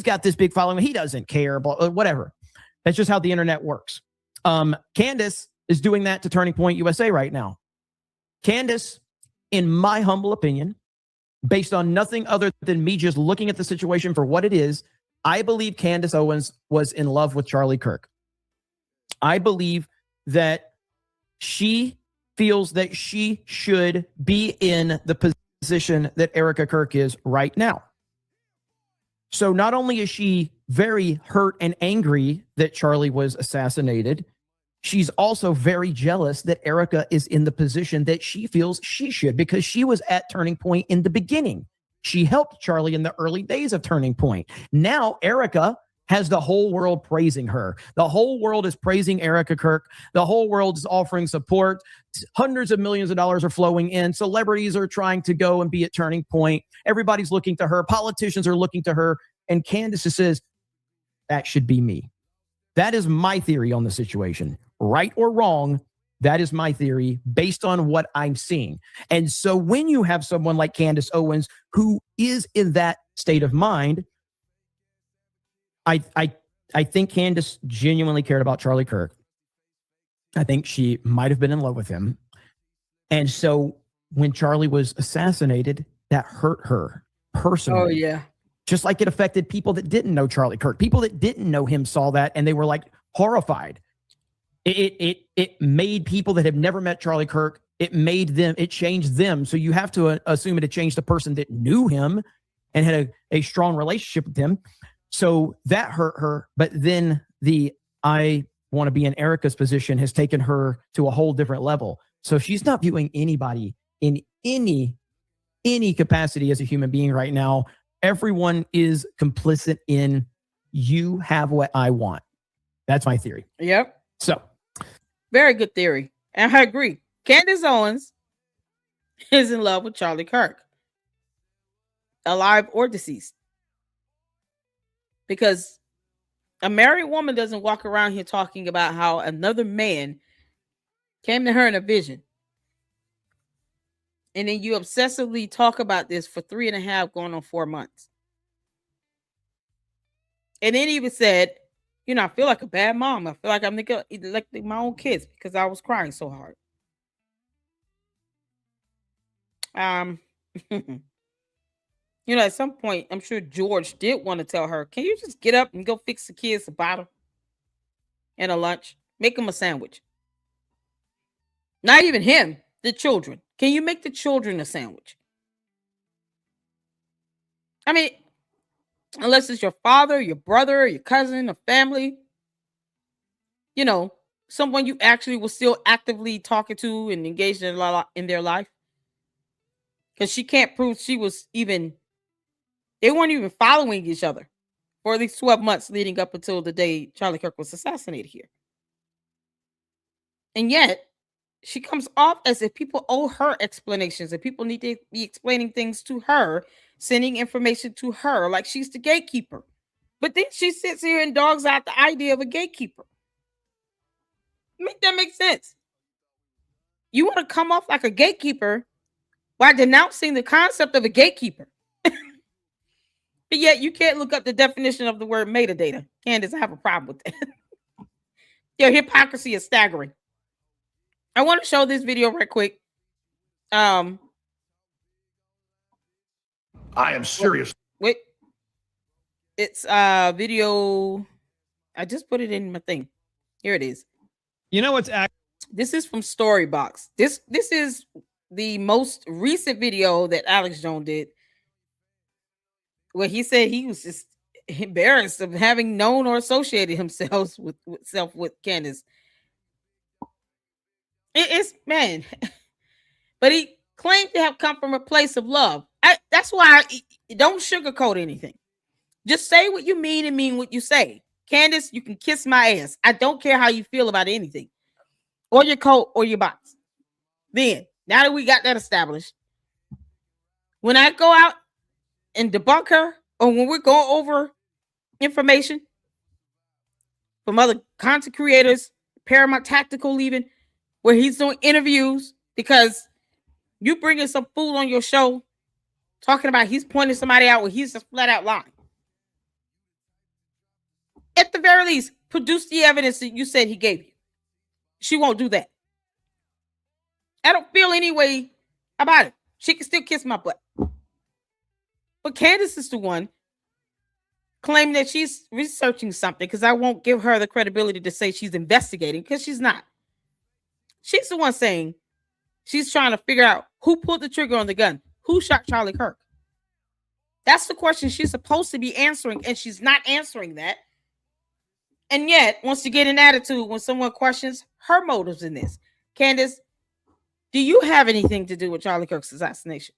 got this big following. He doesn't care, blah, whatever. That's just how the internet works. Candace is doing that to Turning Point USA right now. Candace, in my humble opinion, based on nothing other than me just looking at the situation for what it is, I believe Candace Owens was in love with Charlie Kirk. I believe that she feels that she should be in the position that Erica Kirk is right now. So not only is she very hurt and angry that Charlie was assassinated, she's also very jealous that Erica is in the position that she feels she should, because she was at Turning Point in the beginning. She helped Charlie in the early days of Turning Point. Now Erica has the whole world praising her. The whole world is praising Erica Kirk. The whole world is offering support. Hundreds of millions of dollars are flowing in. Celebrities are trying to go and be at Turning Point. Everybody's looking to her. Politicians are looking to her. And Candace says, that should be me. That is my theory on the situation. Right or wrong, that is my theory based on what I'm seeing. And so when you have someone like Candace Owens who is in that state of mind, I think Candace genuinely cared about Charlie Kirk. I think she might have been in love with him. And so when Charlie was assassinated, that hurt her personally. Oh, yeah. Just like it affected people that didn't know Charlie Kirk. People that didn't know him saw that and they were like horrified. It made people that have never met Charlie Kirk, it changed them. So you have to assume it had changed the person that knew him and had a strong relationship with him. So that hurt her. But then I want to be in Erica's position has taken her to a whole different level. So she's not viewing anybody in any capacity as a human being right now. Everyone is complicit in you have what I want. That's my theory. Yep. So very good theory. And I agree. Candace Owens is in love with Charlie Kirk, alive or deceased. Because a married woman doesn't walk around here talking about how another man came to her in a vision. And then you obsessively talk about this for 3.5 going on 4 months. And then even said, I feel like a bad mom. I feel like I'm neglecting my own kids because I was crying so hard. At some point, I'm sure George did want to tell her, can you just get up and go fix the kids a bottle and a lunch? Make them a sandwich. Not even him, the children. Can you make the children a sandwich? I mean, unless it's your father, your brother, your cousin, a family, someone you actually were still actively talking to and engaged in their life. Because she can't prove they weren't even following each other for at least 12 months leading up until the day Charlie Kirk was assassinated here. And yet, she comes off as if people owe her explanations and people need to be explaining things to her, sending information to her like she's the gatekeeper. But then she sits here and dogs out the idea of a gatekeeper. Make that make sense? You want to come off like a gatekeeper while denouncing the concept of a gatekeeper. But yet you can't look up the definition of the word metadata. Candace, I have a problem with that. Your hypocrisy is staggering. I want to show this video right quick. I am serious. Wait. It's video. I just put it in my thing. Here it is. You know what's this is from Storybox. This is the most recent video that Alex Jones did, where he said he was just embarrassed of having known or associated himself with Candace. It's man, but he claimed to have come from a place of love. That's why I don't sugarcoat anything. Just say what you mean and mean what you say. Candace, you can kiss my ass. I don't care how you feel about anything, or your coat, or your box. Then, now that we got that established, when I go out and debunk her, or when we're going over information from other content creators, Paramount Tactical even, where he's doing interviews because you bringing some fool on your show talking about he's pointing somebody out where he's just flat out lying. At the very least, produce the evidence that you said he gave you. She won't do that. I don't feel any way about it. She can still kiss my butt. But Candace is the one claiming that she's researching something, because I won't give her the credibility to say she's investigating, because she's not. She's the one saying she's trying to figure out who pulled the trigger on the gun, who shot Charlie Kirk. That's the question she's supposed to be answering, and she's not answering that. And yet wants to get an attitude when someone questions her motives in this. Candace, do you have anything to do with Charlie Kirk's assassination?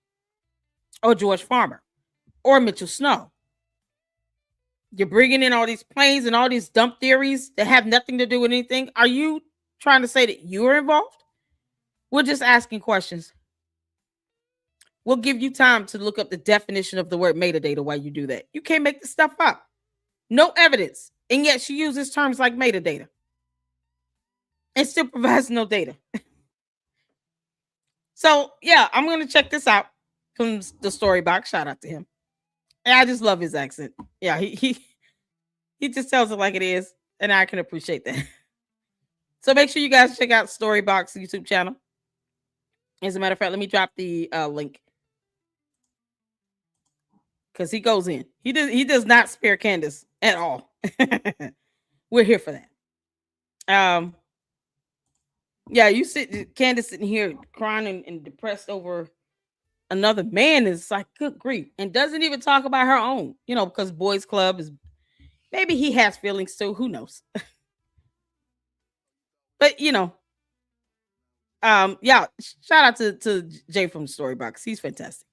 Or George Farmer? Or Mitchell Snow? You're bringing in all these planes and all these dumb theories that have nothing to do with anything. Are you trying to say that you were involved? We're just asking questions. We'll give you time to look up the definition of the word metadata while you do that. You can't make this stuff up. No evidence. And yet she uses terms like metadata and still provides no data. So, yeah, I'm going to check this out from the Storybox. Shout out to him. And I just love his accent. Yeah, he just tells it like it is, and I can appreciate that. So make sure you guys check out Storybox YouTube channel. As a matter of fact, let me drop the link, because he goes in. He does not spare Candace at all. We're here for that. Yeah, Candace sitting here crying and depressed over another man is like, good grief, and doesn't even talk about her own, because Boys Club is, maybe he has feelings too, who knows. But yeah, shout out to Jay from Storybox. He's fantastic.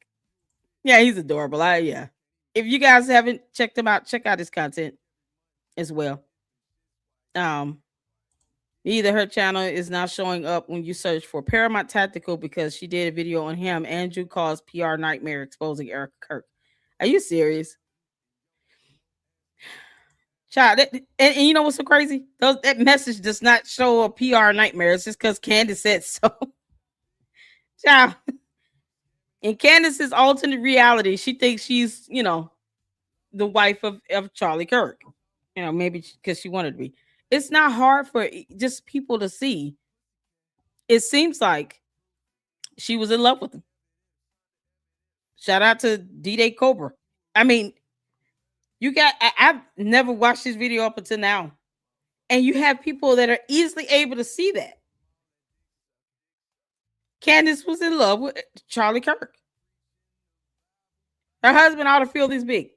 Yeah, he's adorable. Yeah, if you guys haven't checked him out, check out his content as well. Either her channel is now showing up when you search for Paramount Tactical, because she did a video on him. Andrew calls PR nightmare exposing Erica Kirk. Are you serious? Child, and you know what's so crazy? That message does not show a PR nightmare. It's just because Candace said so. Child. In Candace's alternate reality, she thinks she's, the wife of Charlie Kirk. Maybe because she wanted to be. It's not hard for just people to see. It seems like she was in love with him. Shout out to D-Day Cobra. I mean, I've never watched this video up until now. And you have people that are easily able to see that. Candace was in love with Charlie Kirk. Her husband ought to feel this big.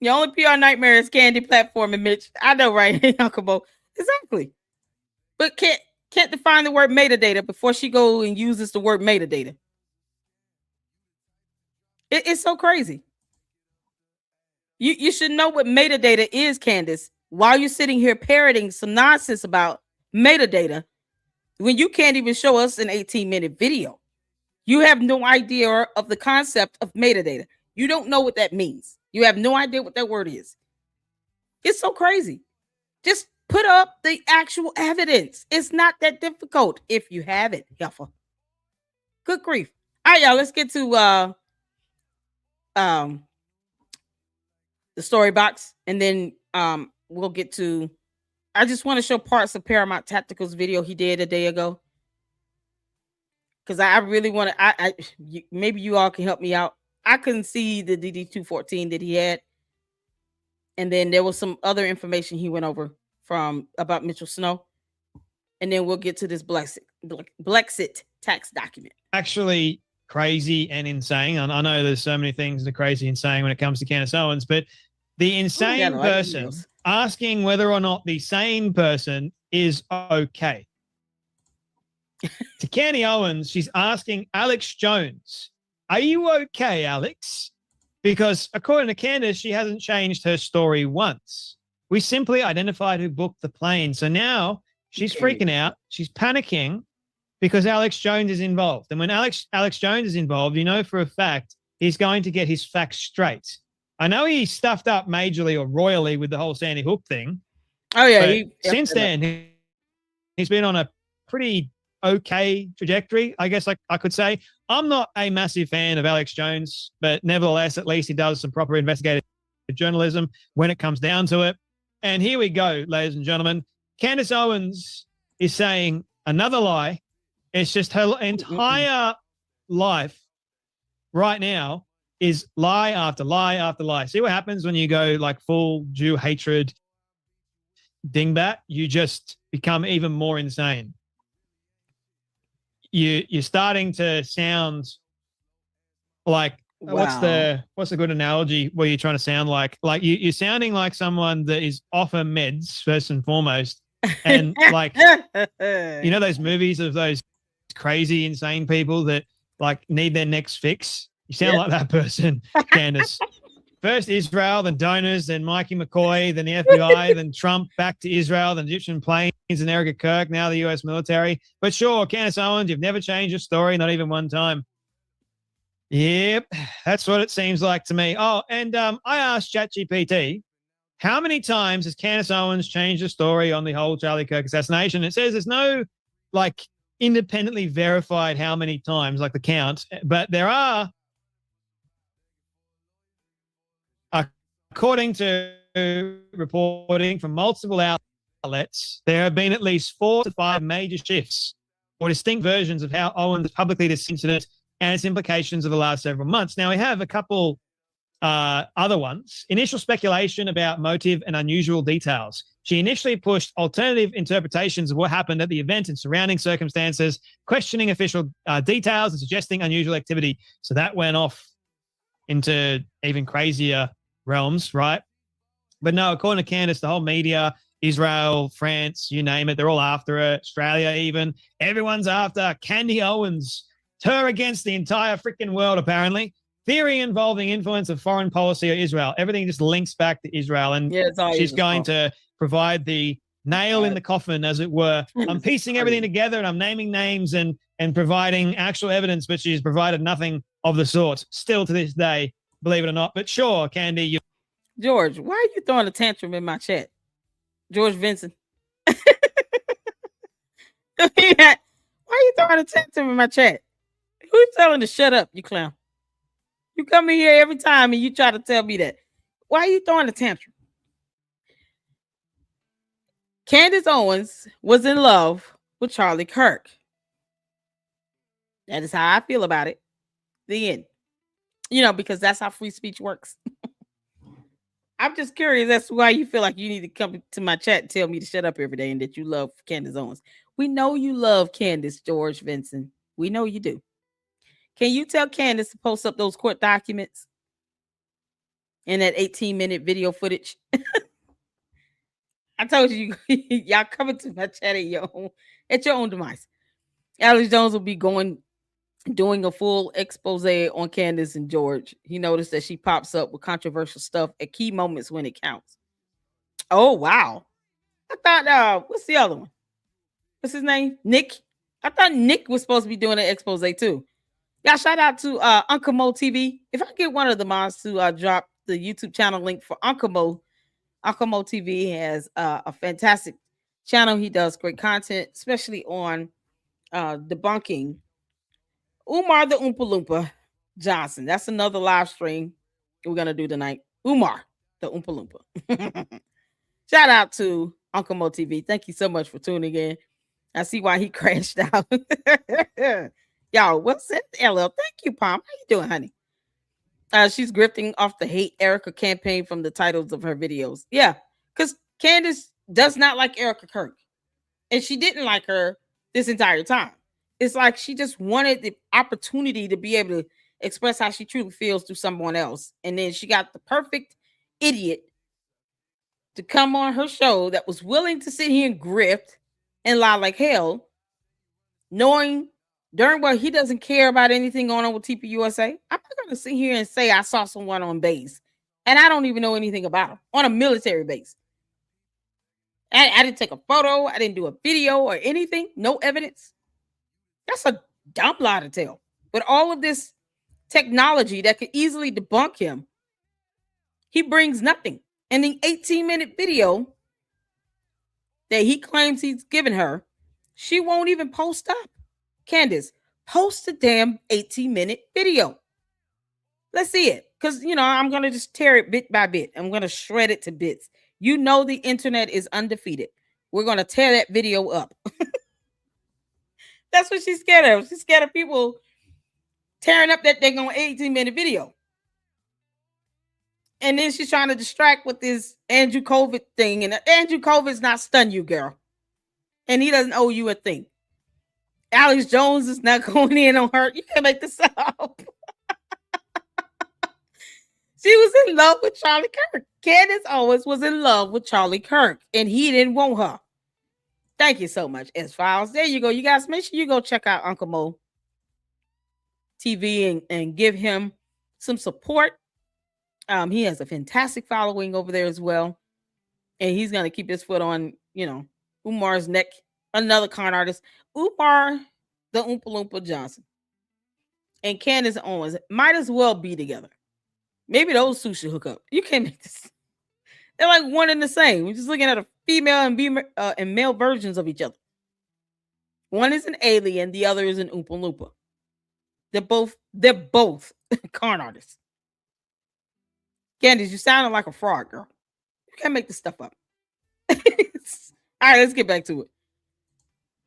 The only PR nightmare is Candy platform and Mitch. I know, right, Uncle Bo? Exactly. But can't define the word metadata before she go and uses the word metadata. It's so crazy. You should know what metadata is, Candace, while you're sitting here parroting some nonsense about metadata when you can't even show us an 18-minute video. You have no idea of the concept of metadata. You don't know what that means. You have no idea what that word is. It's so crazy. Just put up the actual evidence. It's not that difficult if you have it, Heffa. Good grief. All right, y'all, let's get to the story box, and then we'll get to, I just want to show parts of Paramount Tactical's video he did a day ago, because I really want to, maybe you all can help me out. I couldn't see the DD214 that he had, and then there was some other information he went over about Mitchell Snow, and then we'll get to this BLEXIT tax document. Actually crazy and insane. And I know there's so many things that are crazy and insane when it comes to Candace Owens, but the insane person asking whether or not the sane person is okay. To Candy Owens, she's asking Alex Jones, are you okay, Alex? Because according to Candace, she hasn't changed her story once. We simply identified who booked the plane. So now she's freaking out. She's panicking because Alex Jones is involved. And when Alex Jones is involved, you know for a fact he's going to get his facts straight. I know he stuffed up majorly or royally with the whole Sandy Hook thing. Oh, yeah. Since then, he's been on a pretty okay trajectory, I guess I could say. I'm not a massive fan of Alex Jones, but nevertheless, at least he does some proper investigative journalism when it comes down to it. And here we go, ladies and gentlemen. Candace Owens is saying another lie. It's just her entire life right now is lie after lie after lie. See what happens when you go like full Jew hatred dingbat? You just become even more insane. You're starting to sound like what's the good analogy where you're trying to sound like you're sounding like someone that is off her meds first and foremost, and like you know those movies of those crazy insane people that like need their next fix. You sound like that person, Candace. First Israel, then donors, then Mikey McCoy, then the FBI, then Trump, back to Israel, then Egyptian planes, and Erica Kirk, now the U.S. military. But sure, Candace Owens, you've never changed your story, not even one time. Yep, that's what it seems like to me. Oh, and I asked ChatGPT, how many times has Candace Owens changed the story on the whole Charlie Kirk assassination? It says there's no, like, independently verified how many times, like the count, but there are, according to reporting from multiple outlets, there have been at least 4 to 5 major shifts or distinct versions of how Owens publicly this incident and its implications of the last several months. Now, we have a couple other ones. Initial speculation about motive and unusual details. She initially pushed alternative interpretations of what happened at the event and surrounding circumstances, questioning official details and suggesting unusual activity. So that went off into even crazier realms, right? But no, according to Candace, the whole media, Israel, France, you name it, they're all after her. Australia even. Everyone's after Candy Owens. Her against the entire freaking world, apparently. Theory involving influence of foreign policy or Israel. Everything just links back to Israel. And she's going to provide the nail in the coffin, as it were. I'm piecing everything together and I'm naming names and providing actual evidence, but she's provided nothing of the sort. Still to this day, believe it or not. But sure, Candy. George, why are you throwing a tantrum in my chat? George Vincent. Why are you throwing a tantrum in my chat? Who's telling to shut up, you clown? You come in here every time and you try to tell me that. Why are you throwing a tantrum? Candace Owens was in love with Charlie Kirk. That is how I feel about it. The end. You know, because that's how free speech works. I'm just curious as to why you feel like you need to come to my chat and tell me to shut up every day and that you love Candace Owens. We know you love Candace, George Vincent. We know you do. Can you tell Candace to post up those court documents? in that 18-minute video footage. I told you, y'all coming to my chat at your own demise. Alex Jones will be doing a full expose on Candace and George. He noticed that she pops up with controversial stuff at key moments when it counts. Oh, wow. I thought, what's the other one? What's his name? Nick. I thought Nick was supposed to be doing an expose too. Y'all, shout out to Uncle Mo TV. If I get one of the mods to drop the YouTube channel link for Uncle Mo TV has a fantastic channel. He does great content, especially on debunking Umar the Oompa Loompa Johnson. That's another live stream we're going to do tonight. Umar the Oompa Loompa. Shout out to Uncle Mo TV. Thank you so much for tuning in. I see why he crashed out. Y'all, what's it? LL, thank you, Palm. How you doing, honey? She's grifting off the Hate Erica campaign from the titles of her videos. Yeah, because Candace does not like Erica Kirk. And she didn't like her this entire time. It's like she just wanted the opportunity to be able to express how she truly feels to someone else. And then she got the perfect idiot to come on her show that was willing to sit here and grift and lie like hell, knowing darn well he doesn't care about anything going on with TPUSA. I'm not going to sit here and say I saw someone on base and I don't even know anything about him on a military base. I didn't take a photo. I didn't do a video or anything. No evidence. That's a dumb lie to tell. With all of this technology that could easily debunk him, he brings nothing. And the 18-minute video that he claims he's given her, she won't even post up. Candace, post the damn 18-minute video. Let's see it. Because, I'm going to just tear it bit by bit. I'm going to shred it to bits. You know the internet is undefeated. We're going to tear that video up. That's what she's scared of. She's scared of people tearing up that thing on 18-minute video. And then she's trying to distract with this Andrew COVID thing. And Andrew COVID's not stun you, girl. And he doesn't owe you a thing. Alex Jones is not going in on her. You can't make this up. She was in love with Charlie Kirk. Candace Owens was in love with Charlie Kirk. And he didn't want her. Thank you so much, S-Files. There you go. You guys, make sure you go check out Uncle Mo TV and give him some support. He has a fantastic following over there as well. And he's going to keep his foot on, Umar's neck. Another con artist. Umar the Oompa Loompa Johnson and Candace Owens might as well be together. Maybe those two should hook up. You can't make this. They're like one and the same. We're just looking at a female and male versions of each other. One is an alien. The other is an Oompa Loompa. They're both con artists. Candace, you sounded like a fraud, girl. You can't make this stuff up. All right, let's get back to it.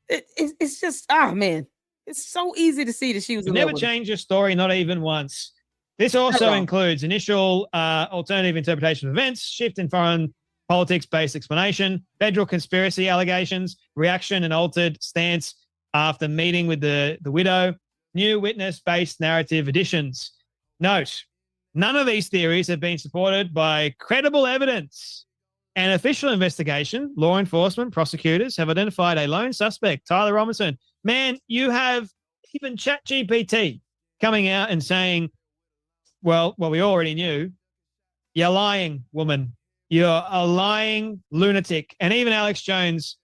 It's just, oh man, it's so easy to see that she was. You never change your story, not even once. This also includes initial alternative interpretation of events, shift in foreign politics-based explanation, federal conspiracy allegations, reaction and altered stance after meeting with the widow, new witness-based narrative additions. Note, none of these theories have been supported by credible evidence. An official investigation, law enforcement, prosecutors have identified a lone suspect, Tyler Robinson. Man, you have even ChatGPT coming out and saying, well, we already knew. You're lying, woman. You're a lying lunatic. And even Alex Jones,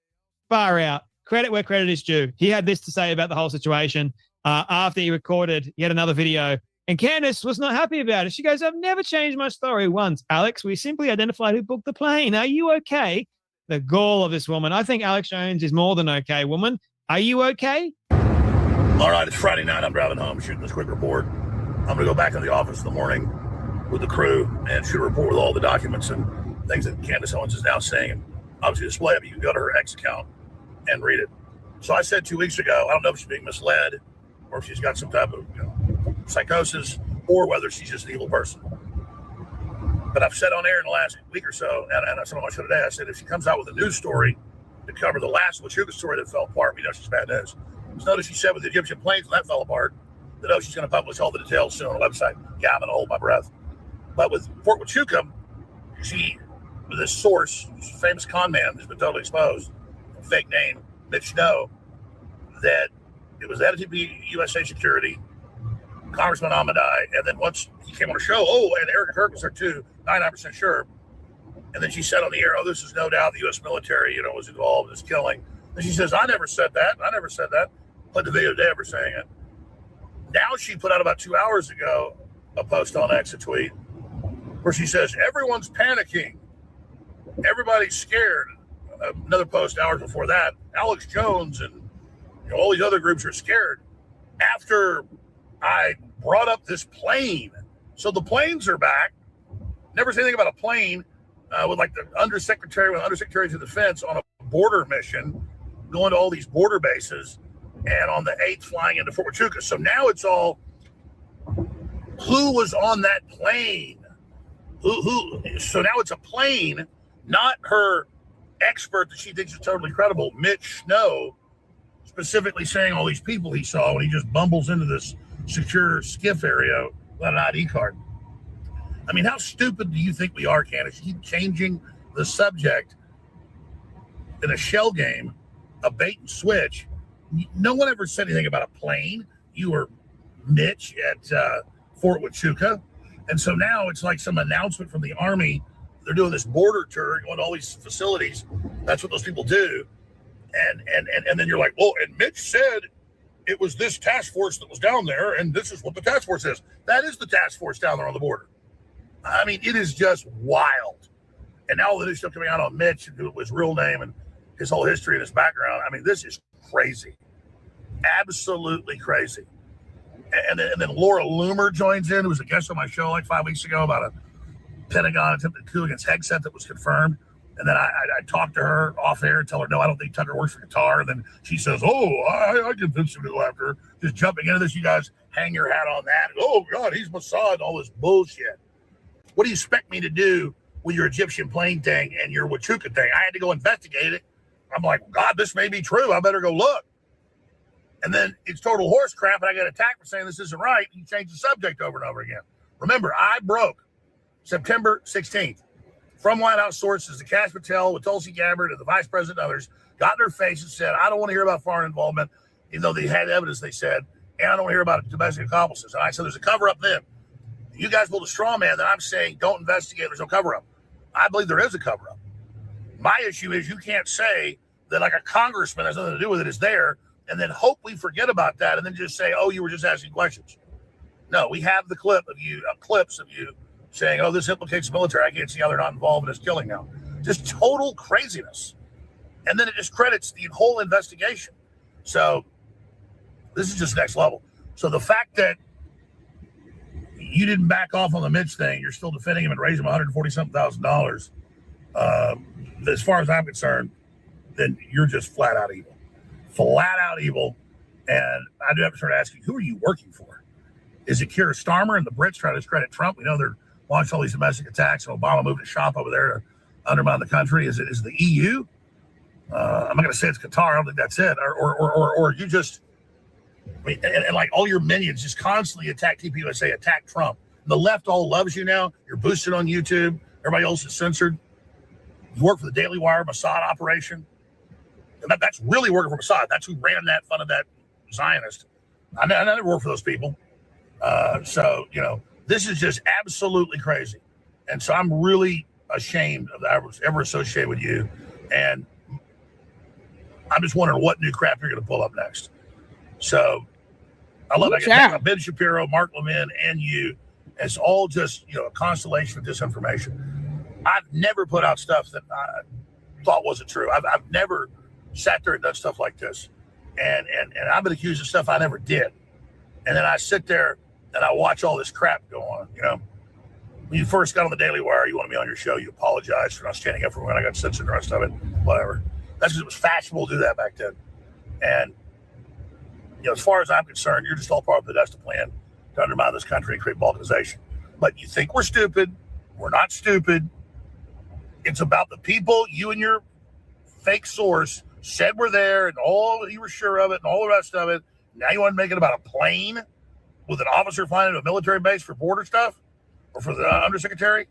far out. Credit where credit is due. He had this to say about the whole situation after he recorded yet another video. And Candace was not happy about it. She goes, I've never changed my story once, Alex. We simply identified who booked the plane. Are you okay? The gall of this woman. I think Alex Jones is more than okay, woman. Are you okay? All right, it's Friday night. I'm driving home, shooting this quick report. I'm going to go back in the office in the morning with the crew and shoot a report with all the documents and things that Candace Owens is now saying. And obviously display it, but you can go to her X account and read it. So I said 2 weeks ago, I don't know if she's being misled or if she's got some type of psychosis or whether she's just an evil person. But I've said on air in the last week or so, and I said on my show today, I said if she comes out with a news story to cover the last Huga story that fell apart, we know she's bad news. So notice she said with the Egyptian planes, and that fell apart, that she's going to publish all the details soon on the website. Yeah, I'm going to hold my breath. But with Fort Huachuca, this source, famous con man who's been totally exposed, fake name, Mitch Snow, that it was LTP USA Security, Congressman Ahmadai, and then once he came on a show, and Erica Kirk was there too, 99% sure. And then she said on the air, this is no doubt the U.S. military, was involved in this killing. And she says, I never said that. Put the video today of her saying it. Now she put out about 2 hours ago a post on X, a tweet, where she says, everyone's panicking. Everybody's scared. Another post hours before that, Alex Jones and all these other groups are scared after I brought up this plane. So the planes are back. Never said anything about a plane with like the undersecretary of defense on a border mission, going to all these border bases, and on the 8th flying into Fort Huachuca. So now it's all, who was on that plane? Who? So now it's a plane, not her expert that she thinks is totally credible, Mitch Snow, specifically saying all these people he saw when he just bumbles into this secure skiff area without an ID card. I mean, how stupid do you think we are, Candace? You keep changing the subject in a shell game, a bait and switch. No one ever said anything about a plane. You were Mitch at Fort Huachuca. And so now it's like some announcement from the Army. They're doing this border tour, going to all these facilities. That's what those people do. And then you're like, and Mitch said it was this task force that was down there, and this is what the task force is. That is the task force down there on the border. I mean, it is just wild. And now all the new stuff coming out on Mitch and his real name and his whole history and his background. I mean, this is crazy. Absolutely crazy. And then Laura Loomer joins in, who was a guest on my show like 5 weeks ago about a Pentagon attempted coup against Hegseth that was confirmed. And then I talked to her off air and tell her, no, I don't think Tucker works for Qatar. And then she says, I convinced him to go after her. Just jumping into this, you guys hang your hat on that. Oh, God, he's Mossad, all this bullshit. What do you expect me to do with your Egyptian plane thing and your Huachuca thing? I had to go investigate it. I'm like, God, this may be true. I better go look. And then it's total horse crap, and I get attacked for saying this isn't right. You change the subject over and over again. Remember, I broke September 16th from White House sources that Kash Patel with Tulsi Gabbard and the vice president and others got in their face and said, I don't want to hear about foreign involvement, even though they had evidence, they said, and I don't want to hear about domestic accomplices. And I said, there's a cover-up then. You guys build a straw man that I'm saying don't investigate. There's no cover-up. I believe there is a cover-up. My issue is you can't say that like a congressman has nothing to do with it is there and then hope we forget about that and then just say, you were just asking questions. No, we have the clips of you saying, this implicates the military. I can't see how they're not involved in this killing now. Just total craziness. And then it discredits the whole investigation. So this is just next level. So the fact that you didn't back off on the Mitch thing, you're still defending him and raising him $140,000. As far as I'm concerned, then you're just flat out evil. Flat out evil. And I do have to start asking, who are you working for? Is it Keir Starmer and the Brits trying to discredit Trump? We know they're launching all these domestic attacks, and Obama moved a shop over there to undermine the country. Is it the EU? I'm not going to say it's Qatar. I don't think that's it. Or you just, and like all your minions just constantly attack TPUSA, attack Trump. And the left all loves you now. You're boosted on YouTube. Everybody else is censored. You work for the Daily Wire Mossad operation. And that's really working for Mossad. That's who ran that, funded that Zionist. I never worked for those people. So, this is just absolutely crazy. And so I'm really ashamed of that I was ever associated with you. And I'm just wondering what new crap you're going to pull up next. So I love it. Ben Shapiro, Mark Levin, and you. It's all just, a constellation of disinformation. I've never put out stuff that I thought wasn't true. I've never sat there and done stuff like this. And I've been accused of stuff I never did. And then I sit there and I watch all this crap go on, When you first got on the Daily Wire, you wanted me on your show, you apologized for not standing up for when I got censored and the rest of it, whatever. That's because it was fashionable to do that back then. And, as far as I'm concerned, you're just all part of the Podesta plan to undermine this country and create balkanization. But you think we're stupid. We're not stupid. It's about the people you and your fake source said were there and all you were sure of it and all the rest of it. Now you want to make it about a plane with an officer flying into a military base for border stuff? or for the undersecretary,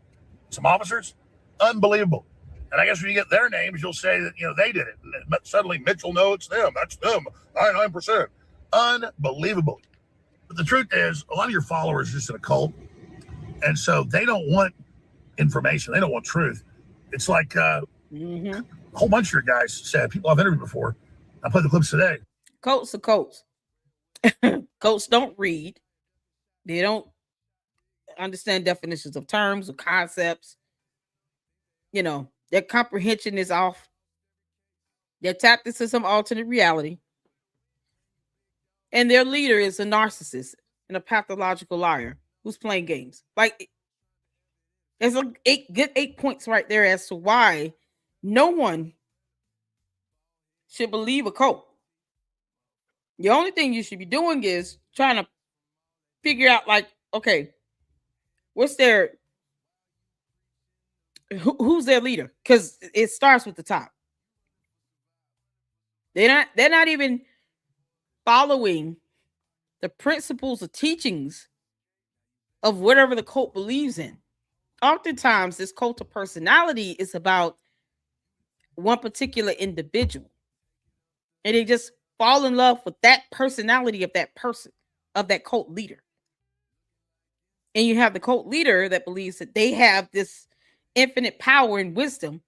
some officers. Unbelievable. And I guess when you get their names, you'll say that, they did it. But suddenly Mitchell, no, it's them. That's them. 99%. Unbelievable. But the truth is, a lot of your followers are just in a cult. And so they don't want information. They don't want truth. It's like a whole bunch of your guys said, people I've interviewed before. I played the clips today. Cults are cults. Cults don't read. They don't understand definitions of terms or concepts. Their comprehension is off. They're tapped into some alternate reality. And their leader is a narcissist and a pathological liar who's playing games. Like, there's a good 8 points right there as to why no one should believe a cult. The only thing you should be doing is trying to figure out, like, okay, what's their who's their leader? Because it starts with the top. They're not even following the principles or teachings of whatever the cult believes in. Oftentimes, this cult of personality is about one particular individual, and they just fall in love with that personality of that person, of that cult leader. And you have the cult leader that believes that they have this infinite power and wisdom,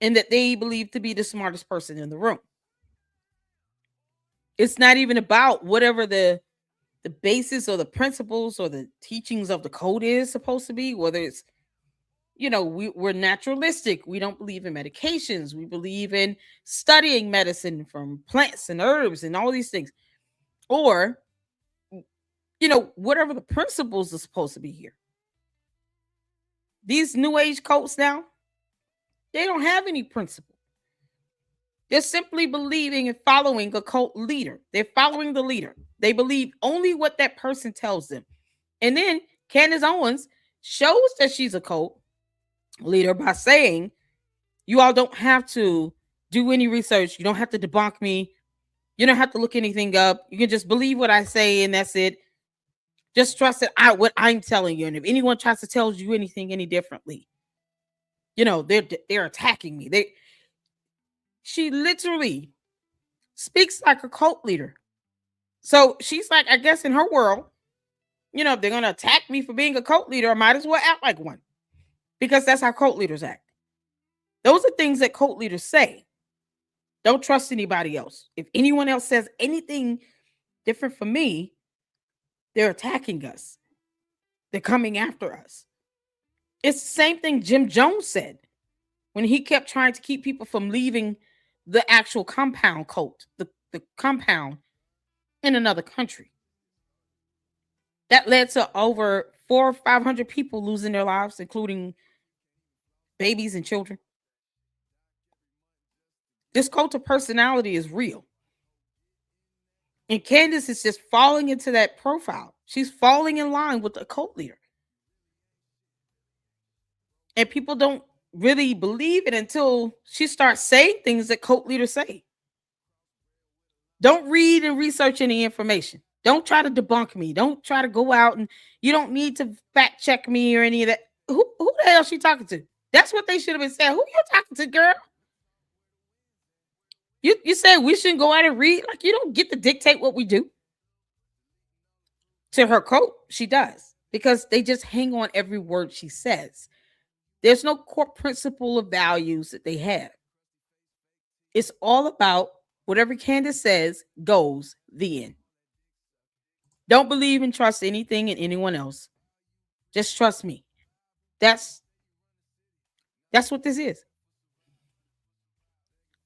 and that they believe to be the smartest person in the room. It's not even about whatever the basis or the principles or the teachings of the code is supposed to be, whether it's, we're naturalistic. We don't believe in medications. We believe in studying medicine from plants and herbs and all these things. Or, whatever the principles are supposed to be here. These new age cults now, they don't have any principle. They're simply believing and following a cult leader. They're following the leader. They believe only what that person tells them. And then Candace Owens shows that she's a cult leader by saying, you all don't have to do any research. You don't have to debunk me. You don't have to look anything up. You can just believe what I say, and that's it. Just trust that what I'm telling you. And if anyone tries to tell you anything any differently, they're attacking me. She literally speaks like a cult leader. So she's like, I guess in her world, if they're going to attack me for being a cult leader, I might as well act like one, because that's how cult leaders act. Those are things that cult leaders say. Don't trust anybody else. If anyone else says anything different from me, they're attacking us. They're coming after us. It's the same thing Jim Jones said when he kept trying to keep people from leaving the actual compound cult, the compound in another country. That led to over 400 or 500 people losing their lives, including babies and children. This cult of personality is real. And Candace is just falling into that profile. She's falling in line with the cult leader. And people don't really believe it until she starts saying things that cult leaders say. Don't read and research any information. Don't try to debunk me. Don't try to go out, and you don't need to fact check me or any of that. Who the hell is she talking to? That's what they should have been saying. Who you talking to, girl? You said we shouldn't go out and read. Like, you don't get to dictate what we do. To her cult, she does, because they just hang on every word she says. There's no core principle of values that they have. It's all about whatever Candace says goes, the end. Don't believe and trust anything and anyone else. Just trust me. That's what this is.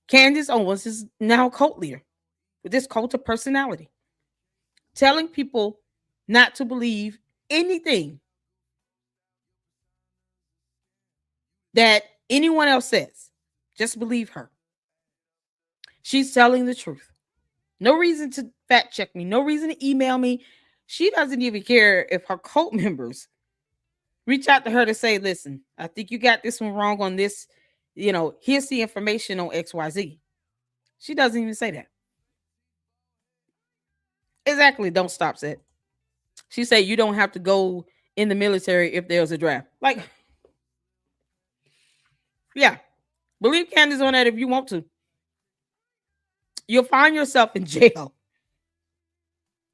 Candace Owens is now a cult leader with this cult of personality, telling people not to believe anything that anyone else says. Just believe her. She's telling the truth. No reason to fact check me. No reason to email me. She doesn't even care if her cult members reach out to her to say, listen, I think you got this one wrong on this. Here's the information on XYZ. She doesn't even say that. Exactly. Don't stop, said. She said, you don't have to go in the military if there was a draft. Like, yeah, believe Candace on that if you want to. You'll find yourself in jail.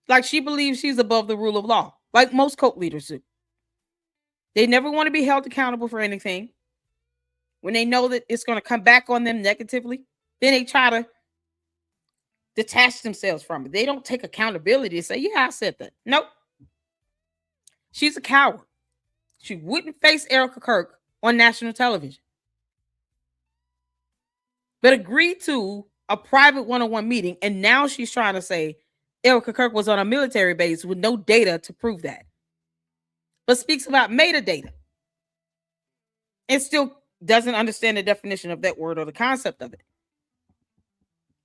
Like, she believes she's above the rule of law, like most cult leaders do. They never want to be held accountable for anything. When they know that it's going to come back on them negatively, then they try to detach themselves from it. They don't take accountability and say, yeah, I said that. Nope. She's a coward. She wouldn't face Erica Kirk on national television, but agreed to a private one-on-one meeting. And now she's trying to say Erica Kirk was on a military base with no data to prove that, but speaks about metadata and still doesn't understand the definition of that word or the concept of it.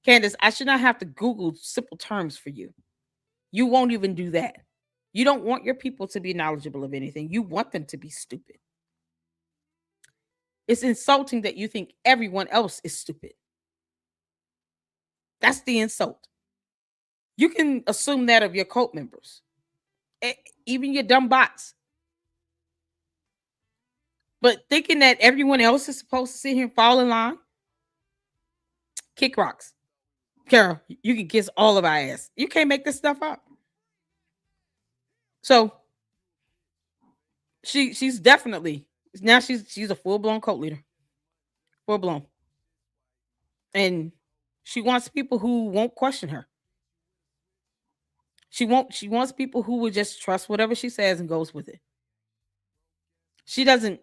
Candace, I should not have to Google simple terms for you. You won't even do that. You don't want your people to be knowledgeable of anything. You want them to be stupid. It's insulting that you think everyone else is stupid. That's the insult. You can assume that of your cult members, even your dumb bots. But thinking that everyone else is supposed to sit here and fall in line, kick rocks. Carol, you can kiss all of our ass. You can't make this stuff up. So she's definitely now she's a full-blown cult leader. Full-blown. And she wants people who won't question her. She wants people who will just trust whatever she says and goes with it. She doesn't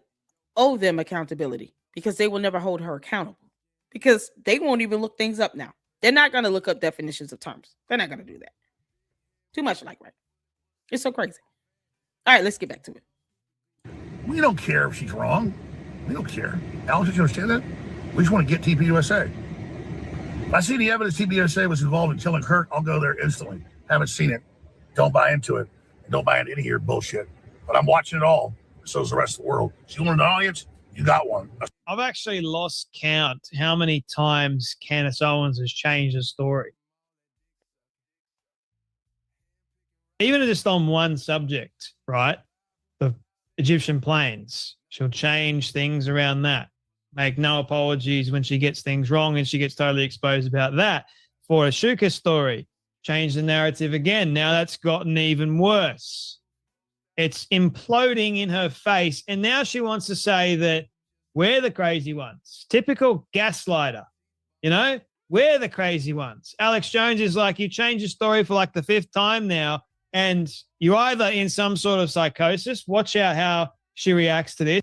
owe them accountability because they will never hold her accountable because they won't even look things up now. They're not going to look up definitions of terms. They're not going to do that. Too much like right. It's so crazy. All right, let's get back to it. We don't care if she's wrong. We don't care. Alex, you understand that? We just want to get TPUSA. If I see the evidence TPUSA was involved in killing Kirk, I'll go there instantly. Haven't seen it. Don't buy into it. And don't buy into any of your bullshit. But I'm watching it all. So is the rest of the world. So you want an audience? You got one. I've actually lost count how many times Candace Owens has changed the story. Even just on one subject, right? The Egyptian planes. She'll change things around that. Make no apologies when she gets things wrong and she gets totally exposed about that. For a Shuka story, change the narrative again. Now that's gotten even worse. It's imploding in her face. And now she wants to say that we're the crazy ones. Typical gaslighter. You know, we're the crazy ones. Alex Jones is like, you change your story for like the 5th time now. And you're either in some sort of psychosis. Watch out how she reacts to this.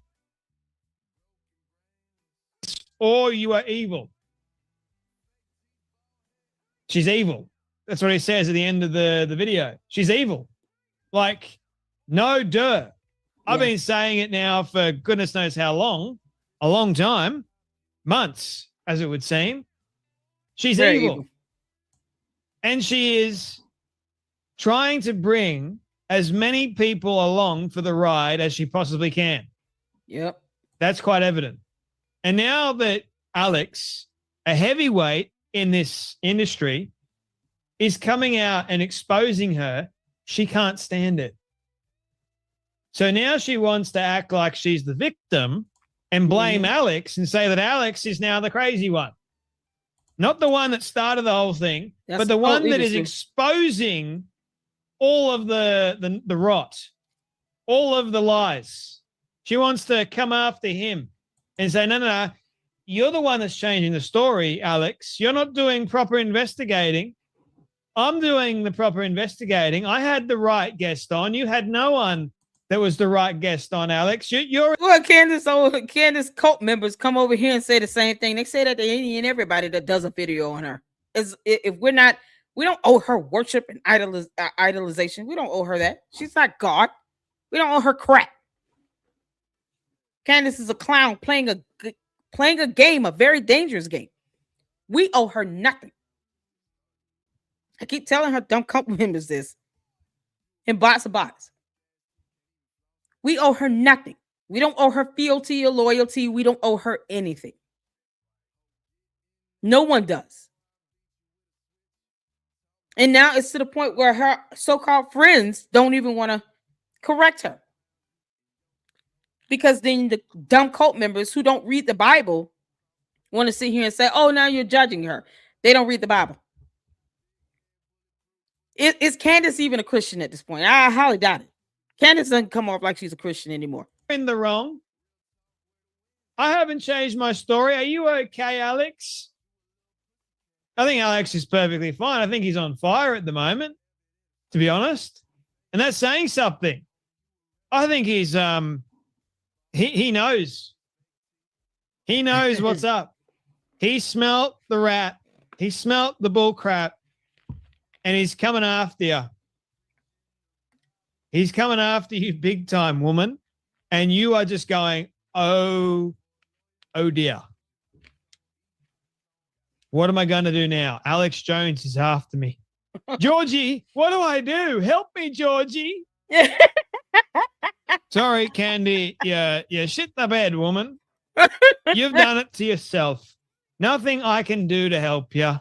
Or you are evil. She's evil. That's what he says at the end of the video. She's evil. Like, no duh. I've been saying it now for goodness knows how long. A long time. Months, as it would seem. She's evil. And she is trying to bring as many people along for the ride as she possibly can. Yep. That's quite evident. And now that Alex, a heavyweight in this industry, is coming out and exposing her, she can't stand it. So now she wants to act like she's the victim and blame Alex and say that Alex is now the crazy one. Not the one that started the whole thing, but the one that is exposing all of the rot, all of the lies. She wants to come after him and say, no, you're the one that's changing the story, Alex. You're not doing proper investigating. I'm doing the proper investigating. I had the right guest on. You had no one that was the right guest on, Alex. You're well, Candace cult members come over here and say the same thing. They say that to any and everybody that does a video on her. If we don't owe her worship and idolization. We don't owe her that. She's not God. We don't owe her crap. Candace is a clown playing a game, a very dangerous game. We owe her nothing. I keep telling her dumb cult members this. And bots are bots. We owe her nothing. We don't owe her fealty or loyalty. We don't owe her anything. No one does. And now it's to the point where her so-called friends don't even want to correct her. because then the dumb cult members who don't read the Bible want to sit here and say, oh, now you're judging her. They don't read the Bible. Is Candace even a Christian at this point? I highly doubt it. Candace doesn't come off like she's a Christian anymore. In the wrong. I haven't changed my story. Are you okay, Alex? I think Alex is perfectly fine. I think he's on fire at the moment, to be honest. And that's saying something. I think he's he knows. He knows what's up. He smelt the rat. He smelt the bull crap. And he's coming after you. He's coming after you big time, woman. And you are just going, oh dear. What am I going to do now? Alex Jones is after me. Georgie, what do I do? Help me, Georgie. Sorry, Candy. You shit the bed, woman. You've done it to yourself. Nothing I can do to help you.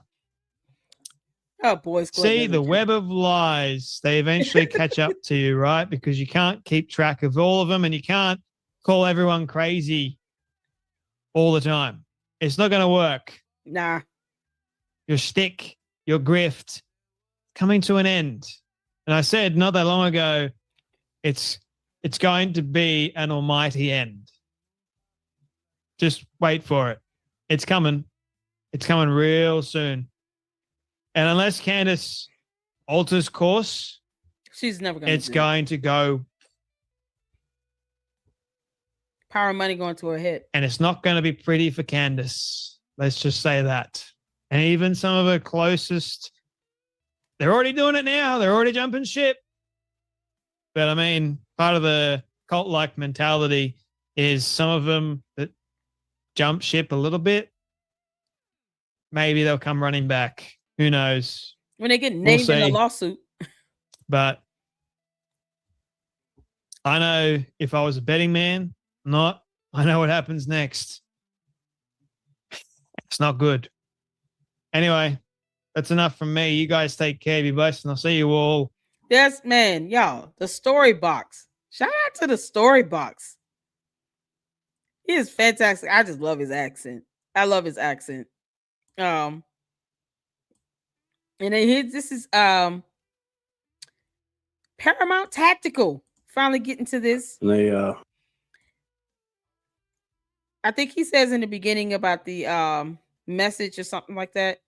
Oh, boys. See, the web of lies. They eventually catch up to you, right? Because you can't keep track of all of them and you can't call everyone crazy all the time. It's not going to work. Nah. Your shtick, your grift, coming to an end. And I said not that long ago, it's going to be an almighty end. Just wait for it. It's coming. It's coming real soon. And unless Candace alters course, she's never going to. It's going to go. Power and money going to her head. And it's not going to be pretty for Candace. Let's just say that. And even some of her closest, they're already doing it now. They're already jumping ship. But I mean, part of the cult-like mentality is some of them that jump ship a little bit. Maybe they'll come running back. Who knows? When they get named in a lawsuit. But I know if I was a betting man, I know what happens next. It's not good. Anyway, that's enough from me. You guys take care of you both, and I'll see you all. Yes, man, y'all. The story box. Shout out to the story box. He is fantastic. I just love his accent. I love his accent. And then this is Paramount Tactical. Finally getting to this. They I think he says in the beginning about the message or something like that.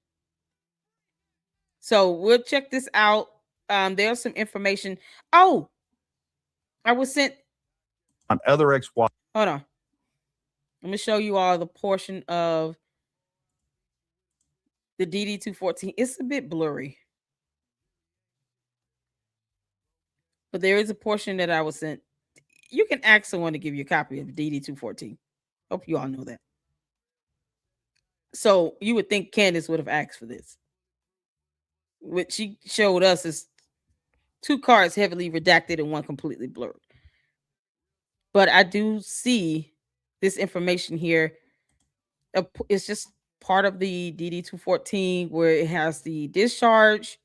So we'll check this out. There's some information. Oh, I was sent on other ex-wives. Hold on. Let me show you all the portion of the DD-214. It's a bit blurry. But there is a portion that I was sent. You can ask someone to give you a copy of DD-214. Hope you all know that. So you would think Candace would have asked for this. What she showed us is 2 cards heavily redacted and 1 completely blurred. But I do see this information here. It's just part of the DD-214 where it has the discharge,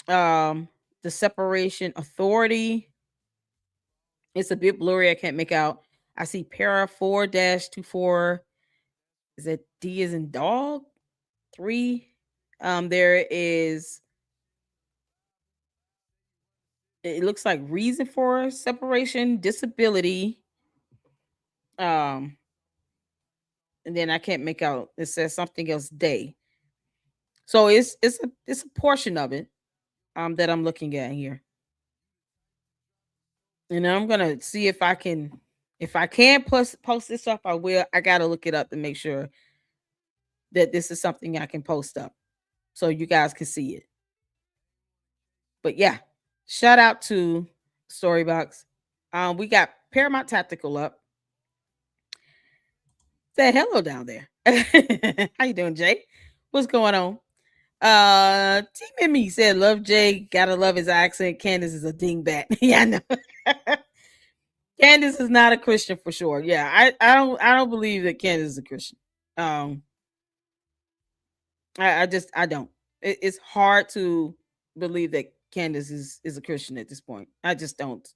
the separation authority. It's a bit blurry. I can't make out. I see para 4-24. Is that D as in dog? 3. There is, it looks like reason for separation, disability. And then I can't make out. It says something else day. So it's a portion of it that I'm looking at here. And I'm gonna see if I can post this up. I will. I gotta look it up and make sure that this is something I can post up so you guys can see it. But yeah, shout out to Storybox. We got Paramount Tactical up. Say hello down there. How you doing, Jay? What's going on? Team Emmy said, love Jay, gotta love his accent. Candace is a dingbat. Yeah, I know. Candace is not a Christian for sure. Yeah, I don't believe that Candace is a Christian. I don't. It's hard to believe that Candace is a Christian at this point. I just don't.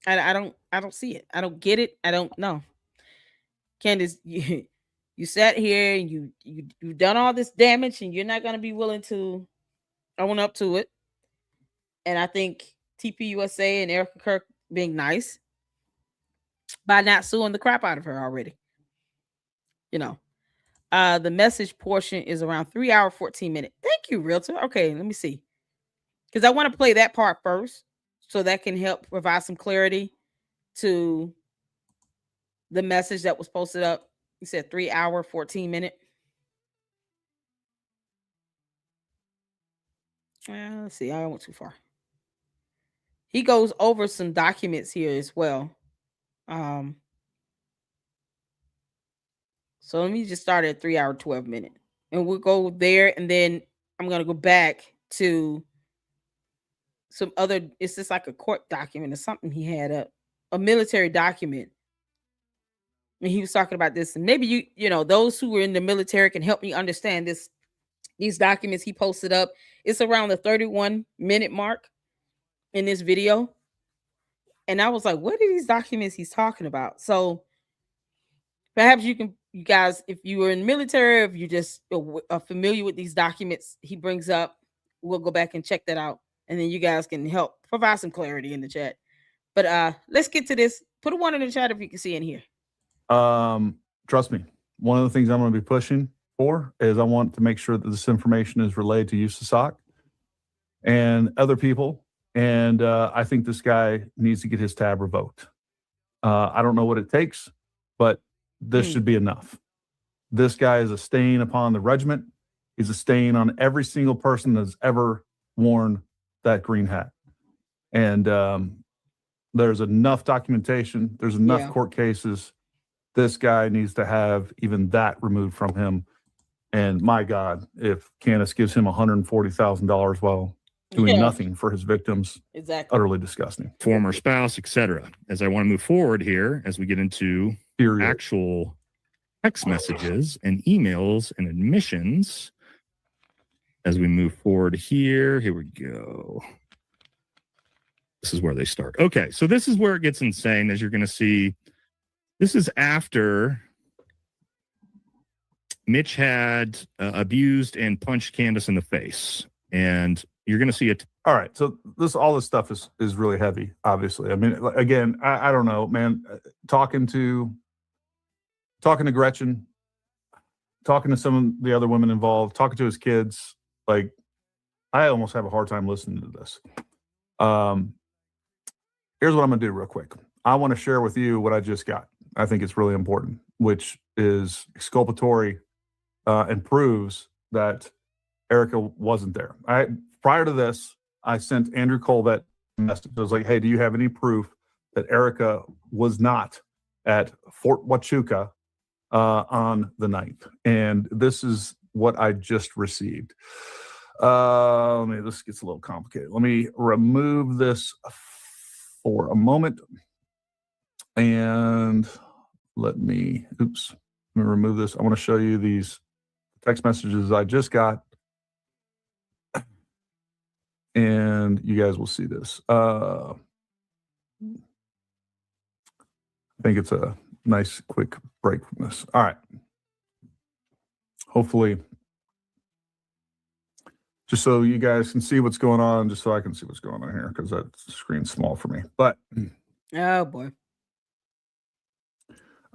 I don't see it. I don't get it. I don't know. Candace, you sat here and you've done all this damage and you're not going to be willing to own up to it. And I think TPUSA and Erica Kirk being nice by not suing the crap out of her already. The message portion is around 3 hour 14 minutes. Thank you, realtor. Okay, let me see. Because I want to play that part first so that can help provide some clarity to the message that was posted up. You said 3 hour 14 minute. Let's see. I went too far. He goes over some documents here as well. So let me just start at 3 hour 12 minute, and we'll go there, and then I'm gonna go back to some other. It's just like a court document or something he had up, a military document, and he was talking about this. And maybe those who were in the military can help me understand this. These documents he posted up. It's around the 31-minute mark in this video, and I was like, "What are these documents he's talking about?" So perhaps you guys, if you were in the military, if you just are familiar with these documents he brings up, we'll go back and check that out, and then you guys can help provide some clarity in the chat. But let's get to this. Put a 1 in the chat if you can see in here. Trust me, one of the things I'm going to be pushing for is I want to make sure that this information is relayed to USASOC and other people, and I think this guy needs to get his tab revoked. I don't know what it takes, but this should be enough. This guy is a stain upon the regiment. He's a stain on every single person that's ever worn that green hat. And there's enough documentation. There's enough court cases. This guy needs to have even that removed from him. And my God, if Candace gives him $140,000 while doing nothing for his victims, utterly disgusting. Former spouse, etc. As I want to move forward here, as we get into actual text messages and emails and admissions, as we move forward here we go. This is where they start. Okay, so this is where it gets insane. As you're going to see, this is after Mitch had abused and punched Candace in the face, and you're going to see it. All right, so all this stuff is really heavy, obviously. I mean, again, I don't know, man. Talking to Gretchen, talking to some of the other women involved, talking to his kids, like, I almost have a hard time listening to this. Here's what I'm going to do real quick. I want to share with you what I just got. I think it's really important, which is exculpatory and proves that Erica wasn't there. Prior to this, I sent Andrew Colvett a message. I was like, hey, do you have any proof that Erica was not at Fort Huachuca on the 9th? And this is what I just received. This gets a little complicated. Let me remove this for a moment. And let me remove this. I want to show you these text messages I just got. And you guys will see this. I think it's a nice quick break from this. All right. Hopefully, just so you guys can see what's going on, just so I can see what's going on here, because that screen's small for me. But oh boy.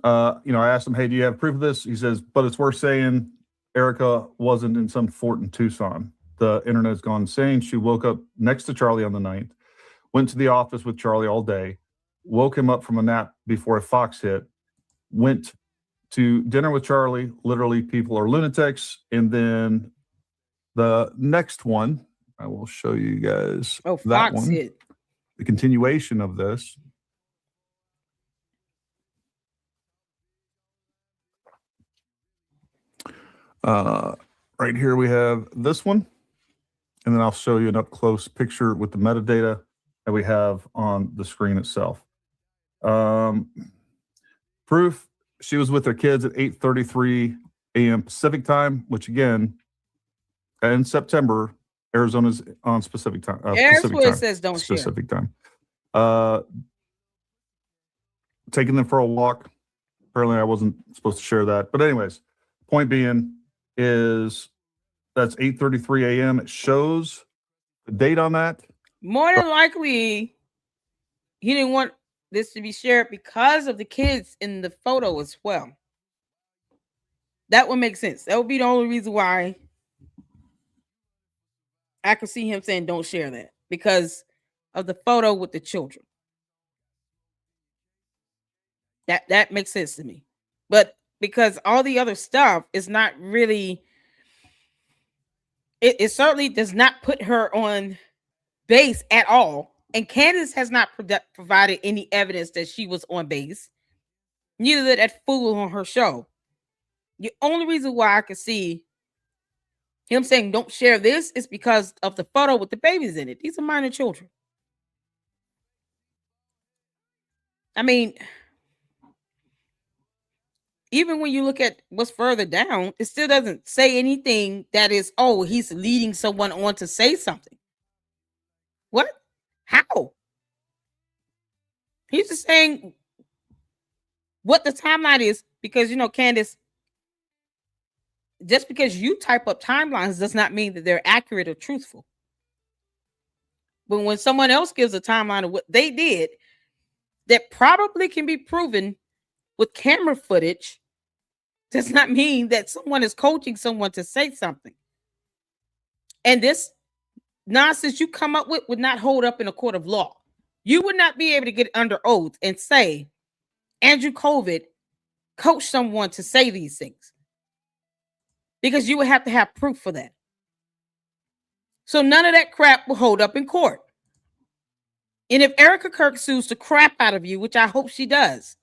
I asked him, hey, do you have proof of this? He says, but it's worth saying Erica wasn't in some fort in Tucson. The internet's gone insane. She woke up next to Charlie on the 9th, went to the office with Charlie all day, woke him up from a nap before a fox hit, went to dinner with Charlie. Literally, people are lunatics. And then the next one, I will show you guys. Oh, that fox one, hit. the continuation of this. Right here we have this one, and then I'll show you an up-close picture with the metadata that we have on the screen itself. Proof, she was with her kids at 8:33 a.m. Pacific time, which again, in September, Arizona's on Pacific time. There's where it says don't share. Pacific time. taking them for a walk. Apparently, I wasn't supposed to share that. But anyways, point being is that's 8:33 a.m. It shows the date on that. More than likely, he didn't want this to be shared because of the kids in the photo as well. That would make sense. That would be the only reason why I could see him saying don't share that, because of the photo with the children. That makes sense to me. But because all the other stuff is not really, it certainly does not put her on base at all. And Candace has not provided any evidence that she was on base. Neither did that fool on her show. The only reason why I could see him saying don't share this is because of the photo with the babies in it. These are minor children. I mean, even when you look at what's further down, it still doesn't say anything that is, oh, he's leading someone on to say something. What? How? He's just saying what the timeline is, because, you know, Candace, just because you type up timelines does not mean that they're accurate or truthful. But when someone else gives a timeline of what they did that probably can be proven with camera footage, does not mean that someone is coaching someone to say something. And this nonsense you come up with would not hold up in a court of law. You would not be able to get under oath and say Andrew COVID coached someone to say these things, because you would have to have proof for that. So none of that crap will hold up in court. And if Erica Kirk sues the crap out of you, which I hope she does,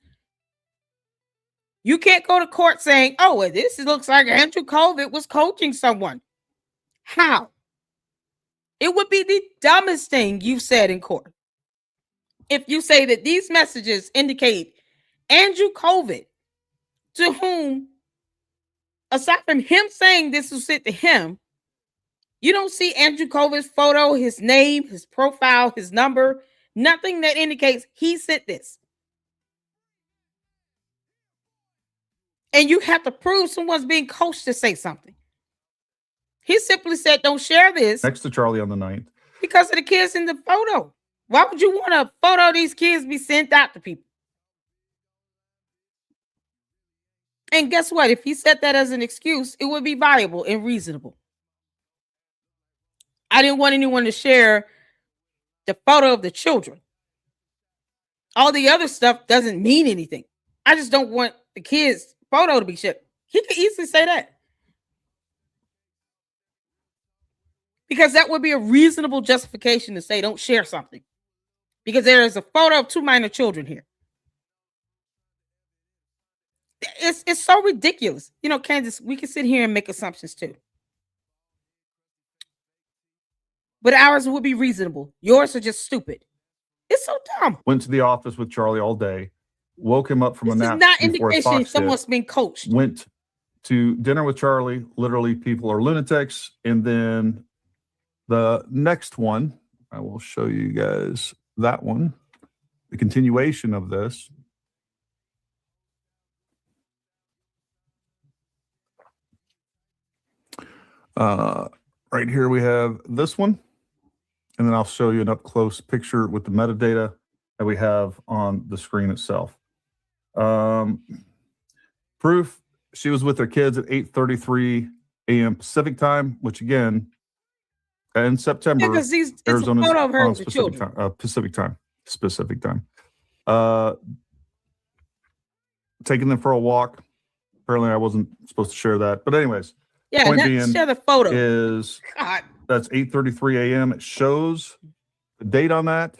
you can't go to court saying, oh, well, this looks like Andrew COVID was coaching someone. How? It would be the dumbest thing you've said in court if you say that these messages indicate Andrew COVID, to whom, aside from him saying this was sent to him, you don't see Andrew COVID's photo, his name, his profile, his number, nothing that indicates he sent this. And you have to prove someone's being coached to say something. He simply said, don't share this. Next to Charlie on the 9th. Because of the kids in the photo. Why would you want a photo of these kids be sent out to people? And guess what? If he said that as an excuse, it would be viable and reasonable. I didn't want anyone to share the photo of the children. All the other stuff doesn't mean anything. I just don't want the kids' photo to be shared. He could easily say that, because that would be a reasonable justification to say don't share something, because there is a photo of two minor children here. It's so ridiculous. You know, Candace, we can sit here and make assumptions too, but ours would be reasonable. Yours are just stupid. It's so dumb. Went to the office with Charlie all day, woke him up from a nap. Not indication someone's been coached. Went to dinner with Charlie. Literally, people are lunatics. And then the next one, I will show you guys that one, the continuation of this. Right here we have this one, and then I'll show you an up close picture with the metadata that we have on the screen itself. Proof: she was with her kids at 8:33 a.m. Pacific time, which again, in September, Arizona's on Pacific time. Taking them for a walk. Apparently, I wasn't supposed to share that, but anyways. Yeah, point being share the photo. Is God. That's 8:33 a.m. It shows the date on that.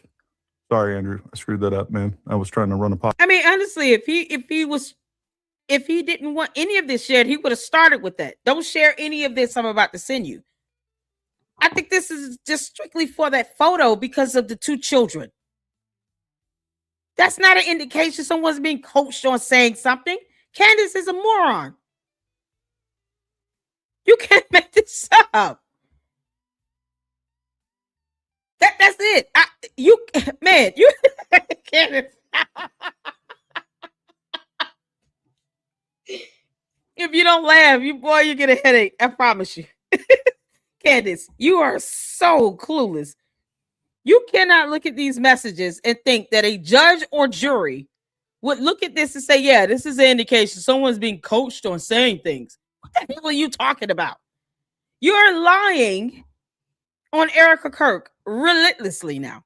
Sorry, Andrew, I screwed that up, man. I was trying to run a pop. I mean, honestly, if he didn't want any of this shared, he would have started with that. Don't share any of this I'm about to send you. I think this is just strictly for that photo because of the two children. That's not an indication someone's being coached on saying something. Candace is a moron. You can't make this up. That's it. You Candace. If you don't laugh, you get a headache. I promise you. Candace, you are so clueless. You cannot look at these messages and think that a judge or jury would look at this and say, yeah, this is an indication someone's being coached on saying things. What the hell are you talking about? You're lying on Erica Kirk relentlessly now.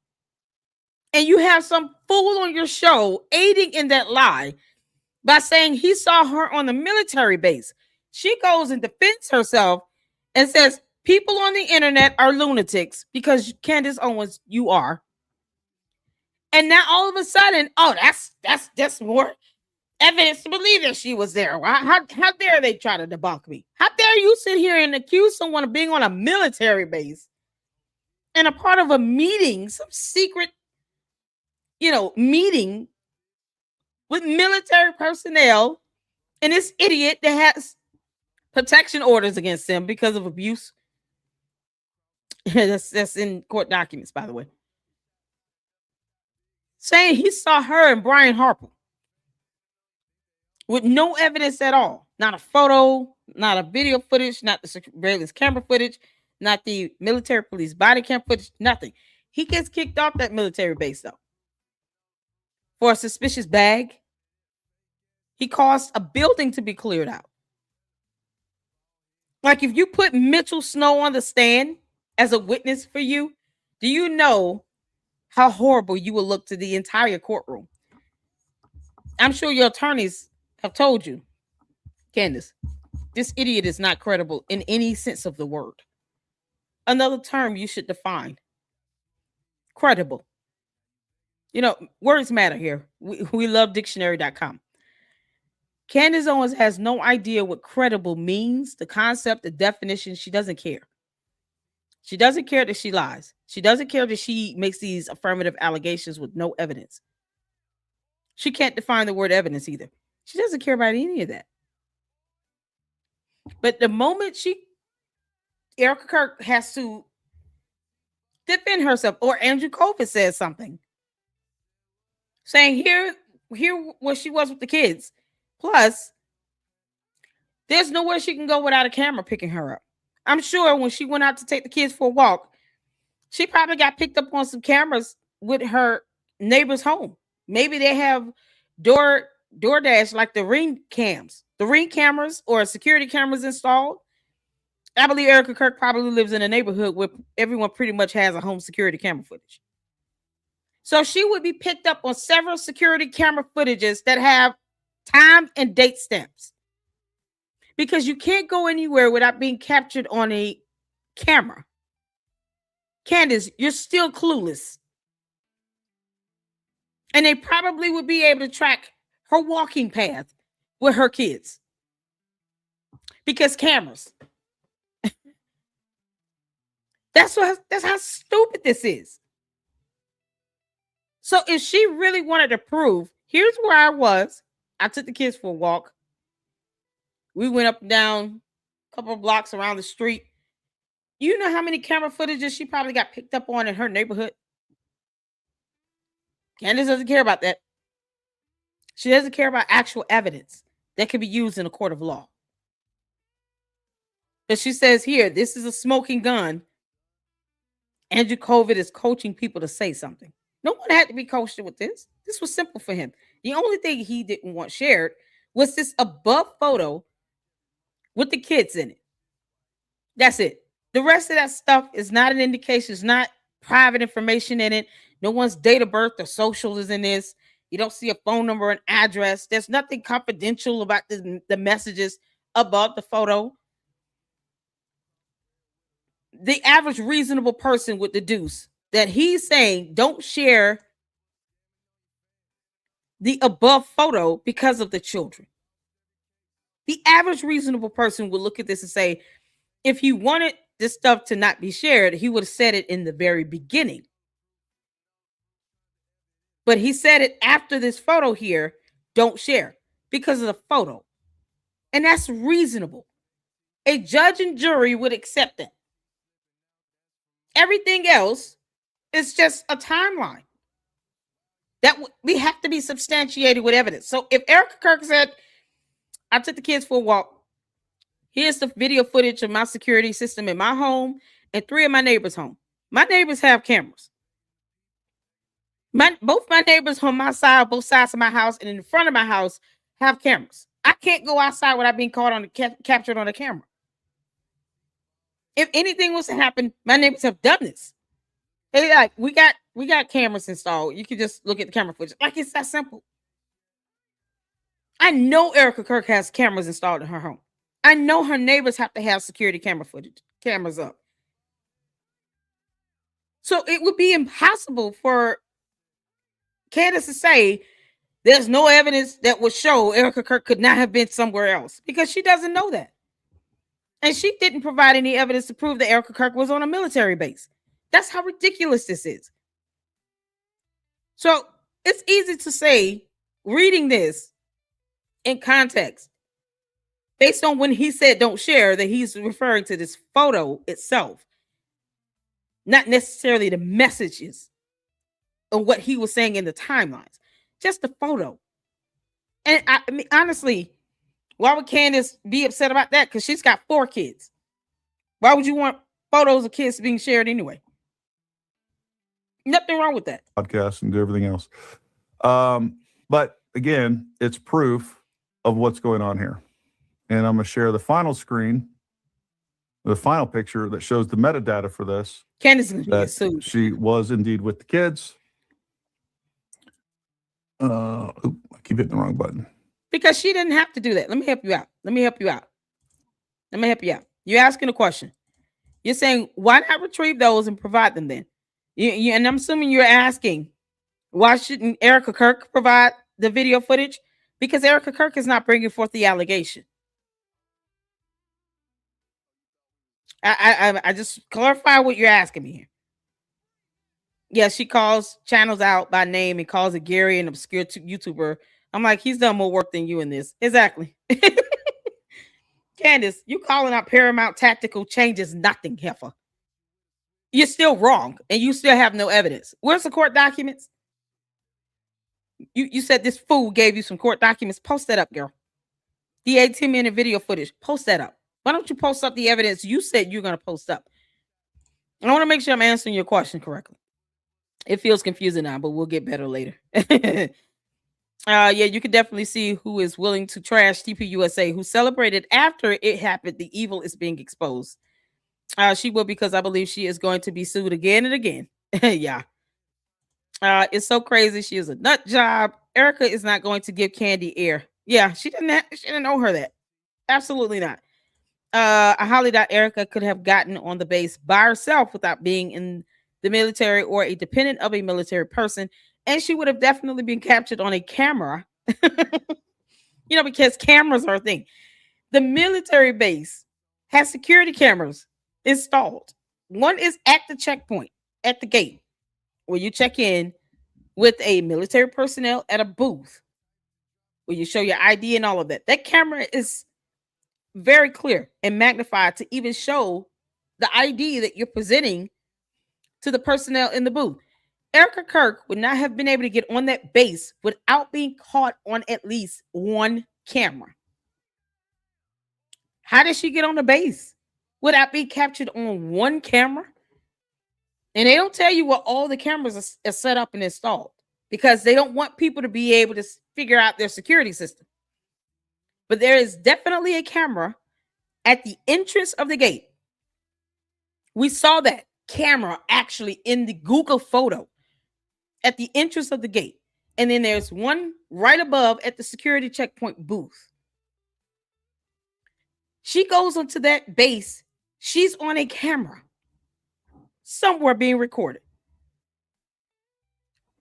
And you have some fool on your show aiding in that lie by saying he saw her on the military base. She goes and defends herself and says people on the internet are lunatics because Candace Owens, you are. And now all of a sudden, oh, that's more evidence to believe that she was there. How dare they try to debunk me? How dare you sit here and accuse someone of being on a military base and a part of a meeting, some secret, meeting with military personnel, and this idiot that has protection orders against him because of abuse. that's in court documents, by the way. Saying he saw her and Brian Harper with no evidence at all. Not a photo, not a video footage, not the surveillance camera footage, not the military police body cam footage, nothing. He gets kicked off that military base, though, for a suspicious bag. He caused a building to be cleared out. Like, if you put Mitchell Snow on the stand as a witness for you, do you know how horrible you will look to the entire courtroom? I'm sure your attorneys have told you, Candace, this idiot is not credible in any sense of the word. Another term you should define. Credible. Words matter here. We love dictionary.com. Candace Owens has no idea what credible means, the concept, the definition. She doesn't care. She doesn't care that she lies. She doesn't care that she makes these affirmative allegations with no evidence. She can't define the word evidence either. She doesn't care about any of that. But the moment Erica Kirk has to defend herself, or Andrew Colvin says something, saying here where she was with the kids. Plus, there's nowhere she can go without a camera picking her up. I'm sure when she went out to take the kids for a walk, she probably got picked up on some cameras with her neighbor's home. Maybe they have DoorDash, like the Ring cameras or security cameras installed. I believe Erica Kirk probably lives in a neighborhood where everyone pretty much has a home security camera footage. So she would be picked up on several security camera footages that have time and date stamps, because you can't go anywhere without being captured on a camera. Candace, you're still clueless. And they probably would be able to track her walking path with her kids, because cameras. That's how stupid this is. So if she really wanted to prove, here's where I was. I took the kids for a walk. We went up and down a couple of blocks around the street. You know how many camera footages she probably got picked up on in her neighborhood? Candace doesn't care about that. She doesn't care about actual evidence that can be used in a court of law. But she says here, this is a smoking gun. Andrew Colvin is coaching people to say something. No one had to be coached with this. This was simple for him. The only thing he didn't want shared was this above photo with the kids in it. That's it. The rest of that stuff is not an indication. It's not private information in it. No one's date of birth or social is in this. You don't see a phone number and address. There's nothing confidential about the messages above the photo. The average reasonable person would deduce that he's saying don't share the above photo because of the children. The average reasonable person would look at this and say, if he wanted this stuff to not be shared, he would have said it in the very beginning. But he said it after this photo here, don't share, because of the photo. And that's reasonable. A judge and jury would accept that. Everything else is just a timeline that we have to be substantiated with evidence. So if Erica Kirk said, I took the kids for a walk, Here's the video footage of my security system in my home and 3 of my neighbors' home. My neighbors have cameras. Both my neighbors on my side, both sides of my house, and in the front of my house have cameras. I can't go outside without being caught on the captured on the camera. If anything was to happen, my neighbors have done this. They like, we got cameras installed. You can just look at the camera footage. Like, it's that simple. I know Erica Kirk has cameras installed in her home. I know her neighbors have to have security cameras up. So it would be impossible for Candace to say there's no evidence that would show Erica Kirk could not have been somewhere else, because she doesn't know that. And she didn't provide any evidence to prove that Erica Kirk was on a military base. That's how ridiculous this is. So it's easy to say, reading this in context, based on when he said don't share, that he's referring to this photo itself, not necessarily the messages of what he was saying in the timelines, just the photo. And I mean, honestly, why would Candace be upset about that? Because she's got 4 kids. Why would you want photos of kids being shared anyway? Nothing wrong with that. Podcast and do everything else. But again, it's proof of what's going on here. And I'm going to share the final screen, the final picture that shows the metadata for this. Candace is going to get sued. She was indeed with the kids. I keep hitting the wrong button. Because she didn't have to do that. Let me help you out. You're asking a question. You're saying, why not retrieve those and provide them then? And I'm assuming you're asking, why shouldn't Erica Kirk provide the video footage? Because Erica Kirk is not bringing forth the allegation. I just clarify what you're asking me here. Yeah, she calls channels out by name and calls it Gary, an obscure YouTuber. I'm like, he's done more work than you in this. Exactly. Candace, you calling out Paramount tactical changes nothing, heifer. You're still wrong, and you still have no evidence. Where's the court documents? You said this fool gave you some court documents. Post that up, girl. The 18-minute video footage. Post that up. Why don't you post up the evidence you said you're going to post up? I want to make sure I'm answering your question correctly. It feels confusing now, but we'll get better later. Yeah, you can definitely see who is willing to trash TPUSA, who celebrated after it happened. The evil is being exposed. She will, because I believe she is going to be sued again and again. Yeah. It's so crazy. She is a nut job. Erica is not going to give Candy air. Yeah, she didn't know her that. Absolutely not. I highly doubt Erica could have gotten on the base by herself without being in the military or a dependent of a military person. And she would have definitely been captured on a camera, because cameras are a thing. The military base has security cameras installed. One is at the checkpoint, at the gate, where you check in with a military personnel at a booth, where you show your ID and all of that. That camera is very clear and magnified to even show the ID that you're presenting to the personnel in the booth. Erica Kirk would not have been able to get on that base without being caught on at least one camera. How did she get on the base without being captured on one camera? And they don't tell you what all the cameras are set up and installed, because they don't want people to be able to figure out their security system. But there is definitely a camera at the entrance of the gate. We saw that camera actually in the Google photo at the entrance of the gate. And then there's one right above at the security checkpoint booth. She goes onto that base. She's on a camera somewhere being recorded.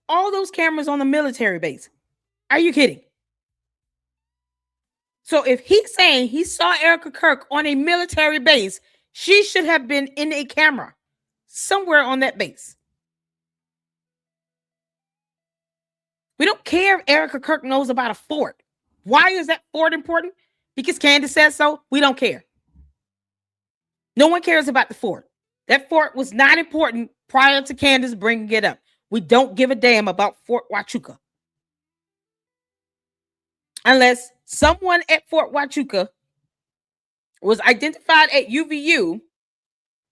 All those cameras on the military base. Are you kidding? So if he's saying he saw Erica Kirk on a military base, she should have been in a camera somewhere on that base. We don't care if Erica Kirk knows about a fort. Why is that fort important? Because Candace says so. We don't care. No one cares about the fort. That fort was not important prior to Candace bringing it up. We don't give a damn about Fort Huachuca. Unless someone at Fort Huachuca was identified at UVU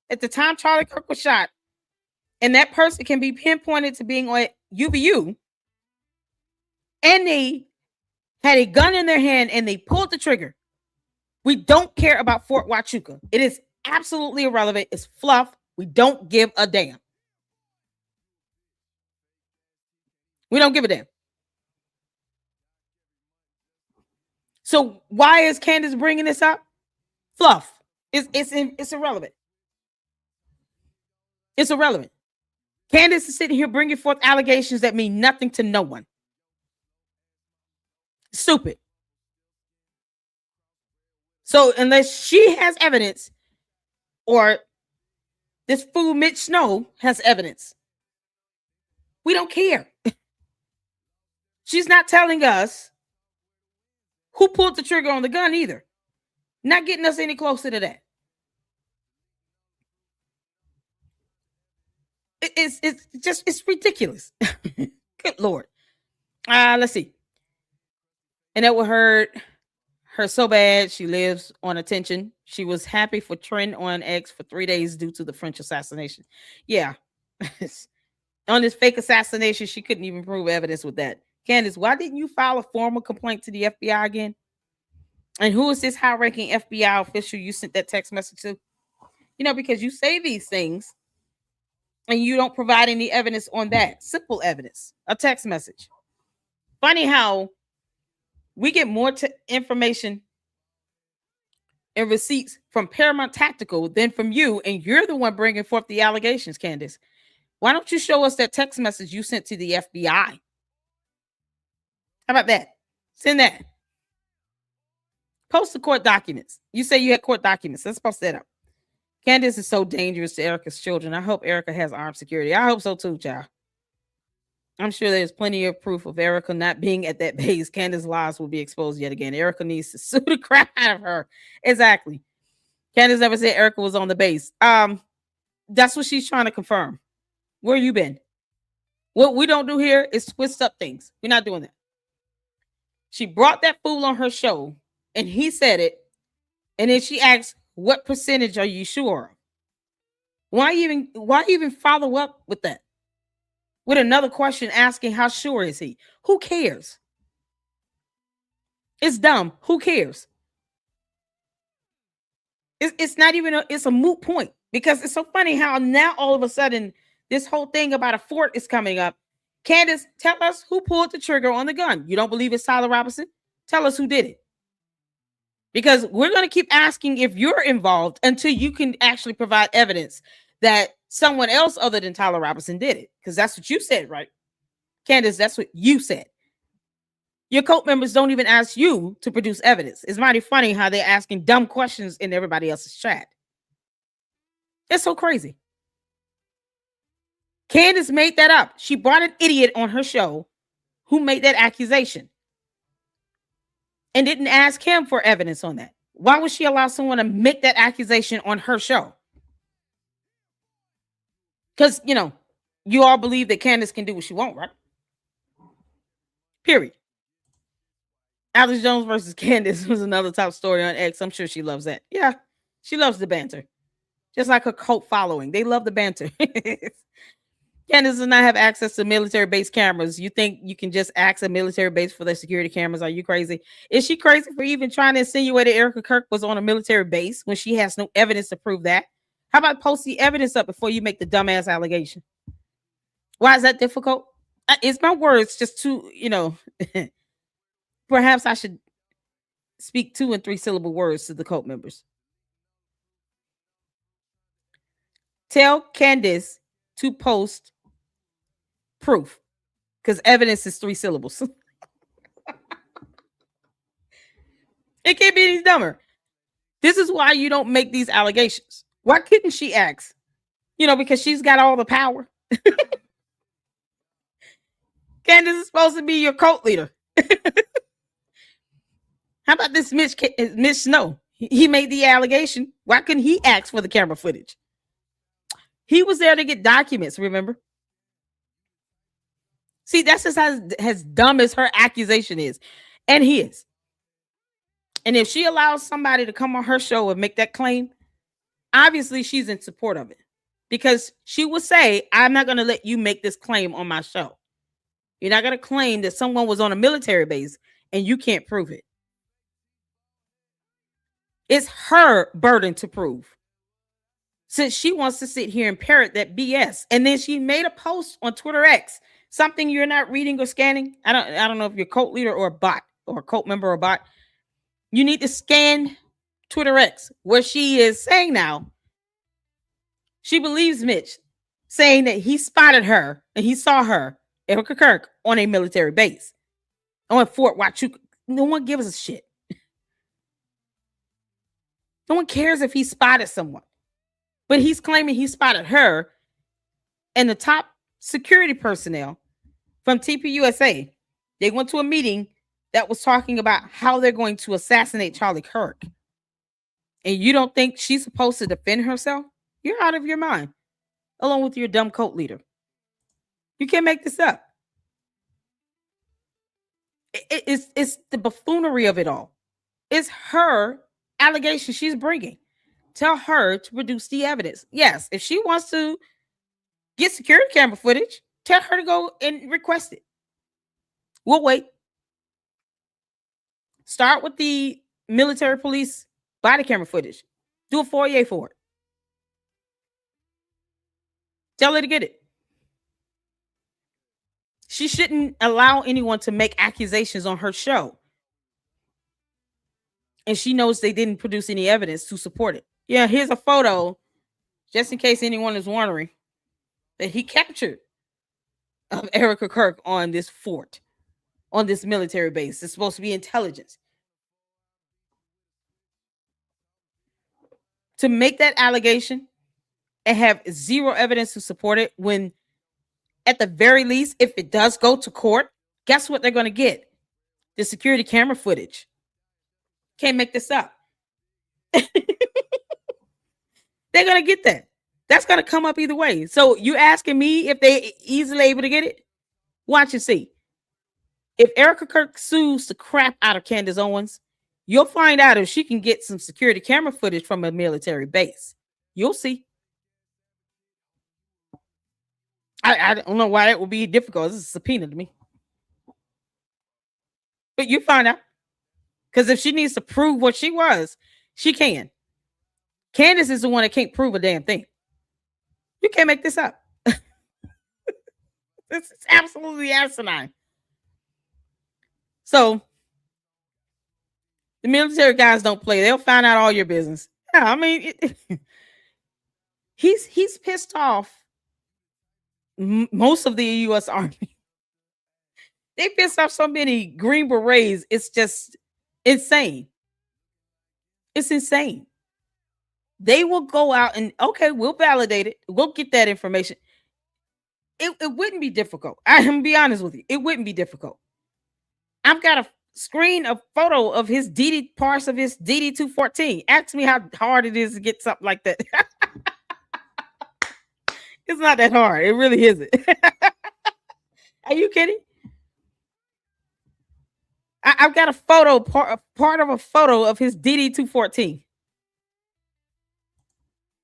at the time Charlie Kirk was shot, and that person can be pinpointed to being at UVU, and they had a gun in their hand and they pulled the trigger, we don't care about Fort Huachuca. It is absolutely irrelevant. It's fluff. We don't give a damn. We don't give a damn. So why is Candace bringing this up? Fluff. It's irrelevant. It's irrelevant. Candace is sitting here bringing forth allegations that mean nothing to no one. Stupid. So unless she has evidence, or this fool Mitch Snow has evidence, we don't care. She's not telling us who pulled the trigger on the gun either. Not getting us any closer to that. It's ridiculous. Good Lord. Let's see. And that would hurt her so bad. She lives on attention. She was happy for trend on X for 3 days due to the French assassination. Yeah. On this fake assassination, she couldn't even prove evidence with that. Candace, why didn't you file a formal complaint to the FBI again? And who is this high-ranking FBI official you sent that text message to? You know, because you say these things and you don't provide any evidence on that. Simple evidence. A text message. Funny how we get more information and receipts from Paramount Tactical than from you, and you're the one bringing forth the allegations, Candace. Why don't you show us that text message you sent to the FBI? How about that? Send that. Post the court documents. You say you had court documents. Let's post that up. Candace is so dangerous to Erica's children. I hope Erica has armed security. I hope so too, child. I'm sure there's plenty of proof of Erica not being at that base. Candace's lies will be exposed yet again. Erica needs to sue the crap out of her. Exactly. Candace never said Erica was on the base. That's what she's trying to confirm. Where you been? What we don't do here is twist up things. We're not doing that. She brought that fool on her show, and he said it. And then she asked, what percentage are you sure of? Why even follow up with that? With another question asking, how sure is he? Who cares? It's dumb. Who cares? It's not even it's a moot point, because it's so funny how now all of a sudden this whole thing about a fort is coming up. Candace, tell us who pulled the trigger on the gun. You don't believe it's Tyler Robinson? Tell us who did it. Because we're going to keep asking if you're involved until you can actually provide evidence that someone else other than Tyler Robinson did it. Because that's what you said, right? Candace, that's what you said. Your cult members don't even ask you to produce evidence. It's mighty funny how they're asking dumb questions in everybody else's chat. It's so crazy. Candace made that up. She brought an idiot on her show who made that accusation and didn't ask him for evidence on that. Why would she allow someone to make that accusation on her show? Because, you know, you all believe that Candace can do what she wants, right? Period. Alex Jones versus Candace was another top story on X. I'm sure she loves that. Yeah, she loves the banter. Just like her cult following. They love the banter. Candace does not have access to military base cameras. You think you can just ask a military base for their security cameras? Are you crazy? Is she crazy for even trying to insinuate that Erica Kirk was on a military base when she has no evidence to prove that? How about post the evidence up before you make the dumbass allegation? Why is that difficult? It's my words just too, you know, perhaps I should speak 2 and 3 syllable words to the cult members. Tell Candace to post proof, because evidence is 3 syllables. It can't be any dumber. This is why you don't make these allegations. Why couldn't she ask? You know, because she's got all the power. Candace is supposed to be your cult leader. How about this Mitch Snow? He made the allegation. Why couldn't he ask for the camera footage? He was there to get documents, remember? See, that's just as dumb as her accusation is. And he is. And if she allows somebody to come on her show and make that claim, obviously she's in support of it, because she would say, I'm not going to let you make this claim on my show. You're not going to claim that someone was on a military base and you can't prove it. It's her burden to prove, since she wants to sit here and parrot that BS. And then she made a post on Twitter X, something you're not reading or scanning. I don't know if you're a cult leader or a bot, or a cult member or a bot. You need to scan Twitter X, where she is saying now she believes Mitch, saying that he spotted her and he saw her, Erica Kirk, on a military base on Fort Huachuca. No one gives a shit. No one cares if he spotted someone, but he's claiming he spotted her. And the top security personnel from TPUSA, they went to a meeting that was talking about how they're going to assassinate Charlie Kirk. And you don't think she's supposed to defend herself? You're out of your mind, along with your dumb cult leader. You can't make this up. It's the buffoonery of it all. It's her allegation she's bringing. Tell her to produce the evidence. Yes, if she wants to get security camera footage, tell her to go and request it. We'll wait. Start with the military police body camera footage. Do a foyer for it. Tell her to get it. She shouldn't allow anyone to make accusations on her show. And she knows they didn't produce any evidence to support it. Yeah, here's a photo, just in case anyone is wondering, that he captured of Erica Kirk on this fort, on this military base. It's supposed to be intelligence. To make that allegation and have zero evidence to support it, when at the very least, if it does go to court, guess what they're going to get? The security camera footage. Can't make this up. They're going to get that. That's going to come up either way. So you asking me if they easily able to get it? Watch and see. If Erica Kirk sues the crap out of Candace Owens, you'll find out if she can get some security camera footage from a military base. You'll see. I don't know why that would be difficult. This is a subpoena to me. But you find out. Because if she needs to prove what she was, she can. Candace is the one that can't prove a damn thing. You can't make this up. This is absolutely asinine. So, the military guys don't play. They'll find out all your business. Yeah, I mean, he's pissed off most of the U.S. Army. They pissed off so many Green Berets. It's just insane. It's insane. They will go out and, okay, we'll validate it. We'll get that information. It wouldn't be difficult. I'm going to be honest with you. It wouldn't be difficult. I've got a screen, a photo of his parts of his DD-214. Ask me how hard it is to get something like that. It's not that hard. It really isn't. Are you kidding? I've got a photo, part of a photo of his DD-214.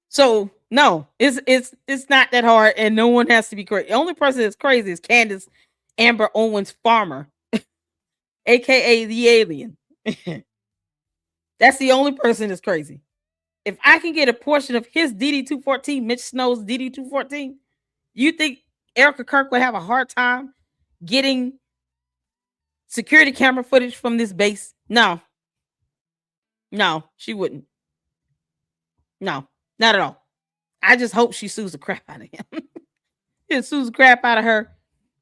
So no, it's not that hard, and no one has to be crazy. The only person that's crazy is Candace Amber Owens Farmer, aka the alien. That's the only person that's crazy. If I can get a portion of his DD-214, Mitch Snow's DD-214, you think Erica Kirk would have a hard time getting security camera footage from this base? No, she wouldn't. No, not at all. I just hope she sues the crap out of him. It sues the crap out of her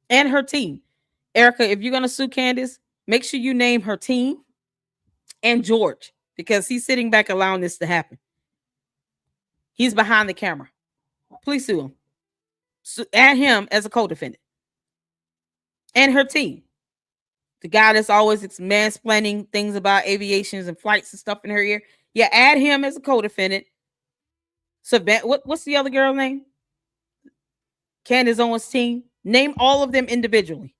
and her team. Erica, if you're going to sue Candace, make sure you name her team and George, because he's sitting back allowing this to happen. He's behind the camera. Please sue him. Add him as a co-defendant. And her team. The guy that's always mansplaining things about aviations and flights and stuff in her ear. Yeah, add him as a co-defendant. So what's the other girl's name? Candace Owens' team. Name all of them individually.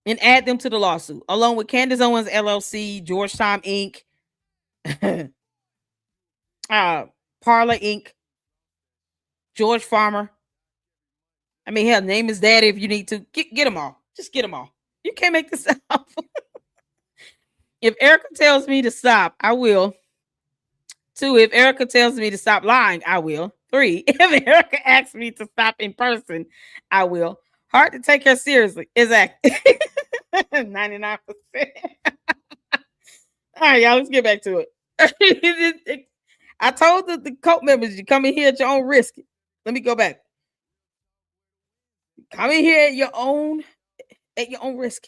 and add them to the lawsuit, along with Candace Owens LLC, Georgetown Inc., Parlor Inc., George Farmer. I mean, hell, name his daddy if you need to. Get them all. Just get them all. You can't make this up. If Erica tells me to stop, I will. 2, if Erica tells me to stop lying, I will. 3, if Erica asks me to stop in person, I will. Hard to take her seriously. Exactly. 99%. All right, y'all, let's get back to it. I told the cult members, you come in here at your own risk. Let me go back. Come in here at your own risk.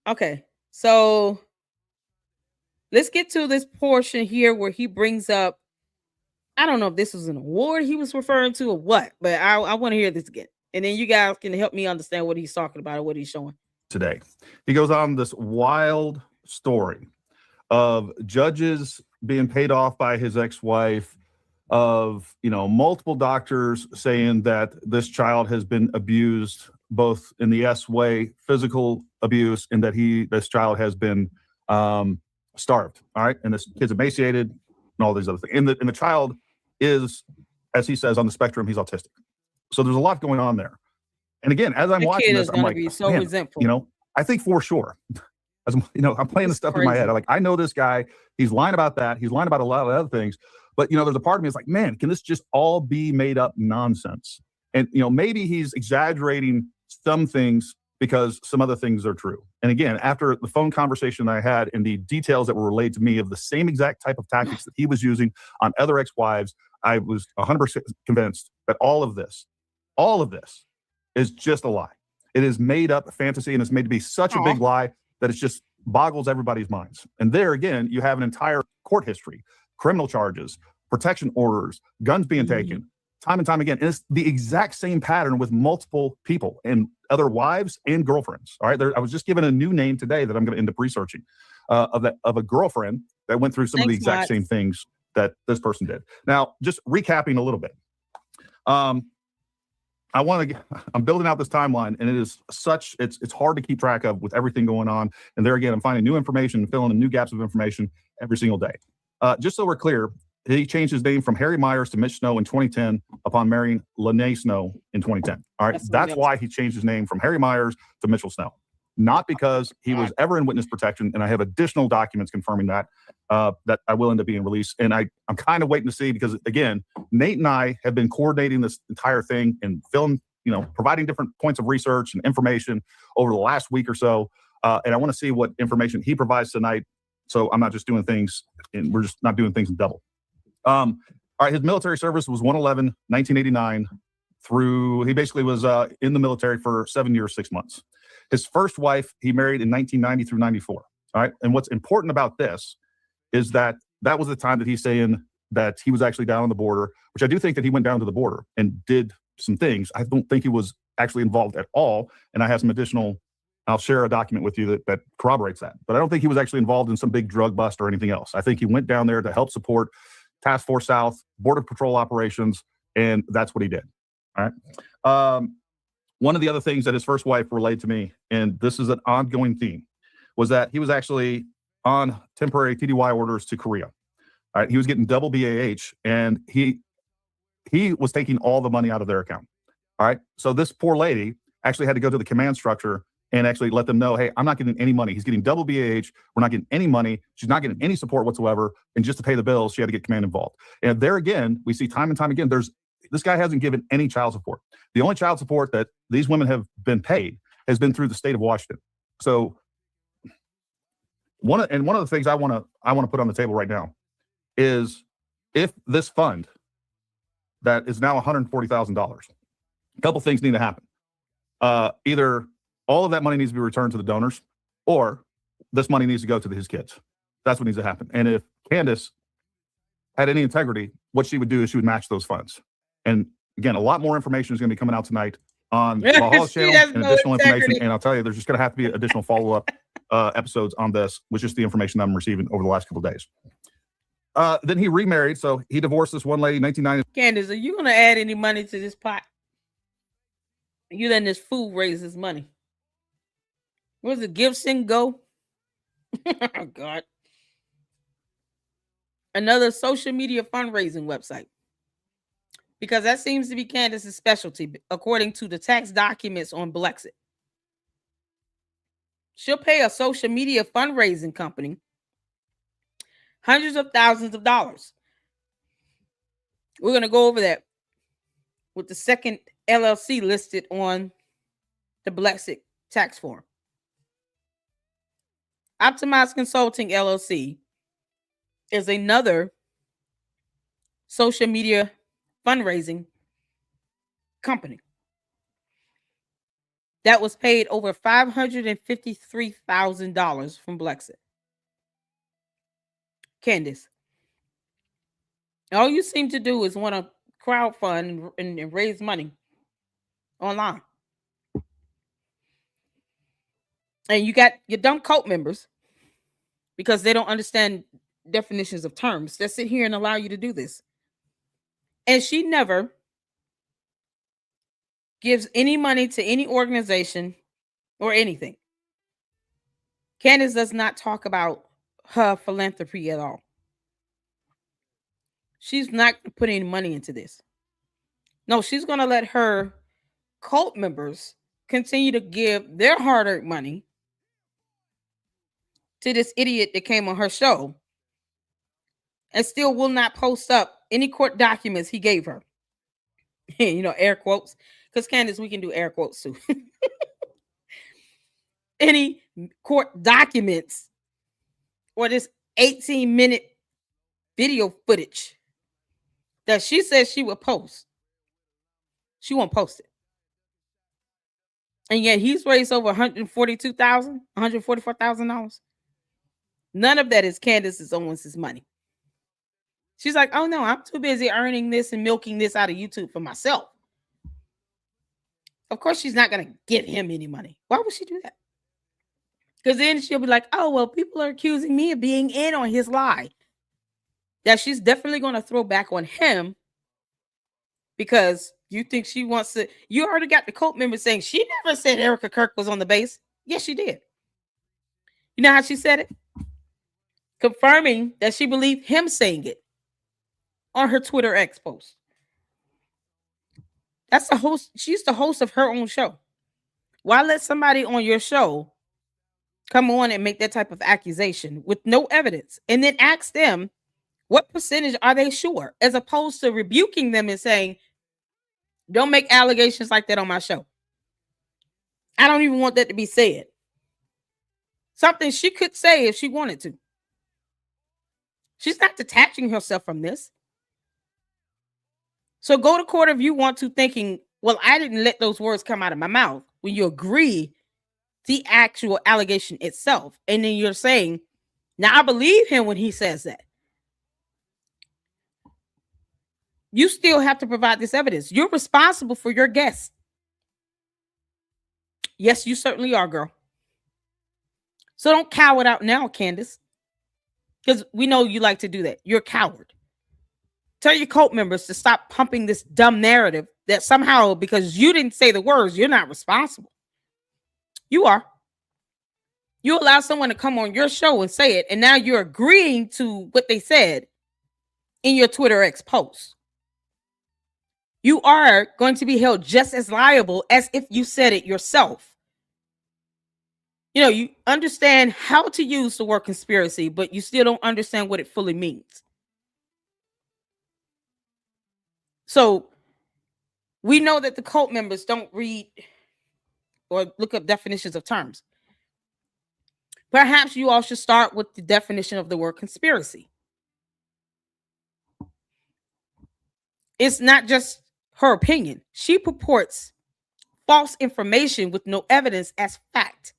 Okay, so let's get to this portion here where he brings up, I don't know if this was an award he was referring to or what, but I want to hear this again. And then you guys can help me understand what he's talking about or what he's showing. Today, he goes on this wild story of judges being paid off by his ex-wife, of, you know, multiple doctors saying that this child has been abused, both in the S way, physical abuse, and that this child has been starved. All right. And this kid's emaciated and all these other things. And the child is, as he says, on the spectrum, he's autistic. So there's a lot going on there. And again, as I'm watching this, I'm like, so man, resentful. you know, I think for sure, as you know, I'm playing this stuff in my head. I'm like, I know this guy, he's lying about that. He's lying about a lot of other things. But, you know, there's a part of me that's like, man, can this just all be made up nonsense? And, you know, maybe he's exaggerating some things because some other things are true. And again, after the phone conversation I had and the details that were relayed to me of the same exact type of tactics that he was using on other ex-wives, I was 100% convinced that all of this is just a lie. It is made up fantasy, and it's made to be such a big lie that it just boggles everybody's minds. And there again, you have an entire court history, criminal charges, protection orders, guns being taken, time and time again. And it's the exact same pattern with multiple people and other wives and girlfriends. All right. I was just given a new name today that I'm going to end up researching of a girlfriend that went through some of the exact same things that this person did. Now, just recapping a little bit. I'm building out this timeline, and it is it's hard to keep track of with everything going on. And there again, I'm finding new information and filling in new gaps of information every single day. Just so we're clear, he changed his name from Harry Myers to Mitch Snow in 2010 upon marrying Lene Snow in 2010. All right. That's why he changed his name from Harry Myers to Mitchell Snow. Not because he was ever in witness protection. And I have additional documents confirming that I will end up being released. And I'm kind of waiting to see, because again, Nate and I have been coordinating this entire thing and providing different points of research and information over the last week or so. And I want to see what information he provides tonight. So I'm not just doing things, and we're just not doing things in double. All right, his military service was 1/11/1989 through, he basically was in the military for 7 years, 6 months. His first wife, he married in 1990 through 94. All right, and what's important about this is that was the time that he's saying that he was actually down on the border, which I do think that he went down to the border and did some things. I don't think he was actually involved at all. And I have some additional, I'll share a document with you that corroborates that. But I don't think he was actually involved in some big drug bust or anything else. I think he went down there to help support Task Force South, Border Patrol operations, and that's what he did. All right. One of the other things that his first wife relayed to me, and this is an ongoing theme, was that he was actually on temporary TDY orders to Korea. All right. He was getting double BAH, and he was taking all the money out of their account. All right. So this poor lady actually had to go to the command structure and actually let them know, hey, I'm not getting any money. He's getting double BAH. We're not getting any money. She's not getting any support whatsoever. And just to pay the bills, she had to get command involved. And there again, we see time and time again, this guy hasn't given any child support. The only child support that these women have been paid has been through the state of Washington. So one of the things I want to put on the table right now is, if this fund that is now $140,000, a couple things need to happen. Either all of that money needs to be returned to the donors, or this money needs to go to his kids. That's what needs to happen. And if Candace had any integrity, what she would do is she would match those funds. And again, a lot more information is going to be coming out tonight on the Hall's channel and additional information. And I'll tell you, there's just going to have to be additional follow-up episodes on this, which is the information I'm receiving over the last couple of days. Then he remarried. So he divorced this one lady in 1990. Candace, are you going to add any money to this pot? You letting this fool raise his money? What was it? Give, Send, Go? Oh, God. Another social media fundraising website. Because that seems to be Candace's specialty, according to the tax documents on BLEXIT. She'll pay a social media fundraising company hundreds of thousands of dollars. We're going to go over that with the second LLC listed on the BLEXIT tax form. Optimize Consulting LLC is another social media fundraising company that was paid over $553,000 from BLEXIT. Candace, all you seem to do is want to crowdfund and raise money online. And you got your dumb cult members because they don't understand definitions of terms that sit here and allow you to do this. And she never gives any money to any organization or anything. Candace does not talk about her philanthropy at all. She's not putting any money into this. No, she's going to let her cult members continue to give their hard-earned money to this idiot that came on her show and still will not post up any court documents he gave her. You know, air quotes. Because Candace, we can do air quotes too. Any court documents or this 18-minute video footage that she says she would post. She won't post it. And yet he's raised over $142,000, $144,000. None of that is Candace's Owens' money. She's like, oh no, I'm too busy earning this and milking this out of YouTube for myself. Of course, she's not going to give him any money. Why would she do that? Because then she'll be like, oh, well, people are accusing me of being in on his lie. That she's definitely going to throw back on him because you think she wants to. You already got the cult member saying she never said Erica Kirk was on the base. Yes, she did. You know how she said it? Confirming that she believed him saying it on her Twitter X post. That's the host. She's the host of her own show. Why let somebody on your show come on and make that type of accusation with no evidence and then ask them what percentage are they sure, as opposed to rebuking them and saying, don't make allegations like that on my show. I don't even want that to be said. Something she could say if she wanted to. She's not detaching herself from this. So go to court if you want to, thinking, well, I didn't let those words come out of my mouth, when you agree the actual allegation itself. And then you're saying, now I believe him when he says that. You still have to provide this evidence. You're responsible for your guests. Yes, you certainly are, girl. So don't cower it out now, Candace. Because we know you like to do that. You're a coward. Tell your cult members to stop pumping this dumb narrative that somehow, because you didn't say the words, you're not responsible. You are. You allow someone to come on your show and say it, and now you're agreeing to what they said in your Twitter X post. You are going to be held just as liable as if you said it yourself. You know, you understand how to use the word conspiracy, but you still don't understand what it fully means. So we know that the cult members don't read or look up definitions of terms. Perhaps you all should start with the definition of the word conspiracy. It's not just her opinion. She purports false information with no evidence as fact.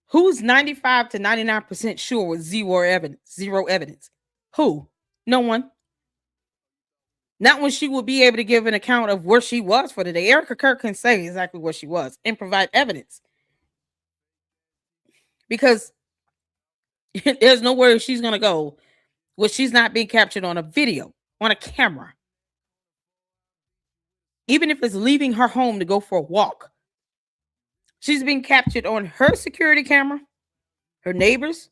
Who's 95 to 99% sure with zero evidence? Who? No one. Not when she will be able to give an account of where she was for the day. Erica Kirk can say exactly where she was and provide evidence. Because there's nowhere she's going to go where she's not being captured on a video, on a camera. Even if it's leaving her home to go for a walk. She's being captured on her security camera, her neighbors.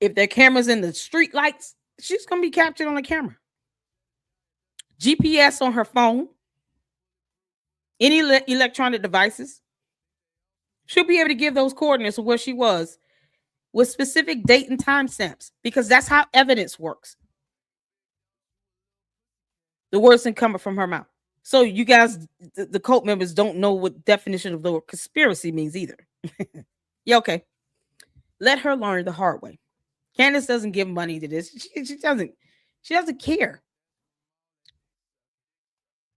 If there are cameras in the street lights, she's going to be captured on the camera. GPS on her phone, any electronic devices. She'll be able to give those coordinates of where she was with specific date and time stamps, because that's how evidence works. The words didn't come from her mouth. So you guys, the cult members, don't know what definition of the word conspiracy means either. Yeah, okay. Let her learn the hard way. Candace doesn't give money to this. She doesn't care.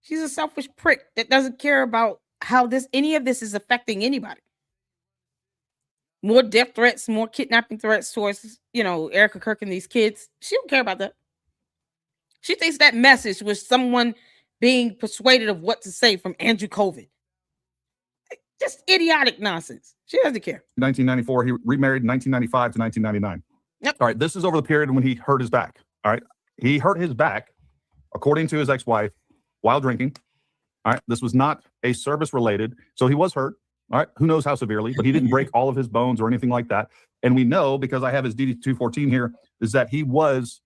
She's a selfish prick that doesn't care about how any of this is affecting anybody. More death threats, more kidnapping threats towards, Erica Kirk and these kids. She don't care about that. She thinks that message was someone being persuaded of what to say from Andrew COVID. Just idiotic nonsense. She doesn't care. 1994, he remarried in 1995 to 1999. Yep. All right, this is over the period when he hurt his back. All right, he hurt his back, according to his ex-wife, while drinking. All right, this was not a service related, so he was hurt. All right, who knows how severely, but he didn't break all of his bones or anything like that. And we know, because I have his DD-214 here, is that he was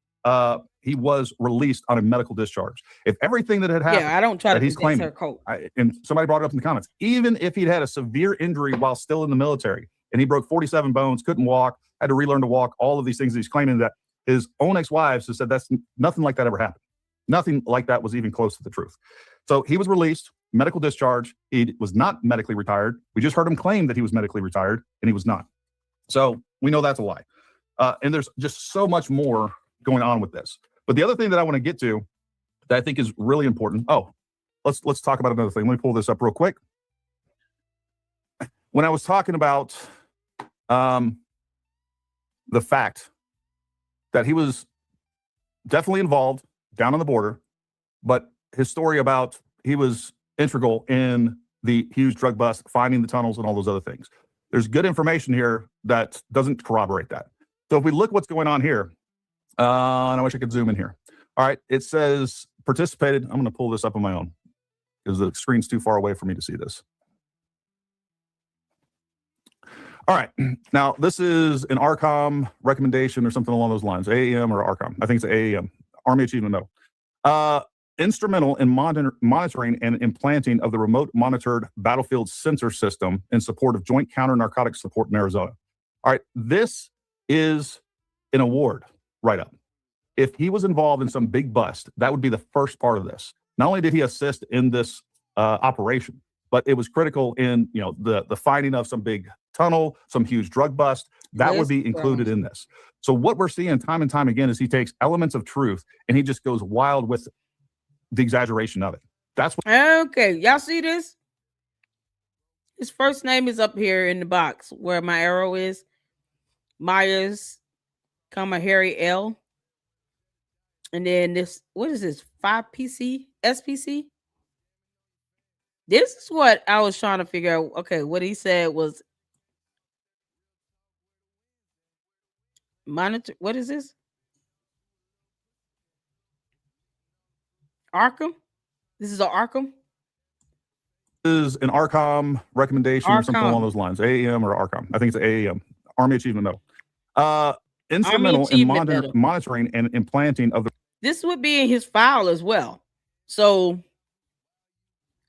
released on a medical discharge. If everything that had happened, I don't try to he's claiming, her coat. And somebody brought it up in the comments, even if he'd had a severe injury while still in the military and he broke 47 bones, couldn't walk, had to relearn to walk, all of these things, he's claiming that his own ex-wives have said that's nothing like that ever happened. Nothing like that was even close to the truth. So he was released, medical discharge. He was not medically retired. We just heard him claim that he was medically retired, and he was not. So we know that's a lie. And there's just so much more going on with this. But the other thing that I want to get to that I think is really important. Oh, let's talk about another thing. Let me pull this up real quick. When I was talking about the fact that he was definitely involved down on the border, but his story about he was integral in the huge drug bust, finding the tunnels and all those other things. There's good information here that doesn't corroborate that. So if we look what's going on here, and I wish I could zoom in here. All right, it says participated. I'm going to pull this up on my own because the screen's too far away for me to see this. All right, now this is an ARCOM recommendation or something along those lines, AAM or ARCOM. I think it's AAM, Army Achievement Medal. Instrumental in monitoring and implanting of the remote monitored battlefield sensor system in support of joint counter narcotics support in Arizona. All right, this is an award write-up. If he was involved in some big bust, that would be the first part of this. Not only did he assist in this operation, but it was critical in the finding of some big tunnel, some huge drug bust. That would be included in this. So what we're seeing time and time again is he takes elements of truth and he just goes wild with the exaggeration of it. That's what. Okay, y'all see this? His first name is up here in the box where my arrow is. Myers, Harry L. And then this, what is this? 5PC, SPC? This is what I was trying to figure out. Okay, what he said was monitor. What is this? Arkham? This is an Arkham? This is an ARCOM recommendation or something along those lines. AAM or ARCOM. I think it's AAM, Army Achievement Medal. Instrumental in monitoring and implanting of the. This would be in his file as well. So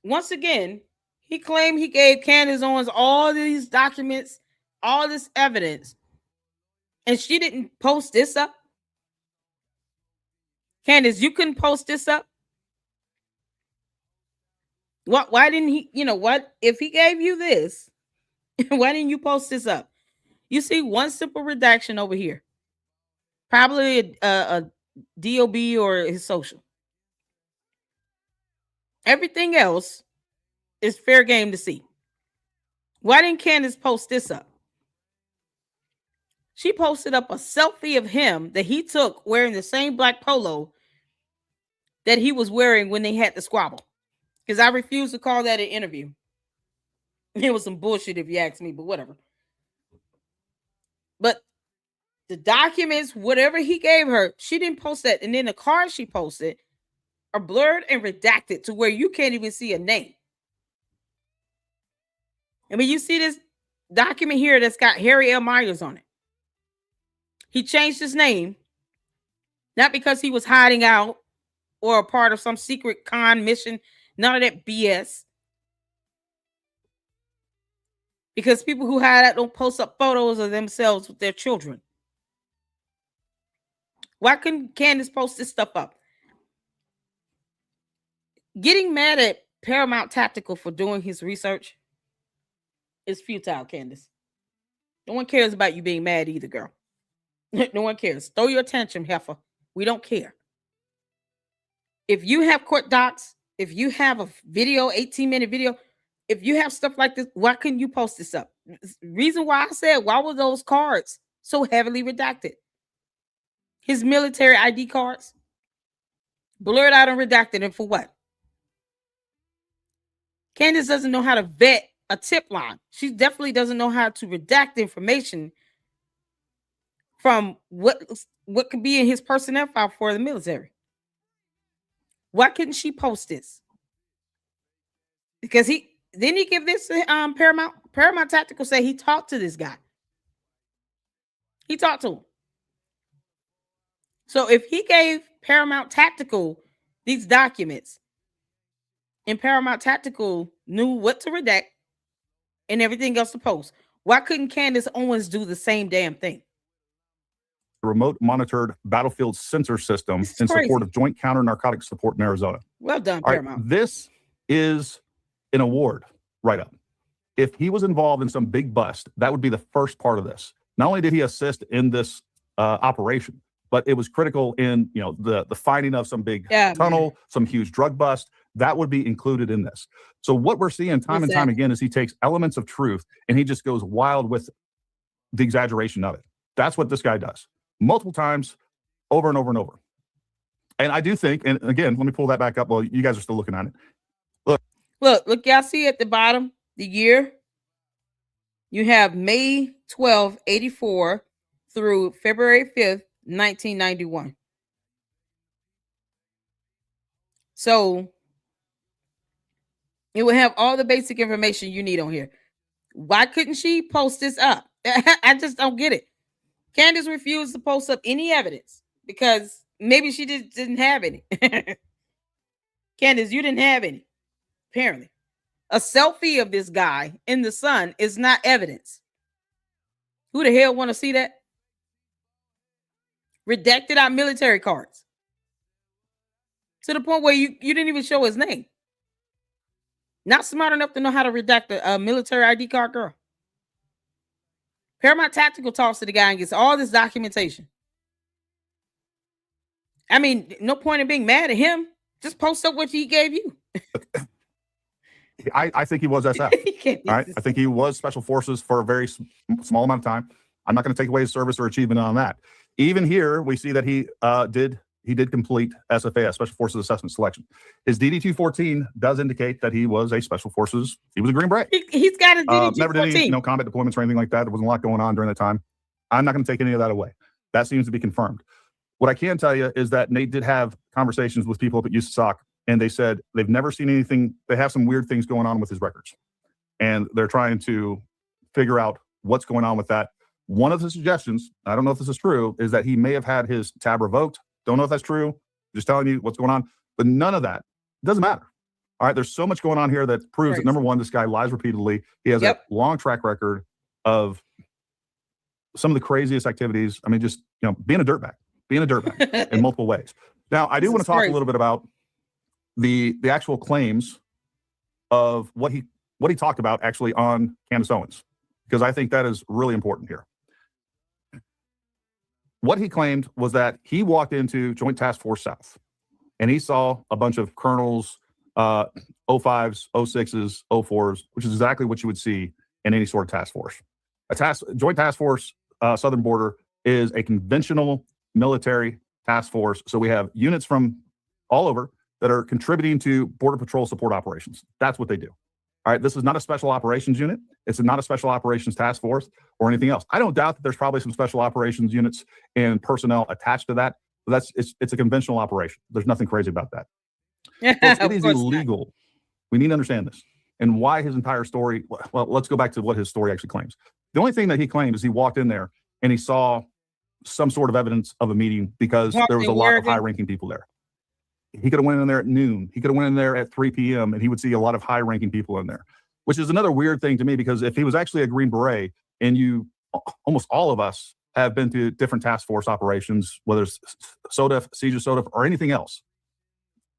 once again, he claimed he gave Candace Owens all these documents, all this evidence, and she didn't post this up. Candace, you couldn't post this up? Why didn't he, what? If he gave you this, why didn't you post this up? You see one simple redaction over here. Probably a DOB or his social. Everything else is fair game to see. Why didn't Candace post this up? She posted up a selfie of him that he took wearing the same black polo that he was wearing when they had the squabble. Because I refuse to call that an interview. It was some bullshit if you ask me, but whatever. But the documents, whatever he gave her, she didn't post that. And then the cards she posted are blurred and redacted to where you can't even see a name. I mean, you see this document here that's got Harry L. Myers on it. He changed his name, not because he was hiding out or a part of some secret con mission, none of that BS. Because people who hide out don't post up photos of themselves with their children. Why couldn't Candace post this stuff up? Getting mad at Paramount Tactical for doing his research is futile, Candace. No one cares about you being mad either, girl. No one cares. Throw your tantrum, heifer. We don't care. If you have court docs, if you have a video, 18-minute video, if you have stuff like this, why couldn't you post this up? Reason why I said, why were those cards so heavily redacted? His military ID cards, blurred out and redacted, and for what? Candace doesn't know how to vet a tip line. She definitely doesn't know how to redact information from what could be in his personnel file for the military. Why couldn't she post this? Because he give this to Paramount Tactical say he talked to this guy. He talked to him. So if he gave Paramount Tactical these documents and Paramount Tactical knew what to redact and everything else to post, why couldn't Candace Owens do the same damn thing? Remote monitored battlefield sensor system in support of joint counter narcotics support in Arizona. Well done, All Paramount. right, this is an award write-up. If he was involved in some big bust, that would be the first part of this. Not only did he assist in this operation, but it was critical in the finding of some big tunnel, some huge drug bust. That would be included in this. So what we're seeing time and time again is he takes elements of truth and he just goes wild with the exaggeration of it. That's what this guy does. Multiple times, over and over and over. And I do think, and again, let me pull that back up while you guys are still looking at it. Look, y'all see at the bottom, the year? You have May 12, 84 through February 5th, 1991. So it will have all the basic information you need on here. Why couldn't she post this up? I just don't get it. Candace refused to post up any evidence because maybe she didn't have any. Candace, you didn't have any, apparently. A selfie of this guy in the sun is not evidence. Who the hell want to see that? Redacted out military cards. To the point where you didn't even show his name. Not smart enough to know how to redact a military ID card, girl. Paramount Tactical talks to the guy and gets all this documentation. I mean, no point in being mad at him. Just post up what he gave you. I think he was SF. All right. I think he was Special Forces for a very small amount of time. I'm not going to take away his service or achievement on that. Even here, we see that he did complete SFAS, Special Forces Assessment Selection. His DD-214 does indicate that he was a Special Forces. He was a Green Beret. He's got his DD-214. Never did any combat deployments or anything like that. There wasn't a lot going on during that time. I'm not going to take any of that away. That seems to be confirmed. What I can tell you is that Nate did have conversations with people up at USASOC, and they said they've never seen anything. They have some weird things going on with his records, and they're trying to figure out what's going on with that. One of the suggestions, I don't know if this is true, is that he may have had his tab revoked. Don't know if that's true. Just telling you what's going on. But none of that doesn't matter. All right. There's so much going on here that proves that, number one, this guy lies repeatedly. He has a long track record of some of the craziest activities. I mean, just, being a dirtbag in multiple ways. Now, I do want to talk a little bit about the actual claims of what he talked about actually on Candace Owens, because I think that is really important here. What he claimed was that he walked into Joint Task Force South and he saw a bunch of colonels, 05s, 06s, 04s, which is exactly what you would see in any sort of task force. Joint Task Force Southern Border is a conventional military task force. So we have units from all over that are contributing to Border Patrol support operations. That's what they do. All right, this is not a special operations unit. It's not a special operations task force or anything else. I don't doubt that there's probably some special operations units and personnel attached to that, but it's a conventional operation. There's nothing crazy about that. Folks, it is illegal. We need to understand this. and why his entire story. Well, let's go back to what his story actually claims. The only thing that he claimed is he walked in there and he saw some sort of evidence of a meeting because there was a lot of high-ranking people there. He could have went in there at noon. He could have went in there at 3 p.m. and he would see a lot of high-ranking people in there, which is another weird thing to me, because if he was actually a Green Beret, and almost all of us have been to different task force operations, whether it's SODEF, CJS SODEF, or anything else,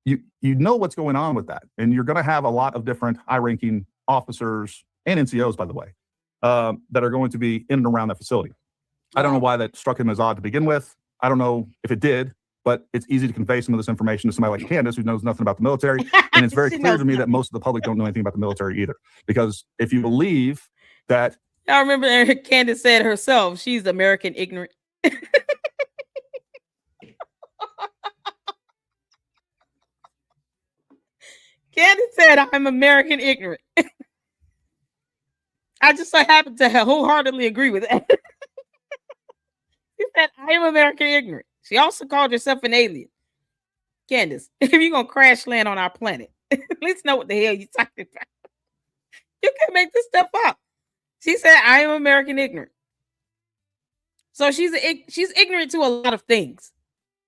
you know what's going on with that. And you're going to have a lot of different high-ranking officers and NCOs, by the way, that are going to be in and around that facility. I don't know why that struck him as odd to begin with. I don't know if it did, but it's easy to convey some of this information to somebody like Candace, who knows nothing about the military. And it's very clear to me that most of the public don't know anything about the military either. Because if you believe that... I remember Candace said herself, she's American ignorant. Candace said, I'm American ignorant. I just so happen to wholeheartedly agree with that. She said, I am American ignorant. She also called herself an alien. Candace, if you're going to crash land on our planet, let's know what the hell you're talking about. You can't make this stuff up. She said, I am American ignorant. So she's ignorant to a lot of things.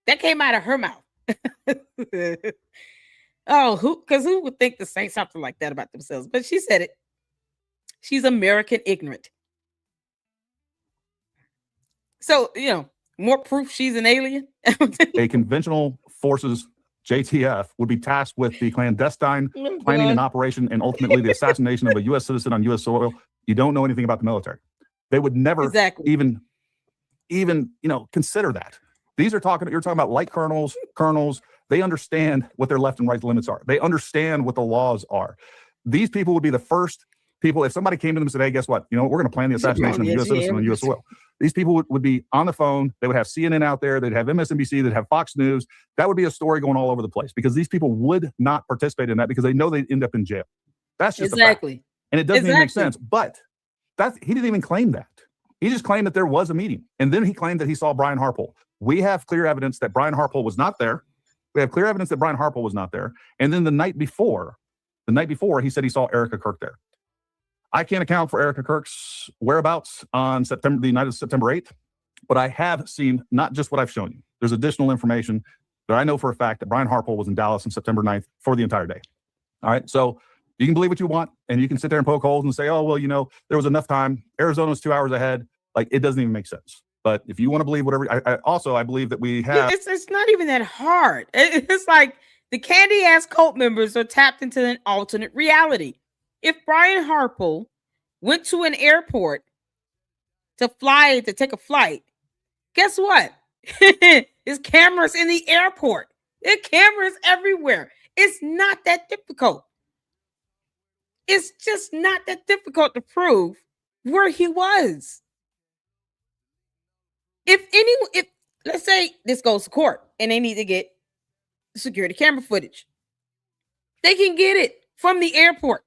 That came out of her mouth. Because who would think to say something like that about themselves? But she said it. She's American ignorant. So, more proof she's an alien. A conventional forces JTF would be tasked with the clandestine planning and operation and ultimately the assassination of a U.S. citizen on U.S. soil. You don't know anything about the military. They would never even consider that. You're talking about light colonels. They understand what their left and right limits are. They understand what the laws are. These people would be the first people, if somebody came to them and said, hey, guess what? We're going to plan the assassination of a U.S. citizen on U.S. soil. These people would be on the phone. They would have CNN out there. They'd have MSNBC. They'd have Fox News. That would be a story going all over the place, because these people would not participate in that because they know they'd end up in jail. That's just exactly. And it doesn't even make sense. But he didn't even claim that. He just claimed that there was a meeting. And then he claimed that he saw Brian Harpole. We have clear evidence that Brian Harpole was not there. And then the night before, he said he saw Erica Kirk there. I can't account for Erica Kirk's whereabouts on September 8th, but I have seen not just what I've shown you. There's additional information that I know for a fact that Brian Harpole was in Dallas on September 9th for the entire day. All right. So you can believe what you want, and you can sit there and poke holes and say, oh, well, there was enough time. Arizona's 2 hours ahead. Like, it doesn't even make sense. But if you want to believe whatever, I believe that we have. It's not even that hard. It's like the candy ass cult members are tapped into an alternate reality. If Brian Harpole went to an airport to take a flight, guess what? There's cameras in the airport. There are cameras everywhere. It's not that difficult. It's just not that difficult to prove where he was. If let's say this goes to court and they need to get security camera footage, they can get it from the airport.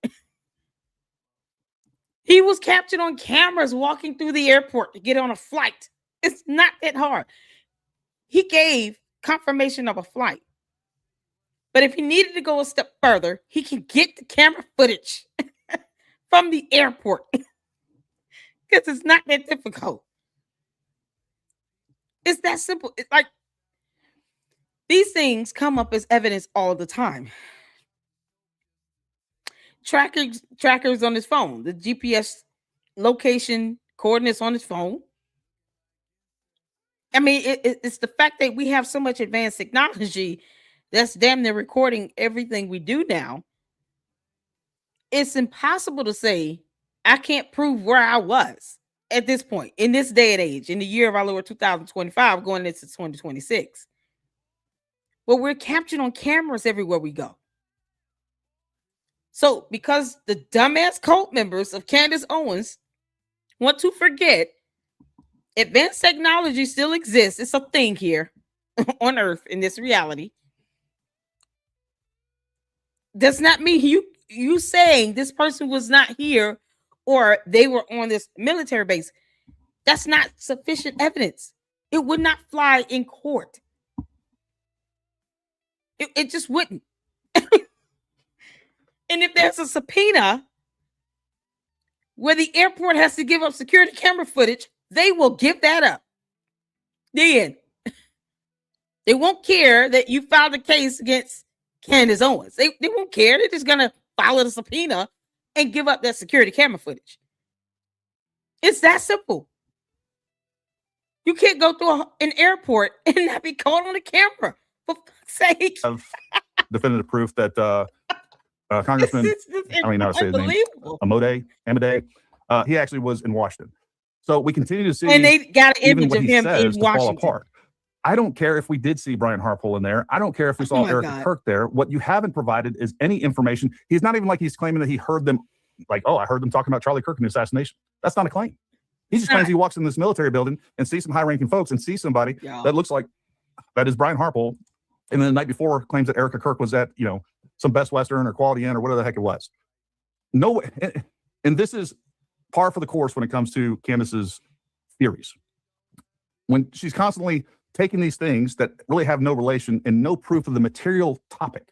He was captured on cameras walking through the airport to get on a flight. It's not that hard. He gave confirmation of a flight. But if he needed to go a step further, he can get the camera footage from the airport. Because it's not that difficult. It's that simple. It's like these things come up as evidence all the time. Trackers on his phone, the GPS location coordinates on his phone. I mean, it's the fact that we have so much advanced technology that's damn near recording everything we do now. It's impossible to say, I can't prove where I was at this point, in this day and age, in the year of our Lord 2025, going into 2026. But we're captured on cameras everywhere we go. So because the dumbass cult members of Candace Owens want to forget advanced technology still exists, it's a thing here on Earth in this reality, does not mean you saying this person was not here or they were on this military base. That's not sufficient evidence. It would not fly in court. It just wouldn't. And if there's a subpoena where the airport has to give up security camera footage, they will give that up. Then they won't care that you filed a case against Candace Owens. They won't care. They're just going to follow the subpoena and give up that security camera footage. It's that simple. You can't go through an airport and not be caught on the camera. For fuck's sake. Of definitive proof that Congressman, I mean, I would say his name, Amode, he actually was in Washington. So we continue to see, and they got an image of him in fall Washington. apart. I don't care if we did see Brian Harpole in there. I don't care if we saw Erica Kirk there. What you haven't provided is any information. He's not even like he's claiming that he heard them, like, oh, I heard them talking about Charlie Kirk and the assassination. That's not a claim. He just claims he walks in this military building and sees some high-ranking folks and sees somebody that looks like that is Brian Harpole, and then the night before claims that Erica Kirk was at, you know, some Best Western or Quality Inn or whatever the heck it was. No way. And this is par for the course when it comes to Candace's theories. When she's constantly taking these things that really have no relation and no proof of the material topic.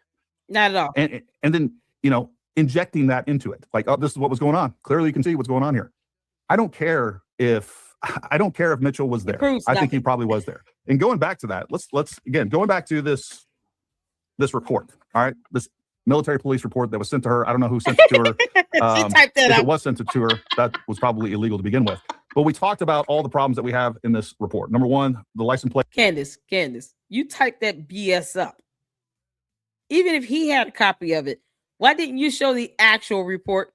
Not at all. And then, you know, injecting that into it. Like, oh, this is what was going on. Clearly you can see what's going on here. I don't care if Mitchell was there. I think he probably was there. And going back to that, let's again, going back to this report. All right. This military police report that was sent to her. I don't know who sent it to her. She typed that if out. it was sent to her, that was probably illegal to begin with. But we talked about all the problems that we have in this report. Number one, the license plate. Candace, you typed that BS up. Even if he had a copy of it, why didn't you show the actual report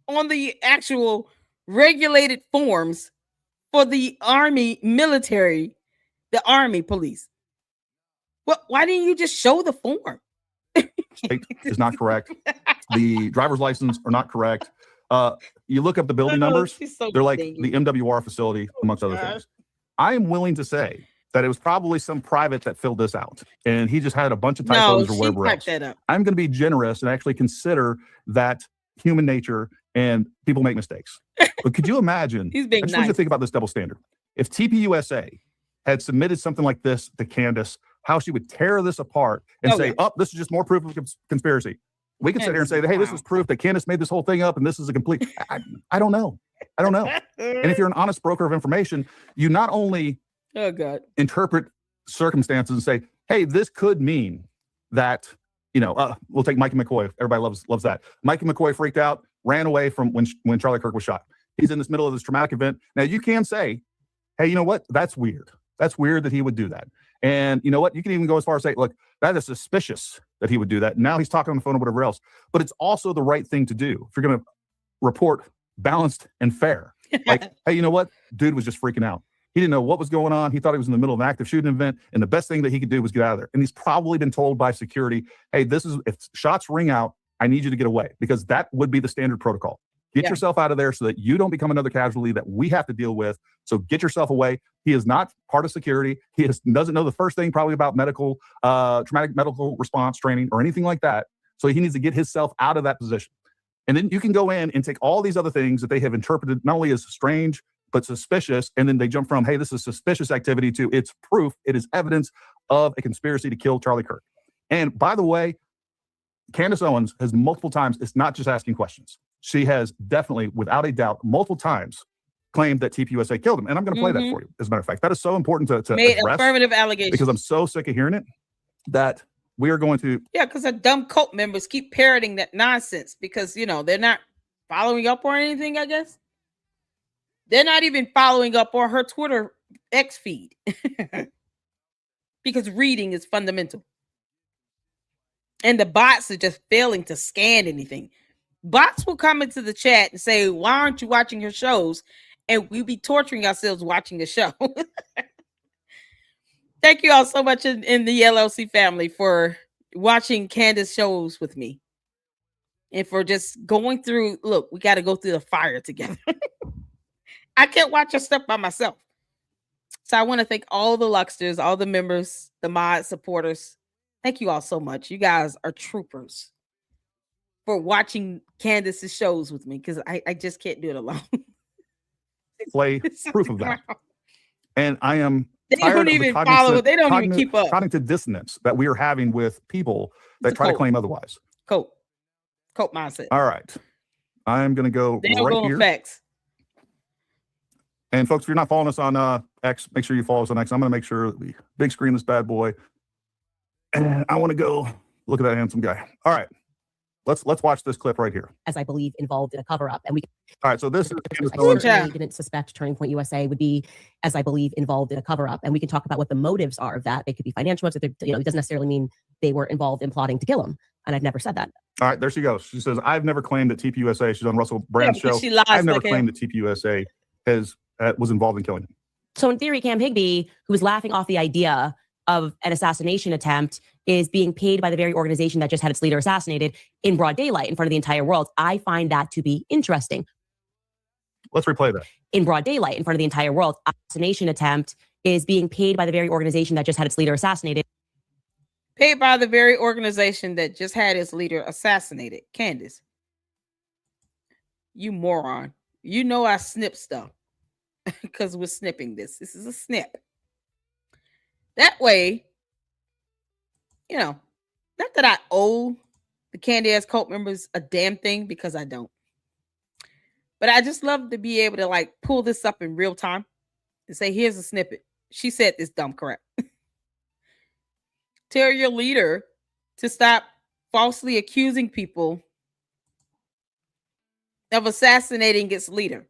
on the actual regulated forms for the Army military, the Army police? Why didn't you just show the form? Is not correct. The driver's license are not correct. You look up the building numbers, they're like the MWR facility, amongst other things. I am willing to say that it was probably some private that filled this out, and he just had a bunch of typos or whatever else. I'm going to be generous and actually consider that human nature and people make mistakes. But could you imagine? He's being I just want you to think about this double standard. If TPUSA had submitted something like this to Candace, how she would tear this apart and say, oh, this is just more proof of conspiracy. We could sit here and say, hey, this is proof that Candace made this whole thing up and this is a complete. I don't know. And if you're an honest broker of information, you not only interpret circumstances and say, hey, this could mean that, you know, we'll take Mikey McCoy. Everybody loves that. Mikey McCoy freaked out, ran away from when Charlie Kirk was shot. He's in this middle of this traumatic event. Now you can say, hey, you know what? That's weird. That's weird that he would do that. And you know what? You can even go as far as say, look, that is suspicious that he would do that. Now he's talking on the phone or whatever else. But it's also the right thing to do if you're going to report balanced and fair. Like, hey, you know what? Dude was just freaking out. He didn't know what was going on. He thought he was in the middle of an active shooting event. And the best thing that he could do was get out of there. And he's probably been told by security, hey, if shots ring out, I need you to get away, because that would be the standard protocol. Get yourself out of there so that you don't become another casualty that we have to deal with. So get yourself away. He is not part of security. He doesn't know the first thing probably about traumatic medical response training or anything like that. So he needs to get himself out of that position. And then you can go in and take all these other things that they have interpreted not only as strange, but suspicious. And then they jump from, hey, this is suspicious activity to it's proof. It is evidence of a conspiracy to kill Charlie Kirk. And by the way, Candace Owens has multiple times, it's not just asking questions. She has definitely, without a doubt, multiple times claimed that TPUSA killed him. And I'm going to play that for you, as a matter of fact. That is so important to made address, affirmative allegations, because I'm so sick of hearing it that we are going to. Yeah, because the dumb cult members keep parroting that nonsense because, you know, they're not following up or anything, I guess. They're not even following up on her Twitter X feed because reading is fundamental. And the bots are just failing to scan anything. Bots will come into the chat and say, why aren't you watching her shows? And we'll be torturing ourselves watching the show. Thank you all so much in the LLC family for watching Candace shows with me. And for just going through, look, we got to go through the fire together. I can't watch her stuff by myself. So I want to thank all the Luxters, all the members, the mod supporters. Thank you all so much. You guys are troopers for watching Candace's shows with me, because I just can't do it alone. Play proof of that. And I am they don't even follow it. They don't even keep up. Cognitive dissonance that we are having with people that try to claim otherwise. Cope mindset. All right. I'm going to go right here. Facts. And folks, if you're not following us on X, make sure you follow us on X. I'm going to make sure that we big screen this bad boy. And I want to go look at that handsome guy. All right. Let's watch this clip right here. As I believe involved in a cover up, and we. All right, so this is I didn't suspect Turning Point USA would be, as I believe, involved in a cover up, and we can talk about what the motives are of that. They could be financial ones. It doesn't necessarily mean they were involved in plotting to kill him. And I've never said that. All right, there she goes. She says, "I've never claimed that TPUSA." She's on Russell Brand's show. She lies. I've never claimed that TPUSA was involved in killing him. So in theory, Cam Higbee, who was laughing off the idea of an assassination attempt, is being paid by the very organization that just had its leader assassinated in broad daylight in front of the entire world. I find that to be interesting. Let's replay that. In broad daylight in front of the entire world, assassination attempt is being paid by the very organization that just had its leader assassinated. Paid by the very organization that just had its leader assassinated. Candace, you moron. You know I snip stuff because we're snipping this. This is a snip. That way, not that I owe the Candace cult members a damn thing, because I don't. But I just love to be able to pull this up in real time and say, here's a snippet. She said this dumb crap. Tell your leader to stop falsely accusing people of assassinating its leader,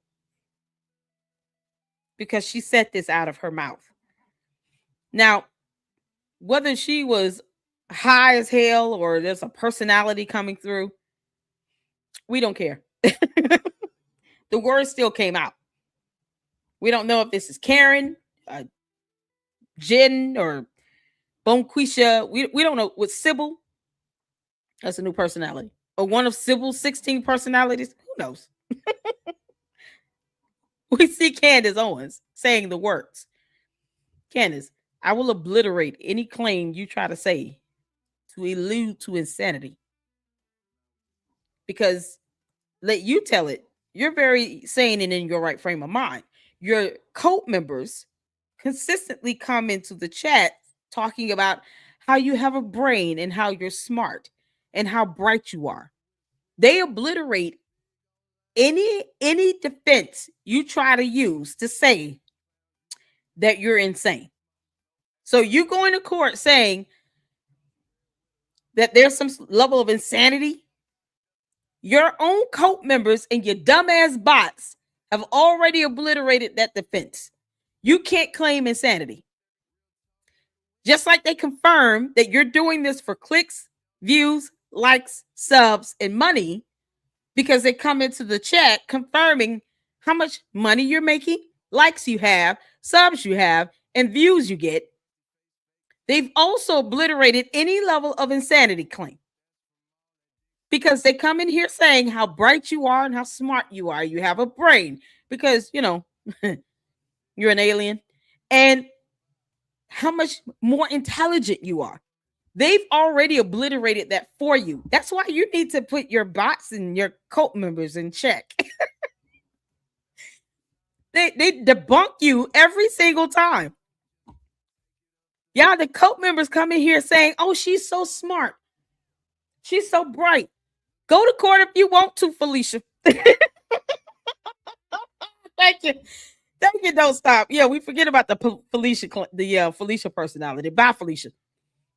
because she said this out of her mouth. Now, whether she was high as hell or there's a personality coming through, we don't care. The word still came out. We don't know if this is Karen, Jen, or Bonquisha. We don't know. With Sybil, that's a new personality. Or one of Sybil's 16 personalities. Who knows? We see Candace Owens saying the words. Candace, I will obliterate any claim you try to say to allude to insanity. Because let you tell it. You're very sane and in your right frame of mind. Your cult members consistently come into the chat talking about how you have a brain and how you're smart and how bright you are. They obliterate any defense you try to use to say that you're insane. So you go into court saying that there's some level of insanity. Your own cult members and your dumbass bots have already obliterated that defense. You can't claim insanity. Just like they confirm that you're doing this for clicks, views, likes, subs, and money, because they come into the chat confirming how much money you're making, likes you have, subs you have, and views you get. They've also obliterated any level of insanity claim, because they come in here saying how bright you are and how smart you are. You have a brain because, you're an alien, and how much more intelligent you are. They've already obliterated that for you. That's why you need to put your bots and your cult members in check. They debunk you every single time. Yeah, the cult members come in here saying, oh, she's so smart. She's so bright. Go to court if you want to, Felicia. Thank you. Thank you. Don't stop. Yeah, we forget about the Felicia personality. Bye, Felicia.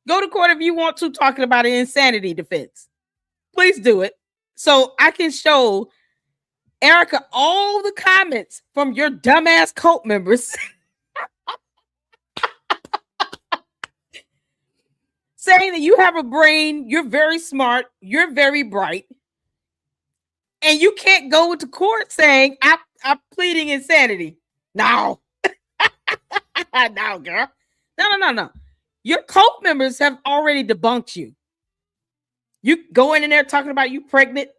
Go to court if you want to, talking about an insanity defense. Please do it so I can show Erica all the comments from your dumbass cult members saying that you have a brain, you're very smart, you're very bright, and you can't go to court saying I'm pleading insanity. No. No, girl. No. Your cult members have already debunked you. You going in there talking about you pregnant.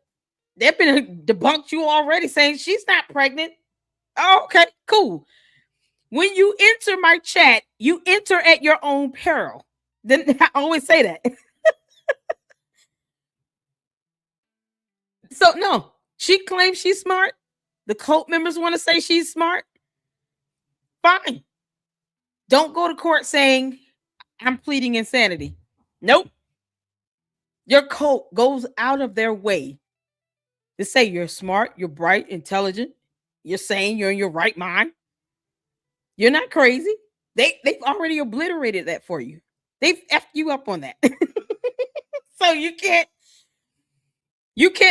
They've been debunked you already, saying she's not pregnant. Oh, okay, cool. When you enter my chat, you enter at your own peril. Then I always say that. So no, she claims she's smart. The cult members want to say she's smart. Fine. Don't go to court saying I'm pleading insanity. Nope. Your cult goes out of their way to say you're smart, you're bright, intelligent, you're sane, you're in your right mind. You're not crazy. They've already obliterated that for you. They've effed you up on that. So you can't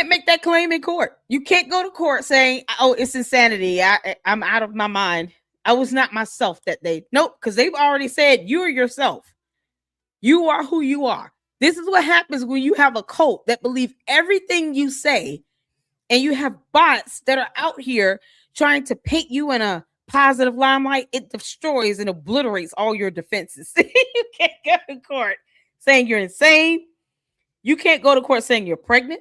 make that claim in court. You can't go to court saying, "Oh, it's insanity. I'm out of my mind. I was not myself that day." Nope, because they've already said you're yourself. You are who you are. This is what happens when you have a cult that believe everything you say, and you have bots that are out here trying to paint you in a positive limelight. It destroys and obliterates all your defenses. You can't go to court saying you're insane. You can't go to court saying you're pregnant.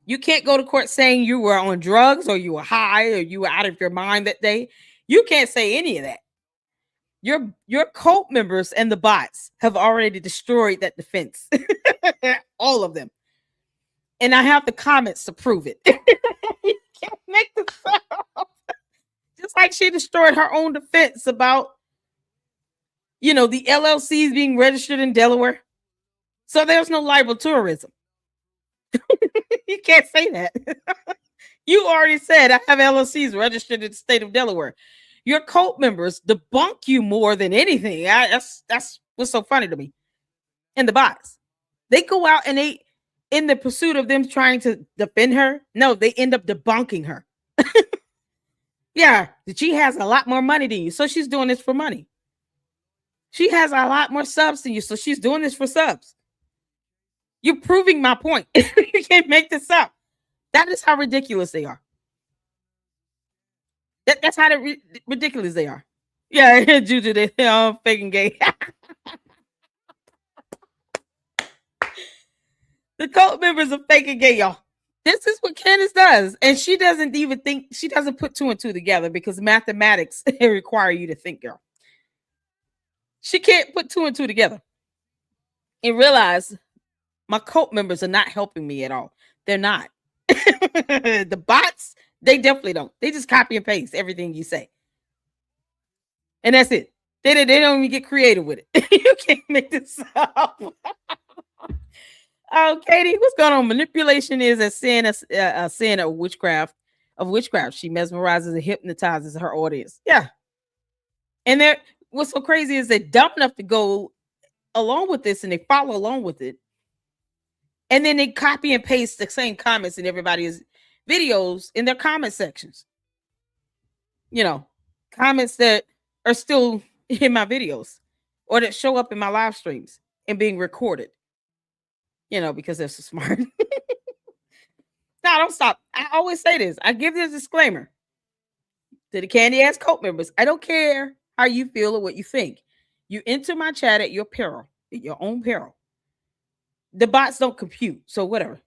You can't go to court saying you were on drugs or you were high or you were out of your mind that day. You can't say any of that. Your cult members and the bots have already destroyed that defense. All of them. And I have the comments to prove it. You can't make this up. Just like she destroyed her own defense about, the LLCs being registered in Delaware. So there's no libel tourism. You can't say that. You already said I have LLCs registered in the state of Delaware. Your cult members debunk you more than anything. That's what's so funny to me. And the bots, they go out and they, in the pursuit of them trying to defend her, no, they end up debunking her. Yeah, she has a lot more money than you, so she's doing this for money. She has a lot more subs than you, so she's doing this for subs. You're proving my point. You can't make this up. That is how ridiculous they are. That's how ridiculous they are. Yeah, Juju, they all faking gay. The cult members are faking gay, y'all. This is what Candace does. And she doesn't even think, she doesn't put two and two together because mathematics require you to think, girl. She can't put two and two together and realize my cult members are not helping me at all. They're not. The bots, they definitely don't. They just copy and paste everything you say. And that's it. They don't even get creative with it. You can't make this up. Oh, Katie, what's going on? Manipulation is a sin of witchcraft. She mesmerizes and hypnotizes her audience. Yeah. And what's so crazy is they're dumb enough to go along with this and they follow along with it. And then they copy and paste the same comments in everybody's videos in their comment sections. Comments that are still in my videos or that show up in my live streams and being recorded. Because they're so smart. No, don't stop. I always say this. I give this disclaimer to the candy ass cult members. I don't care how you feel or what you think. You enter my chat at your peril, at your own peril. The bots don't compute, so whatever.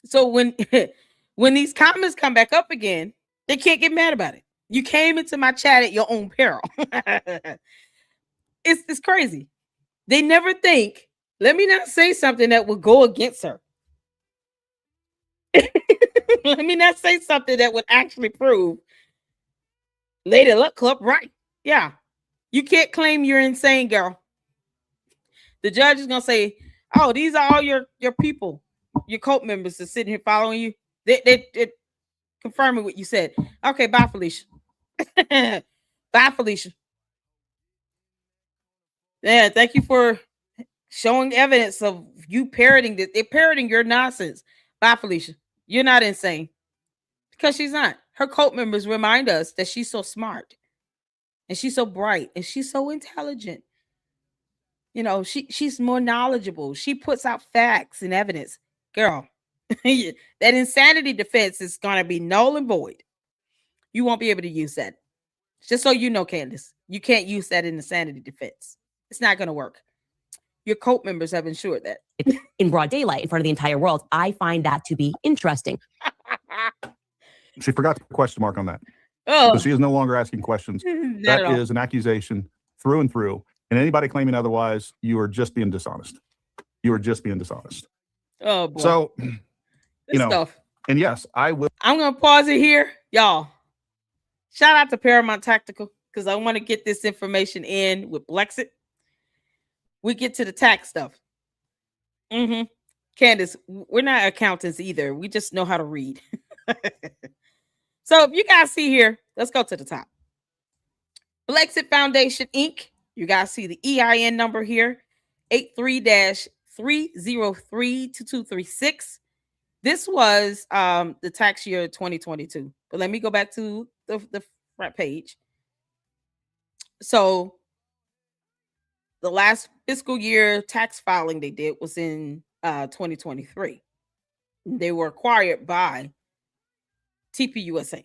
So when these comments come back up again, they can't get mad about it. You came into my chat at your own peril. It's crazy. They never think, let me not say something that will go against her. Let me not say something that would actually prove Lady Luck Club right. Yeah. You can't claim you're insane, girl. The judge is going to say, oh, these are all your people, your cult members are sitting here following you. They're confirming what you said. Okay, bye, Felicia. Bye, Felicia. Yeah, thank you for showing evidence of you parroting this. They're parroting your nonsense. Bye, Felicia. You're not insane. Because she's not. Her cult members remind us that she's so smart. And she's so bright. And she's so intelligent. She's more knowledgeable. She puts out facts and evidence. Girl, that insanity defense is going to be null and void. You won't be able to use that. Just so you know, Candace, you can't use that in insanity defense. It's not going to work. Your cult members have ensured that. In broad daylight in front of the entire world. I find that to be interesting. She forgot the question mark on that. Oh. So she is no longer asking questions. That is an accusation through and through. And anybody claiming otherwise, you are just being dishonest. You are just being dishonest. Oh, boy. So, stuff. And yes, I will. I'm going to pause it here. Y'all, shout out to Paramount Tactical because I want to get this information in with BLEXIT. We get to the tax stuff. Mm-hmm. Candace, we're not accountants either. We just know how to read. So if you guys see here, let's go to the top. BLEXIT Foundation, Inc. You guys see the EIN number here, 83-303-2236. This was the tax year 2022. But let me go back to the front page. So the last fiscal year tax filing they did was in 2023. They were acquired by TPUSA.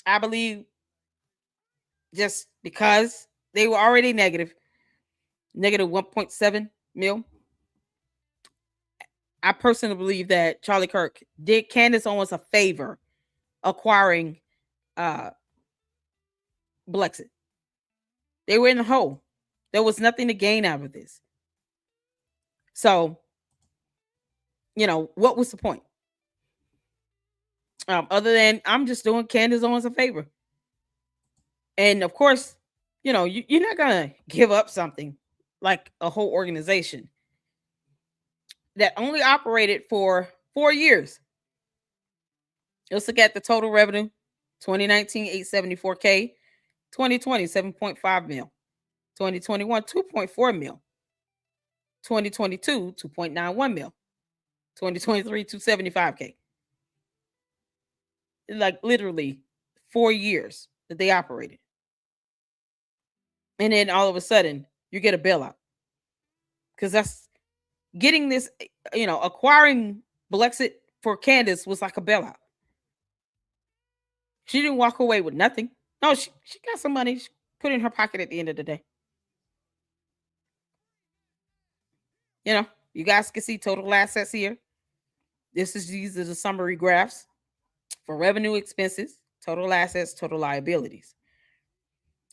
I believe just because they were already negative 1.7 mil. I personally believe that Charlie Kirk did Candace Owens a favor acquiring BLEXIT. They were in the hole. There was nothing to gain out of this. So, what was the point? Other than I'm just doing Candace Owens a favor. And of course, you're not going to give up something like a whole organization that only operated for 4 years. Let's look at the total revenue. 2019, 874K. 2020, 7.5 mil. 2021, 2.4 mil. 2022, 2.91 mil. 2023, 275K. Like literally 4 years that they operated. And then all of a sudden, you get a bailout. Because that's getting this, acquiring BLEXIT for Candace was like a bailout. She didn't walk away with nothing. No, she got some money. She put it in her pocket at the end of the day. You guys can see total assets here. These are the summary graphs for revenue, expenses, total assets, total liabilities.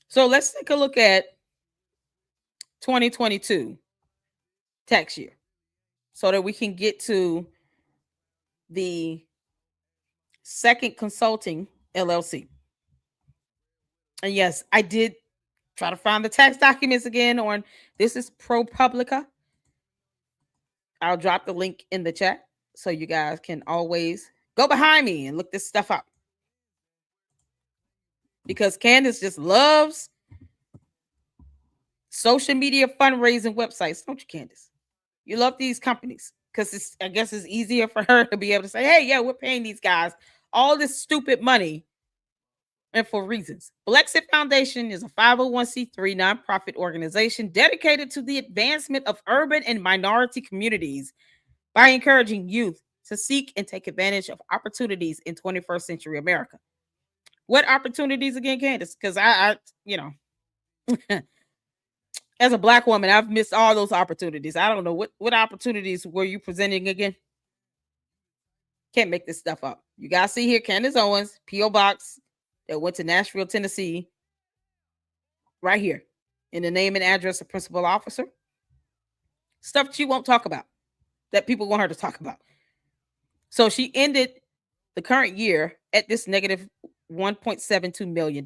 So let's take a look at 2022 tax year so that we can get to the Second Consulting LLC. And yes, I did try to find the tax documents again on this is ProPublica. I'll drop the link in the chat so you guys can always go behind me and look this stuff up. Because Candace just loves social media fundraising websites, don't you, Candace? You love these companies because I guess it's easier for her to be able to say, hey, yeah, we're paying these guys all this stupid money and for reasons. BLEXIT Foundation is a 501c3 nonprofit organization dedicated to the advancement of urban and minority communities by encouraging youth to seek and take advantage of opportunities in 21st century America. What opportunities again, Candace? Because I as a Black woman, I've missed all those opportunities. I don't know what opportunities were you presenting again? Can't make this stuff up. You guys see here, Candace Owens, P.O. Box that went to Nashville, Tennessee, right here in the name and address of principal officer. Stuff she won't talk about that people want her to talk about. So she ended the current year at this negative $1.72 million.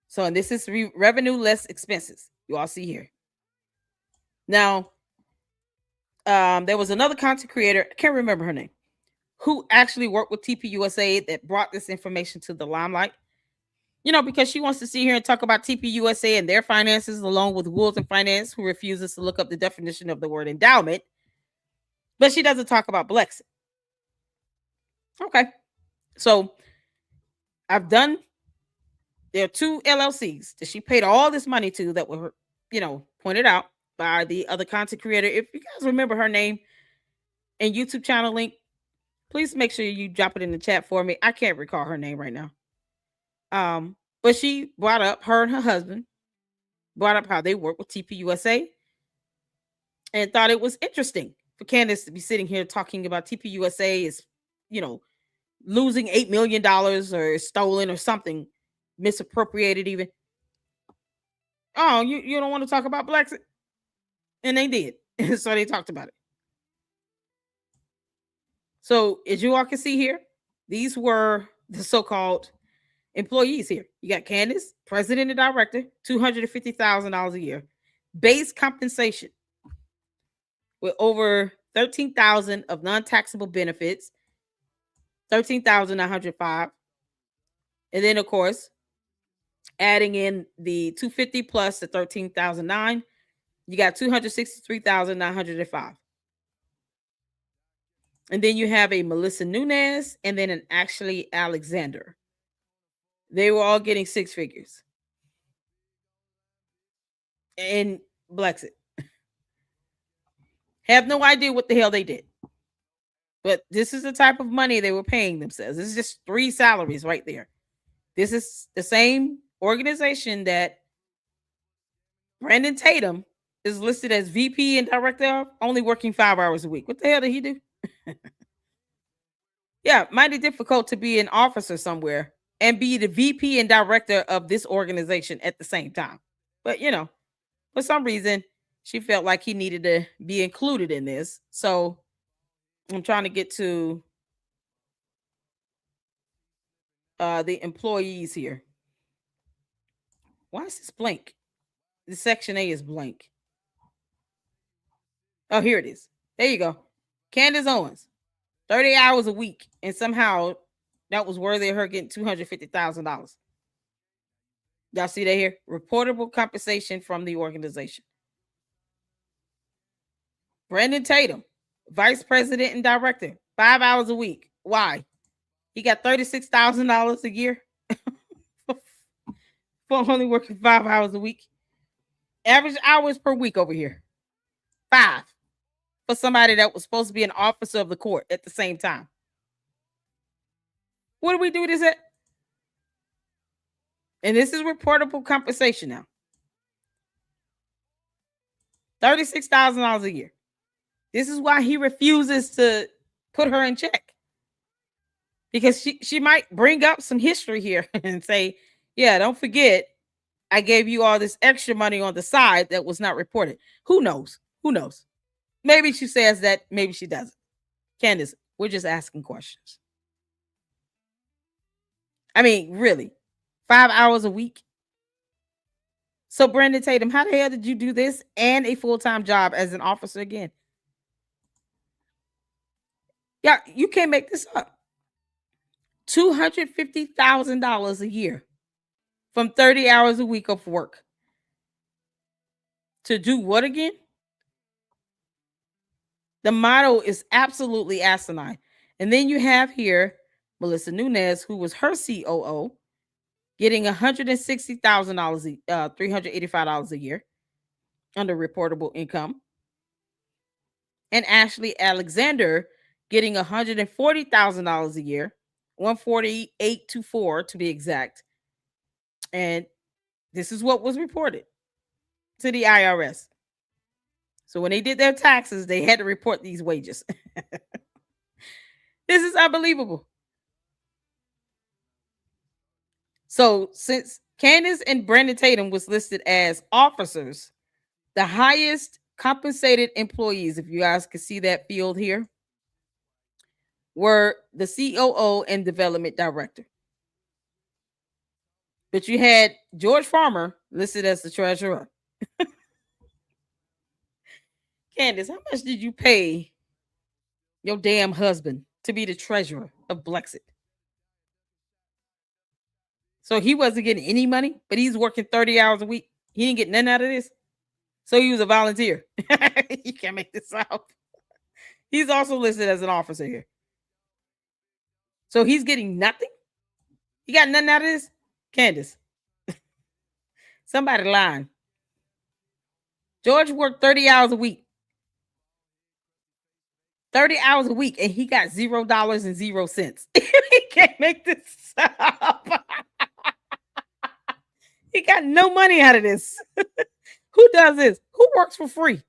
So, and this is revenue less expenses. You all see here. Now, there was another content creator, I can't remember her name, who actually worked with TPUSA that brought this information to the limelight. Because she wants to sit here and talk about TPUSA and their finances, along with Wolves and Finance, who refuses to look up the definition of the word endowment. But she doesn't talk about BLEXIT. Okay. So there are 2 LLCs that she paid all this money to that were, pointed out by the other content creator. If you guys remember her name and YouTube channel link, please make sure you drop it in the chat for me. I can't recall her name right now. But she brought up, her and her husband brought up how they work with TPUSA and thought it was interesting for Candace to be sitting here talking about TPUSA is, losing $8 million or stolen or something, misappropriated even. Oh, you don't want to talk about BLEXIT? And they did. So they talked about it. So as you all can see here, these were the so-called employees here. You got Candace, president and director, $250,000 a year. Base compensation, with over 13,000 of non-taxable benefits, 13,905. And then, of course, adding in the 250 plus the 13,009, you got 263,905. And then you have a Melissa Nunez and then an Ashley Alexander. They were all getting six figures. And BLEXIT. Have no idea what the hell they did. But this is the type of money they were paying themselves. This is just 3 salaries right there. This is the same organization that Brandon Tatum is listed as VP and director of, only working 5 hours a week. What the hell did he do? Yeah, mighty difficult to be an officer somewhere and be the VP and director of this organization at the same time. But, you know, for some reason, she felt like he needed to be included in this. So I'm trying to get to the employees here. Why is this blank? The section A is blank. Oh, here it is. There you go. Candace Owens, 30 hours a week. And somehow that was worthy of her getting $250,000. Y'all see that here? Reportable compensation from the organization. Brandon Tatum, vice president and director, 5 hours a week. Why? He got $36,000 a year for only working 5 hours a week. Average hours per week over here, 5 for somebody that was supposed to be an officer of the court at the same time. What do we do this at? And this is reportable compensation now. $36,000 a year. This is why he refuses to put her in check. Because she might bring up some history here and say, yeah, don't forget, I gave you all this extra money on the side that was not reported. Who knows? Who knows? Maybe she says that, maybe she doesn't. Candace, we're just asking questions. I mean, really, 5 hours a week. So, Brandon Tatum, how the hell did you do this and a full-time job as an officer again? Yeah, you can't make this up. $250,000 a year from 30 hours a week of work. To do what again? The model is absolutely asinine. And then you have here Melissa Nunez, who was her COO, getting $160,000, $385 a year under reportable income. And Ashley Alexander getting $140,000 a year, $148,240 to be exact. And this is what was reported to the IRS. So when they did their taxes, they had to report these wages. This is unbelievable. So since Candace and Brandon Tatum was listed as officers, the highest compensated employees, if you guys can see that field here, were the COO and development director. But you had George Farmer listed as the treasurer. Candace, how much did you pay your damn husband to be the treasurer of BLEXIT? So he wasn't getting any money, but he's working 30 hours a week. He didn't get none out of this. So he was a volunteer. You can't make this up. He's also listed as an officer here. So he's getting nothing? He got nothing out of this? Candace. Somebody lying. George worked 30 hours a week. 30 hours a week, and he got $0.00. He can't make this up. He got no money out of this. Who does this? Who works for free?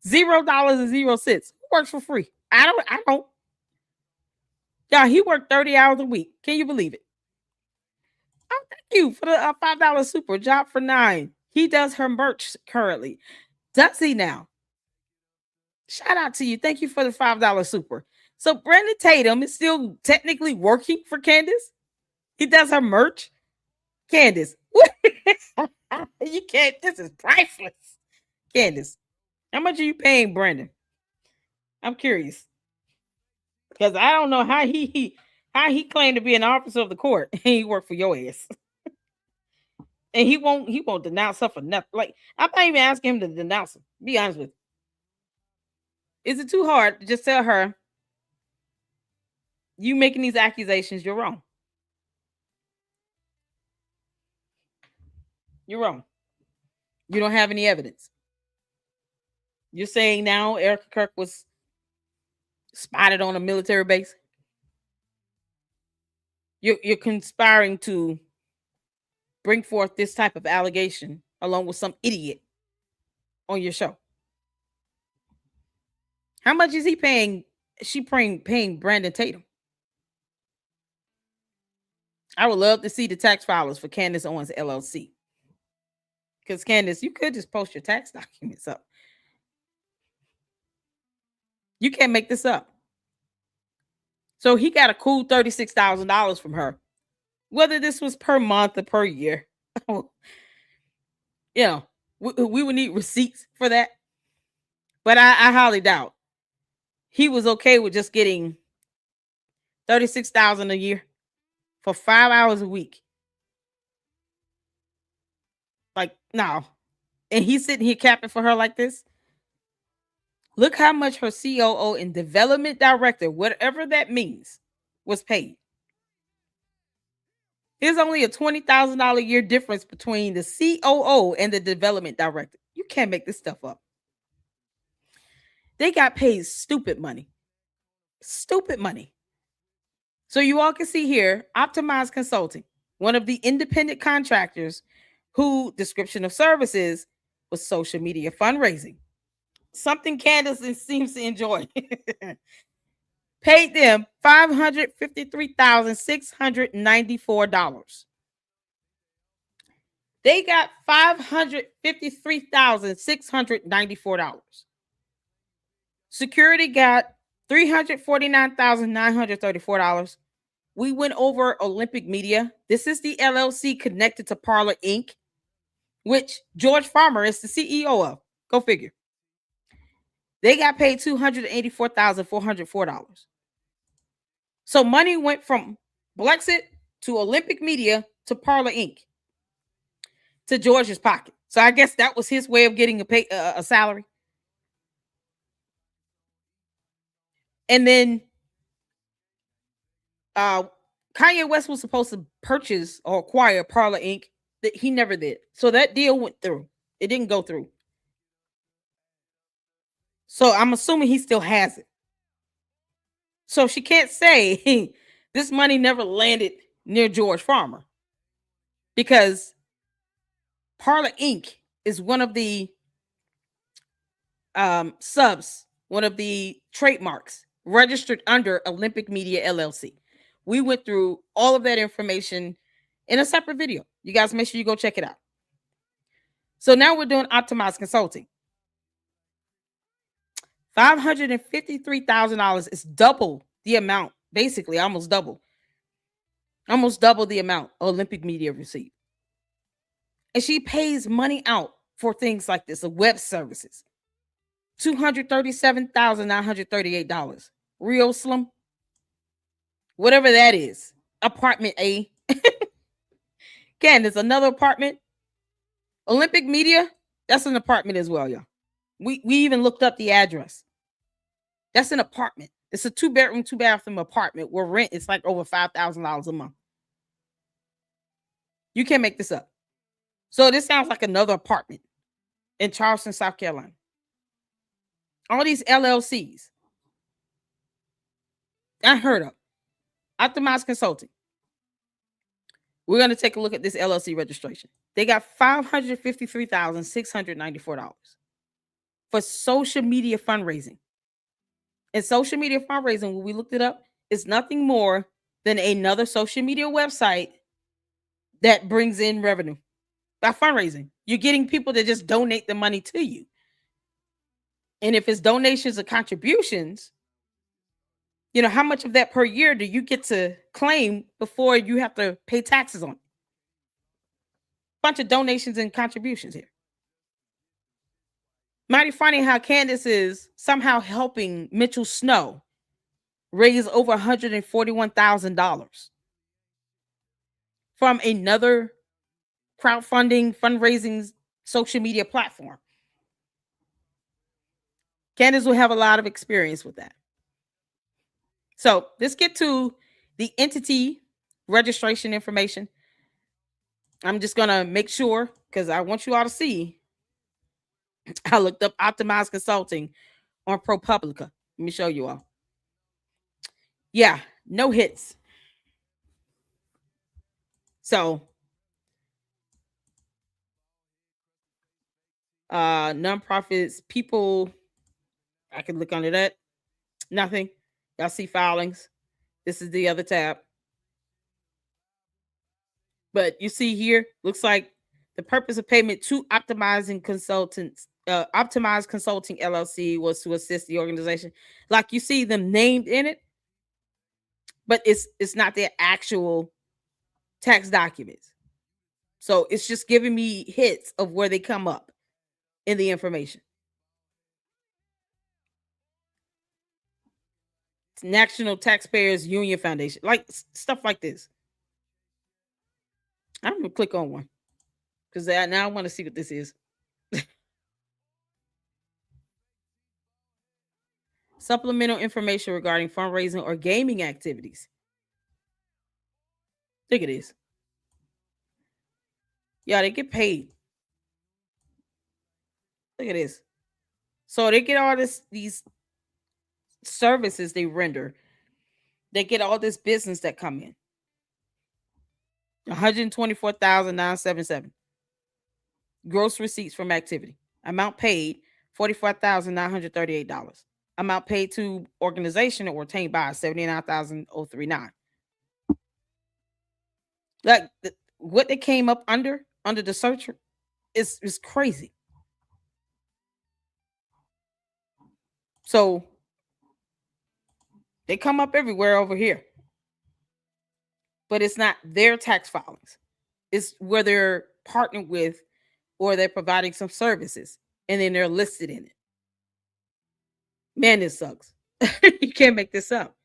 $0.00. Who works for free? I don't. Yeah, he worked 30 hours a week. Can you believe it? Oh, thank you for the $5 super job for 9. He does her merch currently. Does he now? Shout out to you. Thank you for the $5 super. So Brandon Tatum is still technically working for Candace. He does her merch. Candace, you can't. This is priceless. Candace, How much are you paying Brandon? I'm curious. Because I don't know how he claimed to be an officer of the court and he worked for your ass. And he won't denounce her for nothing. Like, I'm not even asking him to denounce her. Be honest with you. Is it too hard to just tell her, you making these accusations, you're wrong? You're wrong. You don't have any evidence. You're saying now Erica Kirk was spotted on a military base? You're conspiring to bring forth this type of allegation along with some idiot on your show. How much is he paying? She paying Brandon Tatum. I would love to see the tax filers for Candace Owens LLC. Because Candace, you could just post your tax documents up. You can't make this up. So he got a cool $36,000 from her. Whether this was per month or per year, you know, we would need receipts for that. But I highly doubt he was okay with just getting $36,000 a year for 5 hours a week. Like, no. And he's sitting here capping for her like this. Look how much her COO and development director, whatever that means, was paid. There's only a $20,000 a year difference between the COO and the development director. You can't make this stuff up. They got paid stupid money. Stupid money. So you all can see here, Optimize Consulting, one of the independent contractors who description of services was social media fundraising. Something Candace seems to enjoy. Paid them $553,694. They got $553,694. Security got $349,934. We went over Olympic Media. This is the LLC connected to Parler Inc., which George Farmer is the CEO of. Go figure. They got paid $284,404. So money went from BLEXIT to Olympic Media to Parler Inc. to George's pocket. So I guess that was his way of getting a salary. And then Kanye West was supposed to purchase or acquire Parler Inc. That he never did. So that deal went through. It didn't go through. So I'm assuming he still has it. So she can't say this money never landed near George Farmer, because Parler Inc. is one of the subs, one of the trademarks registered under Olympic Media LLC. We went through all of that information in a separate video. You guys make sure you go check it out. So now we're doing Optimized Consulting. $553,000 is double the amount, basically almost double the amount Olympic Media received. And she pays money out for things like this, web services. $237,938. Real Slim, whatever that is. Apartment A. Candace, another apartment. Olympic Media, that's an apartment as well, y'all. We even looked up the address. That's an apartment. It's a 2-bedroom, 2-bathroom apartment where rent is like over $5,000 a month. You can't make this up. So this sounds like another apartment in Charleston, South Carolina. All these LLCs. Unheard of. Optimized Consulting. We're going to take a look at this LLC registration. They got $553,694 for social media fundraising. And social media fundraising, when we looked it up, is nothing more than another social media website that brings in revenue by fundraising. You're getting people to just donate the money to you. And if it's donations or contributions, you know, how much of that per year do you get to claim before you have to pay taxes on it? Bunch of donations and contributions here. Mighty funny how Candace is somehow helping Mitchell Snow raise over $141,000 from another crowdfunding, fundraising social media platform. Candace will have a lot of experience with that. So let's get to the entity registration information. I'm just going to make sure, because I want you all to see. I looked up Optimized Consulting on ProPublica. Let me show you all. Yeah, no hits. So, nonprofits, people, I can look under that. Nothing. Y'all see filings. This is the other tab. But you see here, looks like the purpose of payment to Optimized Consulting LLC was to assist the organization. Like you see them named in it, but it's not their actual tax documents. So it's just giving me hits of where they come up in the information. It's National Taxpayers Union Foundation, like stuff like this. I'm gonna click on one because now I want to see what this is. Supplemental information regarding fundraising or gaming activities. Look at this. Yeah, they get paid. Look at this. So they get all these services they render. They get all this business that come in. $124,977. Gross receipts from activity. Amount paid, $44,938. Amount paid to organization or retained by $79,039. Like what they came up under the search is crazy. So they come up everywhere over here. But it's not their tax filings. It's where they're partnered with or they're providing some services and then they're listed in it. Man, this sucks. You can't make this up.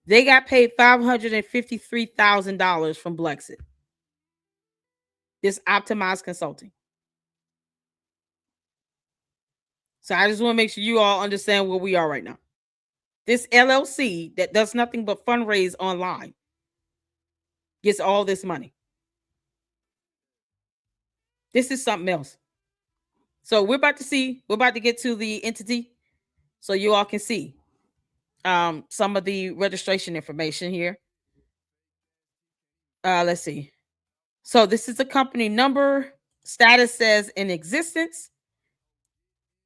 They got paid $553,000 from BLEXIT. This Optimized Consulting. So I just want to make sure you all understand where we are right now. This LLC that does nothing but fundraise online gets all this money. This is something else. So we're about to get to the entity so you all can see some of the registration information here. Let's see. So this is the company number. Status says in existence.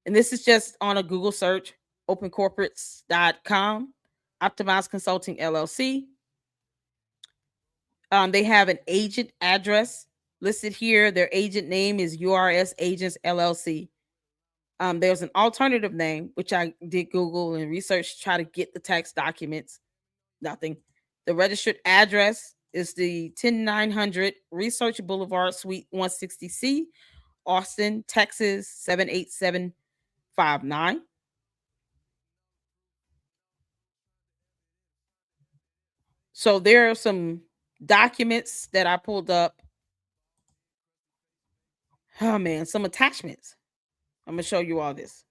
And this is just on a Google search, opencorporates.com, Optimized Consulting LLC. They have an agent address listed here. Their agent name is URS Agents LLC. There's an alternative name, which I did Google and research to try to get the tax documents. Nothing. The registered address is the 10900 Research Boulevard, Suite 160C, Austin, Texas 78759. So there are some documents that I pulled up. Oh man, some attachments. I'm going to show you all this.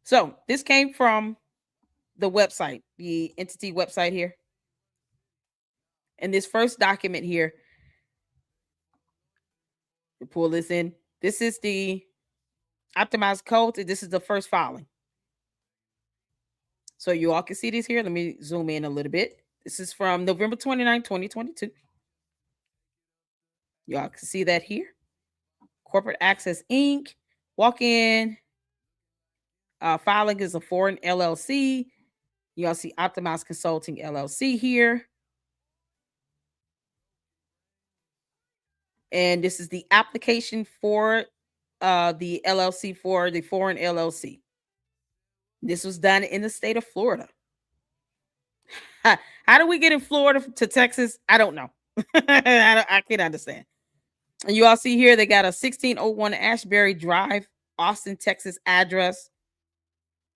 So this came from the website, the entity website here. And this first document here, you pull this in. This is the optimized code. This is the first filing. So you all can see this here. Let me zoom in a little bit. This is from November 29, 2022. Y'all can see that here. Corporate Access Inc. Walk-in. Filing is a foreign LLC. You all see Optimized Consulting LLC here. And this is the application for the LLC for the foreign LLC. This was done in the state of Florida. How do we get in Florida to Texas? I don't know. I can't understand. And you all see here, they got a 1601 Ashbury Drive, Austin, Texas address.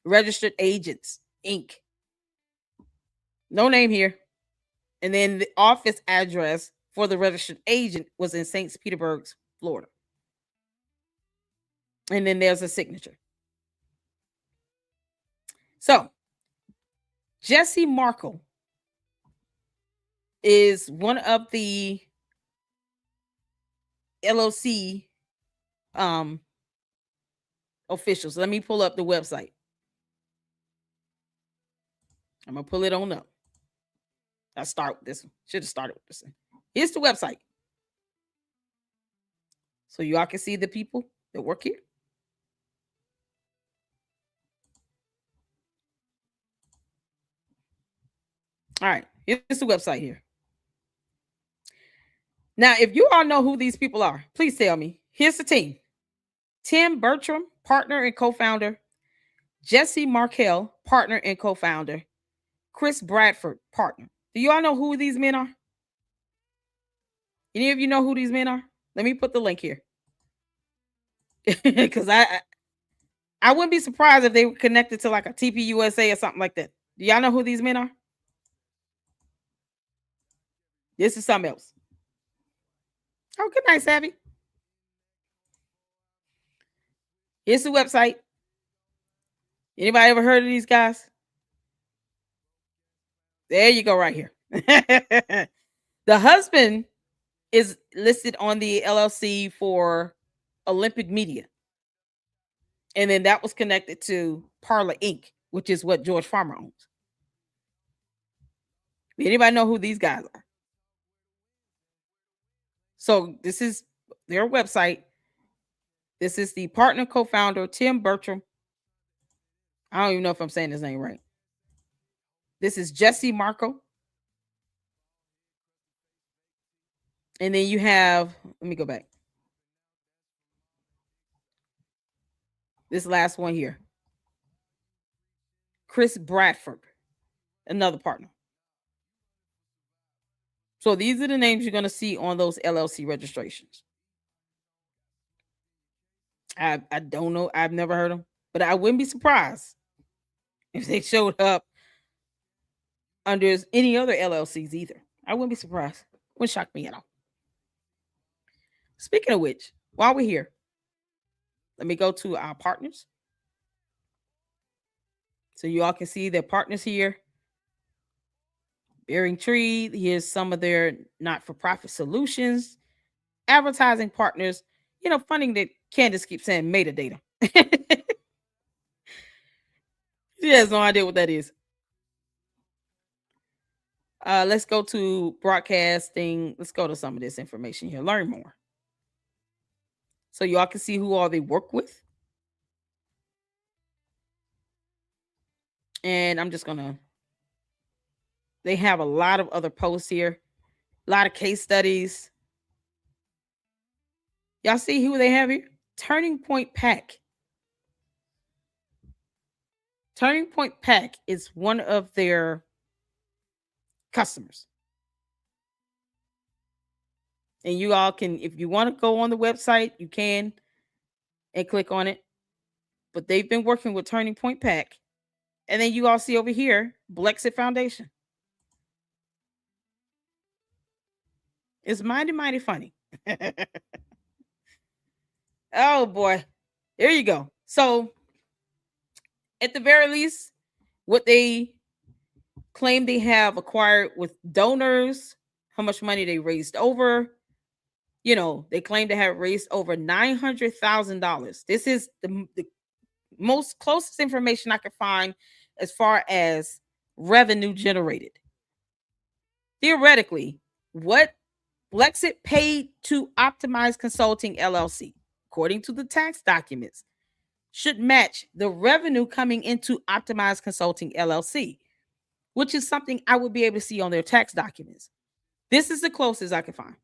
Registered Agents, Inc. No name here. And then the office address for the registered agent was in St. Petersburg, Florida. And then there's a signature. So, Jesse Markle is one of the LLC officials. Let me pull up the website. I'm going to pull it on up. I'll start with this one. Should have started with this one. Here's the website. So you all can see the people that work here. All right. Here's the website here. Now, if you all know who these people are, please tell me. Here's the team. Tim Bertram, partner and co-founder. Jesse Markell, partner and co-founder. Chris Bradford, partner. Do you all know who these men are? Any of you know who these men are? Let me put the link here. Because I wouldn't be surprised if they were connected to like a TPUSA or something like that. Do y'all know who these men are? This is something else. Oh, good night, Savvy. Here's the website. Anybody ever heard of these guys? There you go, right here. The husband is listed on the LLC for Olympic Media. And then that was connected to Parler Inc., which is what George Farmer owns. Anybody know who these guys are? So this is their website. This is the partner co-founder, Tim Bertram. I don't even know if I'm saying his name right. This is Jesse Markle. And then you have, let me go back. This last one here. Chris Bradford, another partner. So these are the names you're going to see on those LLC registrations. I don't know. I've never heard them, but I wouldn't be surprised if they showed up under any other LLCs either. I wouldn't be surprised. Wouldn't shock me at all. Speaking of which, while we're here, let me go to our partners. So you all can see their partners here. Bearing Tree, here's some of their not-for-profit solutions. Advertising partners. You know, funny that Candace keeps saying metadata. She has no idea what that is. Let's go to broadcasting. Let's go to some of this information here. Learn more. So y'all can see who all they work with. And I'm just going to, they have a lot of other posts here. A lot of case studies. Y'all see who they have here? Turning Point Pack. Turning Point Pack is one of their customers. And you all can, if you want to go on the website, you can and click on it. But they've been working with Turning Point Pack. And then you all see over here, BLEXIT Foundation. It's mighty, mighty funny. Oh, boy. There you go. So, at the very least, what they claim they have acquired with donors, how much money they raised over. You know, they claim to have raised over $900,000. This is the most closest information I could find as far as revenue generated. Theoretically, what BLEXIT paid to Optimize Consulting LLC, according to the tax documents, should match the revenue coming into Optimize Consulting LLC, which is something I would be able to see on their tax documents. This is the closest I can find.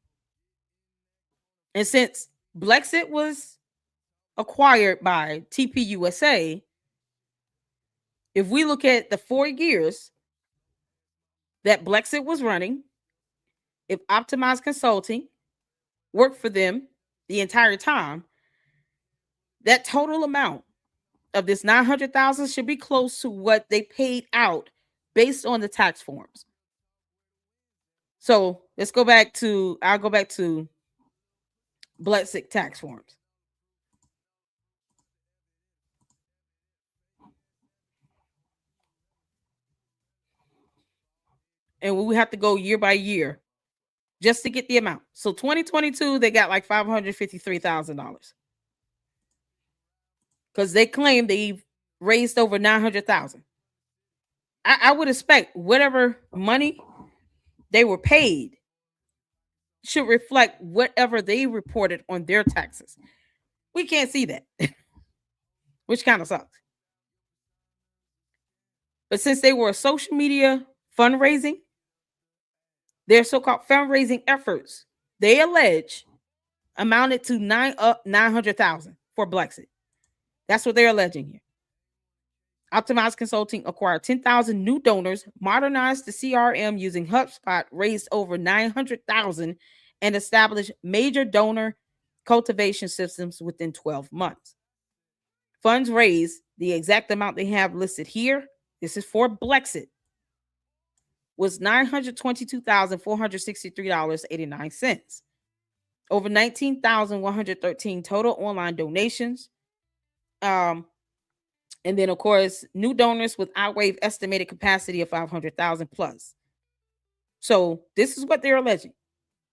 And since BLEXIT was acquired by TPUSA, if we look at the 4 years that BLEXIT was running, if Optimize Consulting worked for them the entire time, that total amount of this 900,000 should be close to what they paid out based on the tax forms. So let's go back to, I'll go back to BLEXIT tax forms. And we have to go year by year just to get the amount. So 2022, they got like $553,000 because they claim they raised over 900,000. I would expect whatever money they were paid should reflect whatever they reported on their taxes. We can't see that, which kind of sucks. But since they were a social media fundraising, their so-called fundraising efforts, they allege, amounted to 900,000 for BLEXIT. That's what they're alleging here. Optimized Consulting acquired 10,000 new donors, modernized the CRM using HubSpot, raised over 900,000, and established major donor cultivation systems within 12 months. Funds raised, the exact amount they have listed here, this is for BLEXIT, was $922,463.89. Over 19,113 total online donations. And then, of course, new donors with outwave estimated capacity of 500,000 plus. So this is what they're alleging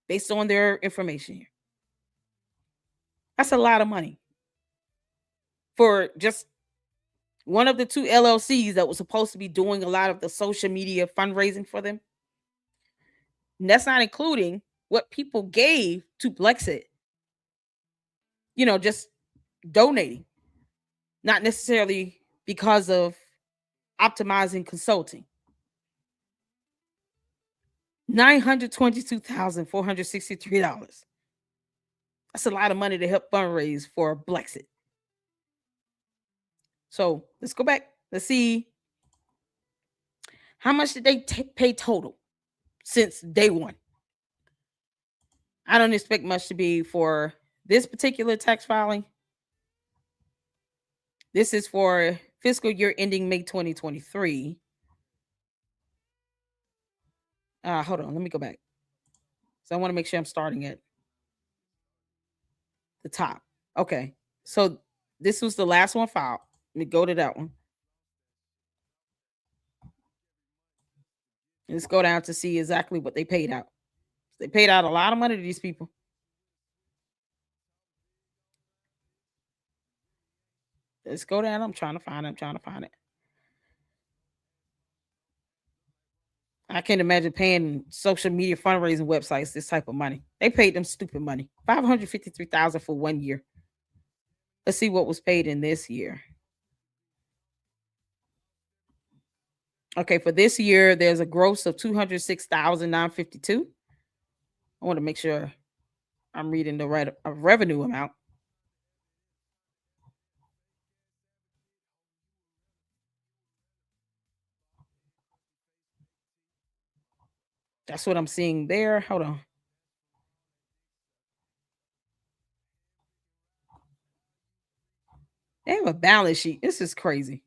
based on their information here. That's a lot of money for just one of the two LLCs that was supposed to be doing a lot of the social media fundraising for them. And that's not including what people gave to BLEXIT. You know, just donating, not necessarily because of optimizing consulting. $922,463. That's a lot of money to help fundraise for BLEXIT. So let's go back. Let's see. How much did they pay total since day one? I don't expect much to be for this particular tax filing. This is for fiscal year ending May 2023. Hold on, let me go back. So I want to make sure I'm starting at the top. Okay, so this was the last one filed. Let me go to that one. Let's go down to see exactly what they paid out. They paid out a lot of money to these people. Let's go down. I'm trying to find it. I can't imagine paying social media fundraising websites this type of money. They paid them stupid money. $553,000 for 1 year. Let's see what was paid in this year. Okay, for this year, there's a gross of $206,952. I want to make sure I'm reading the right revenue amount. That's what I'm seeing there. Hold on. They have a balance sheet. This is crazy.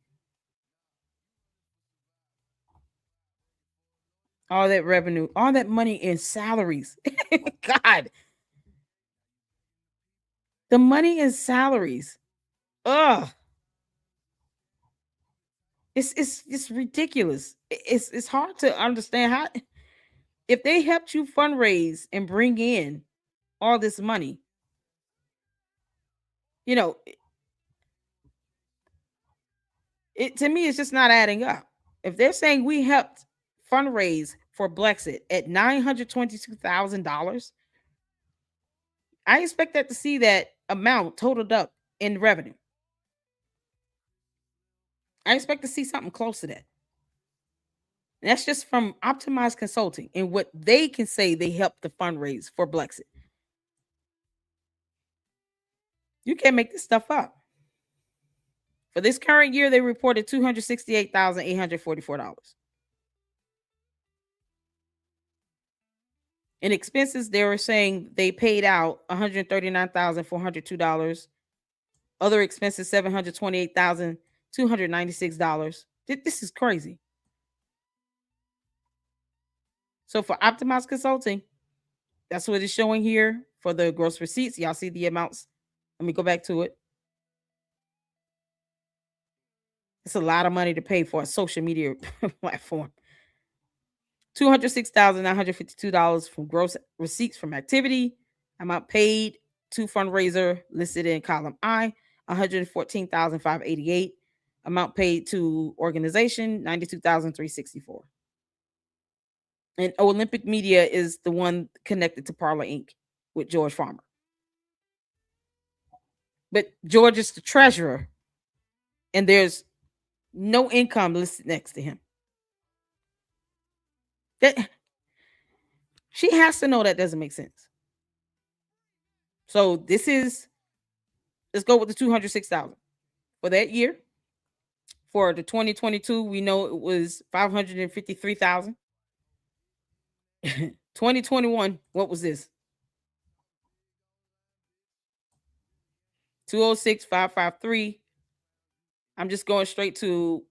All that revenue, all that money in salaries. God. The money in salaries. Ugh. It's ridiculous. It's hard to understand how, if they helped you fundraise and bring in all this money, you know, it to me, it's just not adding up. If they're saying we helped fundraise for BLEXIT at $922,000, I expect that to see that amount totaled up in revenue. I expect to see something close to that. And that's just from Optimized Consulting and what they can say they helped the fundraise for BLEXIT. You can't make this stuff up. For this current year, they reported $268,844. In expenses, they were saying they paid out $139,402. Other expenses, $728,296. This is crazy. So for Optimize Consulting, that's what it's showing here for the gross receipts. Y'all see the amounts. Let me go back to it. It's a lot of money to pay for a social media platform. $206,952 from gross receipts from activity. Amount paid to fundraiser listed in column I, $114,588. Amount paid to organization, $92,364. And Olympic Media is the one connected to Parlor Inc. with George Farmer. But George is the treasurer, and there's no income listed next to him. That she has to know that doesn't make sense. So this is, let's go with the 206,000 for that year. For the 2022, we know it was 553,000. 2021, what was this? 206,553. I'm just going straight to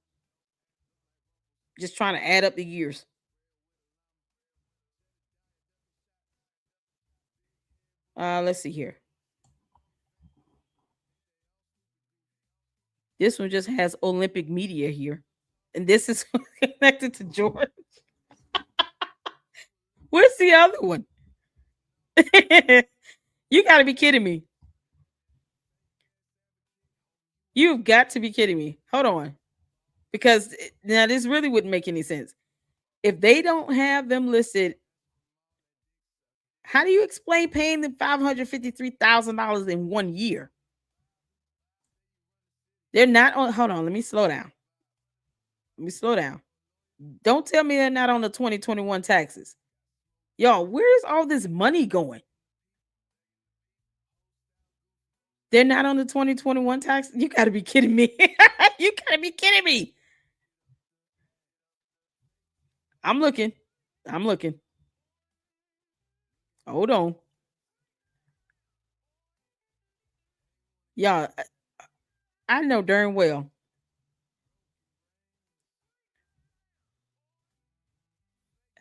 just trying to add up the years. Let's see here. This one just has Olympic Media here. And this is connected to George. Where's the other one? You got to be kidding me. You've got to be kidding me. Hold on. Because now this really wouldn't make any sense. If they don't have them listed, how do you explain paying them $553,000 in 1 year? They're not on. Hold on. Let me slow down. Don't tell me they're not on the 2021 taxes. Y'all, where's all this money going? They're not on the 2021 tax. You got to be kidding me. You got to be kidding me. I'm looking. Hold on. Y'all, I know darn well.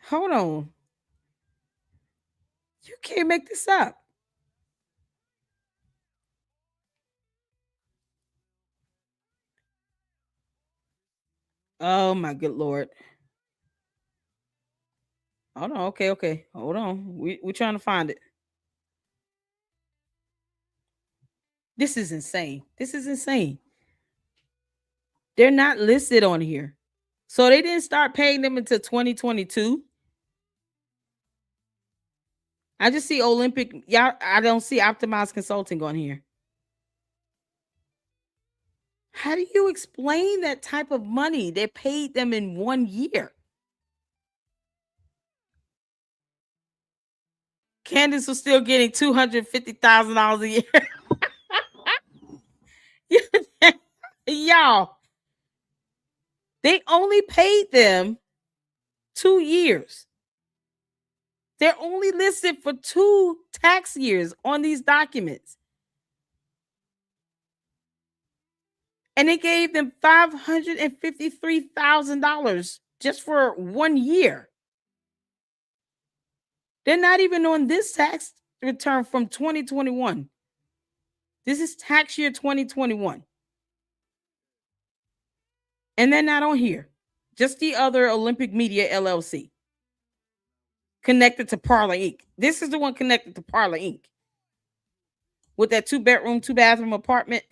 Hold on. You can't make this up. Oh my good Lord. Hold on. Okay. Hold on. We're trying to find it. This is insane. They're not listed on here. So they didn't start paying them until 2022. I just see Olympic. Yeah, I don't see Optimized Consulting on here. How do you explain that type of money? They paid them in 1 year. Candace was still getting $250,000 a year. Y'all, they only paid them 2 years. They're only listed for 2 tax years on these documents. And they gave them $553,000 just for 1 year. They're not even on this tax return from 2021. This is tax year 2021. And they're not on here. Just the other Olympic Media LLC. Connected to Parlor Inc. This is the one connected to Parlor Inc. With that 2-bedroom, 2-bathroom apartment.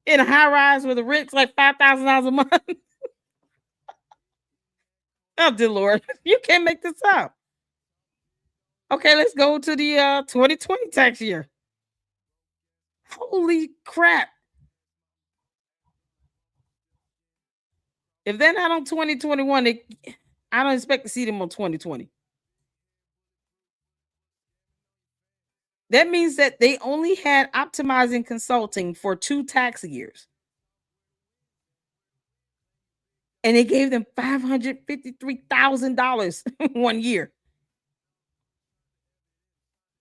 In a high rise where the rent's like $5,000 a month. Oh, dear Lord. You can't make this up. Okay, let's go to the 2020 tax year. Holy crap. If they're not on 2021, I don't expect to see them on 2020. That means that they only had Optimizing Consulting for 2 tax years. And they gave them $553,000 1 year.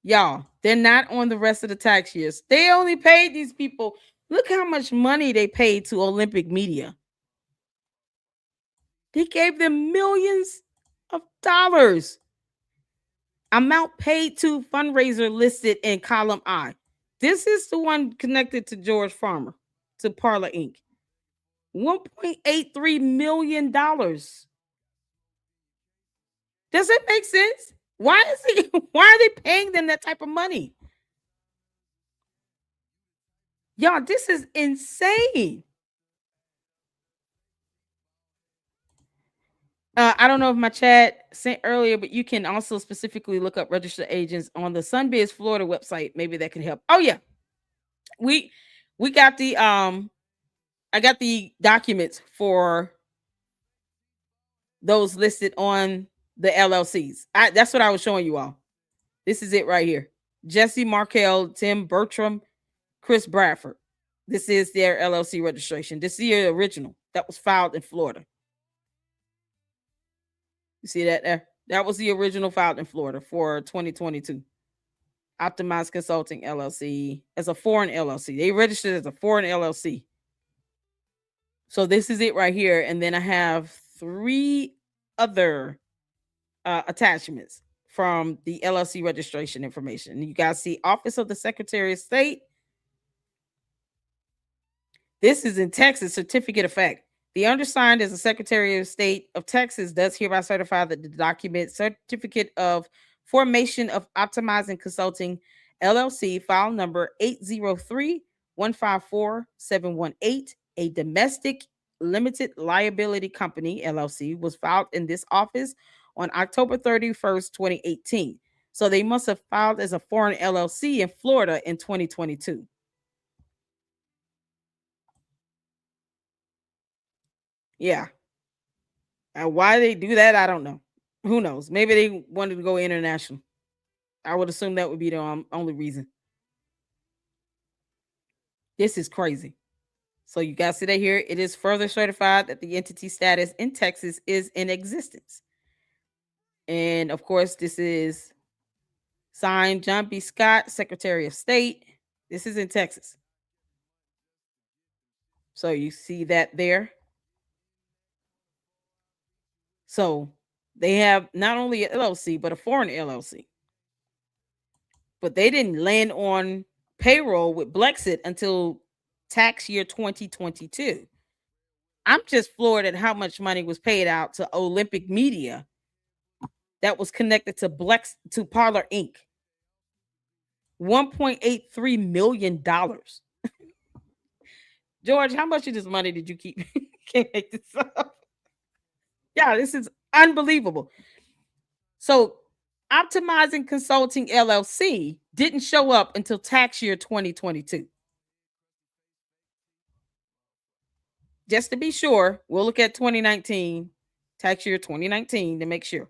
Y'all, they're not on the rest of the tax years. They only paid these people. Look how much money they paid to Olympic Media. They gave them millions of dollars. Amount paid to fundraiser listed in column I. This is the one connected to George Farmer, to Parler Inc. $1.83 million. Does it make sense? Why are they paying them that type of money? Y'all, this is insane. I don't know if my chat sent earlier, but you can also specifically look up registered agents on the Sunbiz Florida website. Maybe that can help. Oh yeah, we got the I got the documents for those listed on the LLCs. That's what I was showing you all. This is it right here. Jesse Markell, Tim Bertram, Chris Bradford. This is their LLC registration. This is the original that was filed in Florida. You see that there? That was the original filed in Florida for 2022. Optimized Consulting LLC as a foreign LLC. They registered as a foreign LLC. So this is it right here. And then I have 3 other attachments from the LLC registration information. And you guys see Office of the Secretary of State. This is in Texas, certificate of fact. The undersigned as the Secretary of State of Texas does hereby certify that the document certificate of formation of Optimizing Consulting LLC, file number 803-154-718, a domestic limited liability company LLC, was filed in this office on October 31st, 2018. So they must have filed as a foreign LLC in Florida in 2022. Yeah. And why they do that, I don't know. Who knows? Maybe they wanted to go international. I would assume that would be the only reason. This is crazy. So you guys see that here. It is further certified that the entity status in Texas is in existence. And of course, this is signed John B. Scott, Secretary of State. This is in Texas. So you see that there. So they have not only an LLC, but a foreign LLC. But they didn't land on payroll with BLEXIT until tax year 2022. I'm just floored at how much money was paid out to Olympic Media that was connected to to Parler Inc. $1.83 million. George, how much of this money did you keep? Can't make this up. Yeah, this is unbelievable. So Optimizing Consulting LLC didn't show up until tax year 2022. Just to be sure, we'll look at 2019, tax year 2019 to make sure.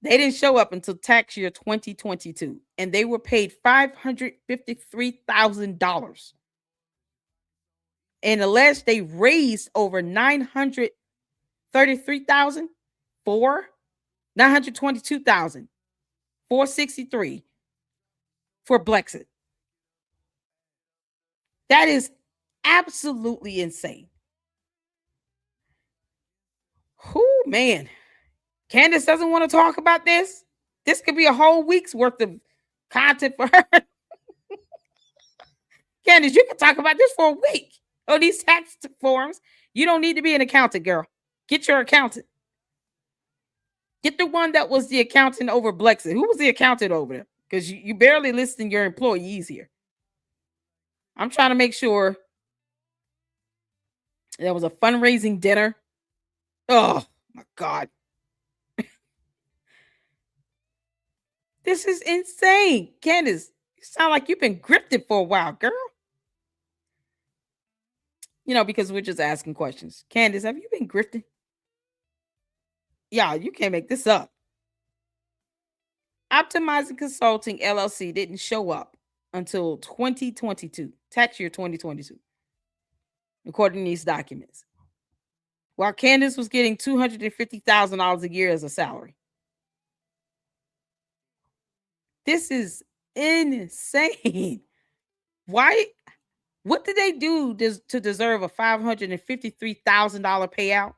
They didn't show up until tax year 2022, and they were paid $553,000. And alleged they raised over $933,000 for $922,463 for BLEXIT. That is absolutely insane. Whoo, man. Candace doesn't want to talk about this. This could be a whole week's worth of content for her. Candace, you can talk about this for a week. Oh, these tax forms. You don't need to be an accountant, girl. Get your accountant. Get the one that was the accountant over BLEXIT. Who was the accountant over there? Because you barely listing your employees here. I'm trying to make sure there was a fundraising dinner. Oh, my God. This is insane. Candace, you sound like you've been grifted for a while, girl. You know, because we're just asking questions. Candace, have you been grifting? Yeah, you can't make this up. Optimizing Consulting LLC didn't show up until 2022, tax year 2022, according to these documents. While Candace was getting $250,000 a year as a salary. This is insane. Why? What did they do to deserve a $553,000 payout?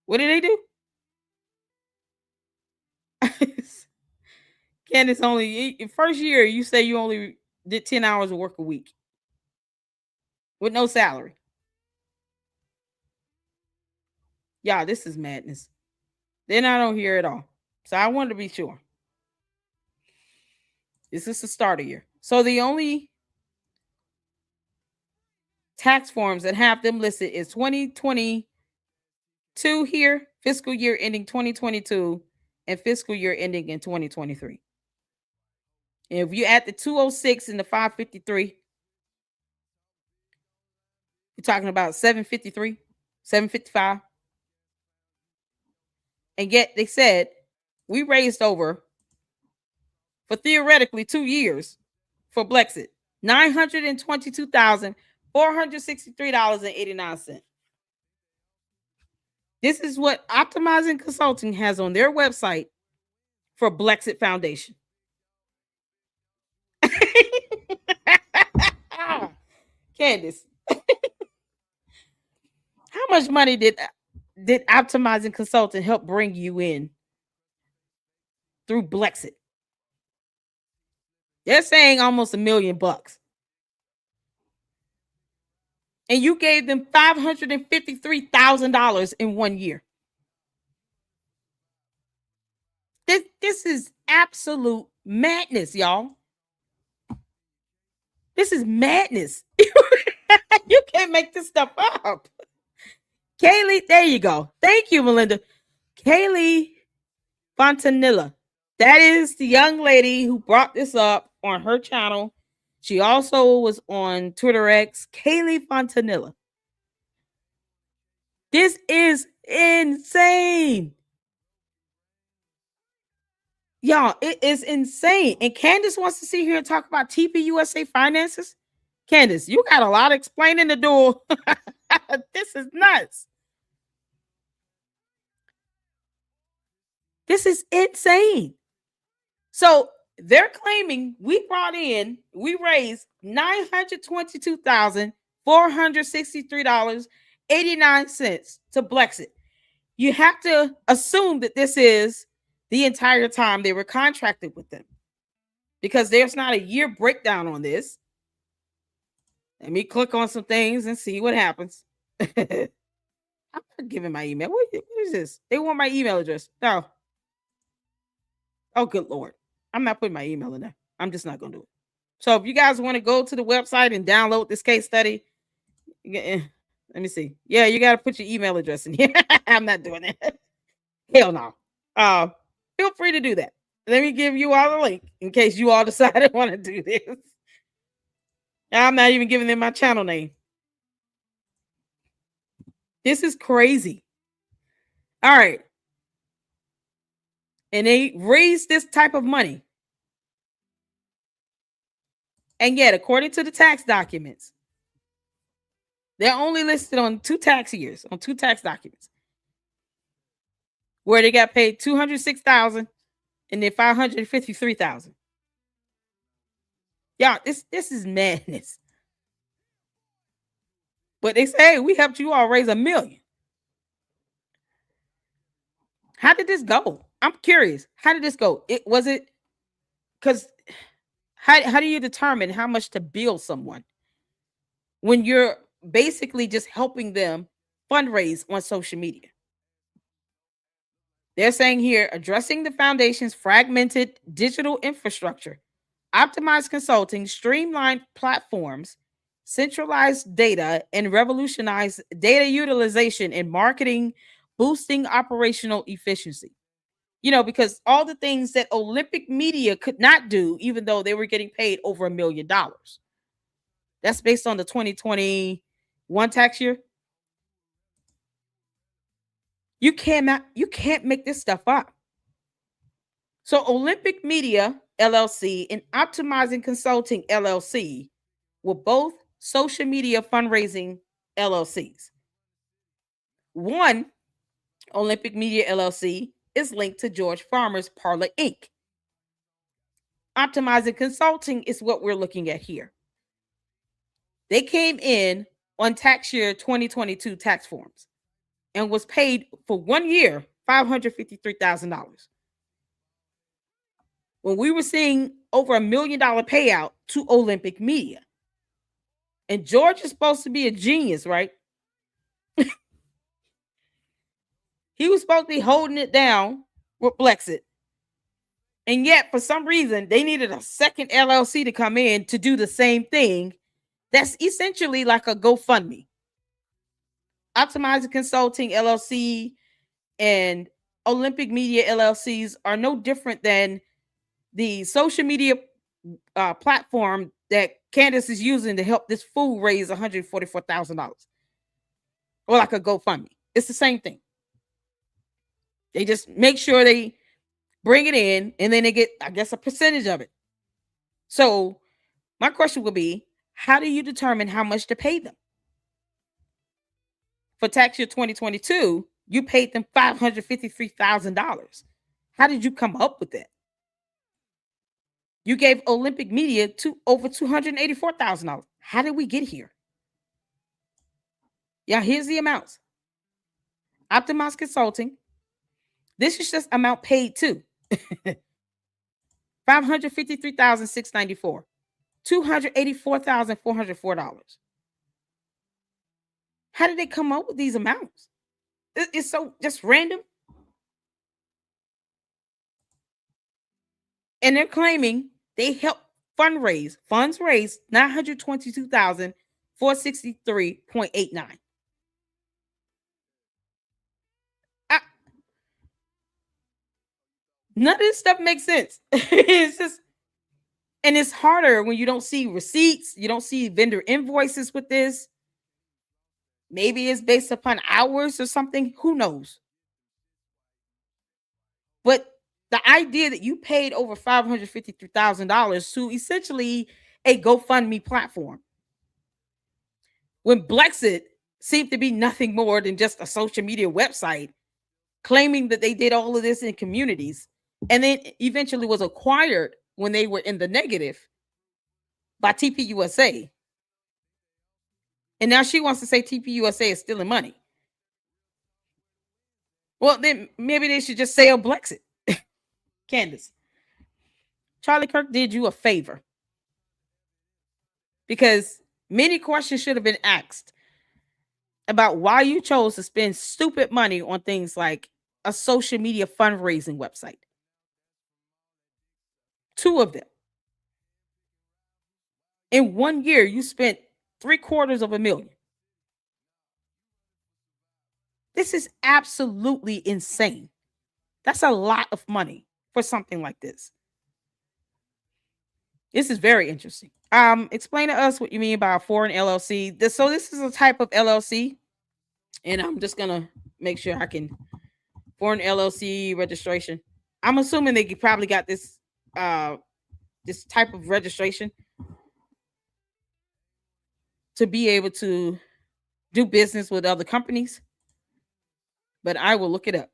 What did they do? Candace, only first year you say you only did 10 hours of work a week with no salary. Y'all, this is madness. Then I don't hear it all. So I wanted to be sure. This is the start of year. So the only tax forms that have them listed is 2022 here, fiscal year ending 2022, and fiscal year ending in 2023. And if you add the 206 and the 553, you're talking about 753, 755. And yet they said we raised over, for theoretically 2 years for BLEXIT, $922,463.89. This is what Optimizing Consulting has on their website for BLEXIT Foundation. Candace, how much money did Optimizing Consulting help bring you in through BLEXIT? They're saying almost $1 million. And you gave them $553,000 in 1 year. This is absolute madness, y'all. This is madness. You can't make this stuff up. Kaylee, there you go. Thank you, Melinda. Kaylee Fontanilla. That is the young lady who brought this up on her channel. She also was on Twitter X. Kaylee Fontanilla. This is insane. Y'all, it is insane. And Candace wants to sit here and talk about TPUSA finances. Candace, you got a lot of explaining to do. This is nuts. This is insane. So they're claiming we raised $922,463.89 to BLEXIT. You have to assume that this is the entire time they were contracted with them, because there's not a year breakdown on this. Let me click on some things and see what happens. I'm not giving my email. What is this? They want my email address. No. Oh, good Lord. I'm not putting my email in there. I'm just not going to do it. So if you guys want to go to the website and download this case study, let me see. Yeah, you got to put your email address in here. I'm not doing that. Hell no. Feel free to do that. Let me give you all the link in case you all decide to want to do this. I'm not even giving them my channel name. This is crazy. All right. And they raised this type of money. And yet, according to the tax documents, they're only listed on 2 tax years, on 2 tax documents, where they got paid $206,000 and then $553,000. Y'all, this is madness. But they say, hey, we helped you all raise $1 million. How did this go? I'm curious. How did this go? Because how do you determine how much to bill someone when you're basically just helping them fundraise on social media? They're saying here, addressing the foundation's fragmented digital infrastructure, optimized consulting, streamlined platforms, centralized data, and revolutionized data utilization in marketing, boosting operational efficiency. You know, because all the things that Olympic media could not do, even though they were getting paid over $1 million. That's based on the 2021 tax year. You can't make this stuff up. So Olympic Media LLC and Optimizing Consulting LLC were both social media fundraising LLCs. One, Olympic Media LLC, is linked to George Farmer's Parlor Inc. Optimizing Consulting is what we're looking at here. They came in on tax year 2022 tax forms and was paid for 1 year $553,000. When we were seeing over $1 million payout to Olympic Media. And George is supposed to be a genius, right? He was supposed to be holding it down with BLEXIT. And yet, for some reason, they needed a second LLC to come in to do the same thing. That's essentially like a GoFundMe. Optimizing Consulting LLC and Olympic Media LLCs are no different than the social media platform that Candace is using to help this fool raise $144,000. Or like a GoFundMe. It's the same thing. They just make sure they bring it in and then they get, I guess, a percentage of it. So my question would be, how do you determine how much to pay them? For tax year 2022, you paid them $553,000. How did you come up with that? You gave Olympic Media over $284,000. How did we get here? Yeah, here's the amounts. Optimize Consulting. This is just amount paid too. $553,694. $284,404. How did they come up with these amounts? It's so just random. And they're claiming they helped funds raised $922,463.89. None of this stuff makes sense. It's just, and it's harder when you don't see receipts, you don't see vendor invoices with this. Maybe it's based upon hours or something. Who knows? But the idea that you paid over $553,000 to essentially a GoFundMe platform, when BLEXIT seemed to be nothing more than just a social media website, claiming that they did all of this in communities, and then eventually was acquired when they were in the negative by TPUSA. And now she wants to say TPUSA is stealing money. Well, then maybe they should just sell BLEXIT. Candace, Charlie Kirk did you a favor, because many questions should have been asked about why you chose to spend stupid money on things like a social media fundraising website. 2 of them. In 1 year, you spent $750,000. This is absolutely insane. That's a lot of money for something like this. This is very interesting. Explain to us what you mean by a foreign LLC. So this is a type of LLC, and I'm just gonna make sure I can foreign LLC registration. I'm assuming they probably got this this type of registration to be able to do business with other companies, but I will look it up.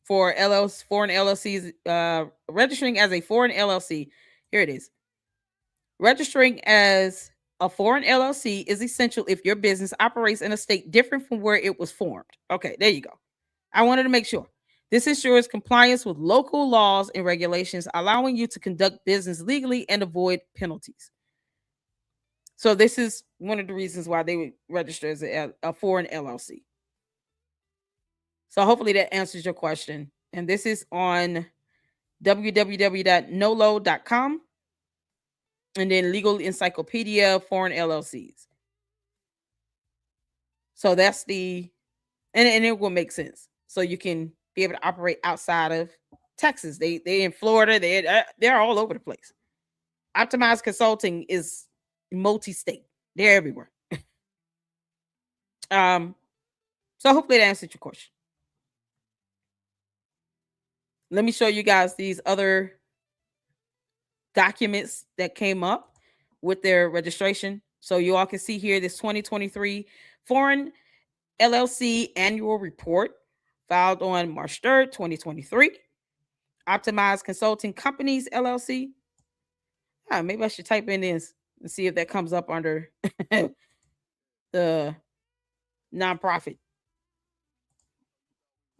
For foreign LLCs, registering as a foreign LLC. Here it is. Registering as a foreign LLC is essential if your business operates in a state different from where it was formed. Okay, there you go. I wanted to make sure. This ensures compliance with local laws and regulations, allowing you to conduct business legally and avoid penalties. So this is one of the reasons why they would register as a foreign LLC. So hopefully that answers your question. And this is on www.nolo.com and then Legal Encyclopedia Foreign LLCs. So that's and it will make sense. So you can be able to operate outside of Texas. They in Florida. They're all over the place. Optimized Consulting is multi-state. They're everywhere. So hopefully that answered your question. Let me show you guys these other documents that came up with their registration. So you all can see here this 2023 Foreign LLC Annual Report filed on March 3rd, 2023. Optimized Consulting Companies, LLC. Maybe I should type in this and see if that comes up under the nonprofit.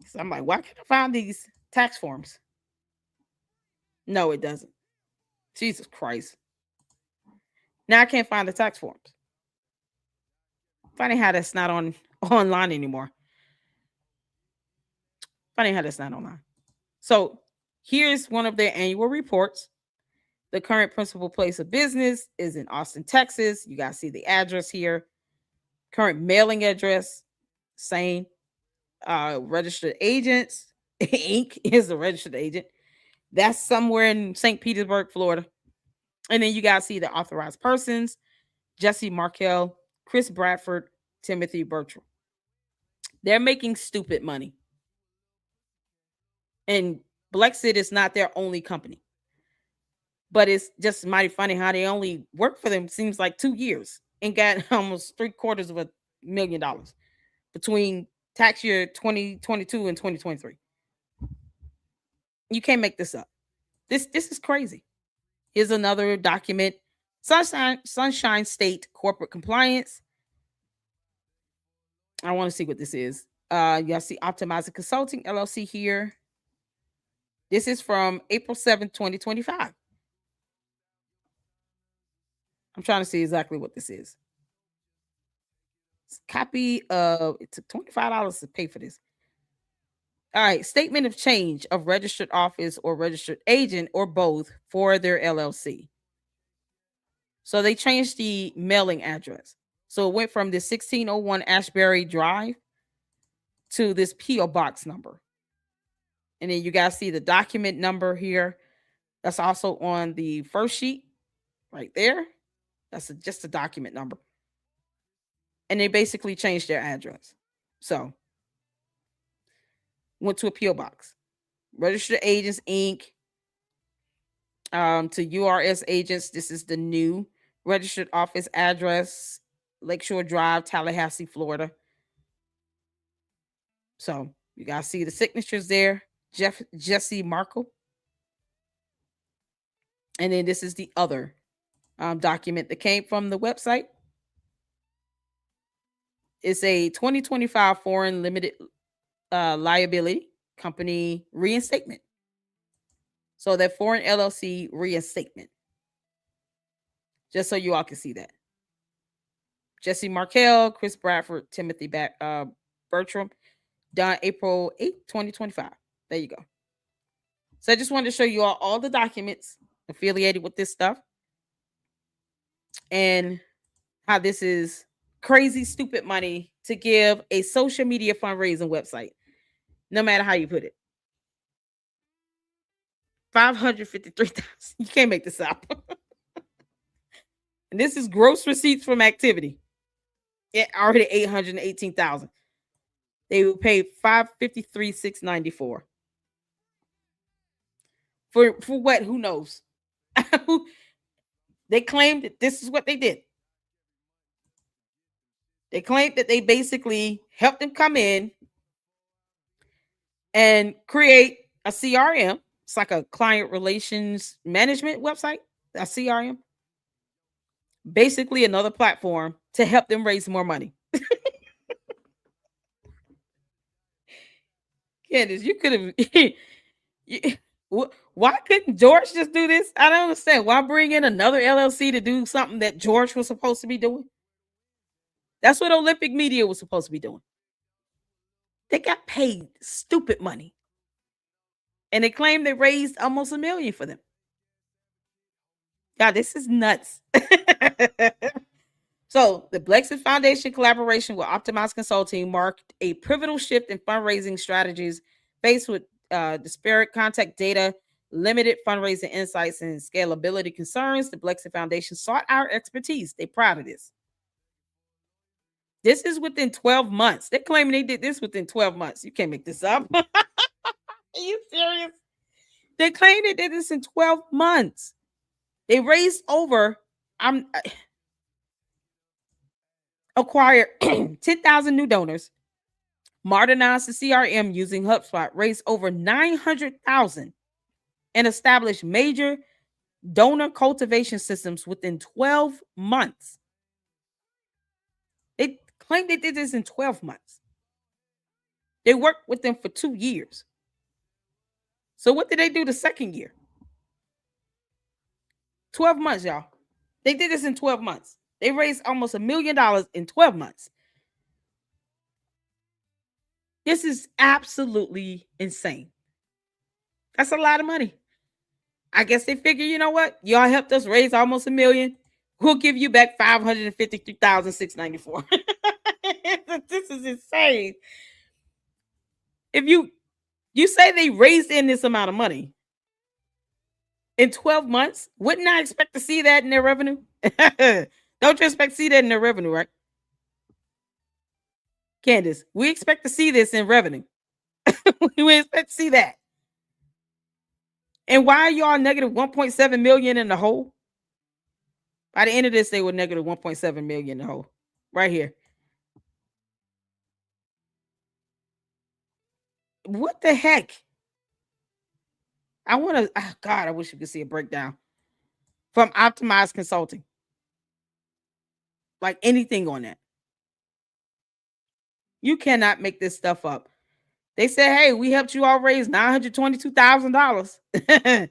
So I'm like, why can't I find these tax forms? No, it doesn't. Jesus Christ. Now I can't find the tax forms. Funny how that's not online anymore. Funny how that's not online. So here's one of their annual reports. The current principal place of business is in Austin, Texas. You guys see the address here. Current mailing address, same. Registered agents, Inc. is a registered agent. That's somewhere in St. Petersburg, Florida. And then you guys see the authorized persons, Jesse Markell, Chris Bradford, Timothy Bertram. They're making stupid money. And BLEXIT is not their only company. But it's just mighty funny how they only worked for them, seems like 2 years, and got almost $750,000 between tax year 2022 and 2023. You can't make this up. This is crazy. Here's another document. Sunshine State Corporate Compliance. I want to see what this is. Y'all see Optimizing Consulting LLC here. This is from April 7th, 2025. I'm trying to see exactly what this is. It's a copy of, it took $25 to pay for this. All right, statement of change of registered office or registered agent or both for their LLC. So they changed the mailing address. So it went from the 1601 Ashbury Drive to this P.O. Box number. And then you guys see the document number here. That's also on the first sheet right there. That's just a document number. And they basically changed their address. So went to a P.O. Box. Registered Agents, Inc. To URS Agents, this is the new registered office address, Lakeshore Drive, Tallahassee, Florida. So you guys see the signatures there. Jesse Markell. And then this is the other document that came from the website. It's a 2025 Foreign Limited Liability Company reinstatement. So that foreign LLC reinstatement. Just so you all can see that. Jesse Markell, Chris Bradford, Timothy Bertram, done April 8th, 2025. There you go. So I just wanted to show you all the documents affiliated with this stuff and how this is crazy, stupid money to give a social media fundraising website, no matter how you put it. 553,000. You can't make this up. And this is gross receipts from activity. Yeah, already 818,000. They will pay 553,694. For what? Who knows? They claimed that this is what they did. They claimed that they basically helped them come in and create a CRM. It's like a client relations management website, a CRM. Basically another platform to help them raise more money. Candace, you could have. Why couldn't George just do this? I don't understand. Why bring in another LLC to do something that George was supposed to be doing? That's what Olympic Media was supposed to be doing. They got paid stupid money. And they claim they raised almost $1 million for them. God, this is nuts. So the BLEXIT Foundation collaboration with Optimized Consulting marked a pivotal shift in fundraising strategies faced with disparate contact data, limited fundraising insights, and scalability concerns. The BLEXIT Foundation sought our expertise. They're proud of this. This is within 12 months. They're claiming they did this within 12 months. You can't make this up. Are you serious? They claim they did this in 12 months. They raised over, acquired 10,000 new donors, modernized the CRM using HubSpot, raised over $900,000, and established major donor cultivation systems within 12 months. They claim they did this in 12 months. They worked with them for 2 years. So what did they do the second year? 12 months, y'all. They did this in 12 months. They raised almost $1 million in 12 months. This is absolutely insane. That's a lot of money. I guess they figure, you know what? Y'all helped us raise almost $1 million. We'll give you back $553,694. This is insane. If you say they raised in this amount of money in 12 months, wouldn't I expect to see that in their revenue? Don't you expect to see that in their revenue, right? Candace, we expect to see this in revenue. We expect to see that. And why are y'all negative 1.7 million in the hole? By the end of this, they were negative 1.7 million in the hole. Right here. What the heck? I want to, oh God, I wish you could see a breakdown from Optimized Consulting. Like anything on that. You cannot make this stuff up. They said, hey, we helped you all raise $922,000.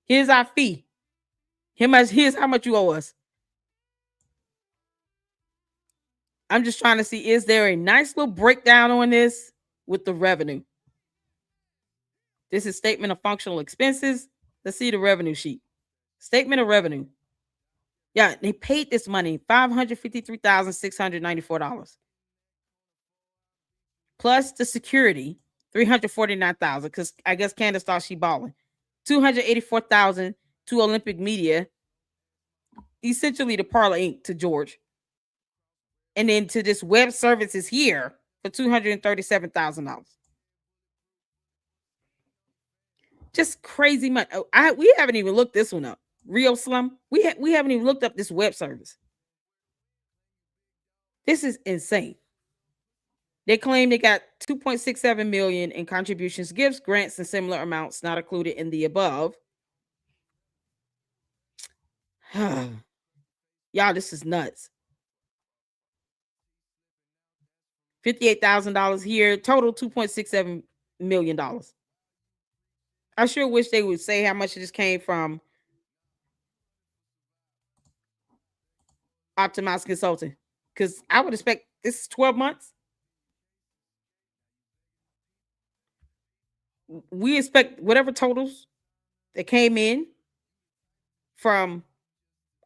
Here's our fee. Here's how much you owe us. I'm just trying to see, is there a nice little breakdown on this with the revenue? This is statement of functional expenses. Let's see the revenue sheet. Statement of revenue. Yeah, they paid this money, $553,694. Plus the security, $349,000, because I guess Candace thought she balling. $284,000 to Olympic Media, essentially to Parlor Inc. to George. And then to this web services here for $237,000. Just crazy money. We haven't even looked this one up. Real Slum. We haven't even looked up this web service. This is insane. They claim they got 2.67 million in contributions, gifts, grants, and similar amounts not included in the above. Y'all, this is nuts. $58,000 here, total $2.67 million. I sure wish they would say how much this came from Optimized Consulting, because I would expect this is 12 months. We expect whatever totals that came in from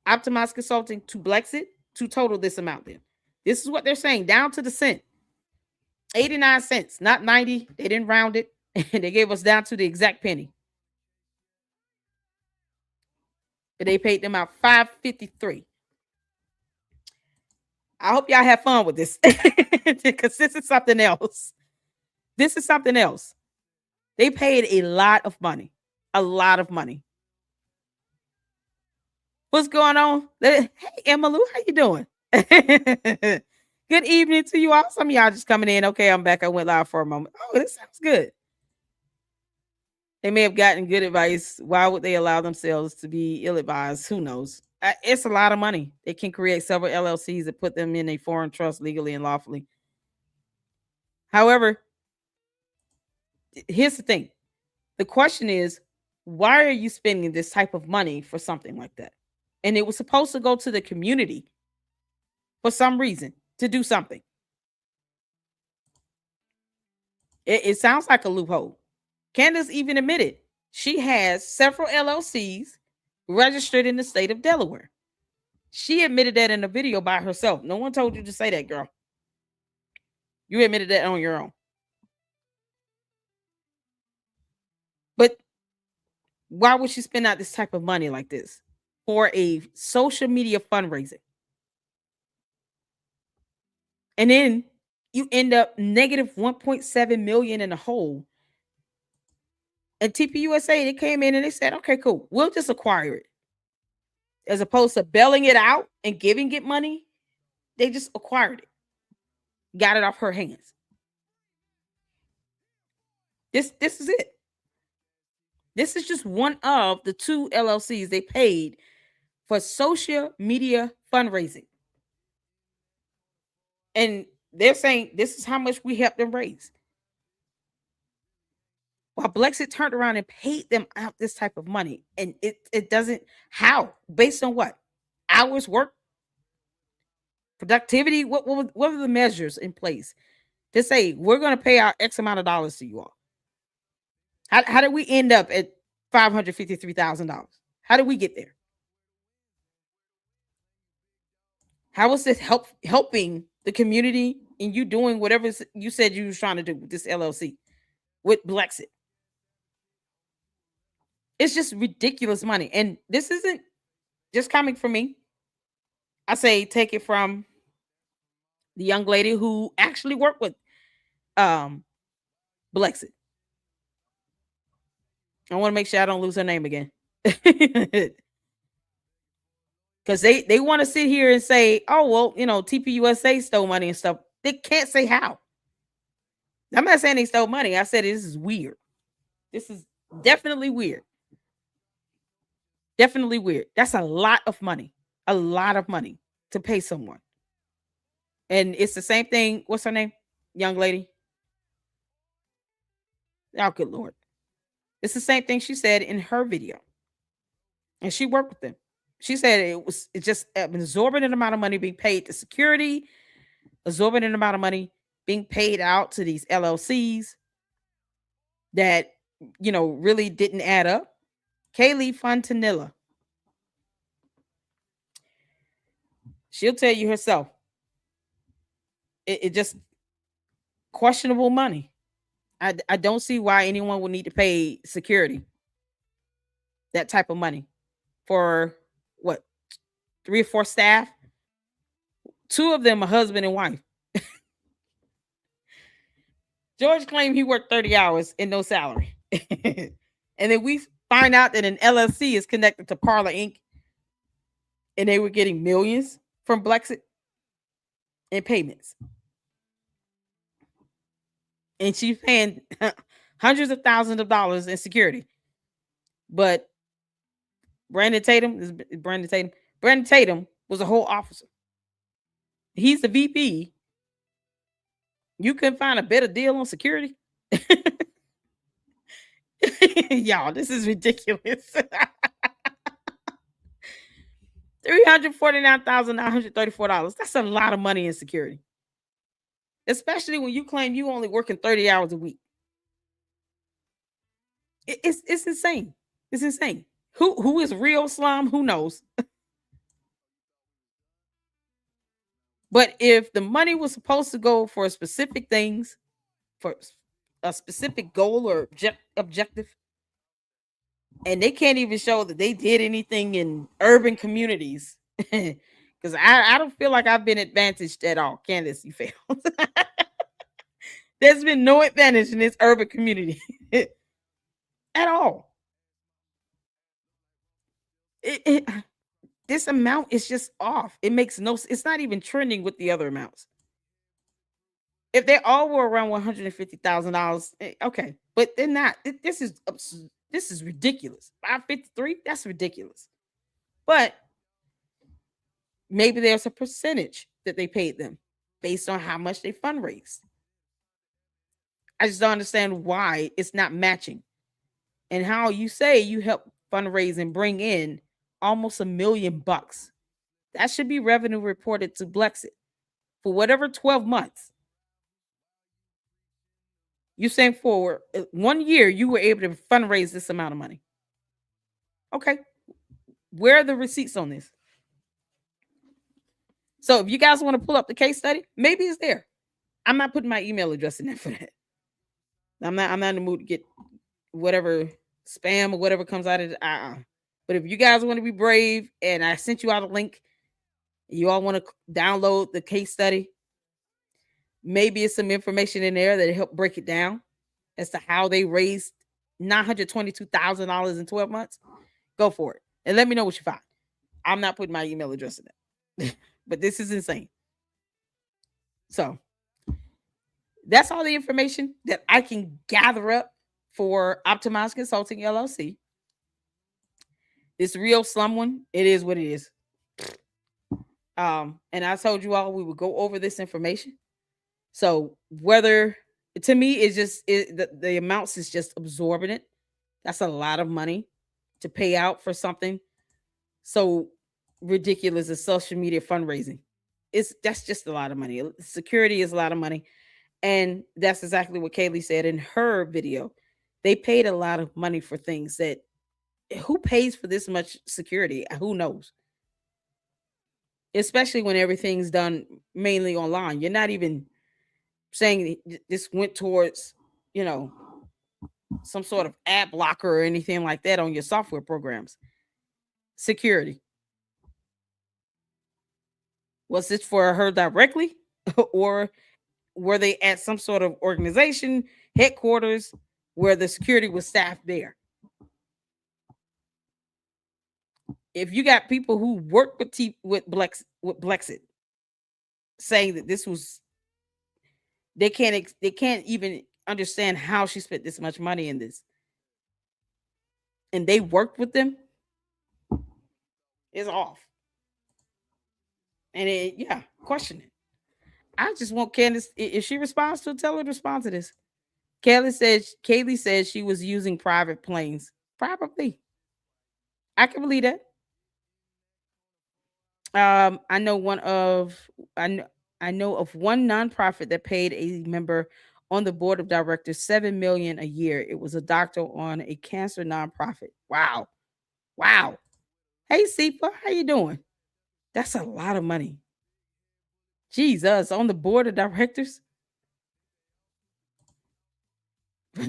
Optimized Consulting to BLEXIT to total this amount then. This is what they're saying, down to the cent. 89 cents, not 90. They didn't round it. They gave us down to the exact penny. But they paid them out $553. I hope y'all have fun with this, because this is something else. This is something else. They paid a lot of money. A lot of money. What's going on? Hey, Emmalou, how you doing? Good evening to you all. Some of y'all just coming in. Okay, I'm back. I went live for a moment. Oh, this sounds good. They may have gotten good advice. Why would they allow themselves to be ill-advised? Who knows? It's a lot of money. They can create several LLCs that put them in a foreign trust legally and lawfully. However, here's the thing. The question is, why are you spending this type of money for something like that? And it was supposed to go to the community for some reason, to do something. It sounds like a loophole. Candace even admitted she has several LLCs registered in the state of Delaware. She admitted that in a video by herself. No one told you to say that, girl. You admitted that on your own. But why would she spend out this type of money like this for a social media fundraising? And then you end up negative 1.7 million in the hole. And TPUSA, they came in and they said, okay, cool. We'll just acquire it. As opposed to bailing it out and giving it money, they just acquired it. Got it off her hands. This is it. This is just one of the 2 LLCs they paid for social media fundraising. And they're saying this is how much we helped them raise. While BLEXIT turned around and paid them out this type of money. And it doesn't, how? Based on what? Hours worked? Productivity? What are the measures in place to say we're going to pay our X amount of dollars to you all? How did we end up at $553,000? How did we get there? How is this helping the community and you doing whatever you said you was trying to do with this LLC with BLEXIT? It's just ridiculous money. And this isn't just coming from me. I say take it from the young lady who actually worked with BLEXIT. I want to make sure I don't lose her name again. Because they want to sit here and say, oh, well, TPUSA stole money and stuff. They can't say how. I'm not saying they stole money. I said this is weird. This is definitely weird. Definitely weird. That's a lot of money. A lot of money to pay someone. And it's the same thing. What's her name? Young lady. Oh, good Lord. It's the same thing she said in her video. And she worked with them. She said it's just an exorbitant amount of money being paid to security, exorbitant amount of money being paid out to these LLCs that, really didn't add up. Kaylee Fontanilla. She'll tell you herself. It just questionable money. I don't see why anyone would need to pay security that type of money for what, 3 or 4 staff? 2 of them are husband and wife. George claimed he worked 30 hours and no salary. And then we find out that an LLC is connected to Parlor Inc. And they were getting millions from BLEXIT in payments. And she's paying hundreds of thousands of dollars in security. But Brandon Tatum was a whole officer. He's the VP. You couldn't find a better deal on security? Y'all, this is ridiculous. $349,934. That's a lot of money in security. Especially when you claim you only working 30 hours a week. It's insane. It's insane. Who is real slime? Who knows? But if the money was supposed to go for specific things, for a specific goal or objective, and they can't even show that they did anything in urban communities, because I don't feel like I've been advantaged at all. Candace, you failed. There's been no advantage in this urban community at all. This amount is just off. It makes no sense. It's not even trending with the other amounts. If they all were around $150,000, okay, but they're not. This is ridiculous. 553, that's ridiculous. But maybe there's a percentage that they paid them based on how much they fundraised. I just don't understand why it's not matching. And how you say you help fundraise and bring in almost $1 million. That should be revenue reported to BLEXIT for whatever 12 months. You're saying for 1 year, you were able to fundraise this amount of money. Okay. Where are the receipts on this? So if you guys want to pull up the case study, maybe it's there. I'm not putting my email address in there for that. I'm not in the mood to get whatever spam or whatever comes out of it. But if you guys want to be brave and I sent you out a link, you all want to download the case study, maybe it's some information in there that help break it down as to how they raised $922,000 in 12 months. Go for it. And let me know what you find. I'm not putting my email address in there. But this is insane. So that's all the information that I can gather up for Optimize Consulting LLC. This real slum one, it is what it is. And I told you all we would go over this information. So whether, to me, it's just the amounts is just absorbent. That's a lot of money to pay out for something so ridiculous as social media fundraising. That's just a lot of money. Security is a lot of money. And that's exactly what Kaylee said in her video. They paid a lot of money for things that, who pays for this much security? Who knows? Especially when everything's done mainly online. You're not even saying this went towards, some sort of ad blocker or anything like that on your software programs. Security. Was this for her directly? Or were they at some sort of organization headquarters where the security was staffed there? If you got people who work with BLEXIT saying that this was, they can't even understand how she spent this much money in this, and they worked with them, it's off. And question it. I just want Candace, if she responds to it, tell her to respond to this. Kaylee says she was using private planes. Probably. I can believe that. I know of one nonprofit that paid a member on the board of directors $7 million a year. It was a doctor on a cancer nonprofit. Wow. Hey, Sipa, how you doing? That's a lot of money. Jesus, on the board of directors. I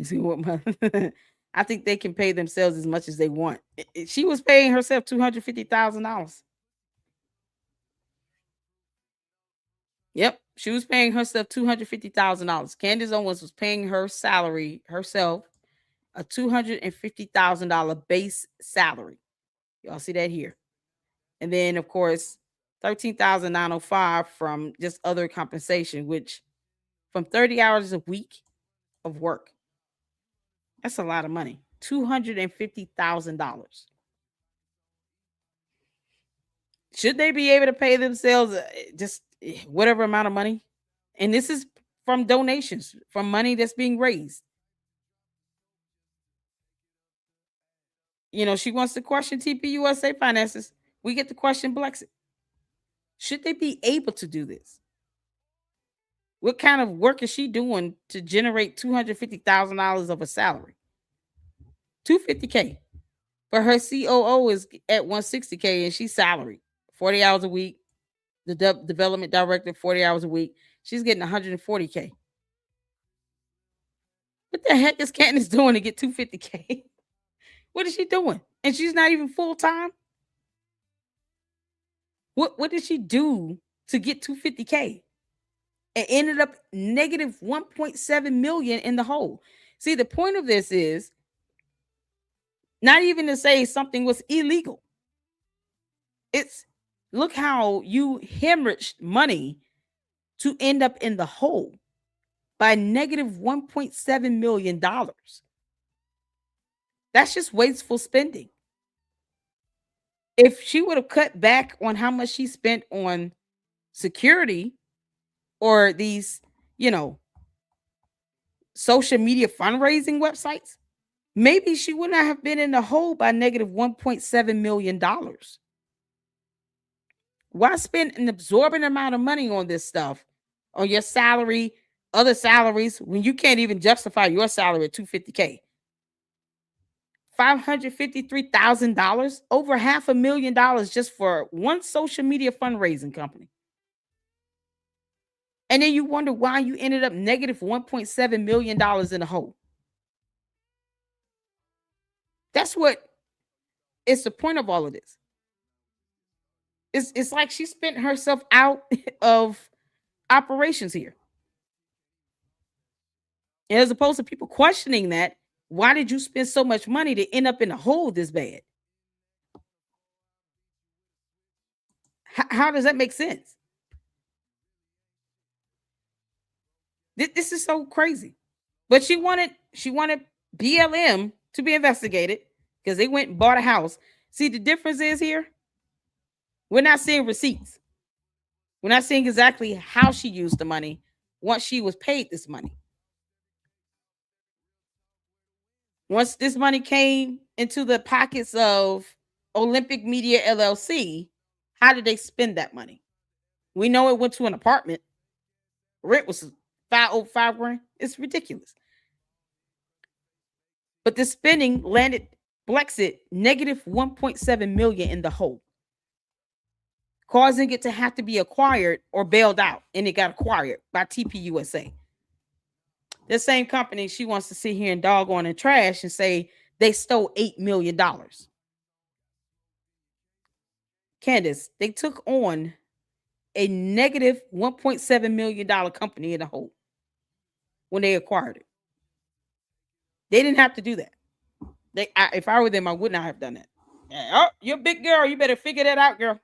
think they can pay themselves as much as they want. She was paying herself $250,000. Yep, she was paying herself $250,000. Candace Owens was paying her salary herself a $250,000 base salary. Y'all see that here. And then, of course, $13,905 from just other compensation, which from 30 hours a week of work. That's a lot of money. $250,000. Should they be able to pay themselves just whatever amount of money? And this is from donations, from money that's being raised. She wants to question TPUSA finances. We get to question BLEXIT. Should they be able to do this? What kind of work is she doing to generate $250,000 of a salary? $250K. But her COO is at $160K and she's salaried. 40 hours a week. The development director, 40 hours a week. She's getting $140K. What the heck is Candace doing to get $250K? What is she doing? And she's not even full-time? What did she do to get $250K? And ended up negative $1.7 million in the hole. See, the point of this is not even to say something was illegal. It's look how you hemorrhaged money to end up in the hole by negative $1.7 million. That's just wasteful spending. If she would have cut back on how much she spent on security or these, social media fundraising websites, maybe she would not have been in the hole by negative $1.7 million. Why spend an absorbent amount of money on this stuff, on your salary, other salaries, when you can't even justify your salary at $250K? $553,000, over $500,000 just for one social media fundraising company. And then you wonder why you ended up negative $1.7 million in the hole. That's what is the point of all of this. It's like she spent herself out of operations here. And as opposed to people questioning that, why did you spend so much money to end up in a hole this bad? How does that make sense? This is so crazy. But she wanted BLM to be investigated because they went and bought a house. See, the difference is here, we're not seeing receipts. We're not seeing exactly how she used the money once she was paid this money. Once this money came into the pockets of Olympic Media LLC, how did they spend that money? We know it went to an apartment. Rent was $5,000. It's ridiculous. But the spending landed BLEXIT negative 1.7 million in the hole, causing it to have to be acquired or bailed out, and it got acquired by TPUSA. The same company she wants to sit here and dog on and trash and say they stole $8 million. Candace, they took on a negative $1.7 million company in the hole when they acquired it. They didn't have to do that. If I were them, I would not have done that. Oh, you're a big girl. You better figure that out, girl.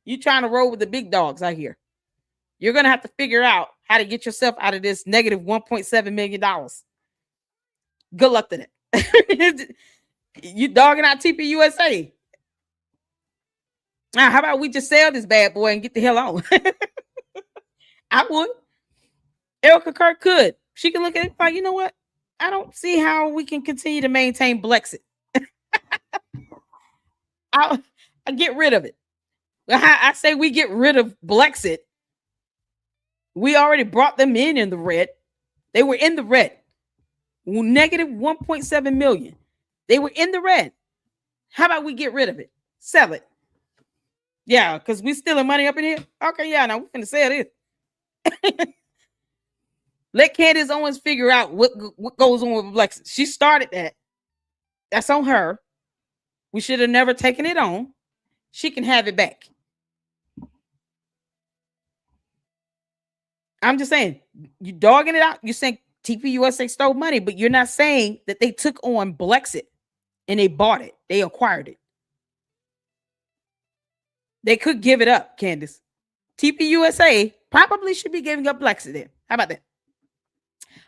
You trying to roll with the big dogs out here. You're going to have to figure out how to get yourself out of this negative $1.7 million. Good luck to that. You dogging out TPUSA. Now, how about we just sell this bad boy and get the hell on? I would. Erica Kirk could. She can look at it like, you know what? I don't see how we can continue to maintain BLEXIT. I get rid of it. I say we get rid of BLEXIT. We already brought them in the red. They were in the red. Negative 1.7 million. They were in the red. How about we get rid of it? Sell it. Yeah, because we stealing money up in here. Okay, yeah, now we're going to sell this. Let Candace Owens figure out what goes on with BLEXIT. She started that. That's on her. We should have never taken it on. She can have it back. I'm just saying, you dogging it out. You're saying TPUSA stole money, but you're not saying that they took on BLEXIT and they bought it. They acquired it. They could give it up, Candace. TPUSA probably should be giving up BLEXIT then. How about that?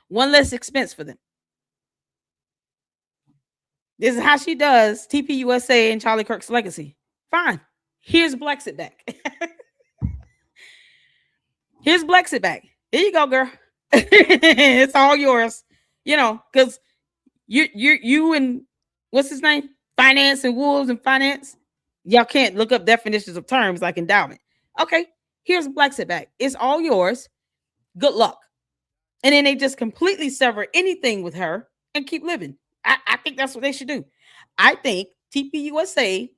One less expense for them. This is how she does TPUSA and Charlie Kirk's legacy. Fine. Here's BLEXIT back. Here's BLEXIT back. Here you go, girl. It's all yours. You know, because you and what's his name? Finance and Wolves and Finance. Y'all can't look up definitions of terms like endowment. Okay, here's BLEXIT back. It's all yours. Good luck. And then they just completely sever anything with her and keep living. I think that's what they should do. I think TPUSA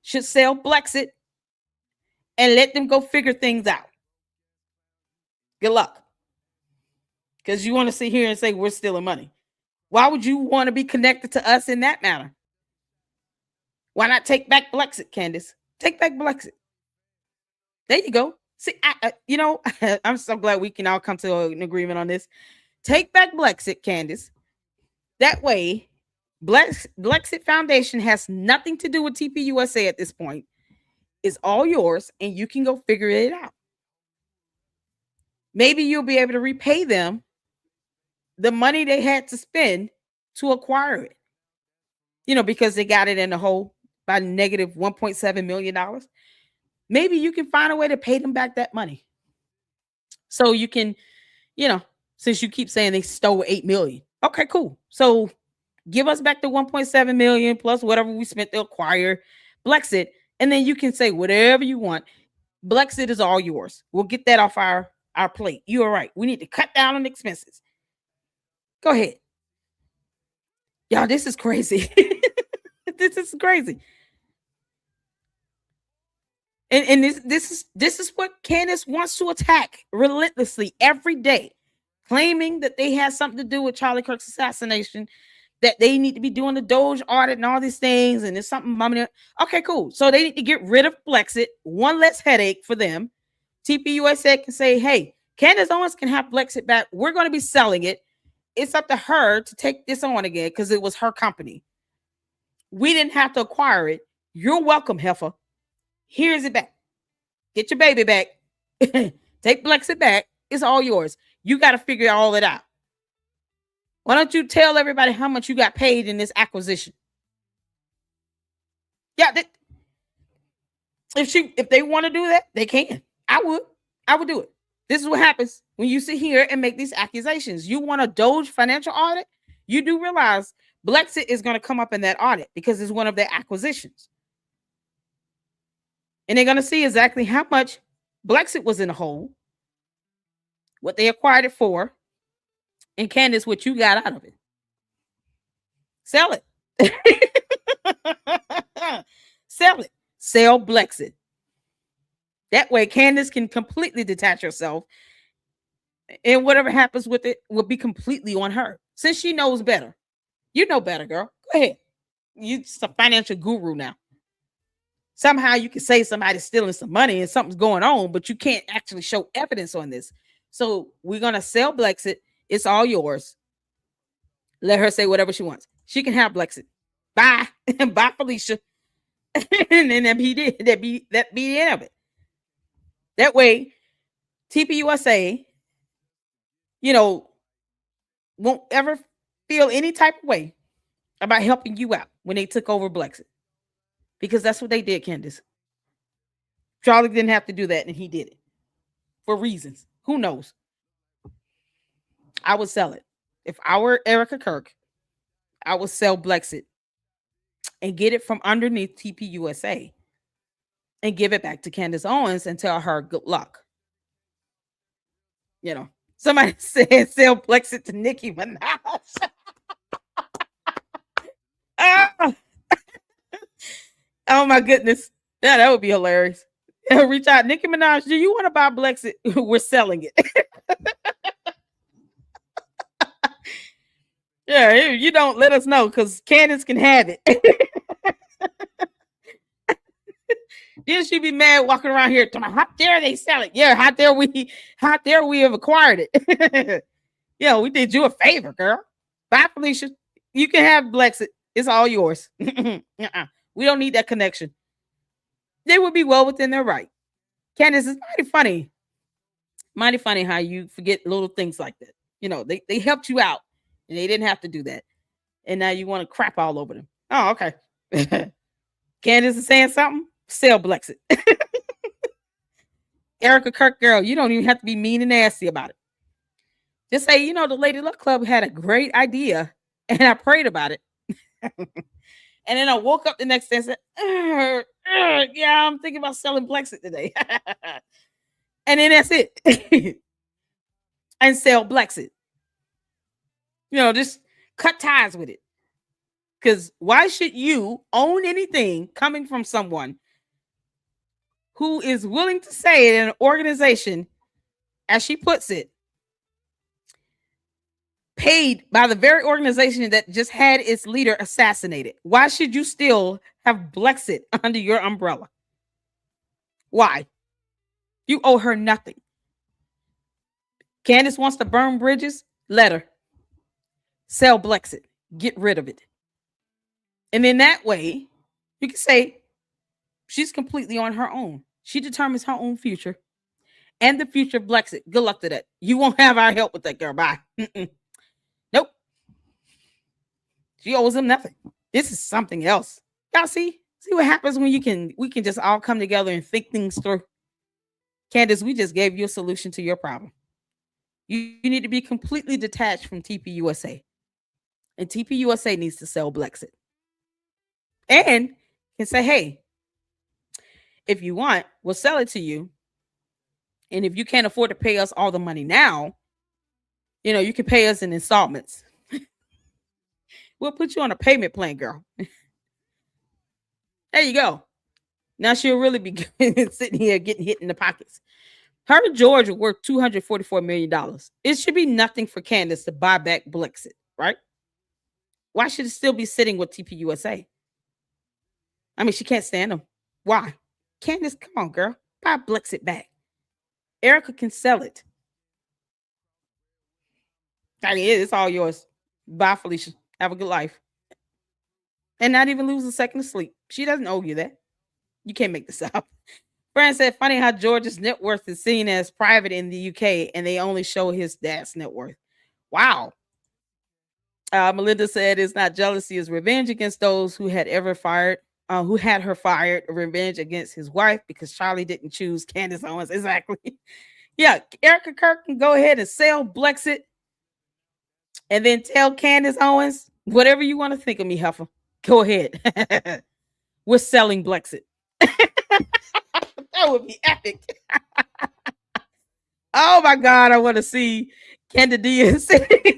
should sell BLEXIT and let them go figure things out. Good luck. Because you want to sit here and say we're stealing money. Why would you want to be connected to us in that matter? Why not take back BLEXIT, Candace? Take back BLEXIT. There you go. See, you know, I'm so glad we can all come to an agreement on this. Take back BLEXIT, Candace. That way, BLEXIT Foundation has nothing to do with TPUSA at this point. It's all yours, and you can go figure it out. Maybe you'll be able to repay them the money they had to spend to acquire it. You know, because they got it in the hole by negative $1.7 million. Maybe you can find a way to pay them back that money. So you can, you know, since you keep saying they stole 8 million. Okay, cool. So give us back the 1.7 million plus whatever we spent to acquire BLEXIT. And then you can say whatever you want. BLEXIT is all yours. We'll get that off our plate. You are right. We need to cut down on expenses. Go ahead. Y'all, this is crazy. This is crazy. And this is what Candace wants to attack relentlessly every day, claiming that they had something to do with Charlie Kirk's assassination, that they need to be doing the Doge audit and all these things, and there's something. Okay, cool. So they need to get rid of BLEXIT. One less headache for them. TPUSA can say, hey, Candace Owens can have BLEXIT back. We're going to be selling it. It's up to her to take this on again because it was her company. We didn't have to acquire it. You're welcome, heifer. Here's it back. Get your baby back. Take BLEXIT back. It's all yours. You got to figure all it out. Why don't you tell everybody how much you got paid in this acquisition? Yeah, if they want to do that, they can. I would do it. This is what happens when you sit here and make these accusations. You want a Doge financial audit? You do realize BLEXIT is going to come up in that audit because it's one of their acquisitions. And they're going to see exactly how much BLEXIT was in the hole, what they acquired it for, and Candace, what you got out of it. Sell it. Sell it. Sell BLEXIT. That way, Candace can completely detach herself, and whatever happens with it will be completely on her. Since she knows better. You know better, girl. Go ahead. You're just a financial guru now. Somehow you can say somebody's stealing some money and something's going on, but you can't actually show evidence on this. So we're going to sell BLEXIT. It's all yours. Let her say whatever she wants. She can have BLEXIT. Bye. Bye, Felicia. And then that be the end of it. That way, TPUSA, won't ever feel any type of way about helping you out when they took over BLEXIT. Because that's what they did, Candace. Charlie didn't have to do that, and he did it. For reasons. Who knows? I would sell it. If I were Erica Kirk, I would sell BLEXIT and get it from underneath TPUSA and give it back to Candace Owens and tell her good luck. Somebody said sell BLEXIT to Nicki Minaj. Oh my goodness. Yeah, that would be hilarious. Reach out. Nicki Minaj, do you want to buy BLEXIT? We're selling it. Yeah, you don't let us know because Candace can have it. Then she'd be mad walking around here. How dare they sell it? Yeah, how dare we have acquired it? Yeah, we did you a favor, girl. Bye, Felicia. You can have BLEXIT. It's all yours. We don't need that connection. They would be well within their right. Candace, is mighty funny. Mighty funny how you forget little things like that. They helped you out and they didn't have to do that. And now you want to crap all over them. Oh, okay. Candace is saying something. Sell BLEXIT. Erica Kirk, girl, you don't even have to be mean and nasty about it. Just say, the Lady Luck Club had a great idea and I prayed about it. And then I woke up the next day and said, yeah, I'm thinking about selling BLEXIT today. And then that's it. And sell BLEXIT. Just cut ties with it. Because why should you own anything coming from someone who is willing to say it in an organization, as she puts it, paid by the very organization that just had its leader assassinated? Why should you still have BLEXIT under your umbrella? Why? You owe her nothing. Candace wants to burn bridges. Let her. Sell BLEXIT. Get rid of it. And in that way, you can say she's completely on her own. She determines her own future and the future of BLEXIT. Good luck to that. You won't have our help with that, girl. Bye. Nope. She owes them nothing. This is something else. Y'all see what happens when we can just all come together and think things through. Candace, we just gave you a solution to your problem. You need to be completely detached from TPUSA. And TPUSA needs to sell BLEXIT. And can say, hey, if you want, we'll sell it to you. And if you can't afford to pay us all the money now, you can pay us in installments. We'll put you on a payment plan, girl. There you go. Now she'll really be sitting here getting hit in the pockets. Her and George are worth $244 million. It should be nothing for Candace to buy back BLEXIT, right? Why should it still be sitting with TPUSA? I mean, she can't stand them. Why? Candace, come on, girl. Buy BLEXIT back. Erica can sell it. I mean, it's all yours. Bye, Felicia. Have a good life. And not even lose a second of sleep. She doesn't owe you that. You can't make this up. Fran said, funny how George's net worth is seen as private in the UK and they only show his dad's net worth. Wow. Melinda said it's not jealousy, it's revenge against those who had her fired, revenge against his wife because Charlie didn't choose Candace Owens. Exactly. Yeah, Erica Kirk can go ahead and sell BLEXIT and then tell Candace Owens, whatever you want to think of me, Heifer, go ahead. We're selling BLEXIT. That would be epic. Oh my God, I want to see Candace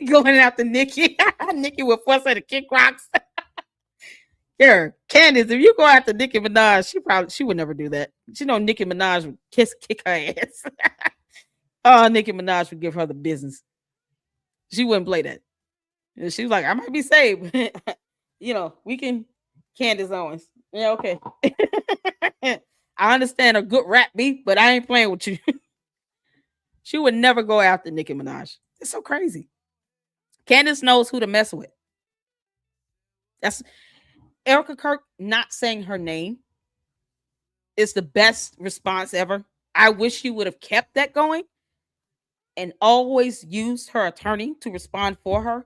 going after Nikki. Nikki will force her to kick rocks. Here, Candace, if you go after Nicki Minaj, she would never do that. She know Nicki Minaj would kick her ass. Oh, Nicki Minaj would give her the business. She wouldn't play that. And she was like, I might be saved. We can Candace Owens. Yeah, okay. I understand a good rap beat, but I ain't playing with you. She would never go after Nicki Minaj. It's so crazy. Candace knows who to mess with. That's Erica Kirk not saying her name is the best response ever. I wish she would have kept that going and always used her attorney to respond for her.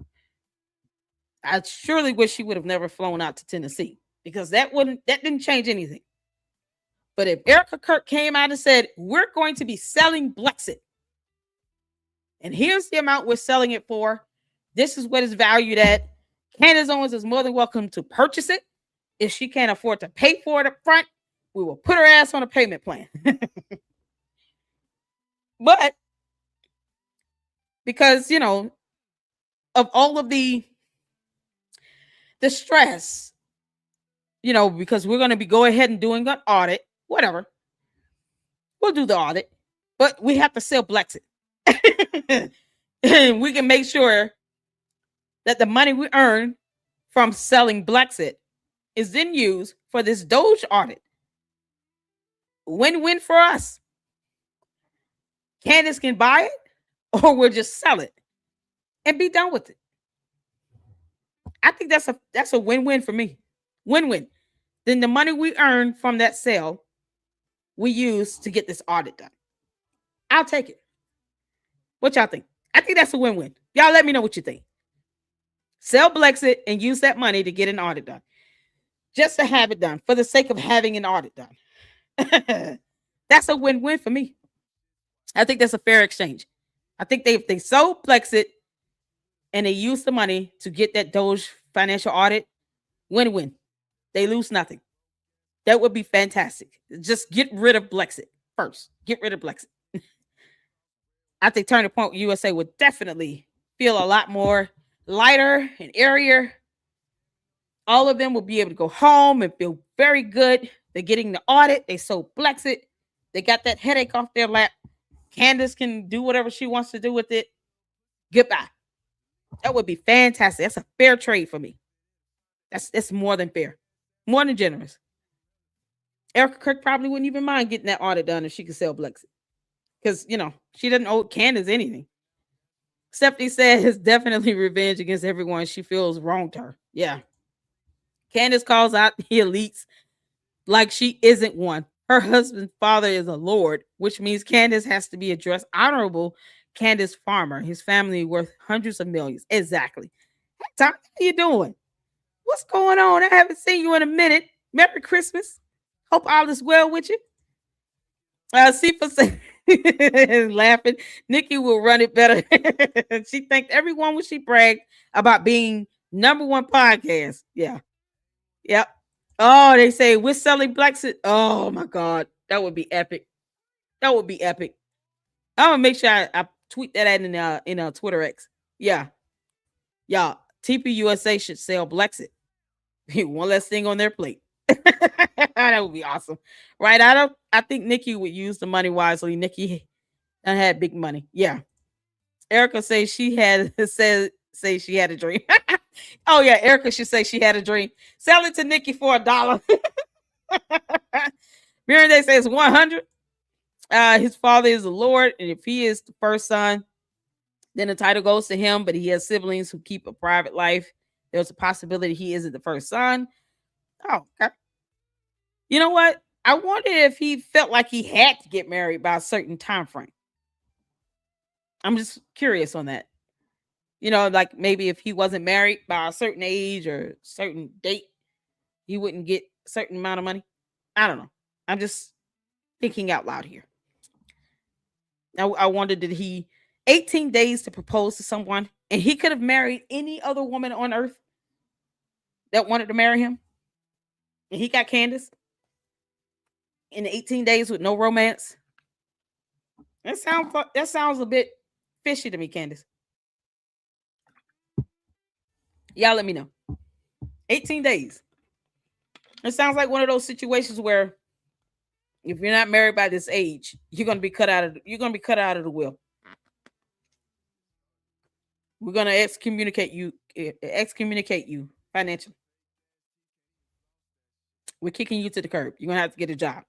I surely wish she would have never flown out to Tennessee because that didn't change anything. But if Erica Kirk came out and said, we're going to be selling BLEXIT, and here's the amount we're selling it for, this is what it's valued at, Candace Owens is more than welcome to purchase it. If she can't afford to pay for it up front, we will put her ass on a payment plan. But because, of all of the stress, because we're going to be go ahead and doing an audit, whatever. We'll do the audit, but we have to sell BLEXIT. And we can make sure that the money we earn from selling BLEXIT is then used for this Doge audit. Win-win for us. Candace can buy it, or we'll just sell it and be done with it. I think that's a win-win for me. Win-win. Then the money we earn from that sale, we use to get this audit done. I'll take it. What y'all think? I think that's a win-win. Y'all let me know what you think. Sell BLEXIT and use that money to get an audit done. Just to have it done for the sake of having an audit done. That's a win-win for me. I think that's a fair exchange. I think they sold BLEXIT and they use the money to get that Doge financial audit. Win-win. They lose nothing. That would be fantastic. Just get rid of BLEXIT first. Get rid of BLEXIT. I think Turning Point USA would definitely feel a lot more lighter and airier. All of them will be able to go home and feel very good. They're getting the audit. They sold BLEXIT. They got that headache off their lap. Candace can do whatever she wants to do with it. Goodbye. That would be fantastic. That's a fair trade for me. That's more than fair. More than generous. Erica Kirk probably wouldn't even mind getting that audit done if she could sell BLEXIT. Because, she doesn't owe Candace anything. Stephanie said it's definitely revenge against everyone she feels wronged her. Yeah. Candace calls out the elites like she isn't one. Her husband's father is a lord, which means Candace has to be addressed honorable. Candace Farmer, his family worth hundreds of millions. Exactly. Hey, Tom, how you doing? What's going on? I haven't seen you in a minute. Merry Christmas. Hope all is well with you. Sifa said, laughing, Nikki will run it better. She thanked everyone when she bragged about being #1 podcast. Yeah. Yep. Oh, they say we're selling BLEXIT. Oh my God. That would be epic. That would be epic. I'm gonna make sure I tweet that out in Twitter X. Yeah. Y'all, TPUSA should sell BLEXIT. One less thing on their plate. That would be awesome. Right? I think Nikki would use the money wisely. Nikki had big money. Yeah. Erica says she had say she had a dream. Oh yeah, Erica should say she had a dream. Sell it to Nikki for $1. Miranda says 100. His father is the Lord, and if he is the first son, then the title goes to him, but he has siblings who keep a private life. There's a possibility he isn't the first son. Oh, okay. You know what? I wonder if he felt like he had to get married by a certain time frame. I'm just curious on that. Like maybe if he wasn't married by a certain age or certain date, he wouldn't get a certain amount of money. I don't know. I'm just thinking out loud here. I wondered, did he 18 days to propose to someone, and he could have married any other woman on earth that wanted to marry him, and he got Candace in 18 days with no romance? That sounds a bit fishy to me, Candace. Y'all let me know. 18 days. It sounds like one of those situations where if you're not married by this age, you're gonna be cut out of the will. We're gonna excommunicate you financially. We're kicking you to the curb. You're gonna have to get a job.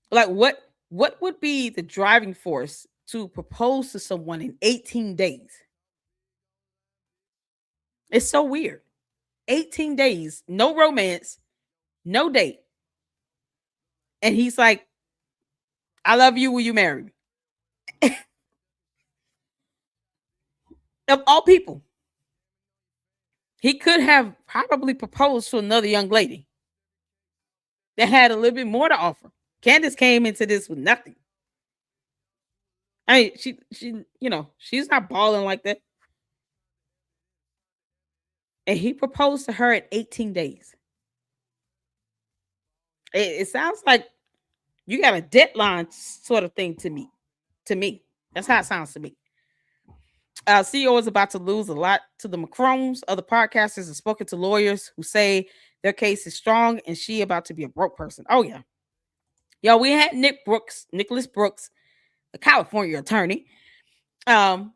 Like what would be the driving force to propose to someone in 18 days? It's so weird. 18 days, no romance, no date. And he's like, I love you, will you marry me? Of all people, he could have probably proposed to another young lady that had a little bit more to offer. Candace came into this with nothing. I mean, she's not balling like that. And he proposed to her in 18 days. It sounds like you got a deadline sort of thing to me. That's how it sounds to me. CEO is about to lose a lot to the Macrons. Other podcasters have spoken to lawyers who say their case is strong and she about to be a broke person. Oh, yeah. Yo, we had Nicholas Brooks, a California attorney, on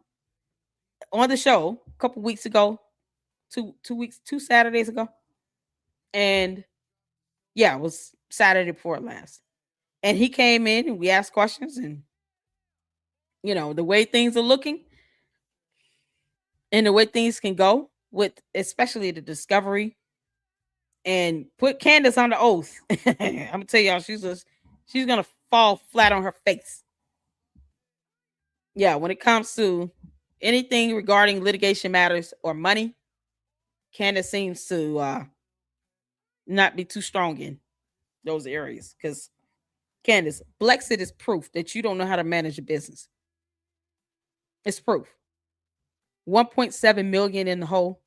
the show a couple weeks ago, two Saturdays ago. And yeah, it was Saturday before last. And he came in and we asked questions, and the way things are looking and the way things can go with especially the discovery, and put Candace on the oath. I'm gonna tell y'all, she's gonna fall flat on her face. Yeah, when it comes to anything regarding litigation matters or money, Candace seems to not be too strong in those areas. Because Candace, BLEXIT is proof that you don't know how to manage a business. It's proof. 1.7 million in the hole.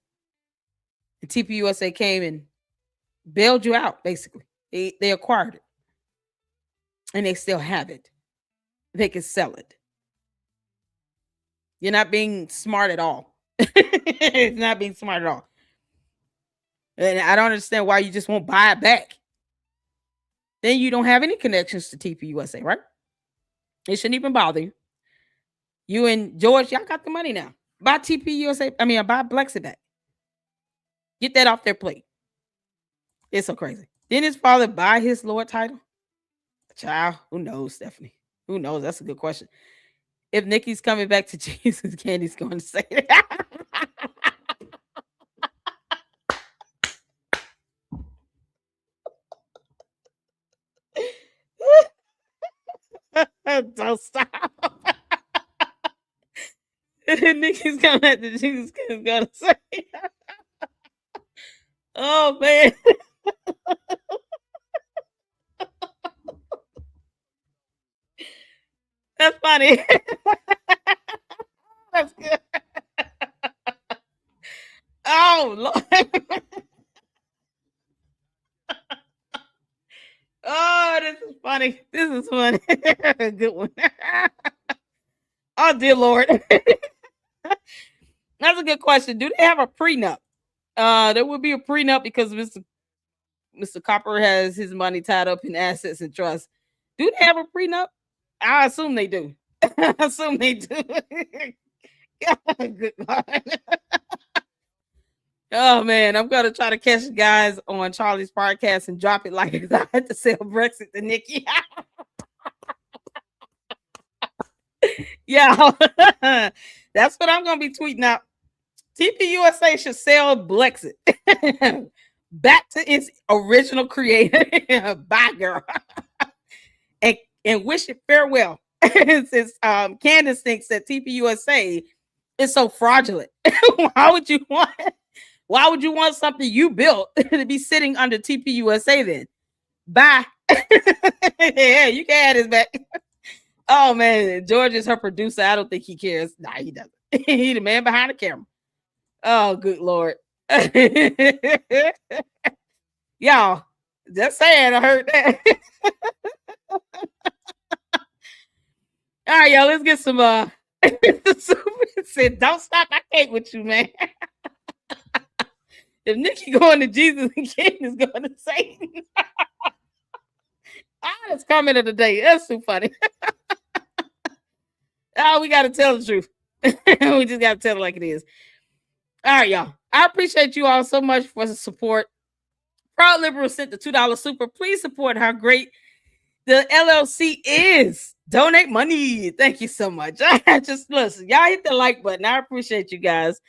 And TPUSA came and bailed you out, basically. They acquired it. And they still have it. They can sell it. You're not being smart at all. It's not being smart at all. And I don't understand why you just won't buy it back. Then you don't have any connections to TPUSA, right? It shouldn't even bother you. You and George, y'all got the money now. Buy TPUSA. Buy BLEXIT back. Get that off their plate. It's so crazy. Didn't his father buy his Lord title? Child, who knows, Stephanie? Who knows? That's a good question. If Nikki's coming back to Jesus, Candy's going to say that. Don't stop. Nikki's coming back to Jesus, Candy's going to say that. Oh, man. That's funny. That's good. Oh, Lord. Oh, this is funny. This is funny. Good one. Oh, dear Lord. That's a good question. Do they have a prenup? There would be a prenup because Mr. Copper has his money tied up in assets and trusts. Do they have a prenup? I assume they do. I assume they do. Good God. Oh man, I'm gonna try to catch guys on Charlie's podcast and drop it like I had to sell BLEXIT to Nikki. Yeah, that's what I'm gonna be tweeting out. TPUSA should sell BLEXIT back to its original creator. Bye, girl. and wish it farewell. Since Candace thinks that TPUSA It's so fraudulent. Why would you want something you built to be sitting under TPUSA then? Bye. Yeah, you can have this back. Oh man, George is her producer. I don't think he cares. Nah, he doesn't. He the man behind the camera. Oh, good Lord. Y'all, just saying, I heard that. All right, y'all, let's get some said, don't stop. I can't with you, man. If Nikki going to Jesus and Candace going to Satan. That's comment of the day. That's too funny. Oh, we got to tell the truth. We just got to tell it like it is. All right, y'all. I appreciate you all so much for the support. Proud Liberal sent the $2 super. Please support how great the LLC is. Donate money. Thank you so much. Just listen, y'all hit the like button. I appreciate you guys.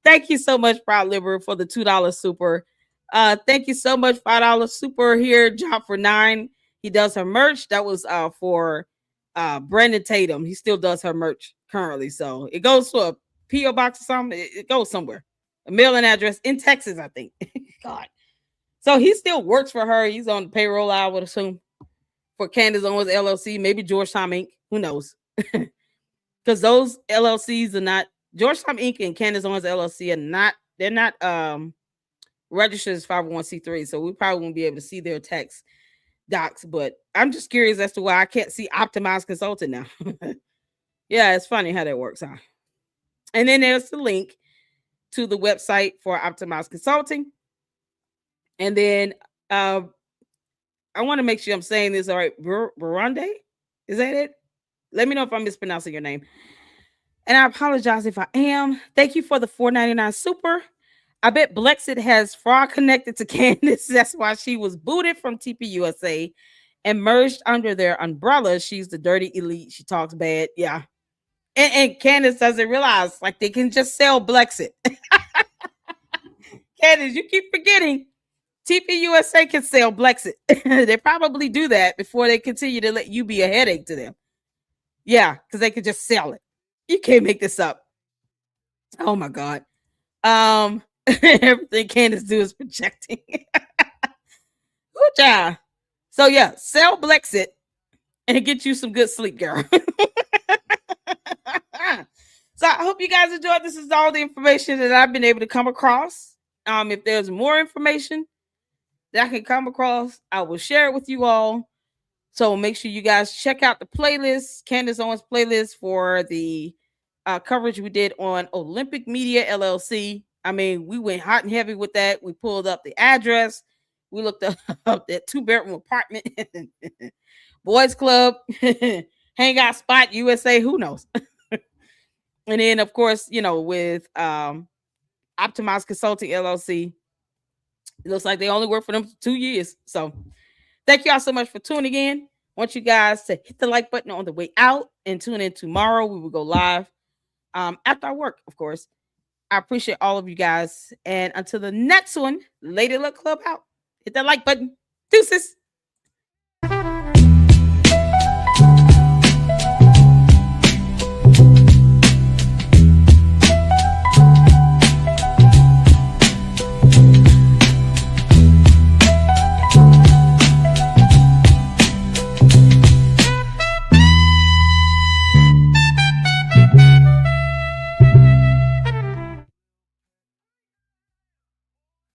Thank you so much, Proud Liberal, for the $2 super. Thank you so much, $5 super here. Job for 9. He does her merch. That was for Brandon Tatum. He still does her merch currently. So it goes to a P.O. box or something. It goes somewhere. A mailing address in Texas, I think. God. So he still works for her. He's on the payroll, I would assume, for Candace Owens LLC, maybe Georgetown Inc. Who knows? Because those LLCs are not, Georgetown Inc. and Candace Owens LLC are not, they're not registered as 501c3. So we probably won't be able to see their tax docs. But I'm just curious as to why I can't see Optimized Consulting now. Yeah, it's funny how that works, huh? And then there's the link to the website for Optimized Consulting. And then I want to make sure I'm saying this all right. Burundi? Is that it? Let me know if I'm mispronouncing your name. And I apologize if I am. Thank you for the $4.99 super. I bet BLEXIT has fraud connected to Candace. That's why she was booted from TPUSA and merged under their umbrella. She's the dirty elite. She talks bad. Yeah. And Candace doesn't realize like they can just sell BLEXIT. Candace, you keep forgetting TPUSA can sell BLEXIT. They probably do that before they continue to let you be a headache to them. Yeah, because they could just sell it. You can't make this up. Oh my God. Everything Candace do is projecting. Good job. So yeah, sell BLEXIT and get you some good sleep, girl. So I hope you guys enjoyed. This is all the information that I've been able to come across. If there's more information that I can come across, I will share it with you all. So make sure you guys check out the playlist, Candace Owens playlist for the coverage we did on Olympic Media LLC. I mean, we went hot and heavy with that. We pulled up the address. We looked up that 2-bedroom apartment, boys club, hangout spot, USA, who knows? And then, of course, you know, with Optimized Consulting LLC, it looks like they only work for them for 2 years. So thank y'all so much for tuning in. I want you guys to hit the like button on the way out and tune in tomorrow. We will go live after I work, of course. I appreciate all of you guys. And until the next one, Lady Luck Club out. Hit that like button. Deuces.